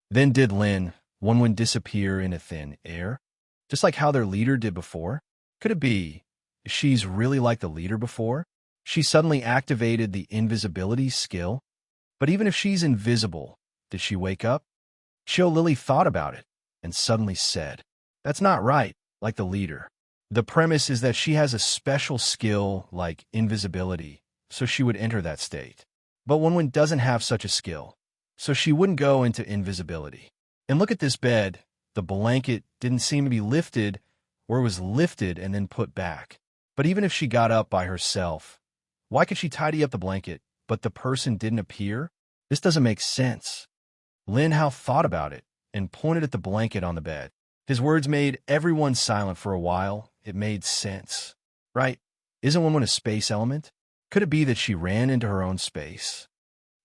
Speaker 1: Then did Lin Wenwen disappear into thin air, just like how their leader did before? Could it be she's really like the leader before? She suddenly activated the invisibility skill? But even if she's invisible, did she wake up? Xiao Lily thought about it and suddenly said, "That's not right, like the leader. The premise is that she has a special skill like invisibility, so she would enter that state. But Wenwen doesn't have such a skill, so she wouldn't go into invisibility. And look at this bed. The blanket didn't seem to be lifted, or it was lifted and then put back. But even if she got up by herself, why could she tidy up the blanket, but the person didn't appear? This doesn't make sense." Lin Hao thought about it and pointed at the blanket on the bed. His words made everyone silent for a while. It made sense. Right? Isn't Wenwen a space element? Could it be that she ran into her own space?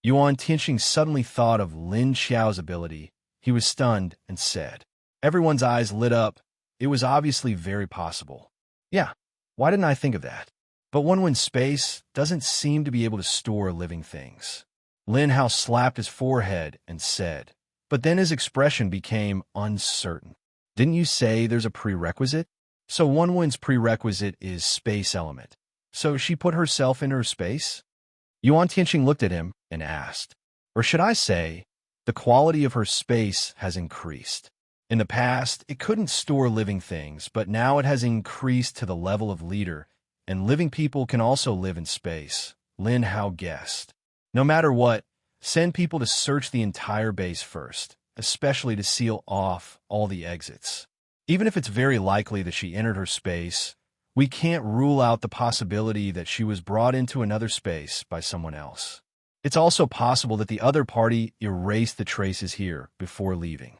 Speaker 1: Yuan Tianxing suddenly thought of Lin Xiao's ability. He was stunned and said. Everyone's eyes lit up. It was obviously very possible. Yeah, why didn't I think of that? But Wenwen's space doesn't seem to be able to store living things. Lin Hao slapped his forehead and said, but then his expression became uncertain. Didn't you say there's a prerequisite? So Wenwen's prerequisite is space element. So she put herself into her space? Yuan Tianxing looked at him and asked, or should I say, the quality of her space has increased. In the past, it couldn't store living things, but now it has increased to the level of leader, and living people can also live in space, Lin Hao guessed. No matter what, send people to search the entire base first, especially to seal off all the exits. Even if it's very likely that she entered her space, we can't rule out the possibility that she was brought into another space by someone else. It's also possible that the other party erased the traces here before leaving.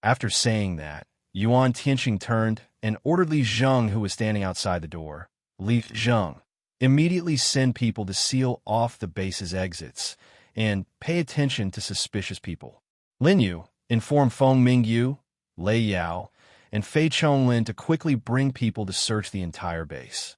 Speaker 1: After saying that, Yuan Tianxing turned and ordered Li Zheng, who was standing outside the door. Li Zheng, immediately send people to seal off the base's exits and pay attention to suspicious people. Lin Yu, inform Feng Mingyu, Lei Yao, and Fei Chonglin to quickly bring people to search the entire base.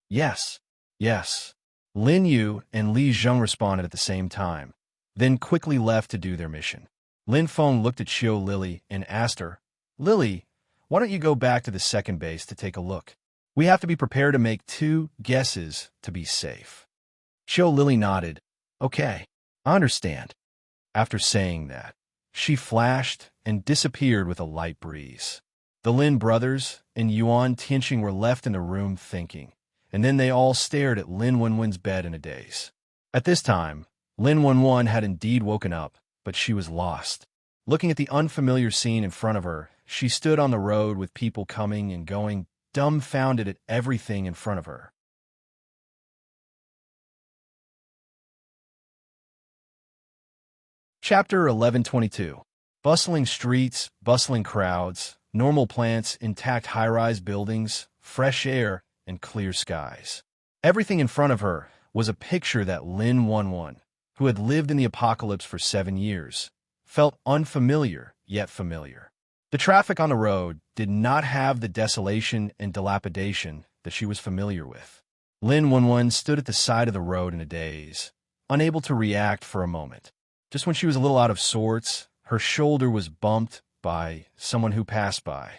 Speaker 1: Yes, yes. Lin Yu and Li Zheng responded at the same time, then quickly left to do their mission. Lin Feng looked at Xiao Lily and asked her, Lily, why don't you go back to the second base to take a look? We have to be prepared to make 2 guesses to be safe. Xiao Lily nodded. Okay, I understand. After saying that, she flashed and disappeared with a light breeze. The Lin brothers and Yuan Tianxing were left in the room thinking, and then they all stared at Lin Wenwen's bed in a daze. At this time, Lin Wenwen had indeed woken up, but she was lost. Looking at the unfamiliar scene in front of her, she stood on the road with people coming and going, dumbfounded at everything in front of her. Chapter 1122. Bustling streets, bustling crowds, normal plants, intact high-rise buildings, fresh air, and clear skies. Everything in front of her was a picture that Lin Wenwen, who had lived in the apocalypse for 7 years, felt unfamiliar yet familiar. The traffic on the road did not have the desolation and dilapidation that she was familiar with. Lin Wenwen stood at the side of the road in a daze, unable to react for a moment. Just when she was a little out of sorts, her shoulder was bumped by someone who passed by.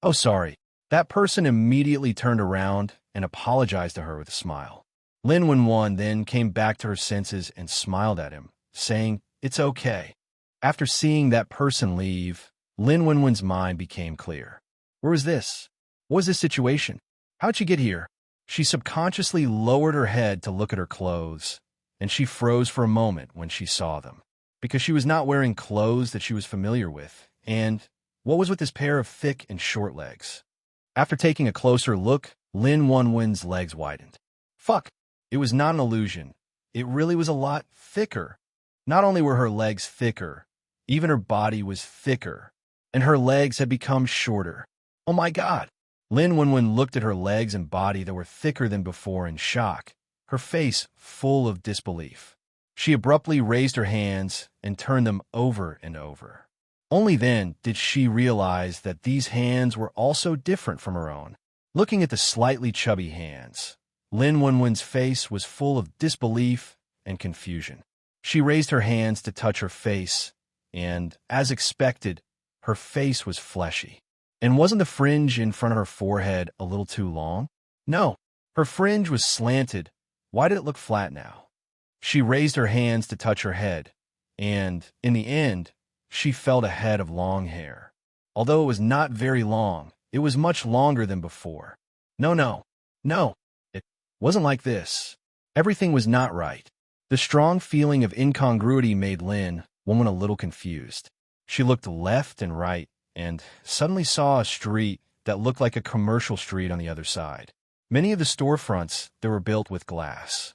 Speaker 1: Oh, sorry. That person immediately turned around and apologized to her with a smile. Lin Wenwen then came back to her senses and smiled at him, saying, it's okay. After seeing that person leave, Lin Wenwen's mind became clear. Where was this? What was this situation? How'd she get here? She subconsciously lowered her head to look at her clothes, and she froze for a moment when she saw them, because she was not wearing clothes that she was familiar with. And what was with this pair of thick and short legs? After taking a closer look, Lin Wenwen's legs widened. Fuck! It was not an illusion. It really was a lot thicker. Not only were her legs thicker, even her body was thicker, and her legs had become shorter. Oh my God! Lin Wenwen looked at her legs and body that were thicker than before in shock, her face full of disbelief. She abruptly raised her hands and turned them over and over. Only then did she realize that these hands were also different from her own. Looking at the slightly chubby hands, Lin Wenwen's face was full of disbelief and confusion. She raised her hands to touch her face, and, as expected, her face was fleshy. And wasn't the fringe in front of her forehead a little too long? No, her fringe was slanted. Why did it look flat now? She raised her hands to touch her head, and, in the end, she felt a head of long hair. Although it was not very long, it was much longer than before. No, it wasn't like this. Everything was not right. The strong feeling of incongruity made Lin Wenwen a little confused. She looked left and right, and suddenly saw a street that looked like a commercial street on the other side. Many of the storefronts that were built with glass.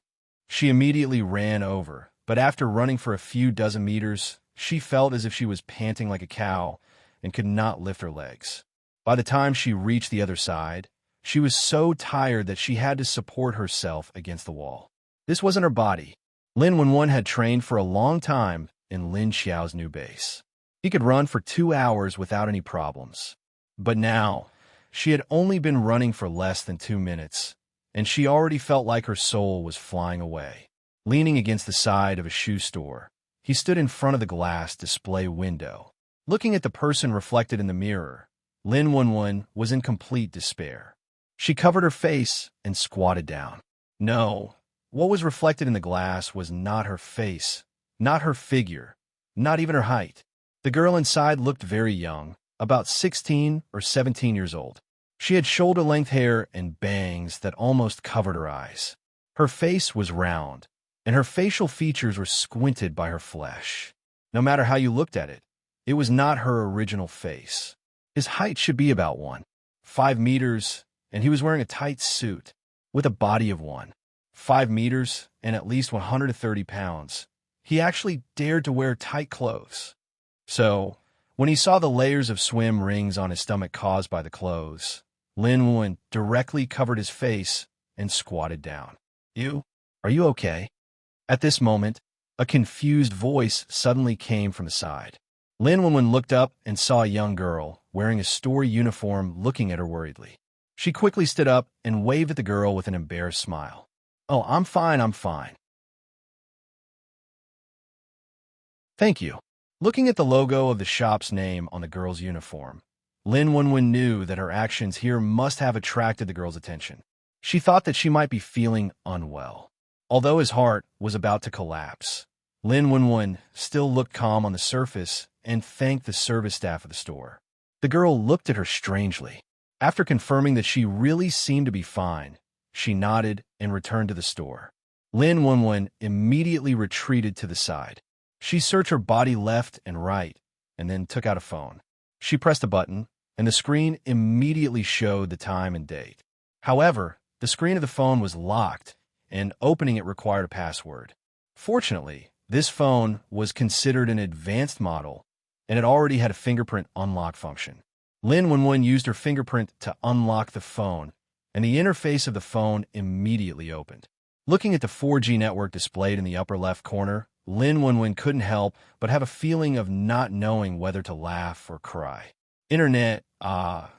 Speaker 1: She immediately ran over, but after running for a few dozen meters, she felt as if she was panting like a cow and could not lift her legs. By the time she reached the other side, she was so tired that she had to support herself against the wall. This wasn't her body. Lin Wenwen had trained for a long time in Lin Xiao's new base. He could run for 2 hours without any problems. But now, she had only been running for less than 2 minutes, and she already felt like her soul was flying away. Leaning against the side of a shoe store, he stood in front of the glass display window. Looking at the person reflected in the mirror, Lin Wenwen was in complete despair. She covered her face and squatted down. No, what was reflected in the glass was not her face, not her figure, not even her height. The girl inside looked very young, about 16 or 17 years old. She had shoulder-length hair and bangs that almost covered her eyes. Her face was round, and her facial features were squinted by her flesh. No matter how you looked at it, it was not her original face. His height should be about 1.5 meters, and he was wearing a tight suit with a body of 1.5 meters and at least 130 pounds. He actually dared to wear tight clothes. So, when he saw the layers of swim rings on his stomach caused by the clothes, Lin Wenwen directly covered his face and squatted down. Are you okay? At this moment, a confused voice suddenly came from the side. Lin Wenwen looked up and saw a young girl wearing a store uniform looking at her worriedly. She quickly stood up and waved at the girl with an embarrassed smile. "Oh, I'm fine. Thank you." Looking at the logo of the shop's name on the girl's uniform, Lin Wenwen knew that her actions here must have attracted the girl's attention. She thought that she might be feeling unwell. Although his heart was about to collapse, Lin Wenwen still looked calm on the surface and thanked the service staff of the store. The girl looked at her strangely. After confirming that she really seemed to be fine, she nodded and returned to the store. Lin Wenwen immediately retreated to the side. She searched her body left and right, and then took out a phone. She pressed a button, and the screen immediately showed the time and date. However, the screen of the phone was locked, and opening it required a password. Fortunately, this phone was considered an advanced model, and it already had a fingerprint unlock function. Lin Wenwen used her fingerprint to unlock the phone, and the interface of the phone immediately opened. Looking at the 4G network displayed in the upper left corner, Lin Wenwen couldn't help but have a feeling of not knowing whether to laugh or cry. Internet,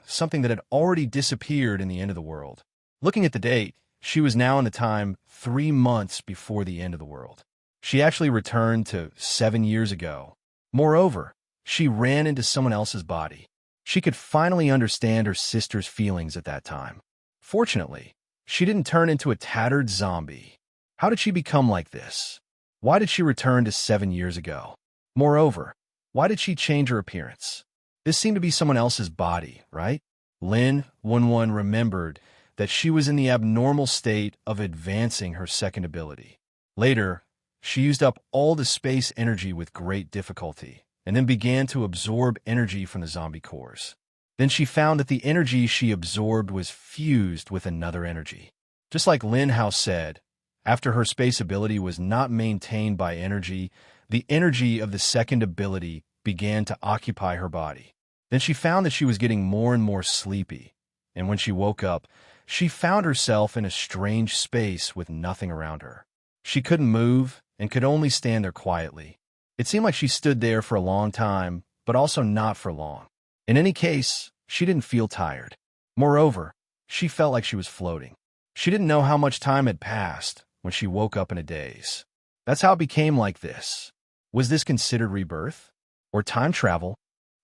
Speaker 1: something that had already disappeared in the end of the world. Looking at the date, she was now in the time 3 months before the end of the world. She actually returned to 7 years ago. Moreover, she ran into someone else's body. She could finally understand her sister's feelings at that time. Fortunately, she didn't turn into a tattered zombie. How did she become like this? Why did she return to 7 years ago? Moreover, why did she change her appearance? This seemed to be someone else's body, right? Lin Wenwen remembered that she was in the abnormal state of advancing her second ability. Later, she used up all the space energy with great difficulty, and then began to absorb energy from the zombie cores. Then she found that the energy she absorbed was fused with another energy. Just like Lin Hao said, after her space ability was not maintained by energy, the energy of the second ability began to occupy her body. Then she found that she was getting more and more sleepy, and when she woke up, she found herself in a strange space with nothing around her. She couldn't move and could only stand there quietly. It seemed like she stood there for a long time, but also not for long. In any case, she didn't feel tired. Moreover, she felt like she was floating. She didn't know how much time had passed when she woke up in a daze. That's how it became like this. Was this considered rebirth? Or time travel?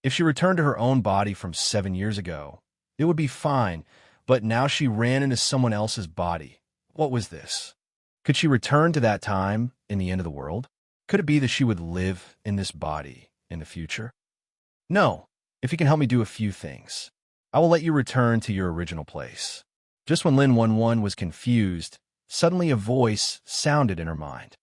Speaker 1: If she returned to her own body from 7 years ago, it would be fine, but now she ran into someone else's body. What was this? Could she return to that time in the end of the world? Could it be that she would live in this body in the future? No. If you can help me do a few things, I will let you return to your original place. Just when Lin 11 was confused, suddenly a voice sounded in her mind.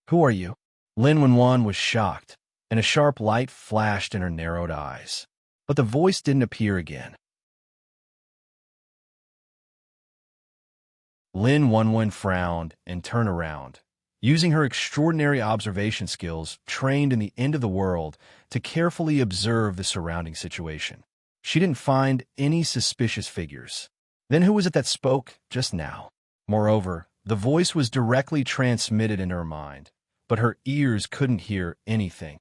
Speaker 1: Who are you? Lin 11 was shocked, and a sharp light flashed in her narrowed eyes. But the voice didn't appear again. Lin 11 frowned and turned around, using her extraordinary observation skills trained in the end of the world to carefully observe the surrounding situation. She didn't find any suspicious figures. Then who was it that spoke just now? Moreover, the voice was directly transmitted in her mind, but her ears couldn't hear anything.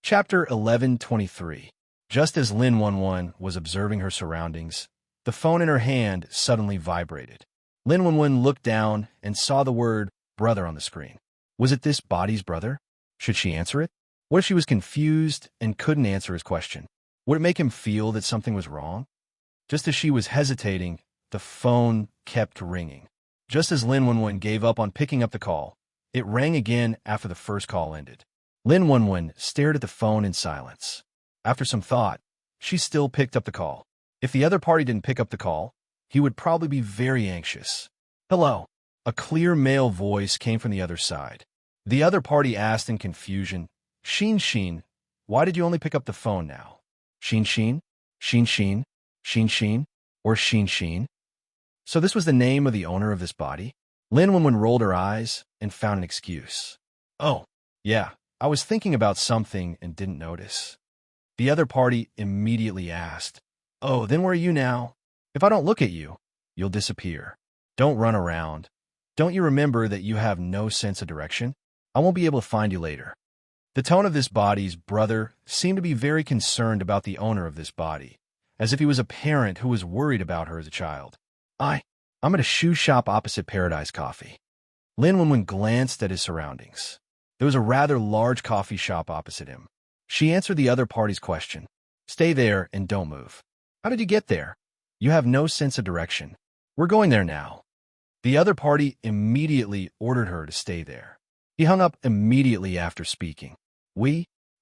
Speaker 1: Chapter 1123. Just as Lin 11 was observing her surroundings, the phone in her hand suddenly vibrated. Lin 11 looked down and saw the word brother on the screen. Was it this body's brother? Should she answer it? What if she was confused and couldn't answer his question? Would it make him feel that something was wrong? Just as she was hesitating, the phone kept ringing. Just as Lin 11 gave up on picking up the call, it rang again after the first call ended. Lin 11 stared at the phone in silence. After some thought, she still picked up the call. If the other party didn't pick up the call, he would probably be very anxious. Hello. A clear male voice came from the other side. The other party asked in confusion, Xin, why did you only pick up the phone now? Xin, or Xin? So this was the name of the owner of this body? Lin 11 rolled her eyes and found an excuse. Oh, yeah, I was thinking about something and didn't notice. The other party immediately asked, Oh, then where are you now? If I don't look at you, you'll disappear. Don't run around. Don't you remember that you have no sense of direction? I won't be able to find you later. The tone of this body's brother seemed to be very concerned about the owner of this body, as if he was a parent who was worried about her as a child. I'm at a shoe shop opposite Paradise Coffee. Lin 11 glanced at his surroundings. There was a rather large coffee shop opposite him. She answered the other party's question. Stay there and don't move. How did you get there? You have no sense of direction. We're going there now. The other party immediately ordered her to stay there. He hung up immediately after speaking.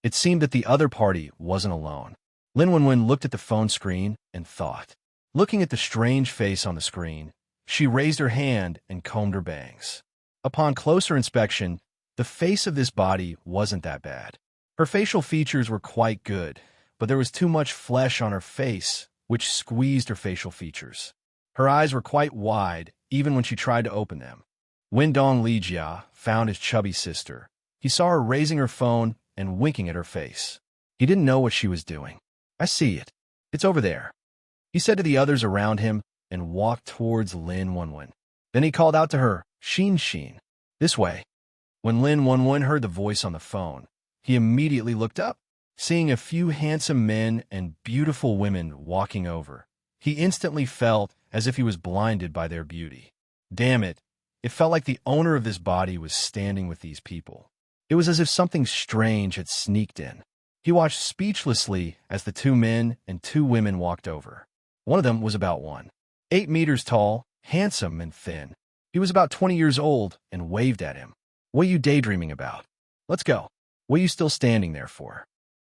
Speaker 1: It seemed that the other party wasn't alone. Lin 11 looked at the phone screen and thought. Looking at the strange face on the screen, she raised her hand and combed her bangs. Upon closer inspection, the face of this body wasn't that bad. Her facial features were quite good, but there was too much flesh on her face, which squeezed her facial features. Her eyes were quite wide, even when she tried to open them. When Dong Lijia found his chubby sister, he saw her raising her phone and winking at her face. He didn't know what she was doing. I see it. It's over there, he said to the others around him and walked towards Lin 11. Then he called out to her, Xin, this way. When Lin 11 heard the voice on the phone, he immediately looked up, seeing a few handsome men and beautiful women walking over. He instantly felt as if he was blinded by their beauty. Damn it, it felt like the owner of this body was standing with these people. It was as if something strange had sneaked in. He watched speechlessly as the 2 men and 2 women walked over. One of them was about 8 meters tall, handsome and thin. He was about 20 years old and waved at him. What are you daydreaming about? Let's go. What are you still standing there for?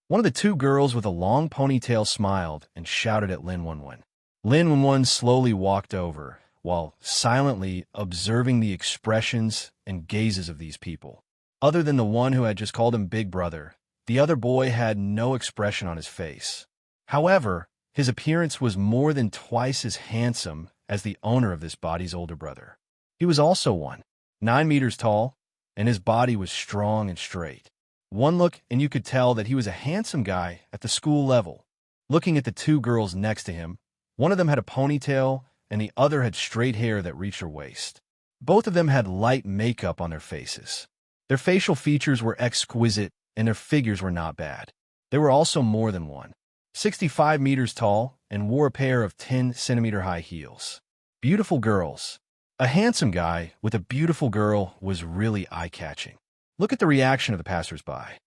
Speaker 1: One of the 2 girls with a long ponytail smiled and shouted at Lin 11. Lin 11 slowly walked over, while silently observing the expressions and gazes of these people. Other than the one who had just called him Big Brother, the other boy had no expression on his face. However, his appearance was more than twice as handsome as the owner of this body's older brother. He was also 9 meters tall, and his body was strong and straight. One look and you could tell that he was a handsome guy at the school level. Looking at the 2 girls next to him, one of them had a ponytail and the other had straight hair that reached her waist. Both of them had light makeup on their faces. Their facial features were exquisite and their figures were not bad. They were also more than one. 65 meters tall and wore a pair of 10-centimeter high heels. Beautiful girls. A handsome guy with a beautiful girl was really eye-catching. Look at the reaction of the passers-by.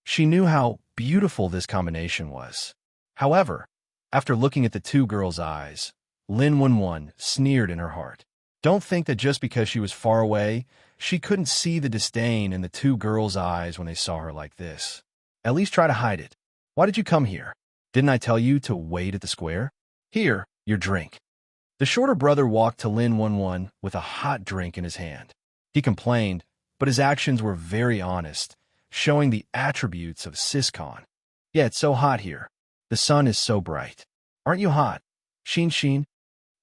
Speaker 1: She knew how beautiful this combination was. However, after looking at the two girls' eyes, Lin Wenwen sneered in her heart. Don't think that just because she was far away, she couldn't see the disdain in the two girls' eyes when they saw her like this. At least try to hide it. Why did you come here? Didn't I tell you to wait at the square? Here, your drink. The shorter brother walked to Lin Wenwen with a hot drink in his hand. He complained, but his actions were very honest, showing the attributes of Siscon. Yeah, it's so hot here. The sun is so bright. Aren't you hot? Sheen.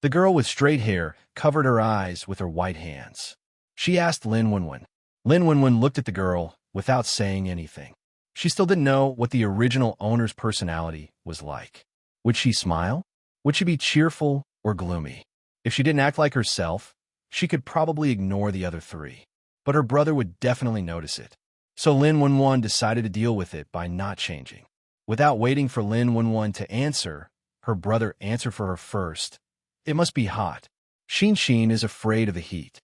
Speaker 1: The girl with straight hair covered her eyes with her white hands. She asked Lin Wenwen. Lin Wenwen looked at the girl without saying anything. She still didn't know what the original owner's personality was like. Would she smile? Would she be cheerful or gloomy? If she didn't act like herself, she could probably ignore the other three. But her brother would definitely notice it. So Lin Wenwen decided to deal with it by not changing. Without waiting for Lin Wenwen to answer, her brother answered for her first. It must be hot. Sheen is afraid of the heat.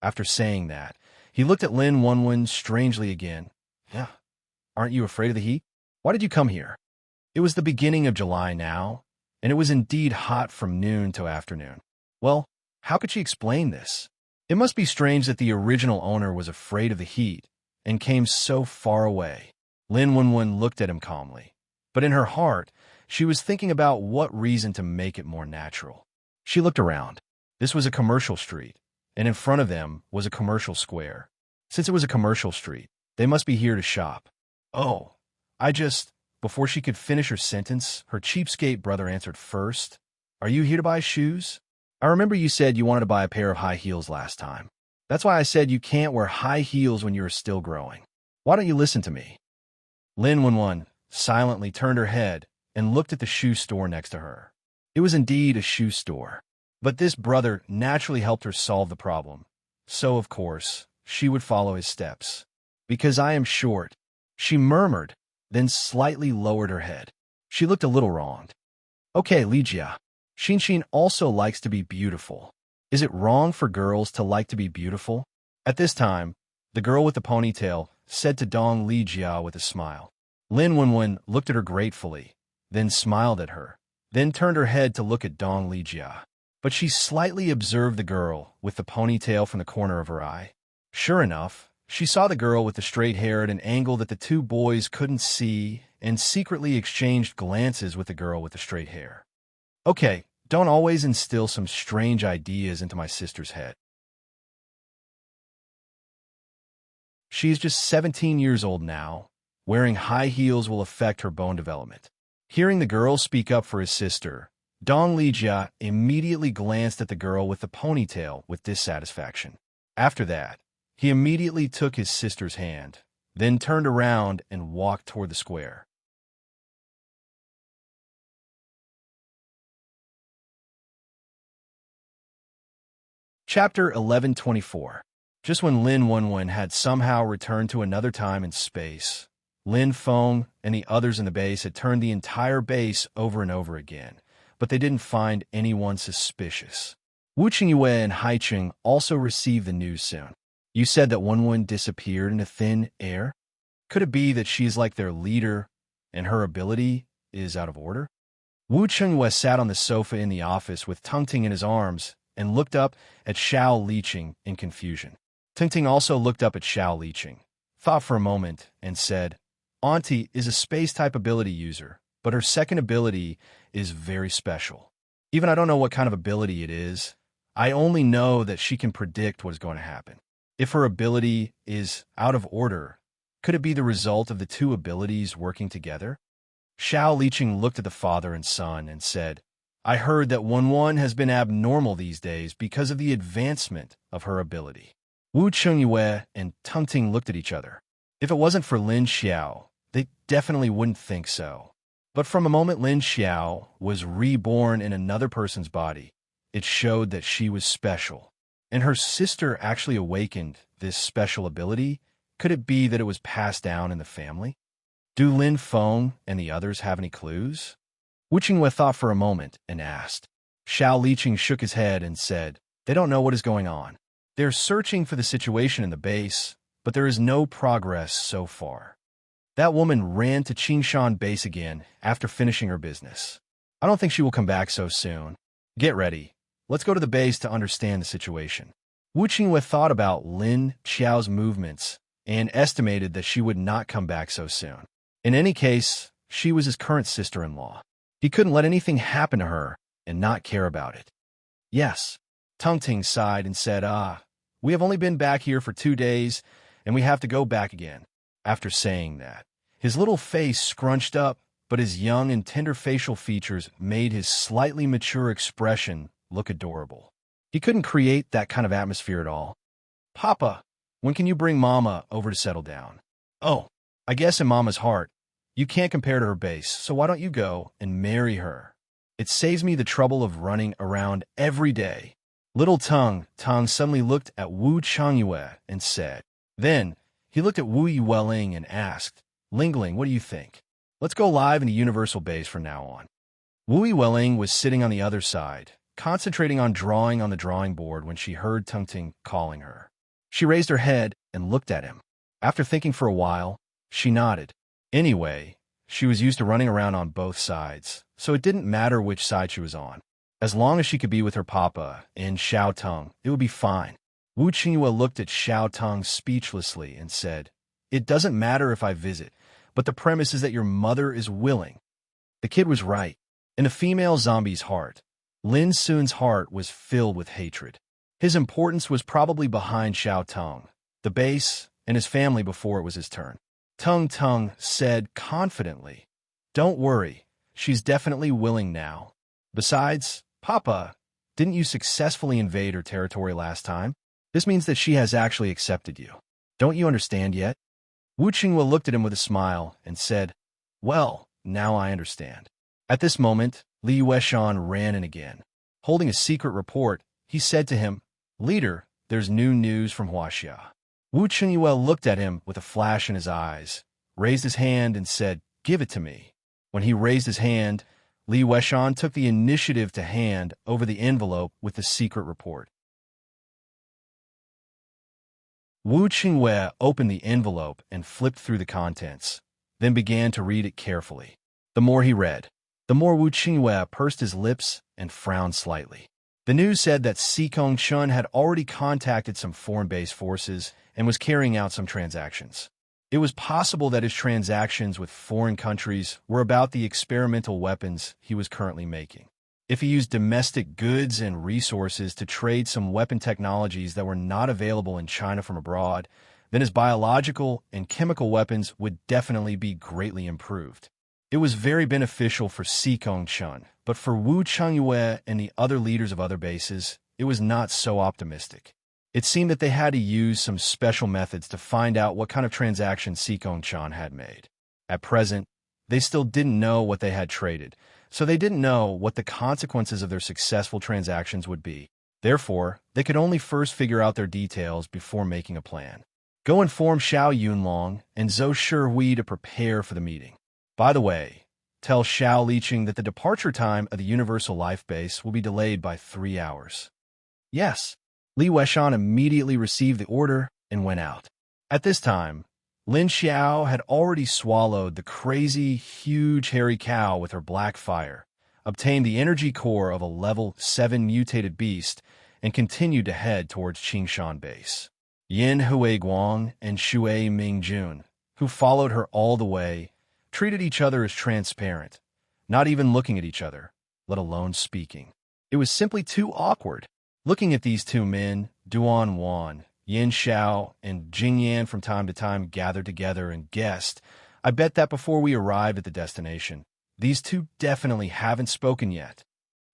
Speaker 1: After saying that, he looked at Lin Wenwen strangely again. Yeah, aren't you afraid of the heat? Why did you come here? It was the beginning of July now, and it was indeed hot from noon to afternoon. Well, how could she explain this? It must be strange that the original owner was afraid of the heat and came so far away. Lin Wenwen looked at him calmly, but in her heart, she was thinking about what reason to make it more natural. She looked around. This was a commercial street, and in front of them was a commercial square. Since it was a commercial street, they must be here to shop. Oh, Before she could finish her sentence, her cheapskate brother answered first. Are you here to buy shoes? I remember you said you wanted to buy a pair of high heels last time. That's why I said you can't wear high heels when you are still growing. Why don't you listen to me? Lin Wenwen silently turned her head and looked at the shoe store next to her. It was indeed a shoe store. But this brother naturally helped her solve the problem. So, of course, she would follow his steps. Because I am short, she murmured, then slightly lowered her head. She looked a little wronged. Okay, Lijia. Sheen also likes to be beautiful. Is it wrong for girls to like to be beautiful? At this time, the girl with the ponytail said to Dong Lijia with a smile. Lin Wenwen looked at her gratefully, then smiled at her, then turned her head to look at Dong Lijia. But she slightly observed the girl with the ponytail from the corner of her eye. Sure enough, she saw the girl with the straight hair at an angle that the two boys couldn't see and secretly exchanged glances with the girl with the straight hair. Okay, don't always instill some strange ideas into my sister's head. She is just 17 years old now. Wearing high heels will affect her bone development. Hearing the girl speak up for his sister, Dong Lijia immediately glanced at the girl with the ponytail with dissatisfaction. After that, he immediately took his sister's hand, then turned around and walked toward the square. Chapter 1124. Just when Lin Wenwen had somehow returned to another time and space, Lin Feng and the others in the base had turned the entire base over and over again, but they didn't find anyone suspicious. Wu Qingyue and Haicheng also received the news soon. You said that Wenwen disappeared into thin air? Could it be that she is like their leader and her ability is out of order? Wu Qingyue sat on the sofa in the office with Tungting in his arms and looked up at Xiao Liqing in confusion. Tungting also looked up at Xiao Liqing, thought for a moment, and said, Auntie is a space-type ability user, but her second ability is very special. Even I don't know what kind of ability it is. I only know that she can predict what is going to happen. If her ability is out of order, could it be the result of the two abilities working together? Xiao Liqing looked at the father and son and said, I heard that Wenwen has been abnormal these days because of the advancement of her ability. Wu Qingyue and Tungting looked at each other. If it wasn't for Lin Xiao, they definitely wouldn't think so. But from a moment Lin Xiao was reborn in another person's body, it showed that she was special. And her sister actually awakened this special ability. Could it be that it was passed down in the family? Do Lin Feng and the others have any clues? Wu Qingwei thought for a moment and asked. Xiao Liqing shook his head and said, they don't know what is going on. They're searching for the situation in the base, but there is no progress so far. That woman ran to Qingshan base again after finishing her business. I don't think she will come back so soon. Get ready. Let's go to the base to understand the situation. Wu Qingwei thought about Lin Xiao's movements and estimated that she would not come back so soon. In any case, she was his current sister-in-law. He couldn't let anything happen to her and not care about it. Yes. Tungting sighed and said, we have only been back here for 2 days, and we have to go back again. After saying that, his little face scrunched up, but his young and tender facial features made his slightly mature expression look adorable. He couldn't create that kind of atmosphere at all. Papa, when can you bring Mama over to settle down? Oh, I guess in Mama's heart, you can't compare to her base, so why don't you go and marry her? It saves me the trouble of running around every day. Little Tang suddenly looked at Wu Changyue and said. Then, he looked at Wu Yueling and asked, Lingling, what do you think? Let's go live in the Universal Base from now on. Wu Yueling was sitting on the other side, concentrating on drawing on the drawing board when she heard Tungting calling her. She raised her head and looked at him. After thinking for a while, she nodded. Anyway, she was used to running around on both sides, so it didn't matter which side she was on. As long as she could be with her papa and Xiao Tong, it would be fine. Wu Qingyue looked at Xiao Tong speechlessly and said, It doesn't matter if I visit, but the premise is that your mother is willing. The kid was right. In the female zombie's heart, Lin Sun's heart was filled with hatred. His importance was probably behind Xiao Tong, the base, and his family before it was his turn. Tung said confidently, Don't worry, she's definitely willing now. Besides, Papa, didn't you successfully invade her territory last time? This means that she has actually accepted you. Don't you understand yet? Wu Qinghua looked at him with a smile and said, Well, now I understand. At this moment, Li Yueshan ran in again. Holding a secret report, he said to him, Leader, there's new news from Huaxia. Wu Qinghua looked at him with a flash in his eyes, raised his hand and said, Give it to me. When he raised his hand, Li Yueshan took the initiative to hand over the envelope with the secret report. Wu Qinghua opened the envelope and flipped through the contents, then began to read it carefully. The more he read, the more Wu Qinghua pursed his lips and frowned slightly. The news said that Sikong Chun had already contacted some foreign-based forces and was carrying out some transactions. It was possible that his transactions with foreign countries were about the experimental weapons he was currently making. If he used domestic goods and resources to trade some weapon technologies that were not available in China from abroad, then his biological and chemical weapons would definitely be greatly improved. It was very beneficial for Sikong Chun, but for Wu Changyue and the other leaders of other bases, it was not so optimistic. It seemed that they had to use some special methods to find out what kind of transaction Sikong Chun had made. At present, they still didn't know what they had traded, so they didn't know what the consequences of their successful transactions would be. Therefore, they could only first figure out their details before making a plan. Go inform Xiao Yunlong and Zhou Shihui to prepare for the meeting. By the way, tell Xiao Liqing that the departure time of the Universal Life Base will be delayed by 3 hours. Yes. Li Yueshan immediately received the order and went out. At this time, Lin Xiao had already swallowed the crazy, huge hairy cow with her black fire, obtained the energy core of a level 7 mutated beast, and continued to head towards Qingshan base. Yin Huiguang and Xue Mingjun, who followed her all the way, treated each other as transparent, not even looking at each other, let alone speaking. It was simply too awkward. Looking at these two men, Duan Wan, Yin Xiao, and Jing Yan from time to time gathered together and guessed, I bet that before we arrived at the destination, these two definitely haven't spoken yet.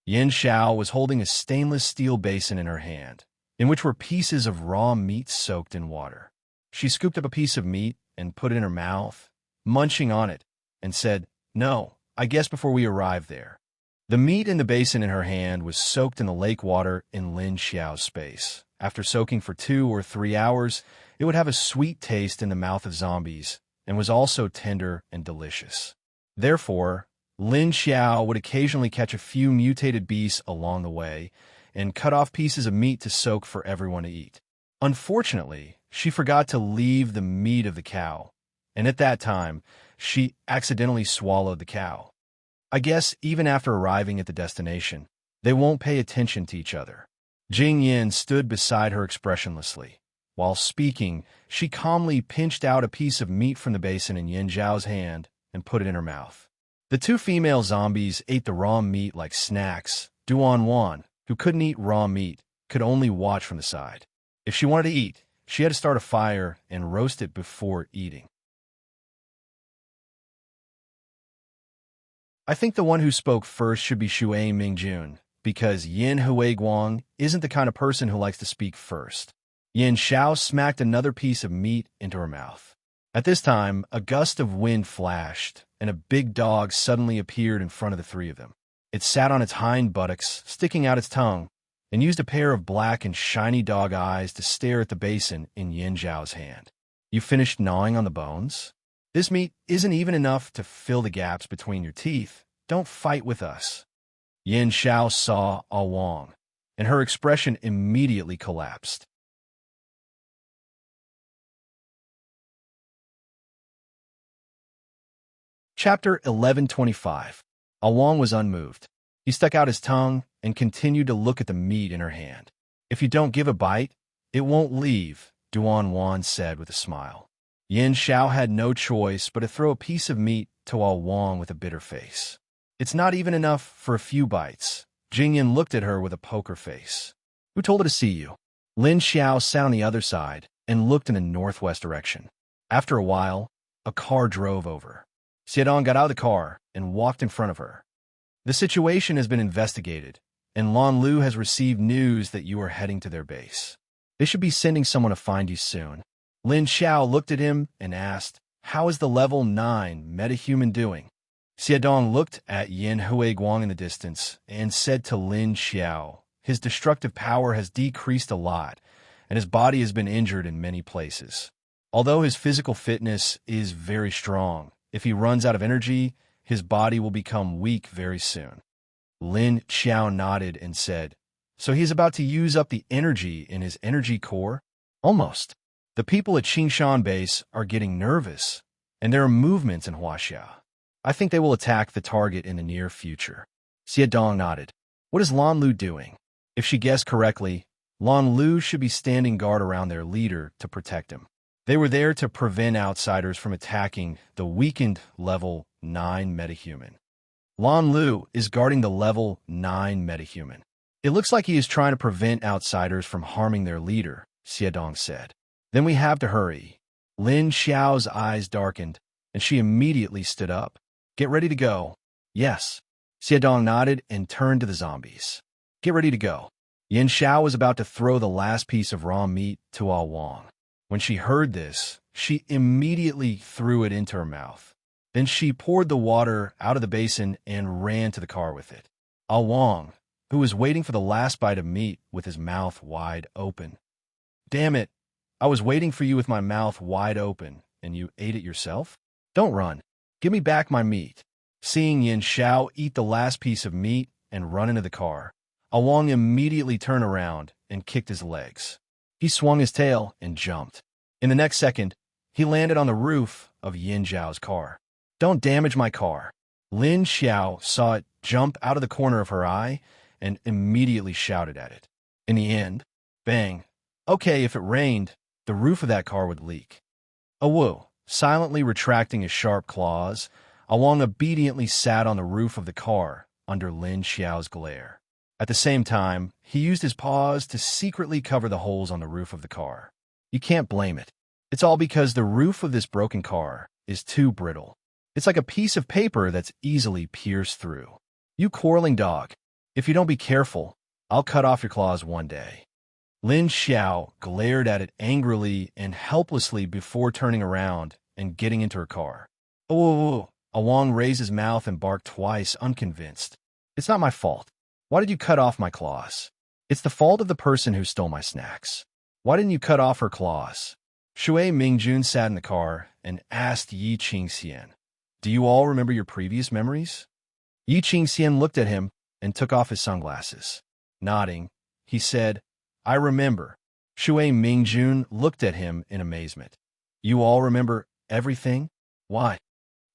Speaker 1: Yin Xiao was holding a stainless steel basin in her hand, in which were pieces of raw meat soaked in water. She scooped up a piece of meat and put it in her mouth, munching on it, and said, No, I guess before we arrived there. The meat in the basin in her hand was soaked in the lake water in Lin Xiao's space, After soaking for 2 or 3 hours, it would have a sweet taste in the mouth of zombies and was also tender and delicious. Therefore, Lin Xiao would occasionally catch a few mutated beasts along the way and cut off pieces of meat to soak for everyone to eat. Unfortunately, she forgot to leave the meat of the cow, and at that time, she accidentally swallowed the cow. I guess even after arriving at the destination, they won't pay attention to each other. Jing Yin stood beside her expressionlessly. While speaking, she calmly pinched out a piece of meat from the basin in Yin Zhao's hand and put it in her mouth. The two female zombies ate the raw meat like snacks. Duan Wan, who couldn't eat raw meat, could only watch from the side. If she wanted to eat, she had to start a fire and roast it before eating. I think the one who spoke first should be Shuai Mingjun, because Yin Huiguang isn't the kind of person who likes to speak first. Yin Xiao smacked another piece of meat into her mouth. At this time, a gust of wind flashed, and a big dog suddenly appeared in front of the three of them. It sat on its hind buttocks, sticking out its tongue, and used a pair of black and shiny dog eyes to stare at the basin in Yin Zhao's hand. You finished gnawing on the bones? This meat isn't even enough to fill the gaps between your teeth. Don't fight with us. Yin Xiao saw A Wang, and her expression immediately collapsed. Chapter 1125. A Wang was unmoved. He stuck out his tongue and continued to look at the meat in her hand. If you don't give a bite, it won't leave, Duan Wan said with a smile. Yin Xiao had no choice but to throw a piece of meat to A Wang with a bitter face. It's not even enough for a few bites. Jingyan looked at her with a poker face. Who told her to see you? Lin Xiao sat on the other side and looked in the northwest direction. After a while, a car drove over. Xiedong got out of the car and walked in front of her. The situation has been investigated, and Lan Lu has received news that you are heading to their base. They should be sending someone to find you soon. Lin Xiao looked at him and asked, "How is the level 9 metahuman doing?" Xiedong looked at Yin Huiguang in the distance and said to Lin Xiao, "His destructive power has decreased a lot, and his body has been injured in many places. Although his physical fitness is very strong, if he runs out of energy, his body will become weak very soon." Lin Xiao nodded and said, "So he's about to use up the energy in his energy core?" "Almost. The people at Qingshan base are getting nervous, and there are movements in Huaxia. I think they will attack the target in the near future." Xiedong nodded. "What is Lan Lu doing?" If she guessed correctly, Lan Lu should be standing guard around their leader to protect him. They were there to prevent outsiders from attacking the weakened level 9 metahuman. Lan Lu is guarding the level 9 metahuman. "It looks like he is trying to prevent outsiders from harming their leader," Xiedong said. "Then we have to hurry." Lin Xiao's eyes darkened, and she immediately stood up. "Get ready to go." "Yes." Xiedong nodded and turned to the zombies. "Get ready to go." Yin Xiao was about to throw the last piece of raw meat to A Wang. When she heard this, she immediately threw it into her mouth. Then she poured the water out of the basin and ran to the car with it. A Wang, who was waiting for the last bite of meat with his mouth wide open. "Damn it, I was waiting for you with my mouth wide open, and you ate it yourself? Don't run. Give me back my meat." Seeing Yin Xiao eat the last piece of meat and run into the car, A Wang immediately turned around and kicked his legs. He swung his tail and jumped. In the next second, he landed on the roof of Yin Zhao's car. "Don't damage my car." Lin Xiao saw it jump out of the corner of her eye and immediately shouted at it. In the end, bang. Okay, if it rained, the roof of that car would leak. Awu, silently retracting his sharp claws, A Wang obediently sat on the roof of the car under Lin Xiao's glare. At the same time, he used his paws to secretly cover the holes on the roof of the car. You can't blame it. It's all because the roof of this broken car is too brittle. It's like a piece of paper that's easily pierced through. You quarreling dog, if you don't be careful, I'll cut off your claws one day. Lin Xiao glared at it angrily and helplessly before turning around and getting into her car. "Oh!" A Wang raised his mouth and barked twice, unconvinced. "It's not my fault. Why did you cut off my claws?" It's the fault of the person who stole my snacks. Why didn't you cut off her claws? Shui Mingjun sat in the car and asked Yi Qingxian, do you all remember your previous memories? Yi Qingxian looked at him and took off his sunglasses. Nodding, he said, I remember. Shui Mingjun looked at him in amazement. You all remember everything? Why?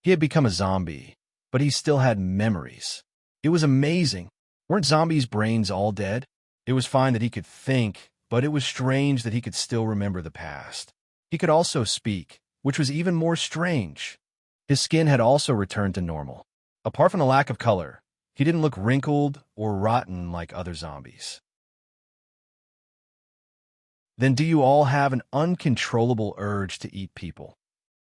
Speaker 1: He had become a zombie, but he still had memories. It was amazing. Weren't zombies' brains all dead? It was fine that he could think, but it was strange that he could still remember the past. He could also speak, which was even more strange. His skin had also returned to normal. Apart from the lack of color, he didn't look wrinkled or rotten like other zombies. Then do you all have an uncontrollable urge to eat people?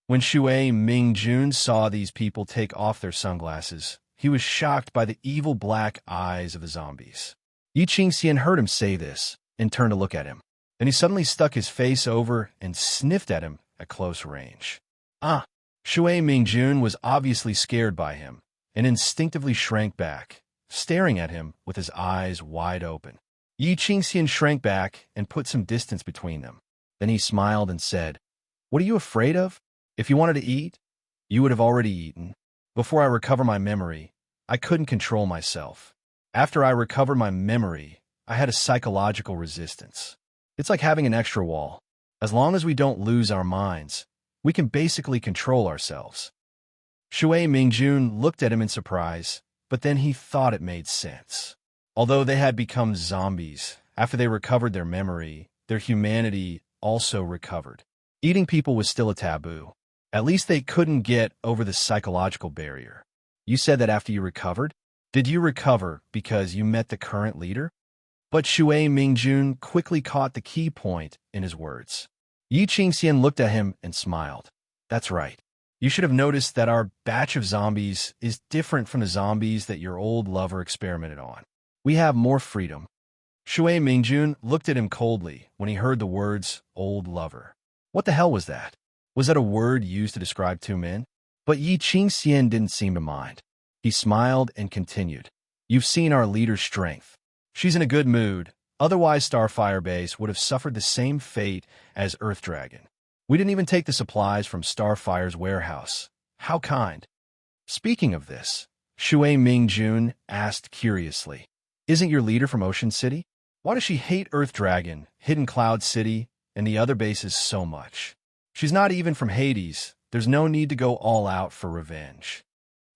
Speaker 1: When Shui Mingjun saw these people take off their sunglasses, he was shocked by the evil black eyes of the zombies. Yi Qingxian heard him say this and turned to look at him. Then he suddenly stuck his face over and sniffed at him at close range. Shui Mingjun was obviously scared by him and instinctively shrank back, staring at him with his eyes wide open. Yi Qingxian shrank back and put some distance between them. Then he smiled and said, What are you afraid of? If you wanted to eat, you would have already eaten. Before I recover my memory, I couldn't control myself. After I recovered my memory, I had a psychological resistance. It's like having an extra wall. As long as we don't lose our minds, we can basically control ourselves. Shui Mingjun looked at him in surprise, but then he thought it made sense. Although they had become zombies, after they recovered their memory, their humanity also recovered. Eating people was still a taboo. At least they couldn't get over the psychological barrier. You said that after you recovered? Did you recover because you met the current leader? But Shui Mingjun quickly caught the key point in his words. Yi Qingxian looked at him and smiled. That's right. You should have noticed that our batch of zombies is different from the zombies that your old lover experimented on. We have more freedom. Shui Mingjun looked at him coldly when he heard the words, old lover. What the hell was that? Was that a word used to describe two men? But Yi Qingxian didn't seem to mind. He smiled and continued. You've seen our leader's strength. She's in a good mood. Otherwise, Starfire Base would have suffered the same fate as Earth Dragon. We didn't even take the supplies from Starfire's warehouse. How kind. Speaking of this, Shui Mingjun asked curiously, Isn't your leader from Ocean City? Why does she hate Earth Dragon, Hidden Cloud City, and the other bases so much? She's not even from Hades. There's no need to go all out for revenge.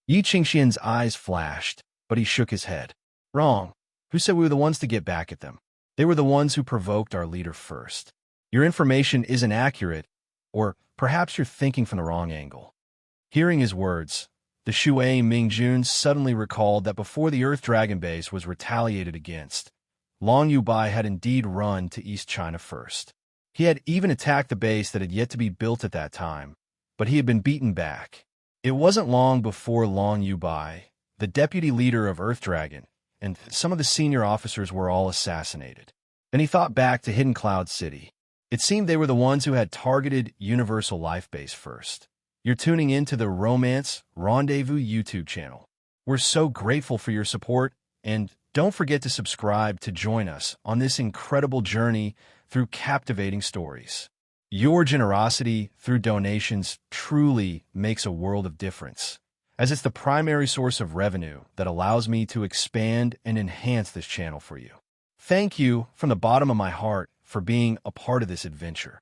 Speaker 1: Yi Qingxian's eyes flashed, but he shook his head. Wrong. Who said we were the ones to get back at them? They were the ones who provoked our leader first. Your information isn't accurate, or perhaps you're thinking from the wrong angle. Hearing his words, the Shui Mingjun suddenly recalled that before the Earth Dragon base was retaliated against, Long Yubai had indeed run to East China first. He had even attacked the base that had yet to be built at that time, but he had been beaten back. It wasn't long before Long Yubai, the deputy leader of Earth Dragon, and some of the senior officers were all assassinated. Then he thought back to Hidden Cloud City. It seemed they were the ones who had targeted Universal Life Base first. You're tuning in to the Romance Rendezvous YouTube channel. We're so grateful for your support, and don't forget to subscribe to join us on this incredible journey through captivating stories. Your generosity through donations truly makes a world of difference, as it's the primary source of revenue that allows me to expand and enhance this channel for you. Thank you from the bottom of my heart for being a part of this adventure.